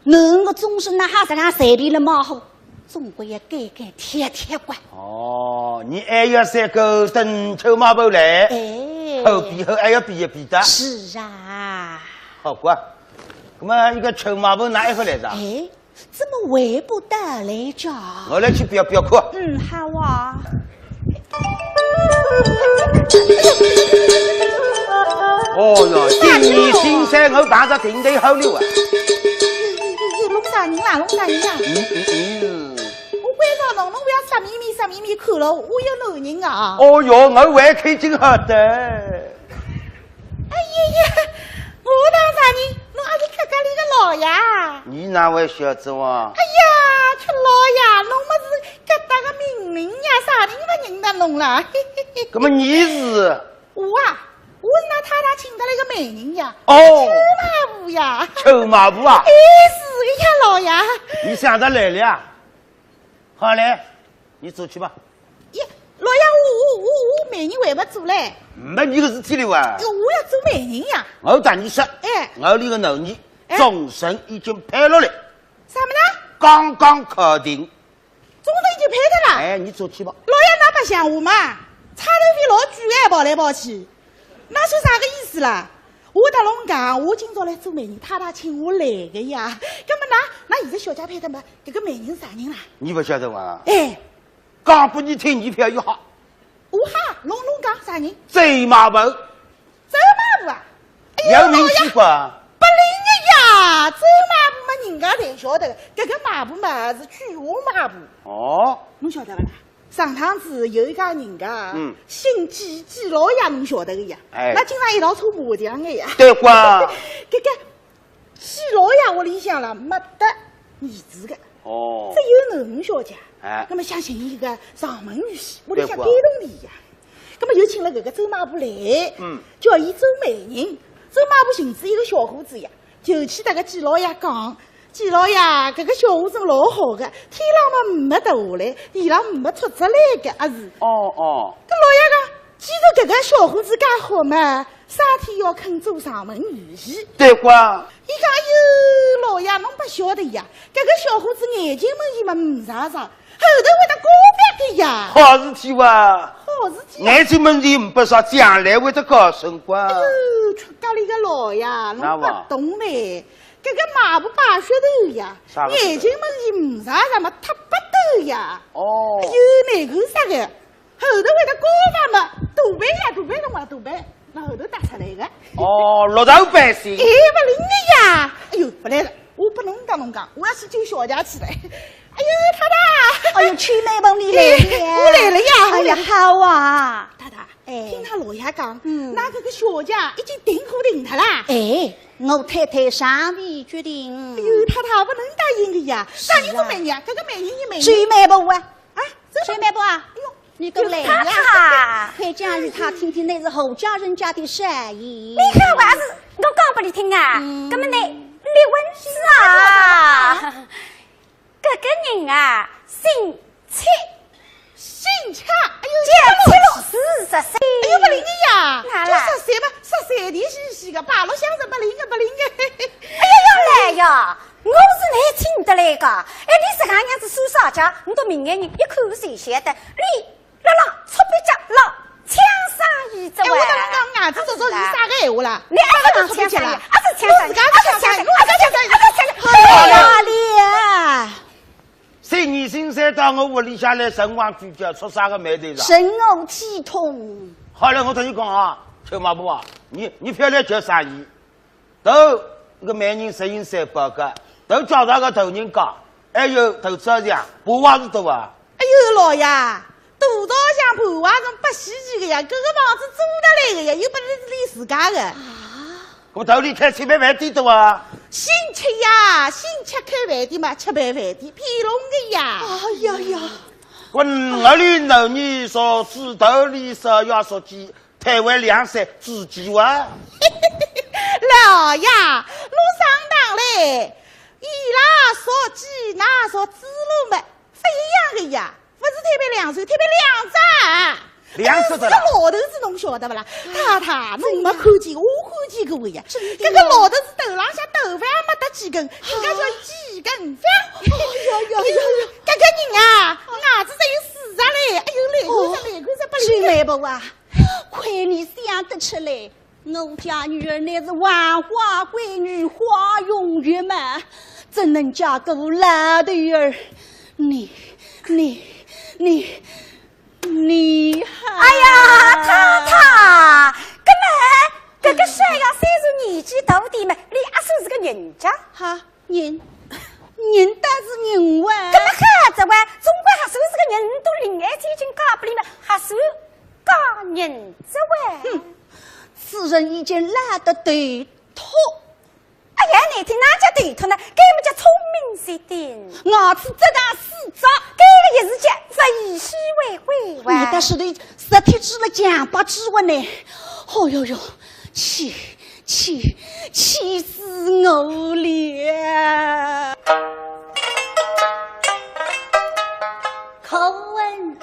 能个终身那哈子俺随便了嘛好，总归要改天管。哦，你还要3个等臭马步来，后边后还要比一比的。是啊。好过，那么一个臭马步哪一回来着？怎么回不得来着？我来去表课。好啊。哦哟，今年新山我打着停队好了啊！弄啥人啦？我关照侬不要啥秘密看了，我有男人啊！哦哟，我还看见好的。哎呀，我当啥人？侬还是客家里个老爷。你哪位小子哇？哎呀，吃老爷，侬么是疙瘩个名人呀？啥人不认得侬啦？那么你是？我是那太太请的那个美人呀。哦。臭马步呀。臭马步啊？是呀，老爷。你想着来了？好嘞，你走去吧。呀，老爷，我美人还不做嘞。没你个事体了哇！我要做美人呀。我跟你说，我这个男人终身已经配了嘞。什么呢？刚刚考定。终身已经配的了。哎，你走去吧。老爷，那不像话嘛？差头费老巨哎，跑来跑去，那算啥个意思啦？我跟侬讲，我今朝来做美人，太太请我来的呀。那么那现在小姐配的嘛，这个美人啥人啦？你不晓得哇？讲给你听一票又好。我哈，侬讲啥人？走马步。走马步啊？有名气不？不灵的呀，走马步嘛，人家才晓得。这个马步嘛是菊花马步。哦。侬晓得不啦？上趟子有一家人家，姓季老爷，侬晓得个呀？那经常一道搓麻将的呀。对瓜。这个季老爷屋里向了没得儿子的。哦。只有囡小姐。那么想寻一个上门女婿，屋里向感动你呀。那么就请了这个周马步来，叫伊周美人。周马步寻知一个小伙子呀，就去那个季老爷讲。季老爷，这个小伙子老好的，天浪嘛没掉下来，地浪没出出来的，也是。哦。这老爷讲，既然这个小伙子介好嘛，啥天要肯做上门女婿？对瓜。伊讲哟，老爷侬不晓得呀，这个小伙子眼睛问题嘛唔啥啥，后头会得高翻的呀。好事体哇！好事体。眼睛问题唔不少，将来会得高升瓜。哎呦，出家里个老爷，侬不懂嘞。这个马步把血头呀，眼睛问题唔啥啥嘛，他不斗呀。哦。哎呦，那个啥个，后头会得高翻嘛，大背呀，大背侬话大背，那后头打出来的。哦，落头百姓。不灵的呀！哎呦，不来了，我不能跟侬讲，我要去救小姐去了。哎呦，太太！哎呦，曲妹帮你来了，我来了呀！哎呀，好啊！太太，听他老爷讲，那这个小姐已经订好定他啦。我太太尚未决定。哎呦，太太不能答应的呀！啥人做美人？这个美人你美人。谁买不啊？谁买不啊？哎呦，你个来呀！快讲与他听听那是后家人家的善意。你看娃子，我讲给你听啊，根本你问是啊。这个人啊，姓戚。姓戚，哎呦，40岁，哎呦不灵的呀，就10岁吧，10岁的细个，八路相子不灵的。哎呀要来呀，我是来请的来个，你是俺娘子说啥家，你到明眼人一口谁晓得？你老出笔家老枪上一只我刚刚子说是啥个闲话啦？你爱上枪上了，是枪上，是枪上，哎呀你！谁你现在到我屋里下来神王主教出啥个眉头上？神奥体痛。好了，我同你讲啊，秋马布啊，你不要来叫生意，都个每人11300个，都叫他个头人高，还有头车匠，不娃子多啊。哎呦老爷，多少像破瓦跟不稀奇的呀，这个房子租得来的呀，又不是你自家的。我头里开700饭店多啊。新吃呀，新吃开饭店嘛，700饭店，骗龙的呀。哎呀呀！我我里老你说指头里说要说鸡，台湾凉菜自己哇。老爷，路上当嘞，伊拉说鸡，那说猪肉嘛，不一样的呀，不是特别凉水，特别凉炸。凉死的了！这个老头子侬晓得不啦？太太，侬没看见，我看见过呀。这个老头子头浪向头发也没得几根，人家叫几根发。哎呀呀呀！这个人啊，牙子只有40嘞。哎呦，来看不来不啊？亏你想得出来，我家女儿乃是万花闺女，花容月满，怎能嫁个烂的儿？你。哎呀，太太，这个山呀，虽然年纪大点嘛，你阿叔是个人家哈人但是人哇，这么孩子哇，中国还算是个人都恋爱接近家不里嘛，还算家人之哇。哼，此人已经懒得对头。哎呀，你听哪家对头呢？该么叫聪明些点？我是这当死早，该个也是叫为虚为委哇。你但是你实体指了强把指纹呢？哦哟哟，气死我了！口吻。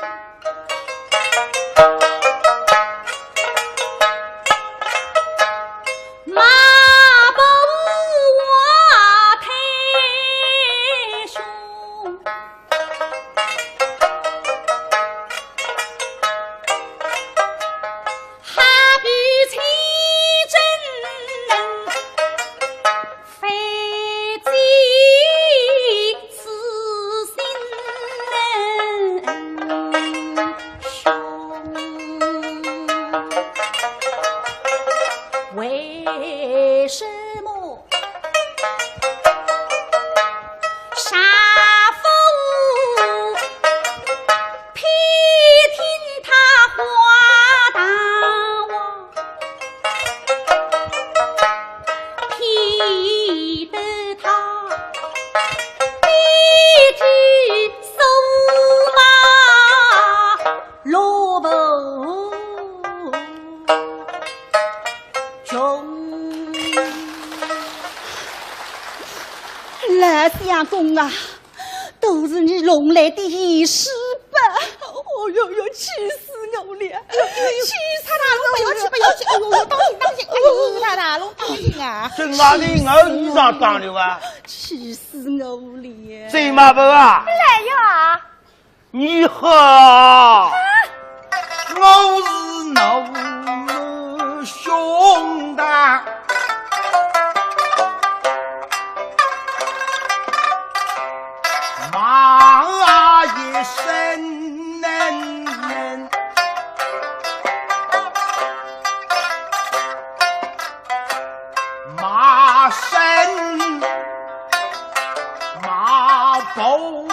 公啊，都是你弄来的仪式吧！哦哟哟，气死我了！气死他！不要气！哎呦，当心！哎呦，太太，侬当心啊！这哪里我衣裳当了啊？气死我了！谁嘛不啊？来呀！你好，我是侬兄弟。忙一生马身马步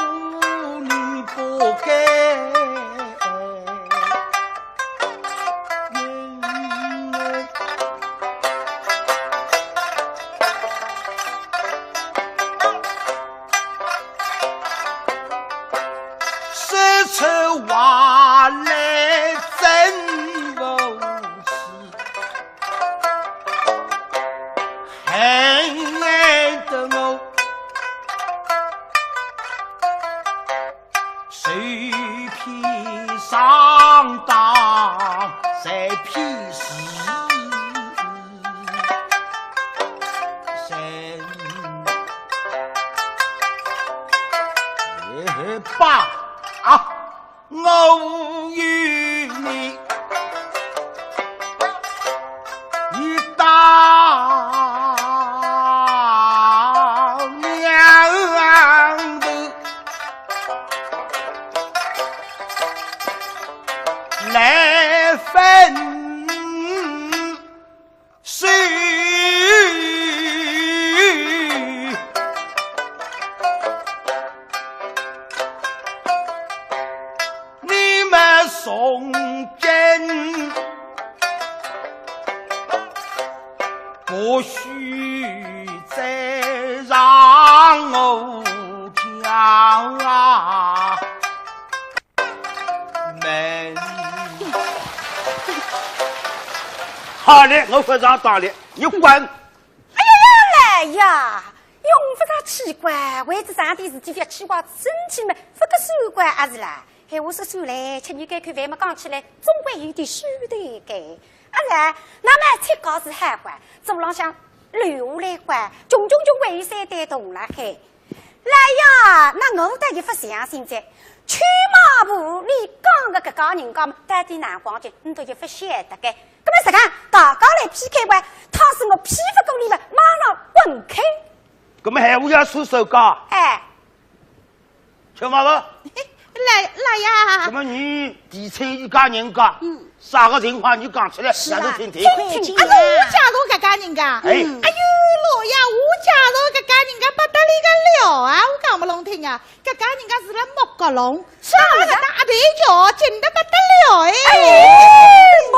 你不该话来真不起，恨爱的我谁披上当谁披死神把我与你一道两头来分手。你们从今不许再让我讲门。好嘞，我非常当了，你滚！哎呀呀！用不着奇怪，为子上的事体要气话生气嘛，不个手怪还是啦。嘿，我说算来，吃你该看饭嘛，讲起来总归有点手头该。啊然，那么菜糕是海关，走廊上留下来关，种种就为山带动了嘿。来呀，那我得一副相信在。去马步，你讲个搿个人讲嘛，带点南光景，你都一副晓得该。搿么实讲，大家来 PK 完，他是我欺负过你们，马上滚开！搿么还我要出手讲？哎，吃嘛不？来呀！搿么你提出一家人家，啥个情况你讲出来，让我听听。我假如搿家人家，哎呦老爷，我假如搿家人家不得了个了啊！我讲不拢听啊，搿家人家是辣莫角龙，上了大台桥，紧得不得了莫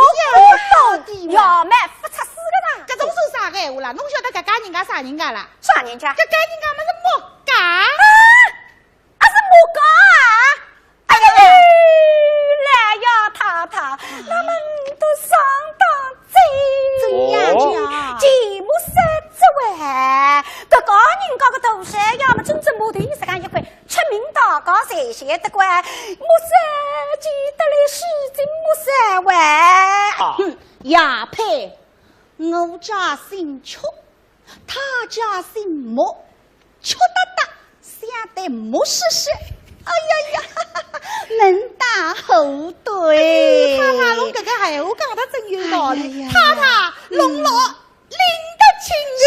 到底要买不出事个啦！搿种说啥个闲话啦？侬晓得搿家人家啥人家啦？啥人家？搿家人家么是莫家啊？是莫家啊！哎呀，来呀，太太，那么你都上当真呀家，节目三之外，搿个人家个头山要么真正木头意思讲一块，出名大家才晓得关，莫三记得来是真莫三万。亚佩，我家姓邱，他家姓莫，邱大大，想得莫试试。哎呀呀，门大后对。太太，侬搿个闲话讲得真有道理。太太，龙老领得清楚。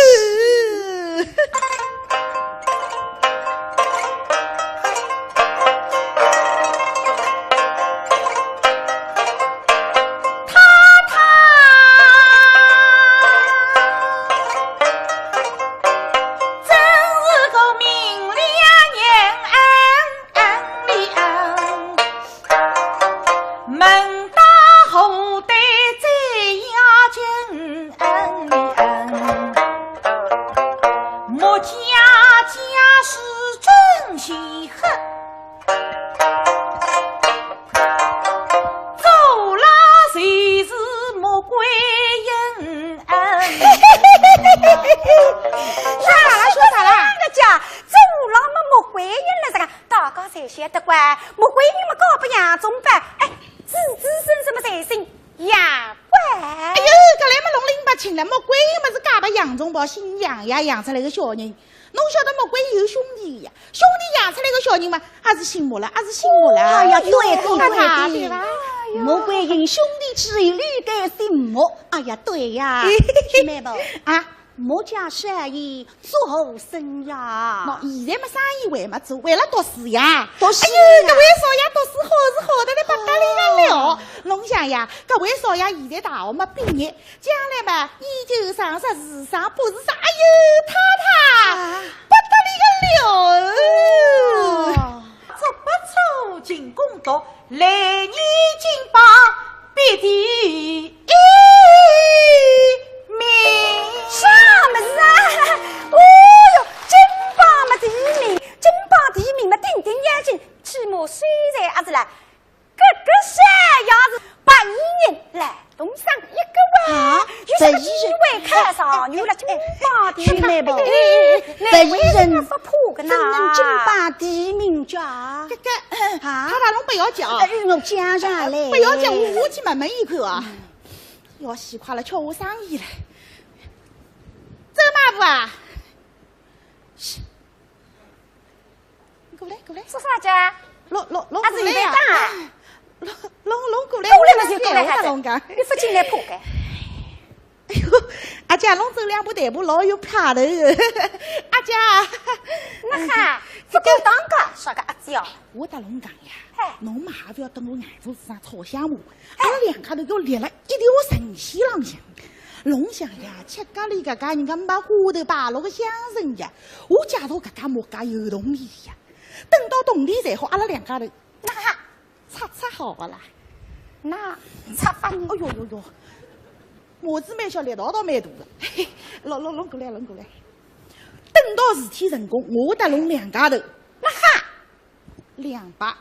养出来个小人，侬晓得莫怪有兄弟呀？兄弟养出来个小人嘛，还是姓莫了，还是姓莫了。哎呀，对，莫怪因兄弟之类该姓莫。哎呀，对呀，妹妹不啊？莫家生意做好生呀。喏，现在么生意为么做？为了读书呀。读书。哎呦，搿位少爷读书好是好得来不得了了。侬想呀，搿位少爷现在大学么毕业，将来嘛研究生、硕士生、博士生，哎呦，太太不得了哦！做不出进攻读，来年金榜必第一名。啥么子啊？哦哟，金榜嘛第一名，金榜第一名嘛定定眼睛，起码虽然还是来，搿个山样子81人来东上一个万，有什么机会看上女了？金榜第一名不？那为人不破个怎能金榜第一名家？太太侬不要讲，我讲上来，不要讲，我去问问一口啊。要死快了，瞧我生意了。周马夫啊，过来过来，做啥家？落还是你在打？我大龙讲，你不进来破开。哎呦，阿姐，侬走两步台步老有派头的。阿姐，那哈，不够当个啥个阿姐哦？我大龙讲呀，侬嘛还不要等我眼珠子上炒香木，阿拉两家头要立了一条神仙浪向。龙想呀，吃咖喱搿家人家没花头摆落个香绳呀，我介绍搿家木家有动力呀。等到冬天才好，阿拉两家头那哈擦好个啦。那擦发你，哎呦呦呦！麻子蛮小，力道倒蛮大的。拢过来。等到事体成功，我搭侬两家头，那哈200。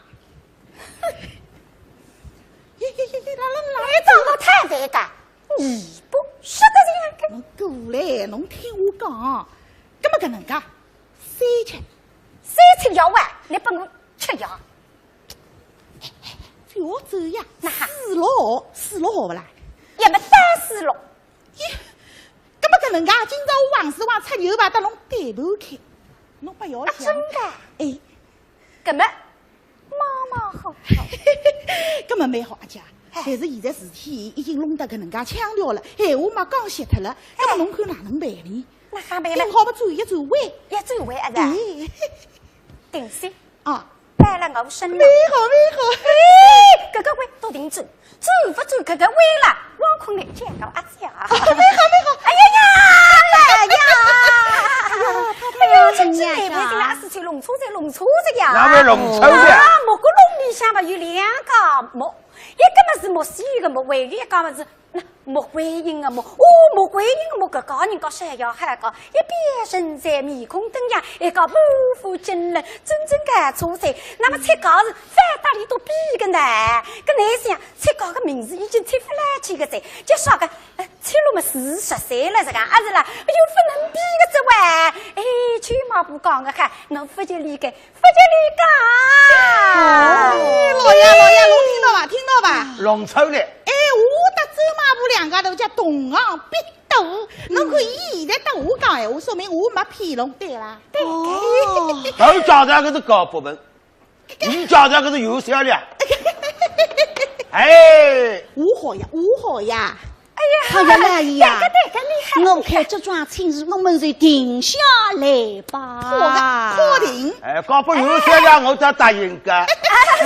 你长得太伟大，你不说得这样。侬过来，侬听我讲，搿么搿能介3吃药丸，你拨我吃药。不要走呀！那哈4-6号不啦？也没3-4-6。搿么搿能介，今朝我王师傅出牛排，搭侬对盘开，侬不要想。真的？哎，搿么妈好。搿么蛮好，阿姐。但是现在事体已经弄得搿能介腔调了，闲话嘛讲歇脱了，搿么侬看哪能办理？那还办定好么转一转弯，一转弯啊是？定先啊，摆了我身上。蛮好。哎，搿个弯都定转，转不转搿个弯了，往空来见到阿姐啊！蛮好。哎呀，哎呦，这几妹妹这哪是去弄错这呀？哪会弄错呀？木个笼里向嘛有2个木，一个嘛是木西个木，还有一个嘛是木观音个木。木观音个木搿个人家山药海个，一边身材面孔灯样，一个满腹经纶，真正个出彩。那么菜糕是翻大里都比个难，搿男生菜糕个名字已经出不来几个噻，就说个菜路嘛40岁了，这个啊是啦，又不能比个这哇，哎，去嘛不讲个哈，侬不就理解，老爷，侬听到吧？弄错了。哎，我搭周马步两家头叫同行必斗，侬看伊现在搭我讲闲话，说明我没骗侬，对啦？对。都讲的搿是高部门，你讲的搿是有销量。哎，我好呀。哎呀，好呀，来呀！对，厉害！我看这桩亲事，我们就定下来吧。好定。哎，搞不有销量，我才答应个。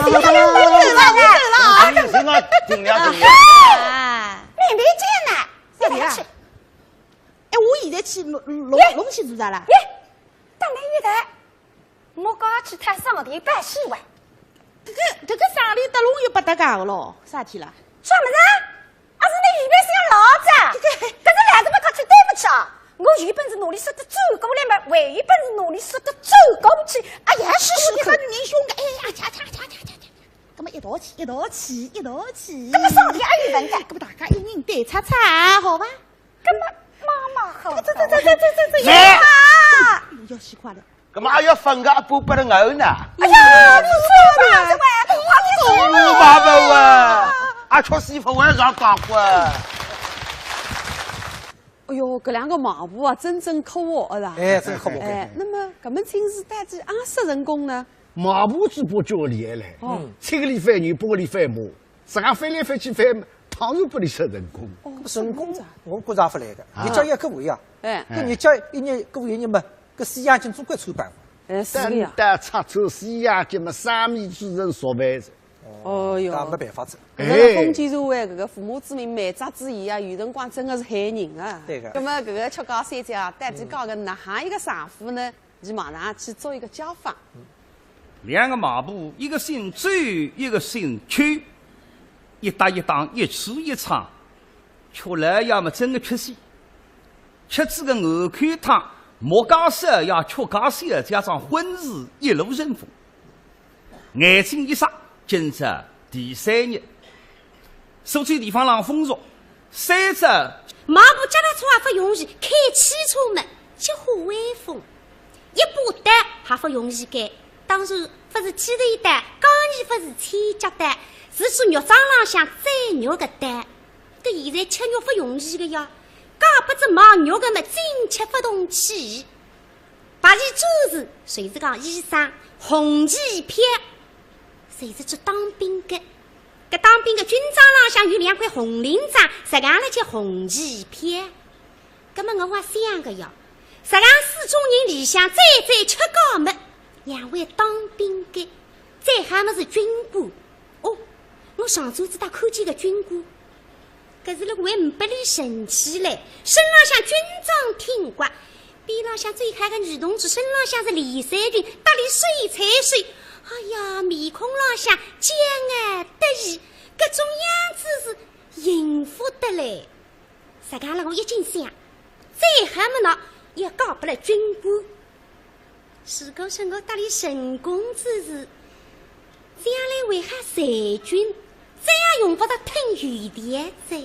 我走了。你是我尽量。妹妹见呢，对呀。哎，我现在去弄去做啥啦？当然有的，我刚去他上地办事完。这个上里搭龙又不搭嘎个咯，啥体啦？什么呢？啊是那原本是要老子，可是两个么他去对不起啊！我原本是努力说的走过来嘛，还原本是努力说的走过去。哎呀，是你和女人凶个，哎呀，掐，咁么一道气。咁么上天也有问的，咁么大家一人对擦擦，好吧？咁么妈妈好，这，要死快了。咁么还要分个一半拨了我呢？哎呀，错了，这位，我爸爸啊！阿确媳妇晚上讲过。哎呦，搿2个马步啊，真正可恶啦！哎，真可恶。哎，那么搿门亲事带几20人工呢？马步子不叫厉害嘞，7个里翻人，8个里翻马，自家翻来翻去翻，当然不里收人工。人工我觉着也不来个，你叫一个位啊，哎，搿你叫一年过一年嘛，搿饲养金总归出办法。哎，是的呀。但插手饲养金嘛，3米主任说办子。哦哟，那没办法子。搿个封建社会，搿个父母之命，满扎之言啊，有辰光真的是害人啊。对个。葛么搿个吃高三姐啊，带起高个哪行一个丈夫呢？就马上去做一个家访。 2个马步，一个姓周，一个姓邱，一搭一档，一吃一唱，吃来要么真的缺席。吃这个鹅口汤，莫家色要吃家色，加上荤食一路顺风。眼睛一眨，今朝第3日，所在地方浪风俗，3只马步脚踏车还不容易，开汽车门结火威风，一把蛋还不容易改。 当时不是鸡头蛋，刚毅不是千脚蛋，是去肉场浪向宰肉个蛋。搿现在吃肉不容易个呀，噶不只忙肉个么，真吃不动气。白旗周氏，谁是讲衣裳红旗一片，谁是去当兵个？搿当兵的军装浪向有2块红领章，实行了件红旗片。葛么我想个哟，实行四种人里向最吃高么，2位当兵的，再还么是军官。哦，我上周子打看见个军官，搿是了为500里神气嘞，身浪向军装挺刮，边浪向最看个女同志身浪向是连衫裙，搭里水彩水。哎呀，面孔浪向骄傲得意，搿种样子是幸福的嘞。实际了，我一经想，再还么呢，也搞不了军官。如果说我搭里神公之事，这样来为哈裁军，这样用不着吞余点子。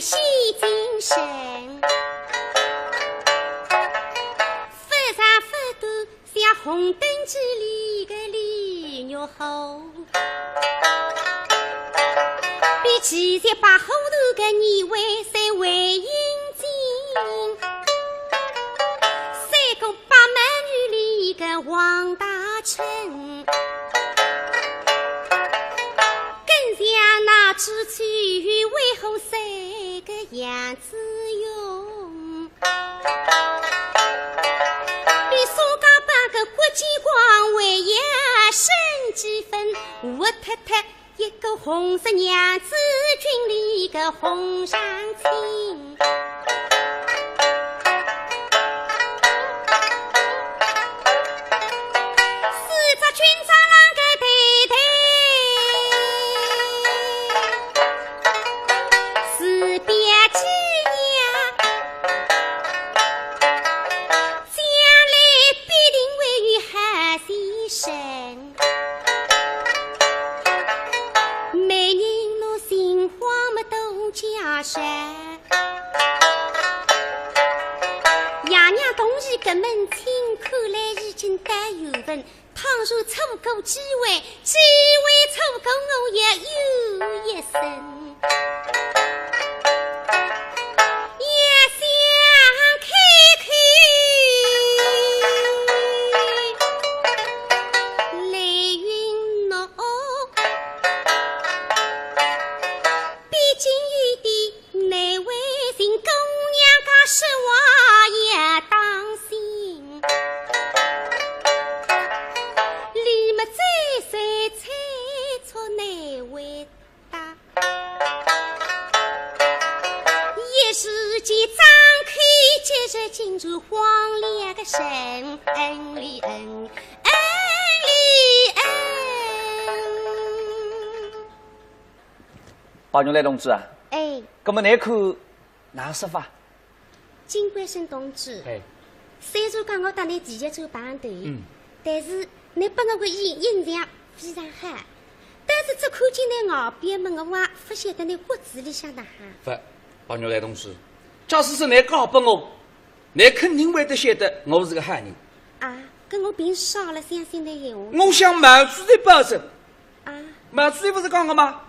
洗精神，发茶发抖像红灯记里的李肉后，比起在把后头的你为谁为英精，三个八满女里的王大臣，更像那支去为后谁样子用，比苏家班个国际光为也升几分，我太太一个红色娘子军里个红上青。爷娘同意搿门亲，看来已经带有份。倘若错过机会错过我也有一生。进入荒凉的神恩里恩里恩。包牛来同志啊，哎，搿么你看哪说法？金冠生同志，哎，虽然讲我搭你第一走排队，但是你拨我个印象非常好。但是只看见那后边么，我还不晓得那骨子里向的哈。不，包牛来同志，假使说你告拨我。你肯定会得晓得我是个汉人啊！跟我凭啥了相信的闲话？我向毛主席保证啊！毛主席不是讲过吗？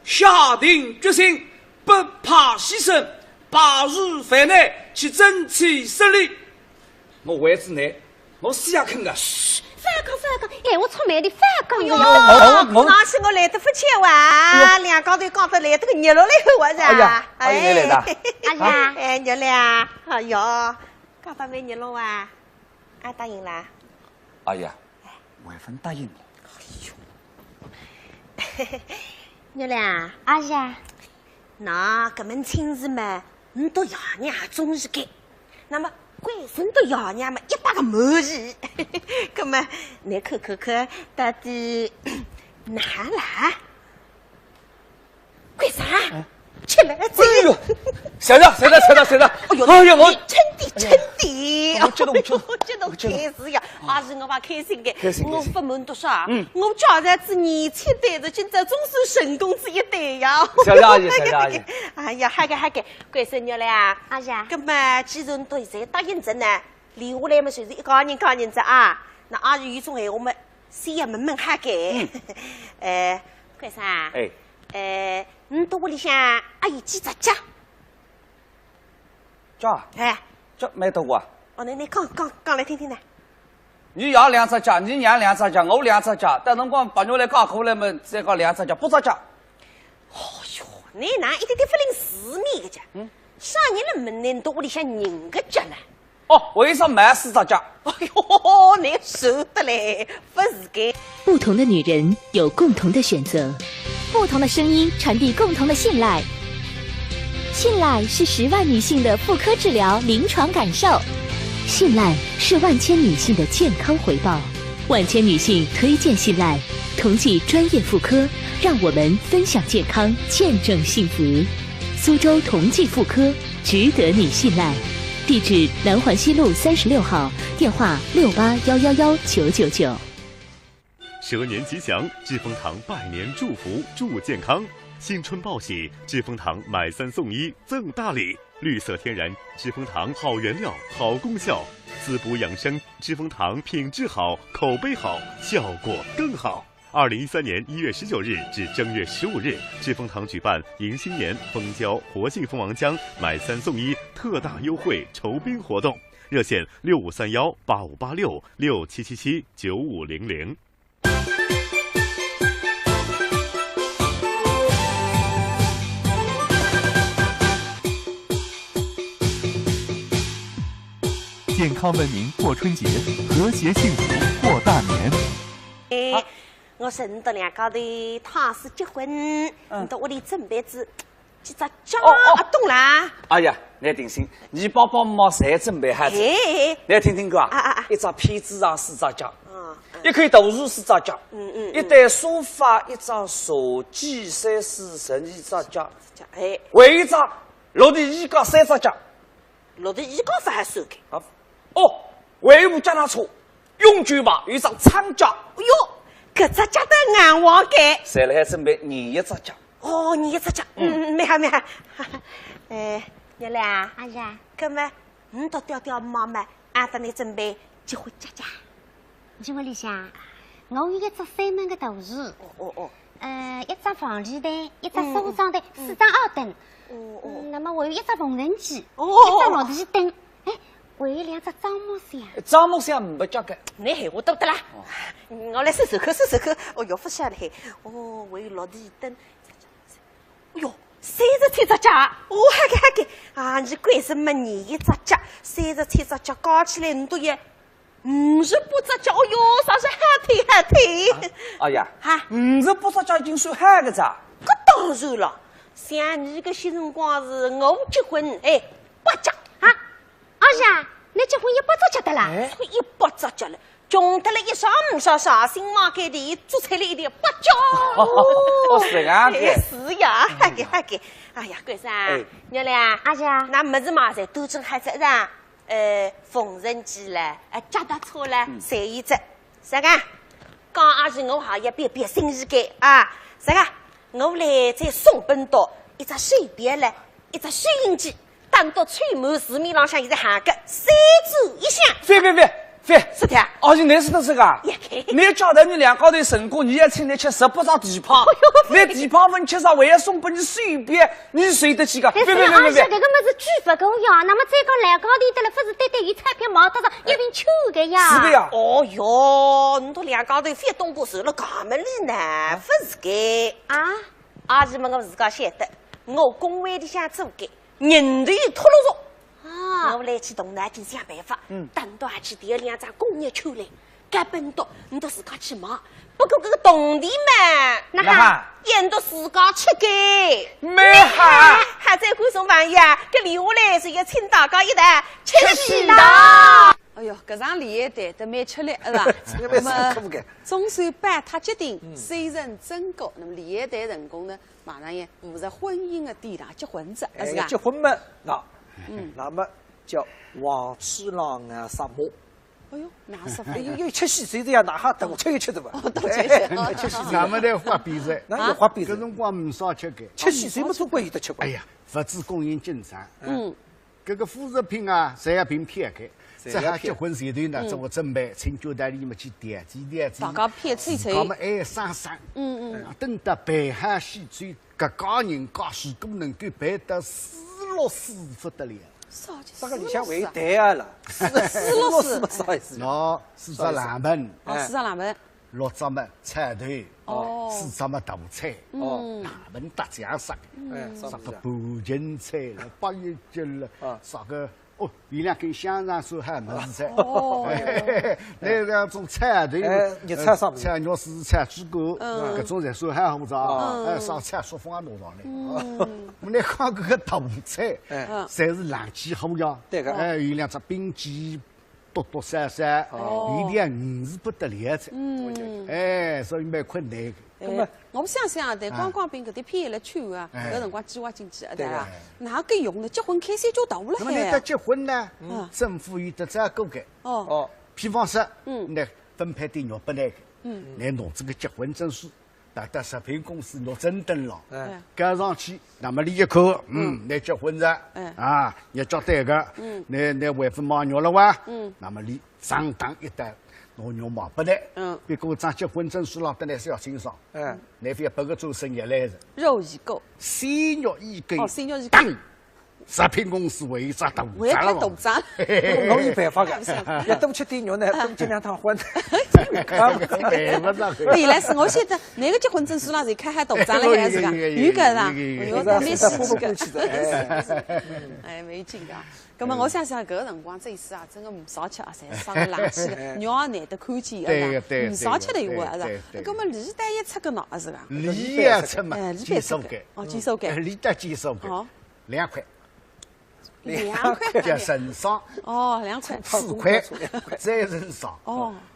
下定决心，不怕牺牲，拔入凡难，去争取胜利。我为之你，我死也肯个。反讲，哎，我出卖的反讲哟！那是我来得不巧啊，两高头讲得来得个热闹来我噻。哎呀，阿姨来的。哎呀，哎热了，哎哟，讲得没热闹啊？俺答应啦。哎呀，我还分答应了。哎呦，热了，阿姨啊，那搿门亲事嘛，你到爷娘中意给，那么。关心到爷娘嘛，100个满意。葛么，你看到底哪啦？干啥？吃来这个。晓得。哎呀，我称地。我激动开始呀，阿是我把开心的。我不瞒多少，我家在子年轻带着今朝总算成功这一代呀。晓得阿姨。哎呀，好个，关心你了呀，阿姨啊。葛么，既然到现在答应着呢，留下来嘛，就是一家人子啊。那也是有种闲话嘛，先要问问哈个。关生啊，你到屋里向还有几只脚？脚？脚没到过。哦，你讲来听听呢。你要2只脚，你娘2只脚，我2只脚，等辰光把牛来搞过来嘛，再搞2只脚，8只脚。哦哟，你哪一点点不领世面个脚？啥人来问你到屋里向人个脚呢？哦，为啥买4只脚？哎呦，你舍得嘞，不是个。不同的女人有共同的选择，不同的声音传递共同的信赖。信赖是10万女性的妇科治疗临床感受，信赖是万千女性的健康回报。万千女性推荐信赖，同济专业妇科，让我们分享健康，见证幸福。苏州同济妇科，值得你信赖。地址：南环西路36号，电话681119999。蛇年吉祥，致丰堂拜年祝福，祝健康。新春报喜，致丰堂买3送1，赠大礼。绿色天然，致丰堂好原料，好功效，滋补养生。致丰堂品质好，口碑好，效果更好。2013年1月19日至正月15日，致丰堂举办迎新年蜂胶活性蜂王浆买3送1特大优惠酬宾活动，热线6531858667779500。健康文明过春节，和谐幸福过大年。我认得2家头他是结婚，你到屋里准备几只脚，懂啦？哎呀，你定心，你爸爸妈妈侪准备好子。你听听歌啊，一只被子上4只脚，一块豆腐4只脚，一台沙发1只茶几3、4、12只脚，为一只落地衣架3只脚，落地衣架法还算个？为部脚踏车，永久吧，有一张长脚。哎呦，搿只脚的硬黄盖。再来准备你1只脚。哦，你1只脚，没好。娘俩，哎呀，搿么你到调妈妈，俺帮你准备结婚家。你屋里向，我有1只3门的大床，1只房里台，1只梳妆台，4张凹凳。那么我有1只缝纫机，1只落地灯。还有2只樟木箱。樟木箱没交给。你闲话多得啦。我来收口。哦哟，不晓得嘿。还有落地灯。哎哟，33只脚。哈个。啊，你关是没你1只脚，33只脚加起来你都有58只脚。哦哟，啥是喊腿。哎呀，58只脚已经算喊个咋？搿当然了，像你搿些辰光是我结婚，8脚。二姐，你结婚100只脚的啦？100只脚了，穷得了一上午上新马街里做菜了一点8脚。是啊，是呀，哈个。哎呀，关生，娘俩，阿姐，那么子嘛，侪都正还在上，缝纫机了，脚踏车了，侪有只。啥个？刚阿是我还要别心意个啊！啥个？我来再送本到1只水笔了，1只收音机。等到吹满市面浪向现在喊个3炷一响。飞，是的。你是的这个？你叫得你2高头成果，你也请你吃18张地泡，你地泡分吃上，还要送给你水笔，你谁得起个？别！而且这个么是举不够呀，那么再讲2高头的了，不是对有彩票毛得上一瓶酒个呀？是的呀。哦哟，你都2高头非东过手了，干么里呢？不是个啊？阿姨们我自家晓得，我工会里向做个。人头脱落着，我来去东南京想办法，等到还去第2张工业球来，该本到你都自家去买。不过这个동地嘛，那哈，人都自家吃个，没哈，还在观众朋友，这留下来是要请大家一道吃喜的。哎呦，搿场联欢队都蛮吃力，是吧？那么中山办他决定虽然真高，那么联欢队成功呢，马上也步入婚姻的殿堂，结婚子，是吧？结婚嘛，那么叫王七郎啊杀马。哎呦，哪是？有吃喜谁这样，哪哈等我吃一吃的嘛？吃喜咱们在花比赛，那花比赛，搿辰光没少吃个。吃喜谁没做过有的吃过？哎呀，物资供应紧张。搿个副食品啊，侪要凭偏开。这还结婚前头呢，做个准备，请酒店里面去点几点几，大家骗吹吹，我们爱生生，等到北海西最，各家人家事都能够办得水落石不得了。这个里向为对啊了，水落石不啥意思？喏，4只蓝盆，4只蓝盆，6只么菜头，4只么大菜，蓝盆搭酱杀，啥个布芹菜了，八叶鸡了，啥个。哦，有2根香肠手还门菜，那2种菜头，热菜啥？菜肉丝菜猪骨，各种菜手还好着，烧菜说风也弄上来。我来看这个大菜，侪是冷气好呀。对个，有2只冰鸡，剁剁散散，有点鱼是不得了菜。所以蛮困难的。我不相信啊，但光光饼搿点偏来穿啊，搿辰光计划经济啊，对伐？哪够用呢？结婚开销就大了。那么你得结婚呢？政府有得这个改。比方说，那分配点肉拨那个，来弄这个结婚证书，带到食品公司拿证登了，盖上去，那么你一看，来结婚了，要交代个，那违反买肉了哇，那么你上当一单。拿肉买不来，别个张结婚证书上得来是要清爽，那非要拨个做生意来着。肉已购，鲜肉已购，鲜肉已购。食品公司为啥大为开大张？我有办法个，要多吃点肉呢，多结2趟婚。原来是我现在哪个结婚证书上侪开海大张了，还是个有个啦，有个蛮稀奇个。哎，没劲个。咁么我想想，搿个辰光这一次啊，真个唔少吃啊，侪是生个冷气个，肉也难得看见个，唔少吃的有个是。咁么李丹一出个喏是个？李也出嘛，鸡手盖，鸡手盖，李丹鸡手盖，2块。2块叫人上2块，4块，再人上。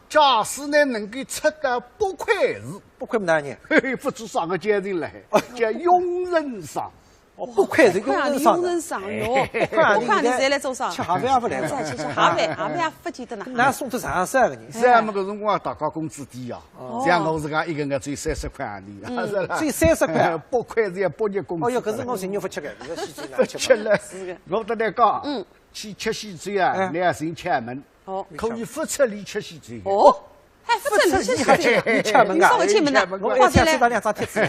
假使呢能够出到8块是8块么大人，不知啥个阶层来，叫佣人上。8块是佣人上哟，8块你再来做啥？吃下饭也不来，吃下饭也不记得呢。那送得上啥个人？咱们搿辰光大家工资低呀，像我自家一个月只有30块洋钿，只有30块，8块是要8日工资。哦哟，搿是我寻肉不吃个，搿个西不吃了。我得来讲，去吃西餐啊，你要寻吃门，可以不出里吃西餐。还不出里吃西餐，你吃门啊？我吃门的，我想吃到2张贴纸，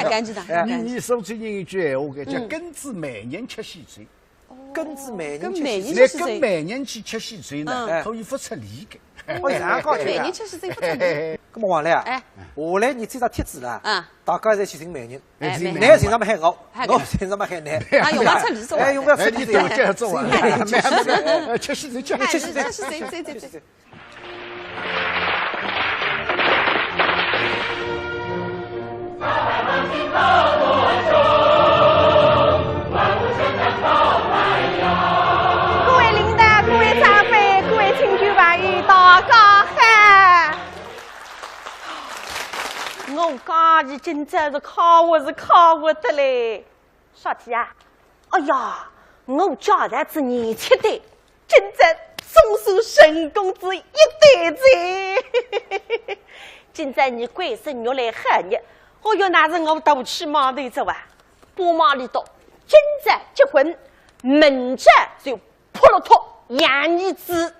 赶紧的。你说最近一句闲话个，叫根治每年吃西餐。根治每年跟每年去吃西餐呢，可以不出里个。每年吃西餐不出里。咁么王来啊，下来你这张贴纸啦，大家侪去寻美人，男寻上么海我寻上么海男，用不出里做，用不出里做，这做完，吃西餐，吃西餐。各位领导、各位长辈、各位亲眷朋友，大家好！我讲你今朝是考我的嘞，啥体啊？哎呀，我家孩子年轻的，今朝总算成功子一对子。今朝你贵生肉来喊你，哦哟，那是我大起码头走啊，不忙里头。今朝结婚，明朝就破了脱养儿子。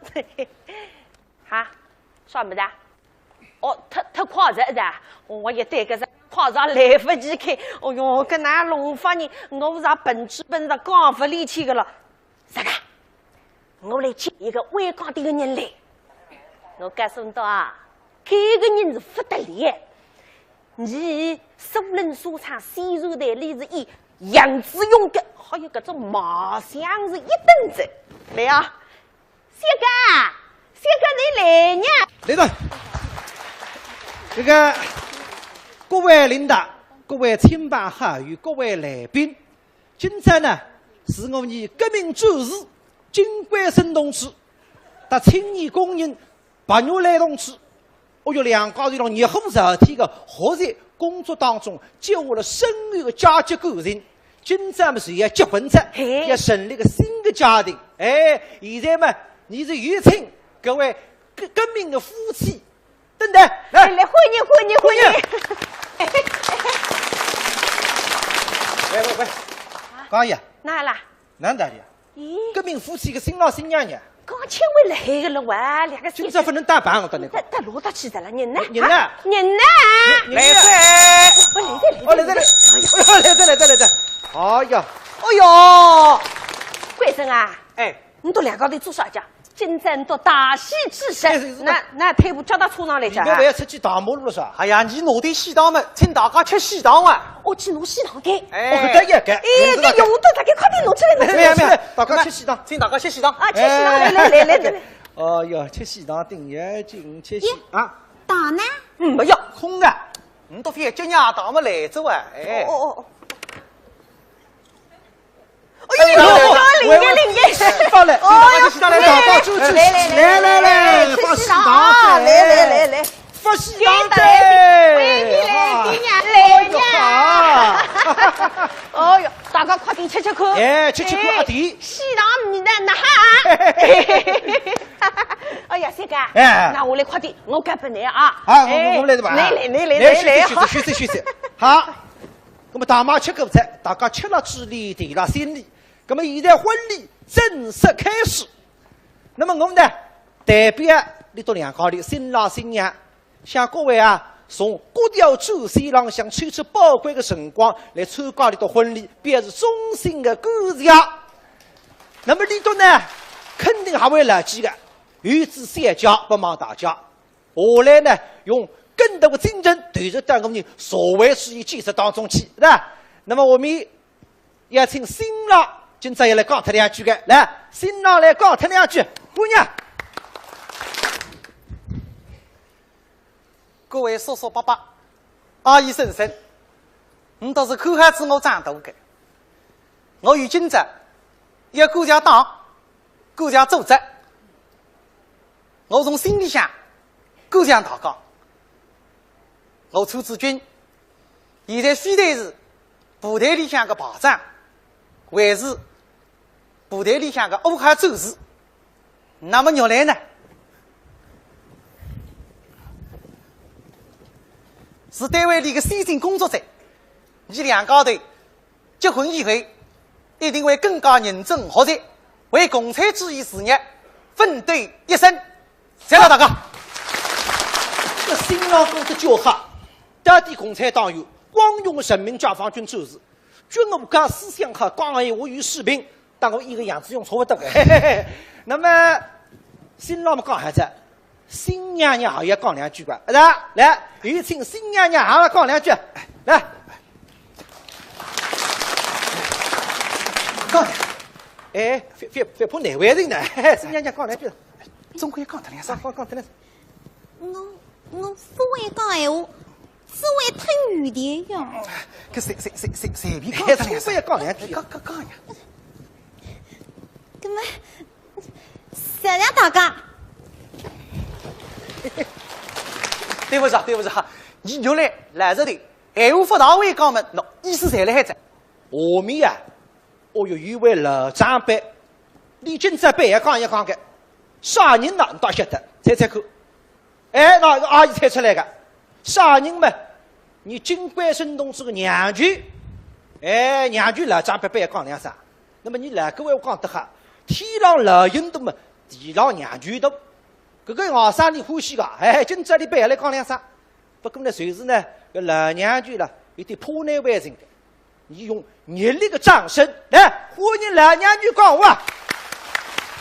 哈，啥么子？哦，他夸着的，我也对个是夸着来不及开。哦哟，跟那龙发人，我啥本质本的刚不力气个了。啥个？我来接一个伟光的人来。我告诉你啊，这个人是不得了。你苏人所唱西肉的例子一杨子勇的，还有这种马像是一等子来啊！谢哥你来呢？来了。这个各位领导、各位亲朋好友、各位来宾，今朝呢是我们革命战士金冠生同志和青年工人白玉兰同志，我有2家人了热火朝天的合作工作当中，接下了深远的阶级感情。今朝么是要结婚着，要成立个新的家庭。现在嘛，你是有请各位革命的夫妻。等等，来欢迎！喂，高姨，哪啦？哪的呀？革命夫妻个新郎新娘呢？刚请回来个了哇，两个今朝不能打扮，我跟你讲。但落到去的了，人呢？人呢？人呢？来噻！来噻！来噻！哎呀！哎呦，贵生啊！哎，你都两个的做啥家？今朝到大喜之日，那退步叫到车上来着。你不要出去大马路了是吧？哎呀，你拿点喜糖嘛，请大家吃喜糖啊！我去拿喜糖给。哎，得一个。哎，这用的大家快点拿出来，拿出来。没有，大家吃喜糖，请大家吃喜糖啊！吃喜糖，来。哦哟，吃喜糖顶眼睛，吃喜啊！大呢？没有，空的。你都非今年大么来着啊？哎。哦。哎呦，领给，放来，喜糖来，大家就吃，来，放喜糖，来，放喜糖的，给你来，哦哟，大家快点吃看，哎，吃看阿弟，喜糖米的那哈，哎呀，三哥，那我来快点，我干不来啊，我来的吧，来，休息，好，那么大妈吃口菜，大家吃了嘴里，提了心里。那么现在婚礼正式开始，那么我们呢代表你到两家里新郎新娘，向各位从各条主线上向抽出宝贵的辰光来参加你的婚礼，表示衷心的感谢。那么里头呢肯定还会来几个与之相交，不瞒大家，我来呢用更多的精神投入到我们社会主义建设当中去，是吧？那么我们要请新郎今朝也来讲他两句的，来，新郎来讲他两句，姑娘。各位叔叔伯伯、阿姨婶婶，你都是看孩子我长大的。我有今朝要顾家党、顾家组织，我从心里想顾家大家。我楚志军现在非但是部队里向的排长，还是部队里向的武汉战士。那么原来呢，是单位里的先进工作者。你两家头结婚以后，一定会更加认真学习，为共产主义事业奋斗一生。谢谢大家。这新郎哥的叫喊，当地共产党员光荣人民解放军战士，军武家思想和广义我与士兵，但我一个样子用错不得的。那么新郎们讲啥子？新娘娘也要讲两句吧？来，有请新娘娘也要讲两句，来。讲，哎，别怕难为人呢。新娘娘讲两句，总归讲他两声，讲他两声。我不会讲闲话，只会吞语的呀。可随便讲他两声，不要讲两句，讲呀。那么，谢谢大家。对不起哈，你原来这里闲话不到位讲嘛，喏，意思才来着。下面呀，我有一位老长辈，你今朝白讲一讲的，啥人呢？你倒晓得，猜看。哎，那个阿姨猜出来的，啥人嘛？你金冠生同志的娘舅，哎，娘舅老长辈白讲两声。那么你来各位我讲得哈，天上老鹰多嘛，地上娘舅多。这个学生你欢喜个，哎，今朝你白来讲两声。不过呢，随时呢，这老娘舅了有点破难为情的，你用热烈的掌声来欢迎老娘舅讲话。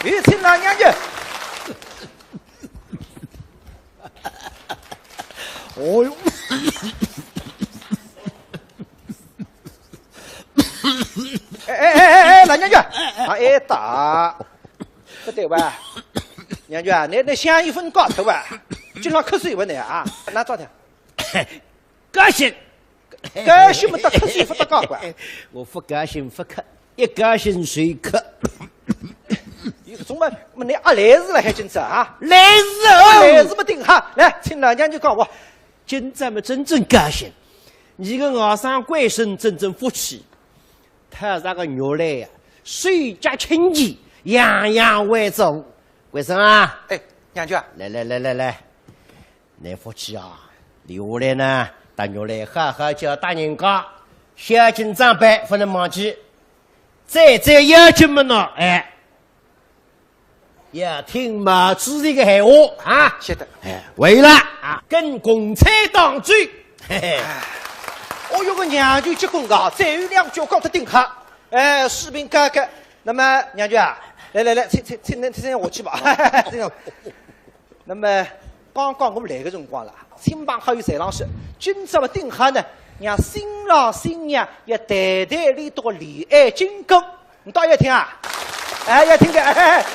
有请老娘舅。哦哟，哎，老娘舅，挨打，不对吧？娘舅啊，你香一分高头啊，就让瞌睡不呢啊？拿照条，高兴，高兴么？得瞌睡不得高管？我不高兴不瞌，一高兴随瞌。有个什么？你来日了还今朝啊？来日么定哈？来，请老娘舅讲话。今朝么真正高兴，你个外甥贵生真正福气，他那个肉来呀，水加清洁，样样为足。贵生啊，哎，娘舅啊，来，你福气啊，留下来呢，大肉来好好叫大人家，孝敬长辈不能忘记，再要求么呢？哎，要听毛主席的闲话啊！晓得。为了跟共产党追，嘿嘿。哦哟，个娘舅结棍噶，再有两脚搞得顶黑。士兵哥哥，那么娘舅啊，来，趁我去吧。那么刚刚我们来个辰光了，亲朋好友在浪说，今朝么顶黑呢，让新郎新娘要代代里到恋爱金宫，你倒要听啊？要听的，来，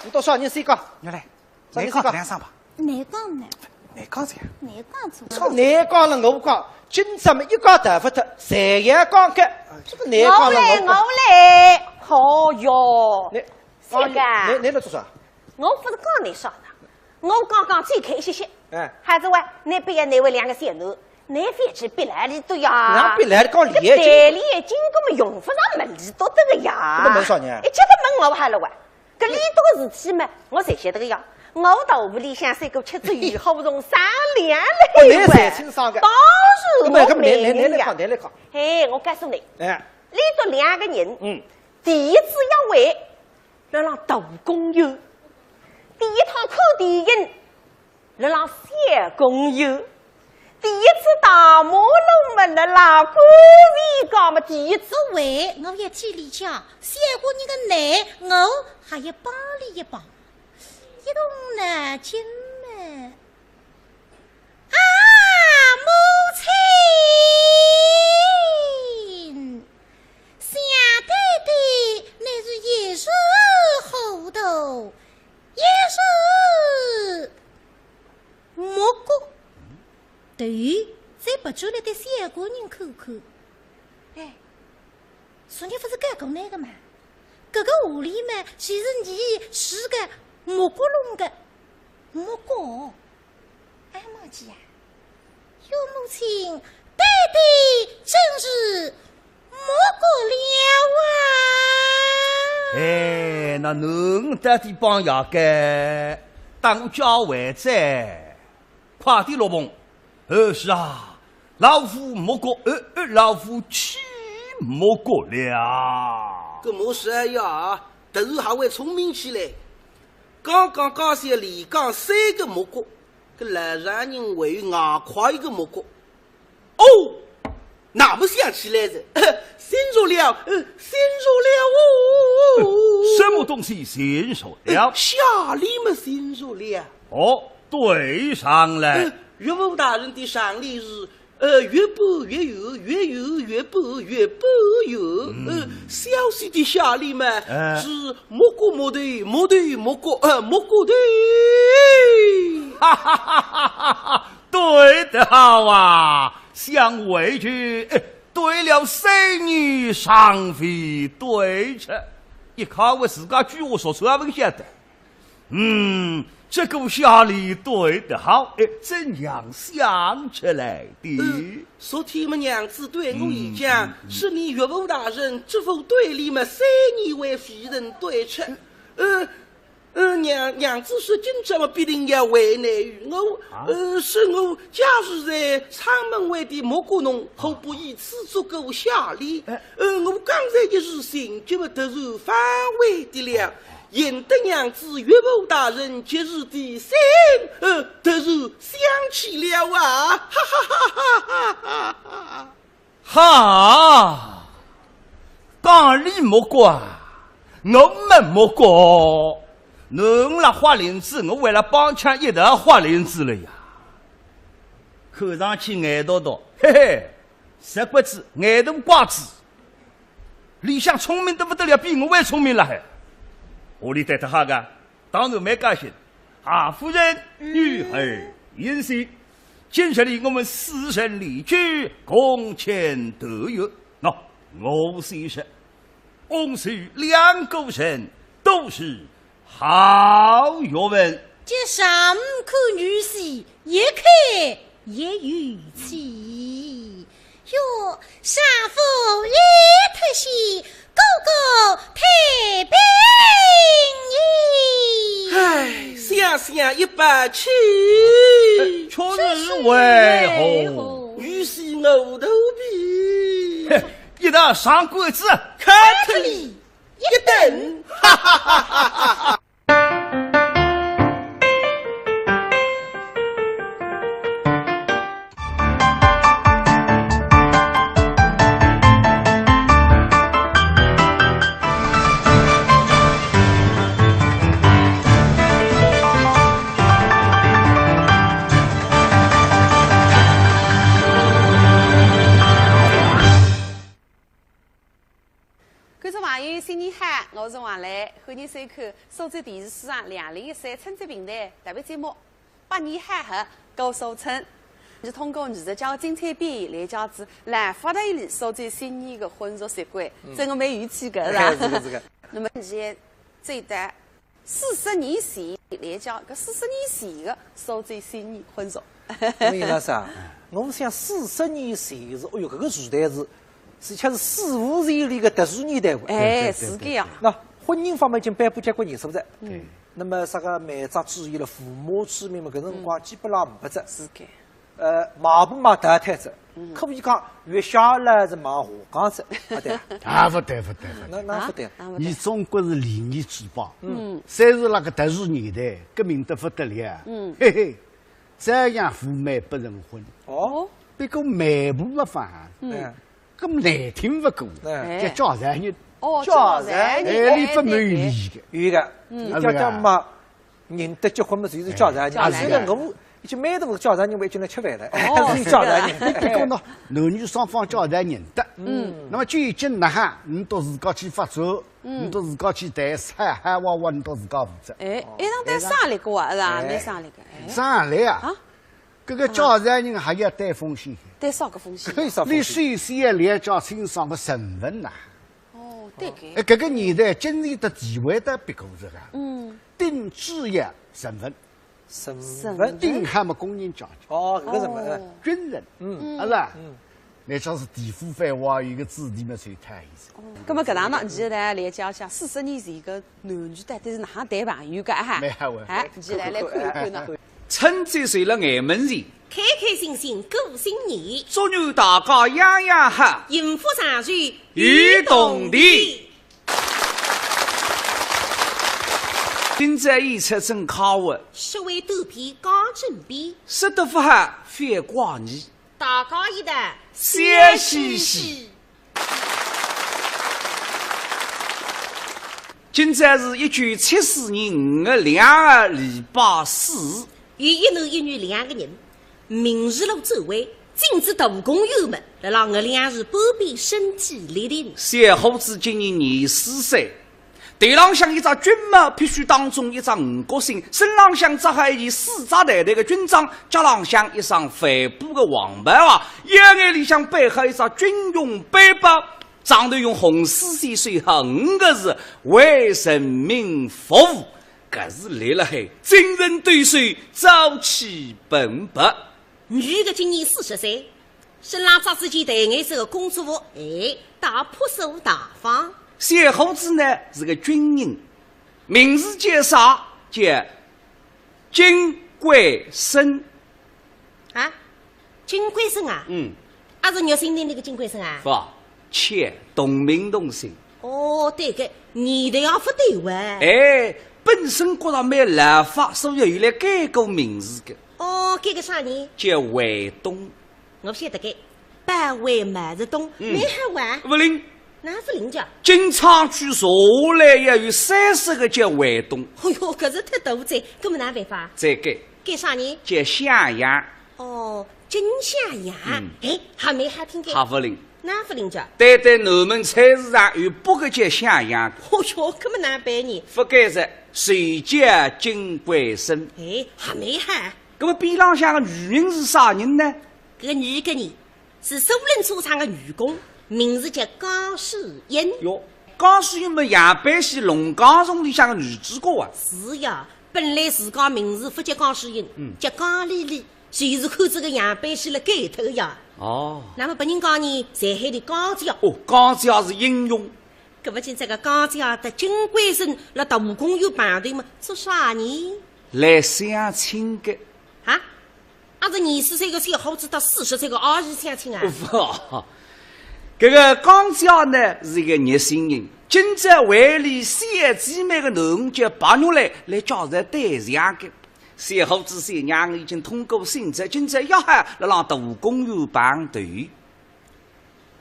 你到少人先讲，你来，你讲两声吧。哪讲呢？哪讲噻？哪讲做？哪讲了我讲，今朝么一讲头发脱，谁也讲个，这个哪讲了我来。好哟，你来做啥？我不是讲你啥的，我刚刚最开些些。孩子喂，你不要那位两个小奴，你非去别来里头呀？那别来搞恋爱金，代理金根本用不上门里多这个呀。那门啥呢？一接他门我还了喂，搿里多个事体嘛，我才晓得个呀。我到屋里向三个吃子鱼好不容商量了一回，当然我没人呀。嘿，我告诉你，里头两个人，第一次要为来让大公有，第一趟看电影来让小公有，第一次大马路嘛来让过年搞嘛，第一次为我要替你讲，小姑娘的奶，我还要帮你一帮。一动呢，亲们啊，母亲，想对对，那是一时糊涂，一时莫过。对，再不出来的小姑娘看看。哎，昨天不是讲过那个嘛？这个屋里嘛，其实你是个。莫过弄个，莫过，阿妈姐呀，有母亲，对对，真是莫过了啊！哎，那侬到底帮牙该，当我叫外在，快点落棚。是啊，老夫莫过，老夫岂莫过了？搿莫是呀，但是还会聪明起来。刚刚讲些连讲三个木瓜，搿来让人为硬夸一个木瓜。哦，那么想起来的，先说了，哦。什么东西先说了？下礼嘛先说了。哦，对上了。岳父大人的上礼是。越播越有，越有越播越播有。小息的下礼嘛，是莫过莫对，莫对莫过，莫过对。哈哈哈哈哈！对得好啊，想回去，对了三女上飞对着，一看我自家句话说出来，我晓得。这个下礼对得好，怎样想出来的？昨天么娘子对我一讲，是你岳父大人知否对里么三年为非人对出。娘子说今朝么必定要为难于我，是我假日在仓门外的蘑菇农，后不以此足够下礼。我刚才一时心急么突然反悔的了。引得娘子岳母大人节日的心，突然想起了啊！哈哈哈哈哈哈！讲理莫过，我们莫过。侬那花林子，我为了帮腔一头花林子了呀。看上去眼多多，嘿嘿，实骨子眼头瓜子，里向聪明得不得了，比我还聪明了还。屋里带他哈个，当然蛮高兴。夫人、女儿言行，今日里我们四神离居，共前得约。我虽是，翁婿两个人都是好学问。这上口女婿，一看也有气。哟，上夫一特喜，哥哥太平矣。唉，想想一把气，确实为何？于是我头皮，一道上柜子，开特里一等，哈哈哈哈哈哈。我是王磊，欢迎收看苏州电视史上2013春节平台特别节目《百年海河高收村》。是通过艺术家精彩表演来讲子来发达一里苏州新年的婚俗习惯，真个蛮有趣个是吧？是个。那么现在这代40年前来讲，搿40年前的苏州新年婚俗。因为啥？我想40年前是，哎哟，搿个时代是恰是四五十里个特殊年代。哎，是个呀。那婚姻方面已经颁布结婚年数了。那么啥个买账注意了，父母签名嘛，搿辰光基本上500只。是个。买不买得摊子，可以讲月下来是买下岗子，不对？啊，不对。那不对。你中国是礼仪之邦，虽是那个特殊年代，革命得不得了啊！嘿嘿，这样赴媒不成婚。哦，别个媒婆没放，咁难听不过，叫叫男人。哦，叫男人，你不蛮有理的，有个，你叫嘛，人得结婚嘛，就是叫男人。虽然我。就每头叫男人为进来吃饭的，是叫男人。别个喏，男女双方叫男人的。那么最近呐哈，你到自家去发作，你到自家去谈菜，还娃娃你到自家负责。哎，一场谈商量过啊，是吧？没商量个。商量啊？这个叫男人还要带风险。带啥个风险？你首先了解清爽个身份呐。哦，对个。哎，这个年代经济的地位的别个这个。定职业身份。身份定还没公认讲究哦，搿个什么军人，是吧？那像是地府范围有个子弟嘛，最太意思。那么搿档呢，现在来讲讲40年前个男女到底是哪样谈朋友个哈？哎，现在来看一看呢。春节岁了眼门前，开开心心过新年，祝愿大家样样好，幸福长寿与动地。今朝演出真考我，10位肚皮讲正比，食得不好反挂你，大家一代笑嘻嘻。今朝是1974年5月2日礼拜四，有一男一女2个人，明日路周围禁止大公友们来让我2日不必身体力行。小伙子今年24岁。队浪向一只军帽，必须当中一只5角星，身浪向则还一4扎袋袋的军装，脚浪向一双帆布的黄白袜，腰眼里向背后一只军用背包，上头用红丝线写好5个字：为人民服务。搿是立了海，精神对水，朝气蓬勃。女的今年40岁，身浪扎自己戴颜色的工作服，大朴素大方。小伙子呢是个军人，名字叫啥？叫金贵生。啊，金贵生啊？是肉姓的那个金贵生啊？不，切同名同姓。哦，对个，年代也不对哇。哎，本身觉得没立法，所以有来改过名字的。哦，改个啥人？叫卫东。我不晓得改，百位马日东，蛮好玩。不灵。哪是林家？金昌区下来也有30个叫卫东。哎呦，可是太大灾，根本哪办法？再改。改啥人？叫夏阳。哦，金夏阳。还没还听改。还不灵。哪不灵家？对，南门菜市场有8个叫夏阳。哦哟，根本哪办呢？不改着，谁叫金贵生？还没还。那么边浪向的女人是啥人呢？这个女的呢，是首轮车厂的女工。名字叫江诗英哟，江诗英么杨百喜龙岗中里向个女主角啊。是呀，本来自家名字不叫江诗英，叫江丽丽，就是看这个杨百喜了改头呀。哦，那么别人讲呢，在海的江家。哦，江家是英雄。搿么今这个江家的金贵生了大武功有排队嘛，做啥呢？来相亲的。啊？是24岁的小伙子到40岁的阿姨相亲啊？不。这个江家呢是一个热心人，今朝为里3姐妹的囡叫8月来叫人对象的。小伙子小娘已经通过审查，今朝要喊来让大公园排队。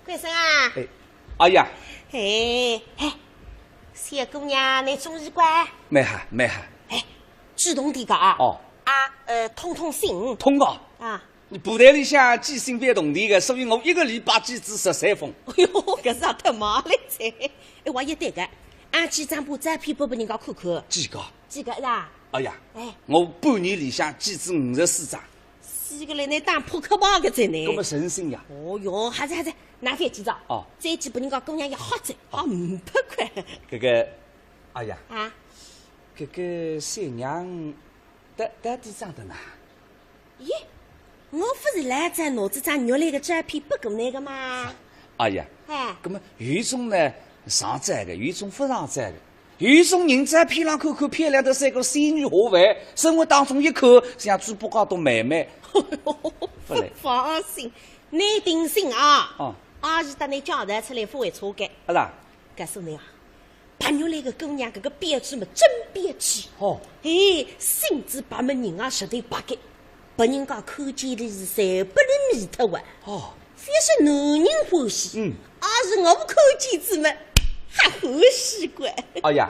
贵生啊！哎呀！小姑娘，你注意乖。没哈。主动点个啊！哦。通信。通个。啊。你部队里向寄信别动地的，所以我1个礼拜寄至13封。哎呦，搿是太麻了噻！我也对个，俺几张把照片拨人家看看。几个？几个啦？哎呀，哎，我半年里向几支54张。几个来那打扑克牌个在呢？搿么神心呀！哦哟，还是，拿翻几张。哦，再几拨人家姑娘一好在，好500块。搿个，哎呀，啊，搿个三娘，到底长的呢？咦，我不是来在拿这张肉来个照片拨过那个吗？哎呀，哎，搿么有一种呢上载的，有一种不上载的，有一种人在片上看看漂亮的三个仙女下凡，生活当中一看像猪八戒都妹妹。不放心，你定心啊！哦，阿是得你交代出来不会错改。啊啦，告诉你啊，白肉来个姑娘搿个编织嘛真编织。哦，哎，心知白么人啊实在白个，拨人家看见的是3不能迷脱哇。哦，非是男人欢喜，而是我看见子们还欢喜怪。哎呀，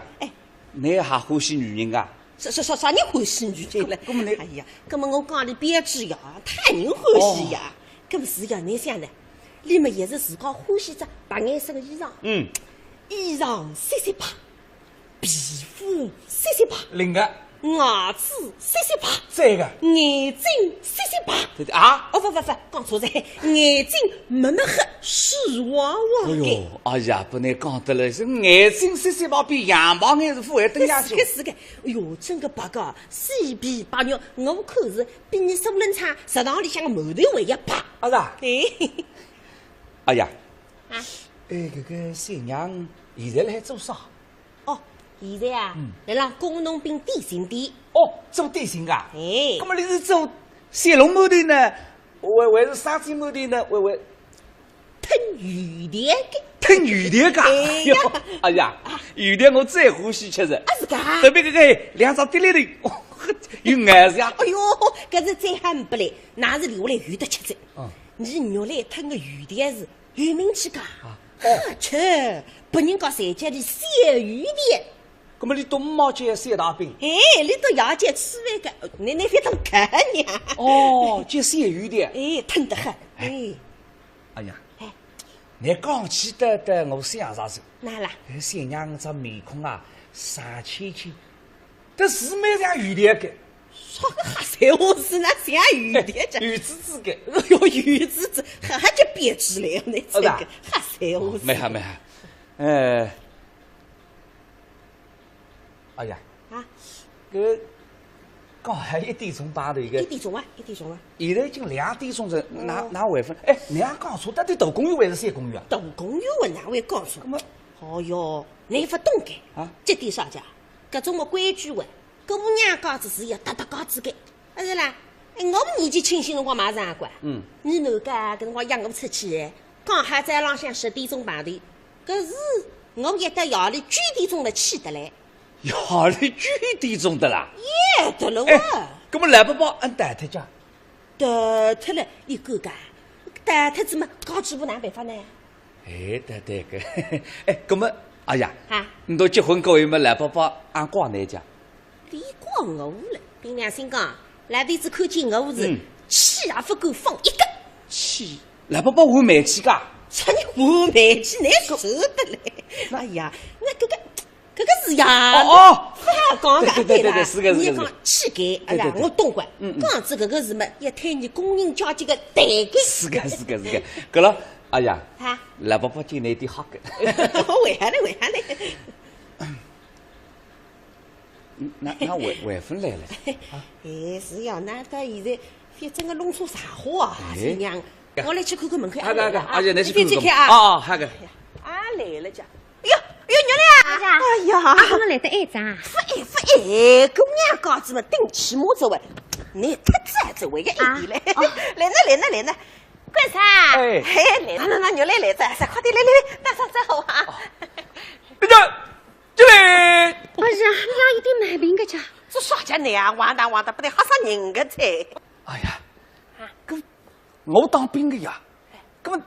你还欢喜女人啊？啥人欢喜女人了？哎呀，搿么我讲的编织呀，太人欢喜呀。搿么是要你想呢？你们也是自家欢喜着白颜色的衣裳，衣裳细细白，皮肤细细白，另个牙齿细细白，再个眼睛细细白。对啊？哦不，讲错了，眼睛没黑，水汪汪的。哎呦，哎呀，不能讲得了，是眼睛细细白比羊毛眼是还等下去。是个，哎呦，真个白个，细皮白肉，我看是比你苏冷厂食堂里向个馒头还要白。啊是？哎呀，啊，搿个三娘现在辣海做啥？哦，现在啊，来让工农兵点心店。哦，做点心噶？哎，那么你是做小笼馒头呢？还是沙鸡馒头呢？还吞鱼蛋的？吞鱼蛋噶？哎呀，鱼蛋我最欢喜吃的。啊是噶？特别搿个两张滴哩头，有颜色呀。哎呦，搿是再喊不来，那是留下来有的吃的。你肉来吞个鱼蛋是有名气噶，好吃，拨人家三家的小鱼蛋。那么你到5毛钱3大饼？哎，你到夜间吃饭个，你非当干娘。哦，就小鱼蛋。哎，吞得很。哎呀，你讲起的我想啥子？哪啦？三娘这面孔啊，傻青青，这是蛮像鱼蛋的。啥个瞎三话是那像鱼蛋着？鱼子子的。哎呦，鱼子子，还就编织来那这个瞎三话。没哈。哎呀，搿刚还1点钟打头一个。1点钟啊。现在已经2点钟了，哪回分？哎，你还讲错，到底大公园还是小公园啊？大公园我哪会讲错？哦哟，你不懂个啊？这点啥家？搿种么规矩话，搿我娘家子是要搭家子个。啊是啦，我们年纪轻些辰光马上管。你哪个搿辰光养我出去，刚好在浪向10点钟排队，搿是我一到夜里9点钟来起得来。夜里9点钟的啦？耶，得了哇！搿么来宝宝俺带脱家？带脱了，你哥哥，带脱怎么搞几步哪办法呢？哎，对个，哎，搿么，哎呀，你都结婚过后么？来宝宝俺挂哪家？你挂我了，凭良心讲，来弟子看见我是气也不够放一个。气，来宝宝换煤气噶？啥人换煤气？难受得嘞！哎呀，那搿个是呀，讲个对啦，你讲气概，哎呀，我懂个。讲子搿个是么？要推你工人阶级个代沟。是个，搿了，哎呀，来宝宝今年点好个。为啥呢？那外分来了。哎，是呀，那到现在反正个弄错啥话啊？新娘，我来去看看门口。阿姐，你去看看啊！好个。来了家。哎呦，牛来啊！哎呀，怎么来得挨着？不挨，姑娘家子嘛，顶起码走位，你太子走位个一点嘞。来呢，关啥？哎，来了，牛来着，快点来，大嫂子好啊！进来。哎呀，你俩有点毛病个家。这啥家你啊？完蛋，不得吓死人个噻！哎呀，搿我当兵个呀，搿么。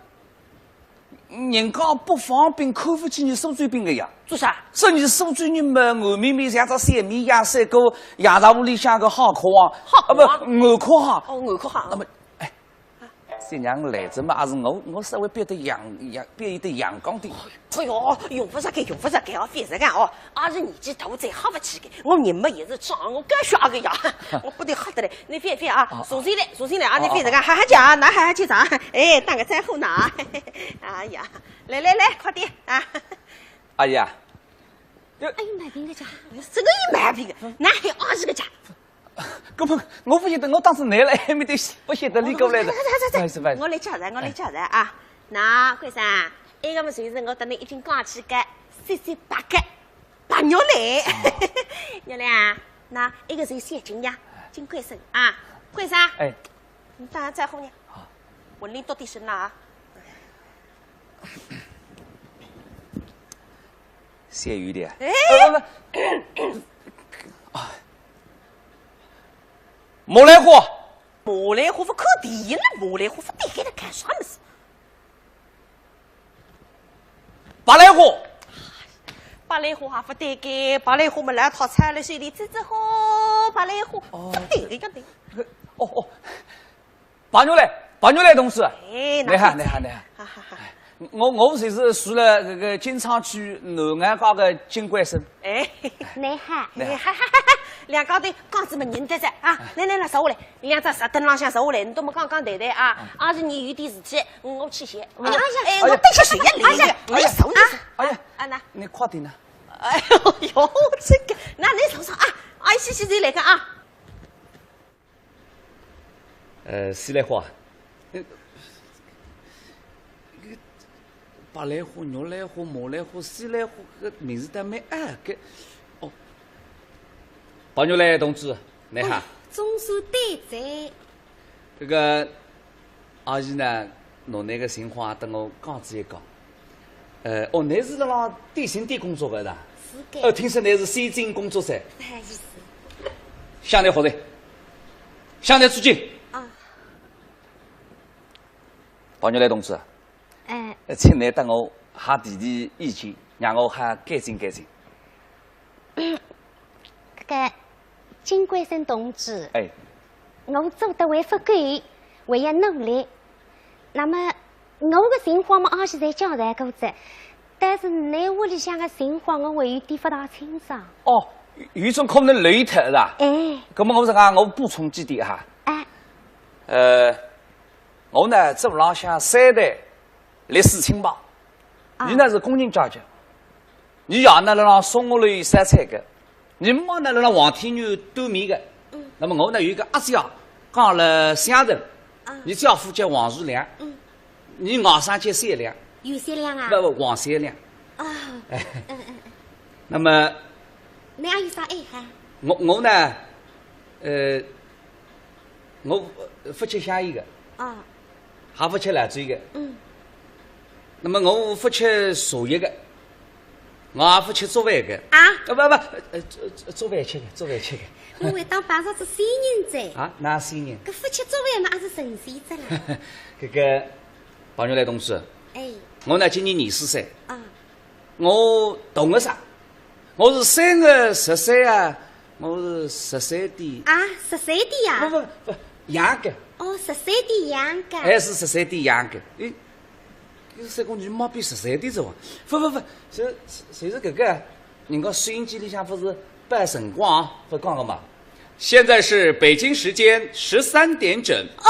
人家不方便看不起你苏州兵的呀？做啥？说你苏州人嘛，外面像只三米亚三个夜茶屋里向个好客啊，不，外客哈。外客哈。那么，哎，这娘来着嘛，也是我稍微变得阳光点。哎哟，用不着该哦，反正哦，也是年纪大再吓不起的。我人嘛也是长，我干啥个呀？我不得吓得嘞！你反啊，坐进来啊！你反正喊喊叫，那喊喊去长，哎，当个再后呢。哎呀，来，快点啊！阿姨啊，哎呦，买饼的家，这个也买饼的，那还20个家。根本我不晓得，我当时来了还没得，不晓得你过来的。走，我来叫人啊！那贵生，这个么就是我等你已经讲起个38个白肉来，肉来啊！那一个是现金呀，金贵生啊，贵生，哎，你当然在乎呢。我拎到底身了啊！咸鱼的。哎，莫来货不可敌了，莫来货不得给他干啥么事？八来货还不得给，八来货么来套餐了水里吃好，八来货不得一个的。哦，八牛来同志，哎，你好。我就是住了这个金昌区南岸高的金贵生。哎，你好，两高的杠子们认得着啊！来，坐下来，两只石凳浪向坐下来，你都没讲谈啊！也是你有点事体，我去歇。我等下睡也累，你坐啊！哎呀，那你快点呢！哎呦，这个，那你坐啊！阿姨洗再来个啊！西来货。八来货、肉来货、毛来货、西来货，个名字都没个。哦，八牛来同志，你好。总算对在。这个阿姨呢，侬那个情况等我讲一讲。你是辣辣电信店工作的噻？是的。听说你是先进工作噻？哎，是。向你好的，向你致敬。啊。八牛来同志。请你等我下提意见，让我还改进。这个金贵生同志，哎，我做得还不够，还要努力。那么我的情况嘛，也是在交代过着，但是你屋里向的情况，我还有点不大清爽。哦，有种可能累脱是吧？哎，那么我是讲，我补充几点哈。哎。我呢这不浪向3代。历史情报，你呢是工人家教，你爷呢辣松下里晒菜的，你妈呢辣黄天牛端面的。那么我呢有一个阿姐，讲了乡人，你丈夫叫王树良，你外甥叫善良，有善良啊？不，王善良。啊。那么，你还有啥爱好？我呢，我不吃香烟的，还不吃烂醉的。那么我不吃茶叶的，我也不吃做饭的。做饭吃的。我会当摆上子新人在。哪新人？搿不吃做饭嘛，也是神仙子啦。这个朋友来同志，我呢今年24岁。我懂个啥？我是3月13啊，我是13点。13点呀？不，养的。13点养的。还是13点养的。3个女毛比13点走啊！不，就是这个，人家收音机里向不是摆辰光不讲了嘛？现在是北京时间13点整。下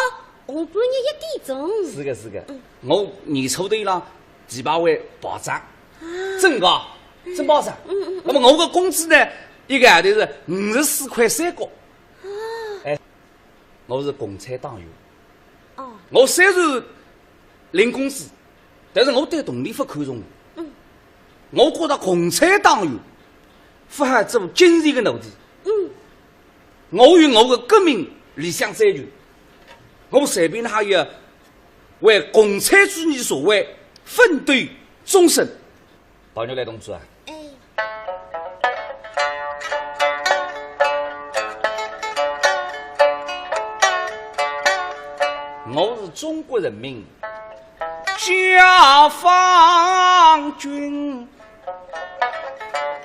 半日1点钟。是个。我年初头浪几百万保障，真的，真保障。那么我的工资呢，一个号头是54块3角。我是共产党员。我虽然领工资。但是我对动力不看重，我觉得共产党员不还做精神的努力，我有我的革命理想追求，我随便还要为共产主义社会奋斗终身。朋友来同志啊，我是中国人民解放军，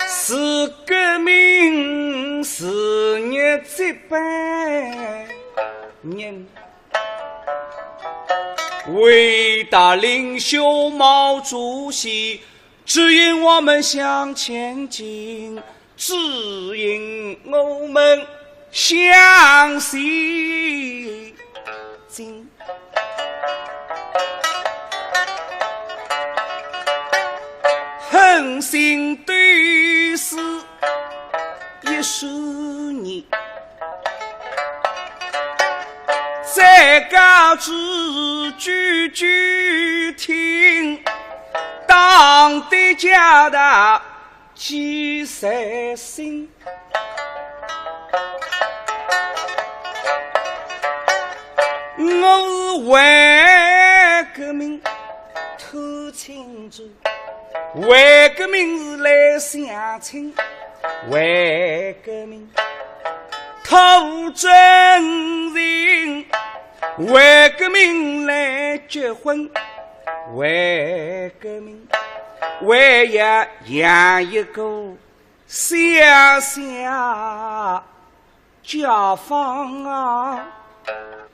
是革命事业这般人，伟大领袖毛主席指引我们向前进，指引我们向西进。恒心对视10年，再告知句句听，党的家大几三心。我是为革命偷庆祝，为革命是来相亲，为革命偷真人，为革命来结婚，为革命为要养一个小小解放啊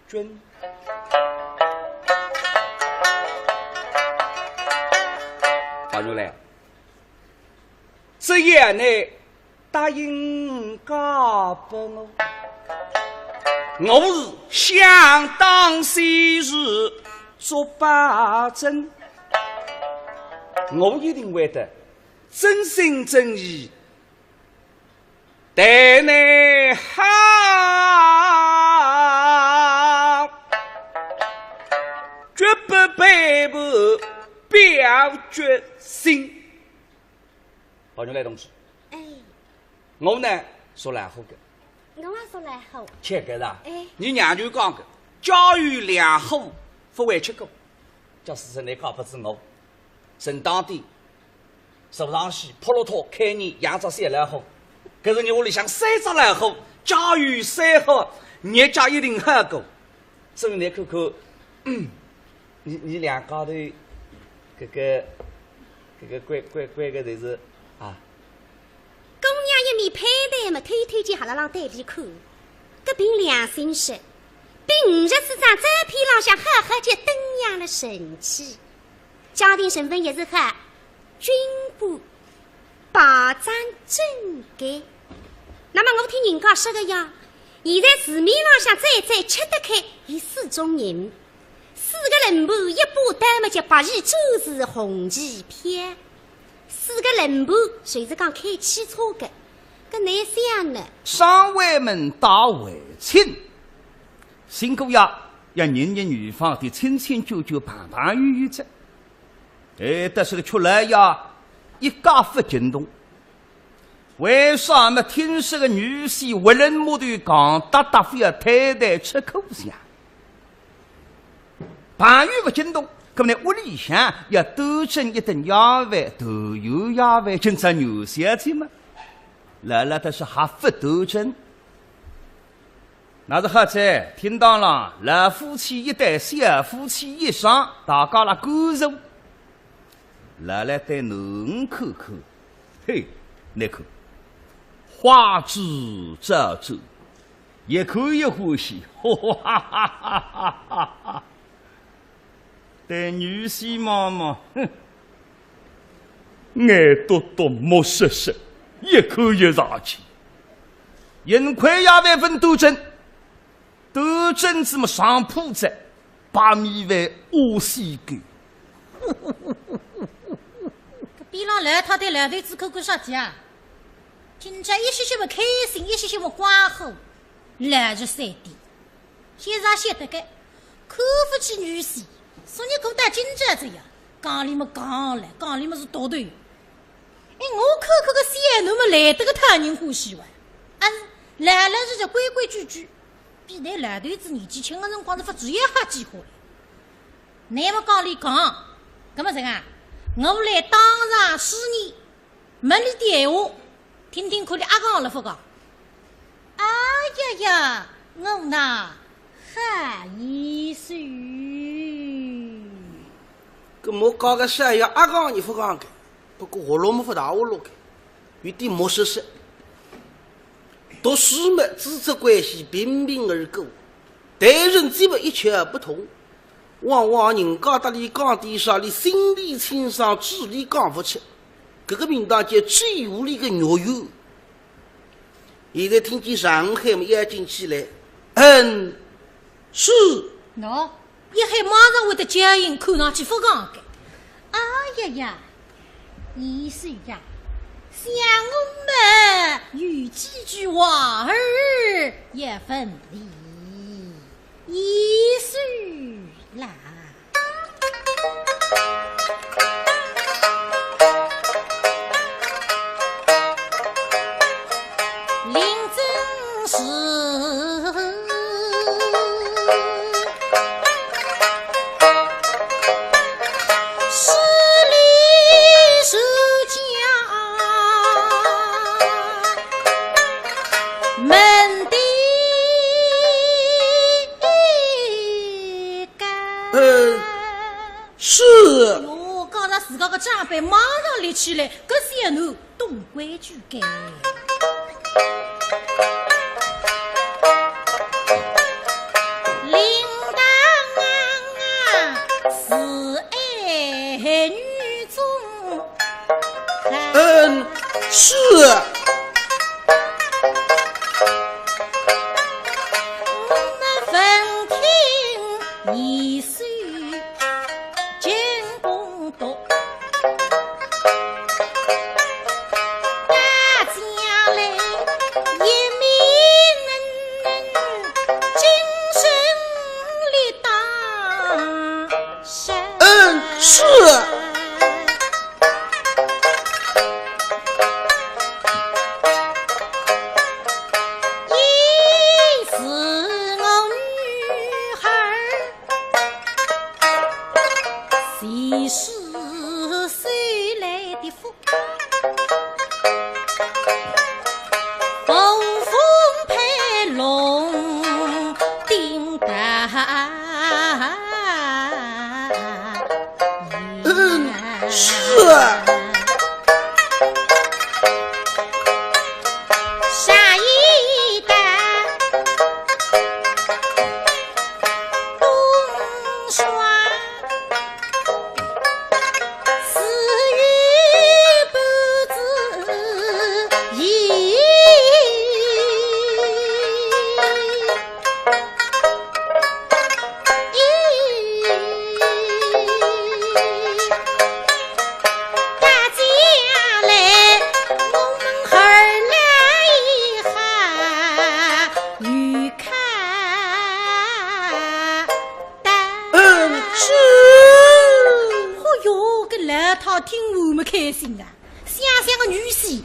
军。放出来，这夜呢答应嫁给我，我是想当昔日做八珍，我一定会得真心真意待你好，绝不背叛表决心。好牛来同志，哎，我呢说来好个，我也说来好。切个啦，哎，你娘就讲个，教育良好，不为吃苦，叫事实你靠不是我，正当的，手上西普罗托开你养着些来好，可是你屋里向三只来好，教育三好，人家一定好个，所以你看看，你两高头。这个乖个就是啊，公娘一面配戴嘛，推荐下来让对比看，这凭良心说，比5日之上这批浪向好好就登样了神气，家庭身份也是好，军部保障整改。那么我听人家说的呀，现在市面浪向再吃得开有4种人。4个人部一把刀嘛，就8亿周是红旗片；4个人部谁是讲开汽车的？搿难想呢？上尉们打围亲，辛苦呀，要年年女方的亲亲舅舅、胖胖圆圆着。哎，但是个出来呀，一家不惊动。为啥么？听说个女婿为人木头讲，大非要太太吃口香。胖圆不惊动，可能屋里向要多整一顿鸭饭，都有鸭饭，经常牛小姐嘛。来了，但是还不多整。那是好在听到了，老夫妻一对，小夫妻一双，大家了感受。来了对侬看看，嘿，你看，花枝招展，一看一欢喜，哈哈哈哈哈哈！对女婿妈妈，哼，眼多多，目实实，一口一上去。银块鸭饭分多整，多整子么上铺子，把米饭挖西干。边浪来他对两对子口口啥子啊？今朝一些些不开心，一些些不关火，来日3点，先生晓得个，看不起女婿。说你给我打紧张这样，讲里么讲了，讲里么是多对。哎，我看看个小奴么来得个讨人欢喜哇！啊，来了是叫规规矩矩，比那老头子年纪轻的辰光是发主意哈几好了。那么讲里讲，搿么怎啊？我来当场试你，问你电话，听听看你阿讲了不讲？哎呀呀，我呐，好意思。搿莫搞个啥呀？阿讲你不讲个，不过活路么不大活路个，有点莫实实。读书嘛，知识关系平平而过，待人接物一窍不通。往往人家搭里讲地上，你心里清爽，嘴里讲不出，这个名堂叫最无力的肉油。现在听见上海嘛，眼睛起来，是。喏，一海马上会得接应，看上去不讲的。哎呀呀，意思呀，像我们有几句话儿也分离，意思啦。林真是十里守家门第干。是。哟，刚才自家个长辈马上立起来，搿些奴懂规矩该。铃铛是爱女中，是。我们分听一岁进宫读，大家来一面精神里当山。是。一是我女孩，谁是谁来的福？风风配龙顶大是。下一代东刷私语不知意，大家来我们儿俩一下与看淡。是。哦哟，搿老太听我们开心啊！想想个女婿，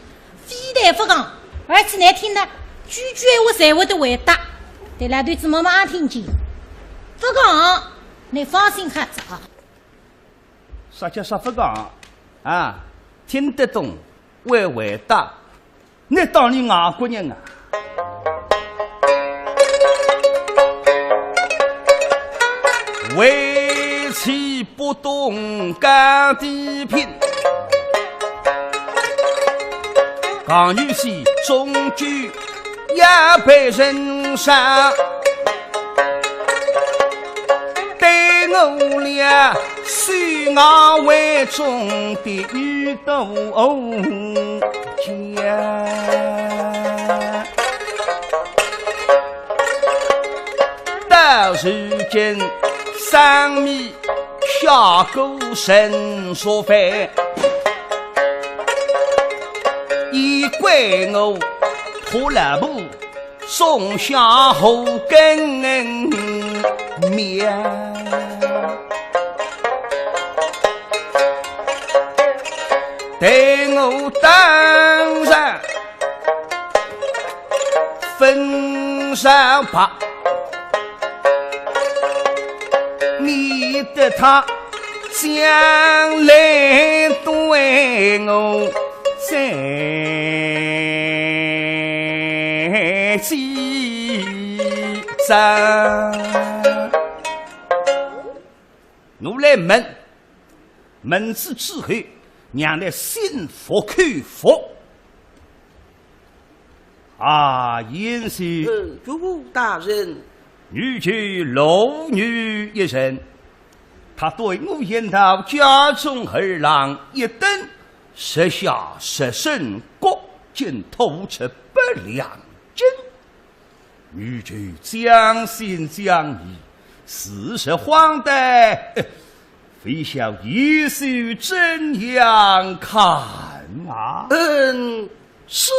非但不讲，而且难听的，句句话侪会得回答。对了，对子妈妈听见，不讲，你放心哈子啊。啥叫啥不讲啊？听得懂，会回答，那当然外国人啊。为妻不懂干地品，讲女婿终究也被人杀。对我俩虽我为中的女斗家，到如今生米下锅神说饭，已怪我破了布送下后根面，对我当然分上怕，免得他将来对我再记账。我来问之之后，让来心服口服。啊，严是主大人，女婿老女一人，他对我言道：家中二郎一等，食下食身，各尽吐出8两金。女婿将信将疑，40皇代，非晓一须怎样看啊？是。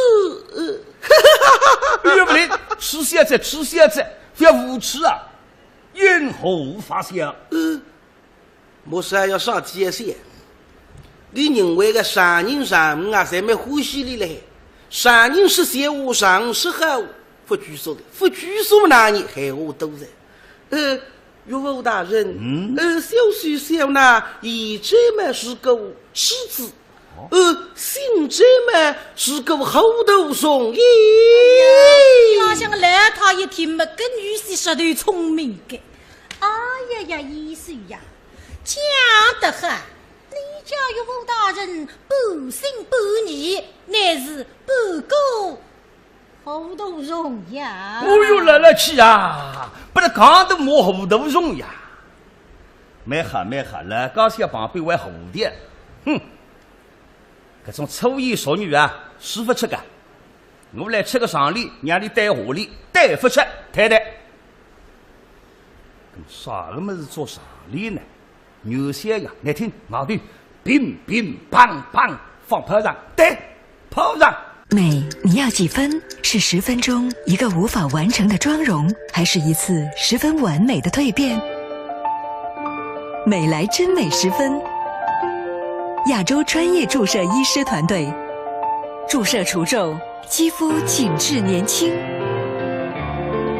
岳不灵，吃蝎子，吃蝎子，不要无耻啊！因何发笑？莫说要上天线，你认为个3人上啊，才没欢喜你嘞？3人13无上是好，不拘束的，不拘束那你害我都在。岳父大人，小婿小那一这么是个妻子。姓这么是个后头松耶！哪想来他一听嘛，跟女婿舌头聪明的。哎呀呀，医生呀，讲得很。你家岳父大人不信不疑，乃是不够后头荣呀！哎呦，来气啊！不然讲的没后头荣呀！没哈了，刚才旁边为后的，哼！这种粗衣淑女啊，师傅吃个，我来吃个上礼，让你带下礼，带不吃，太太。啥个么子做上礼呢？有些呀，来听矛盾，乒乒乓乓放炮仗，对，炮仗。美，你要几分？是10分钟一个无法完成的妆容，还是一次10分完美的蜕变？美来真美10分。亚洲专业注射医师团队，注射除皱，肌肤紧致年轻；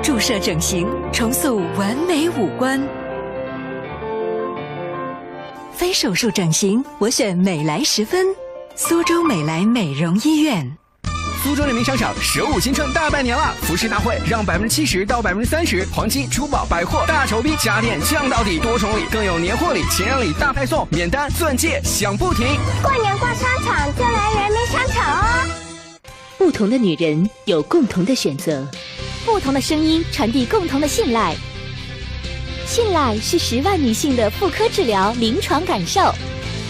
注射整形，重塑完美五官。非手术整形，我选美来10分。苏州美来美容医院。苏州人民商场15新春大拜年了，服饰大会让70%到30%，黄金、珠宝、百货大酬宾，家电降到底，多重礼，更有年货礼、情人礼大派送，免单钻戒享不停。过年逛商场就来人民商场哦。不同的女人有共同的选择，不同的声音传递共同的信赖。信赖是10万女性的妇科治疗临床感受，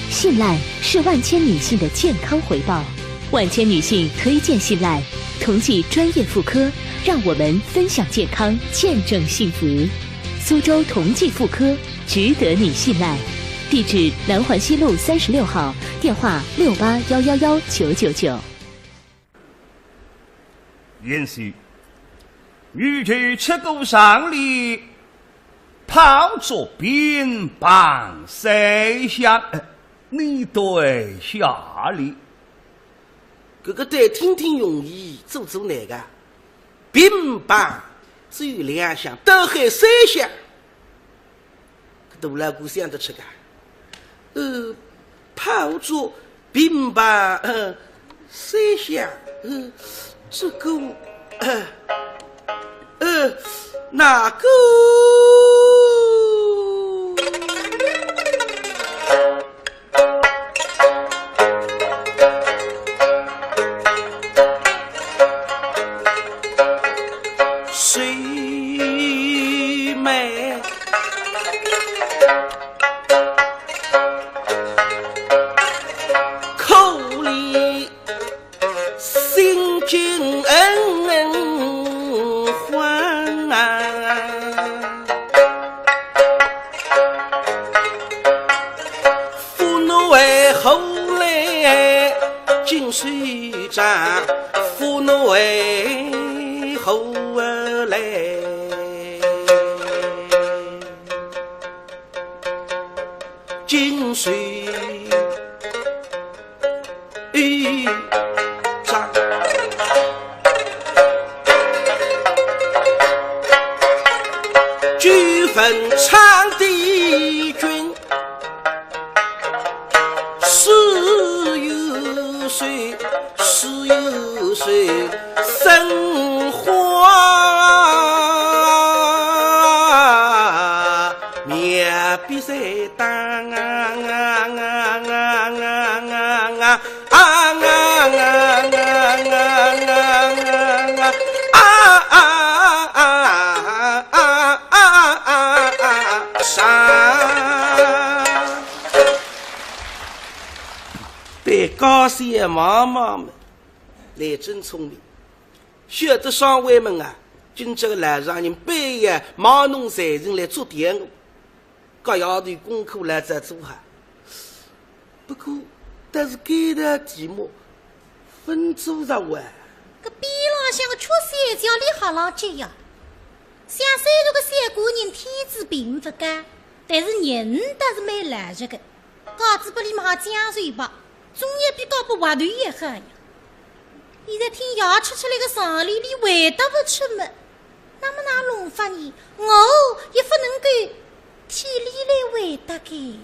信赖是万千女性的健康回报。万千女性推荐信赖，同济专业妇科，让我们分享健康，见证幸福。苏州同济妇科，值得你信赖。地址：南环西路36号，电话68111999。允许女婿吃过上礼，泡着冰棒谁想？你对下礼。这个得听听容易，做那个冰棒只有2项，都还3项，都来故乡的吃个。泡着冰棒3项，这个哪个？高些妈妈们来真聪明，晓得上尉们啊，今这个来让人半夜忙弄财人来做点我，各样的功课来在做哈。不过，但是给的题目分组上完。个边浪向个缺三角里好浪接呀！像虽然个三国人天资并不高，但是人倒是蛮懒实个。稿子不里嘛江水吧，总也比搞不滑头也好呀。现在听牙吃出来个上里里回答不出么，那么那弄法呢？我也不能够体力来回答个。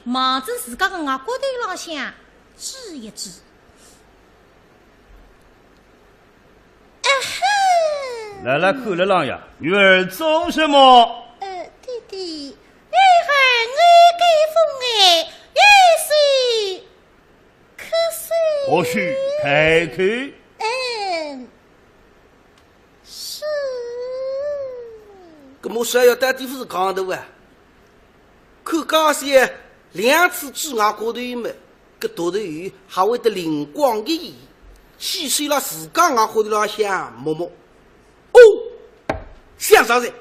忙着自家个外骨头浪向治一治。来来，看了浪呀，女儿做什么？弟弟，女孩爱给风哎，月水瞌睡。或许开口。是。搿么说要带地方是讲头啊，看高些。两次指外高头们，搿大头鱼还会得灵光一现，细细了自家外高头浪向摸摸。哦，想啥子？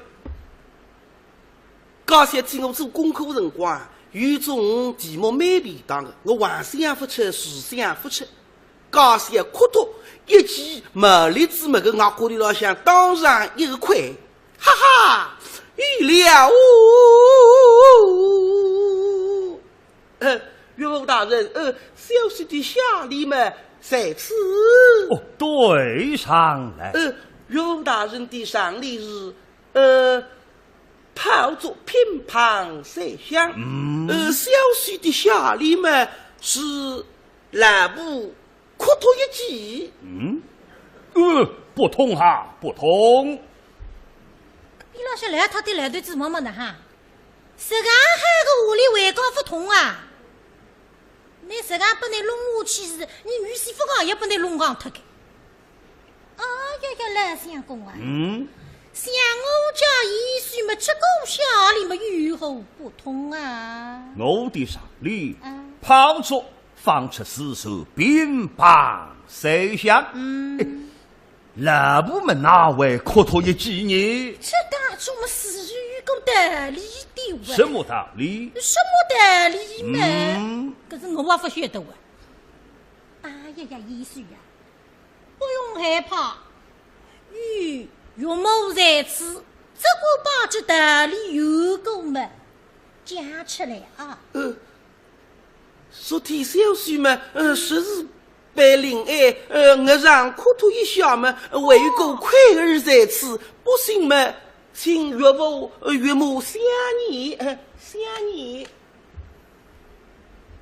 刚才听我做功课的辰光，有种题目蛮便当的，我幻想不出，实想不出。刚才哭脱一记毛栗子么个外高头浪向当上一个块，哈哈，预料岳父大人，小婿的下礼嘛，在此。哦，对上来。岳父大人的上礼是，炮竹乒乓三响。小婿的下礼嘛是蓝布哭脱一记。不同哈，不同。你老些来他的来对子么么的哈，这个还个屋里为高不同啊。你这个不能弄下去是，你女媳妇讲也不能弄讲脱个。呀呀，老相公啊！像我家姨婿么，这个下里么如何不同啊？我的上礼，炮竹放出四手，乒乓三响。那部门哪位磕头一记呢？这当中么是有个道理的。什么道理？什么道理嘛？可是我也不晓得啊。哎呀呀，姨婿呀，不用害怕。岳母在此，这个把这道理有够么讲出来啊。昨天小婿们，实是被临爱，我让哭吐一下嘛，为有个快儿在此，不信嘛，请岳父岳母想你，想你。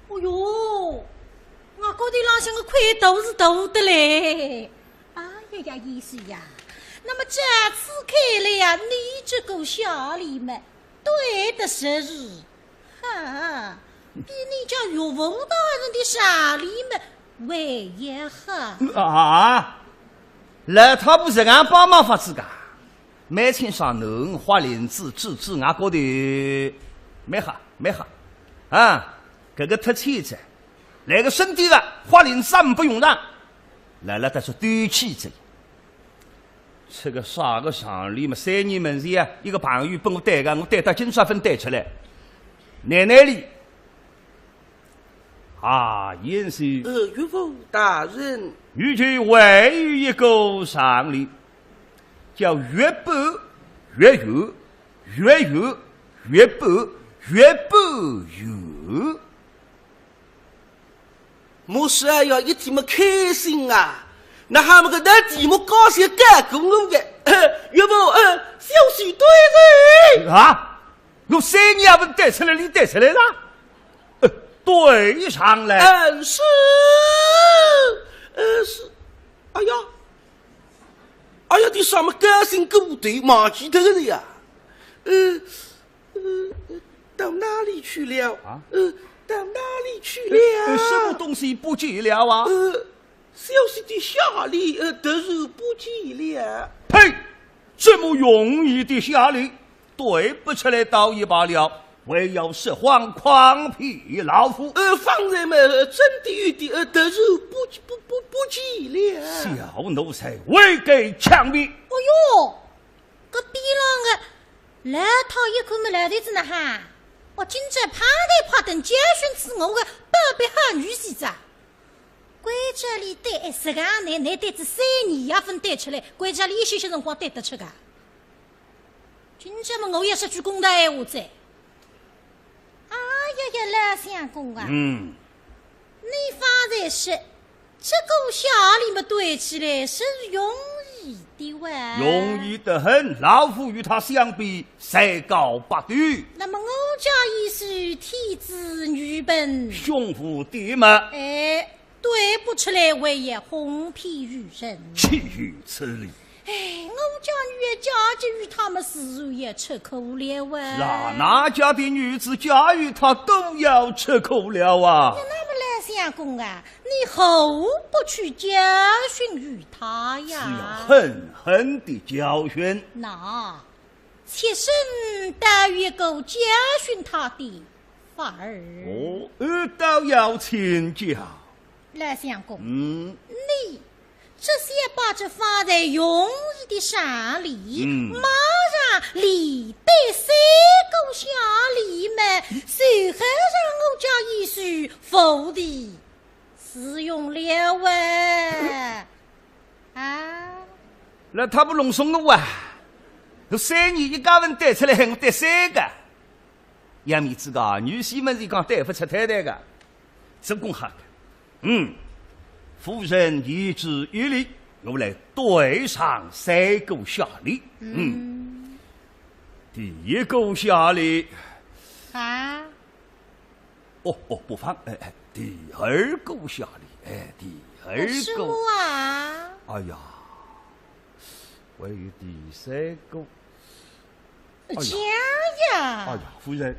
哦哟，我高头浪向个块都是大的嘞！哎呀呀，意思呀，那么这次看来呀，你这个小李们对的是日，哈，比你家岳凤大人的沙里们为也好。啊！来，他不是俺帮忙法子噶，每天上能花林子治俺觉得没好，啊，这个特气子，那个身体啊，花林山不用让，来了，但是对气子。这个啥个上里嘛，3年门前啊，一个朋友帮我带个，我带到金沙分带出来，奶奶里啊，严是岳父大人，与其外语一个上里，叫越薄越有，越有越薄，越薄有。莫是要一天么开心啊！那他们个那题目高兴干过我的，岳父，小许对人啊！我3年也不带出来，你带出来了？对上来。是，是，哎呀，你什么高兴部队忘记得了呀？到哪里去了？啊？到哪里去了？什么东西不见了啊？小息的下力都是不见了。呸！这么容易的下力，对不出来倒一罢了，为要说谎诓骗老夫。方人们真的有的都是不见了。小奴才违规抢命。哎呦，这逼啷个来讨一口没来的子呢哈！我今朝趴头趴等教训死我的宝贝好女婿子。关家里带10个男带子3年也分带出来，关家里一些辰光带得出个。今朝么我也说句公道闲话在。老相公啊，你方才说这个下里么对起来是容易的哇？容易得很，老夫与他相比，才高八斗。那么我家已是天子女本，胸腹地嘛。对不出来为也哄骗于人，岂有此理！我家女儿嫁给与他们自然也吃苦了啊！哪家的女子嫁与他都要吃苦了啊！那么来相公啊，你何不去教训于他呀？是要狠狠的教训。那妾身倒有够教训他的法儿。倒要请教。来相公，你这些把这放在容易的山里，马上里对3个下里们，随后让我家一书否的使用了那他不弄松我啊！有3年一家人带出来，我带3个。杨米子个女婿们是讲带不出太太个，这公好的。夫人一旨一理，我来对上3个下例。第一个下例不放。第2个下例，第2个哎呀，还有第3个。讲呀！夫人，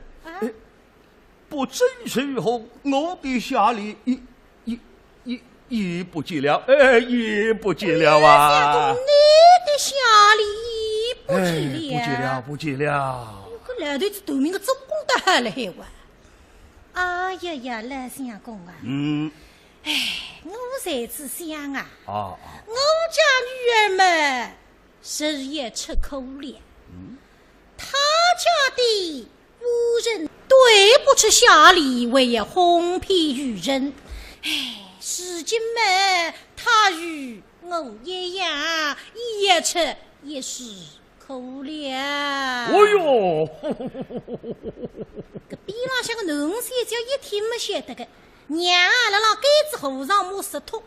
不正是后我的下例也不见了，也不见了啊！相公，你的下里不见了。这老头子头名个做工的好了还哇！哎呀，老相公啊！我才是想啊，我家女儿们是也吃苦了，他家的夫人对不起下里，为也哄骗于人。如今嘛，他与我一样，也吃也是苦了。这边浪向个农三叫一天没晓得个，娘啊，辣盖子河上摸石头，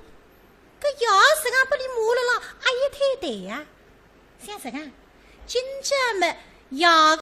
这要是俺不里摸了阿姨太太呀，想什么？今朝么要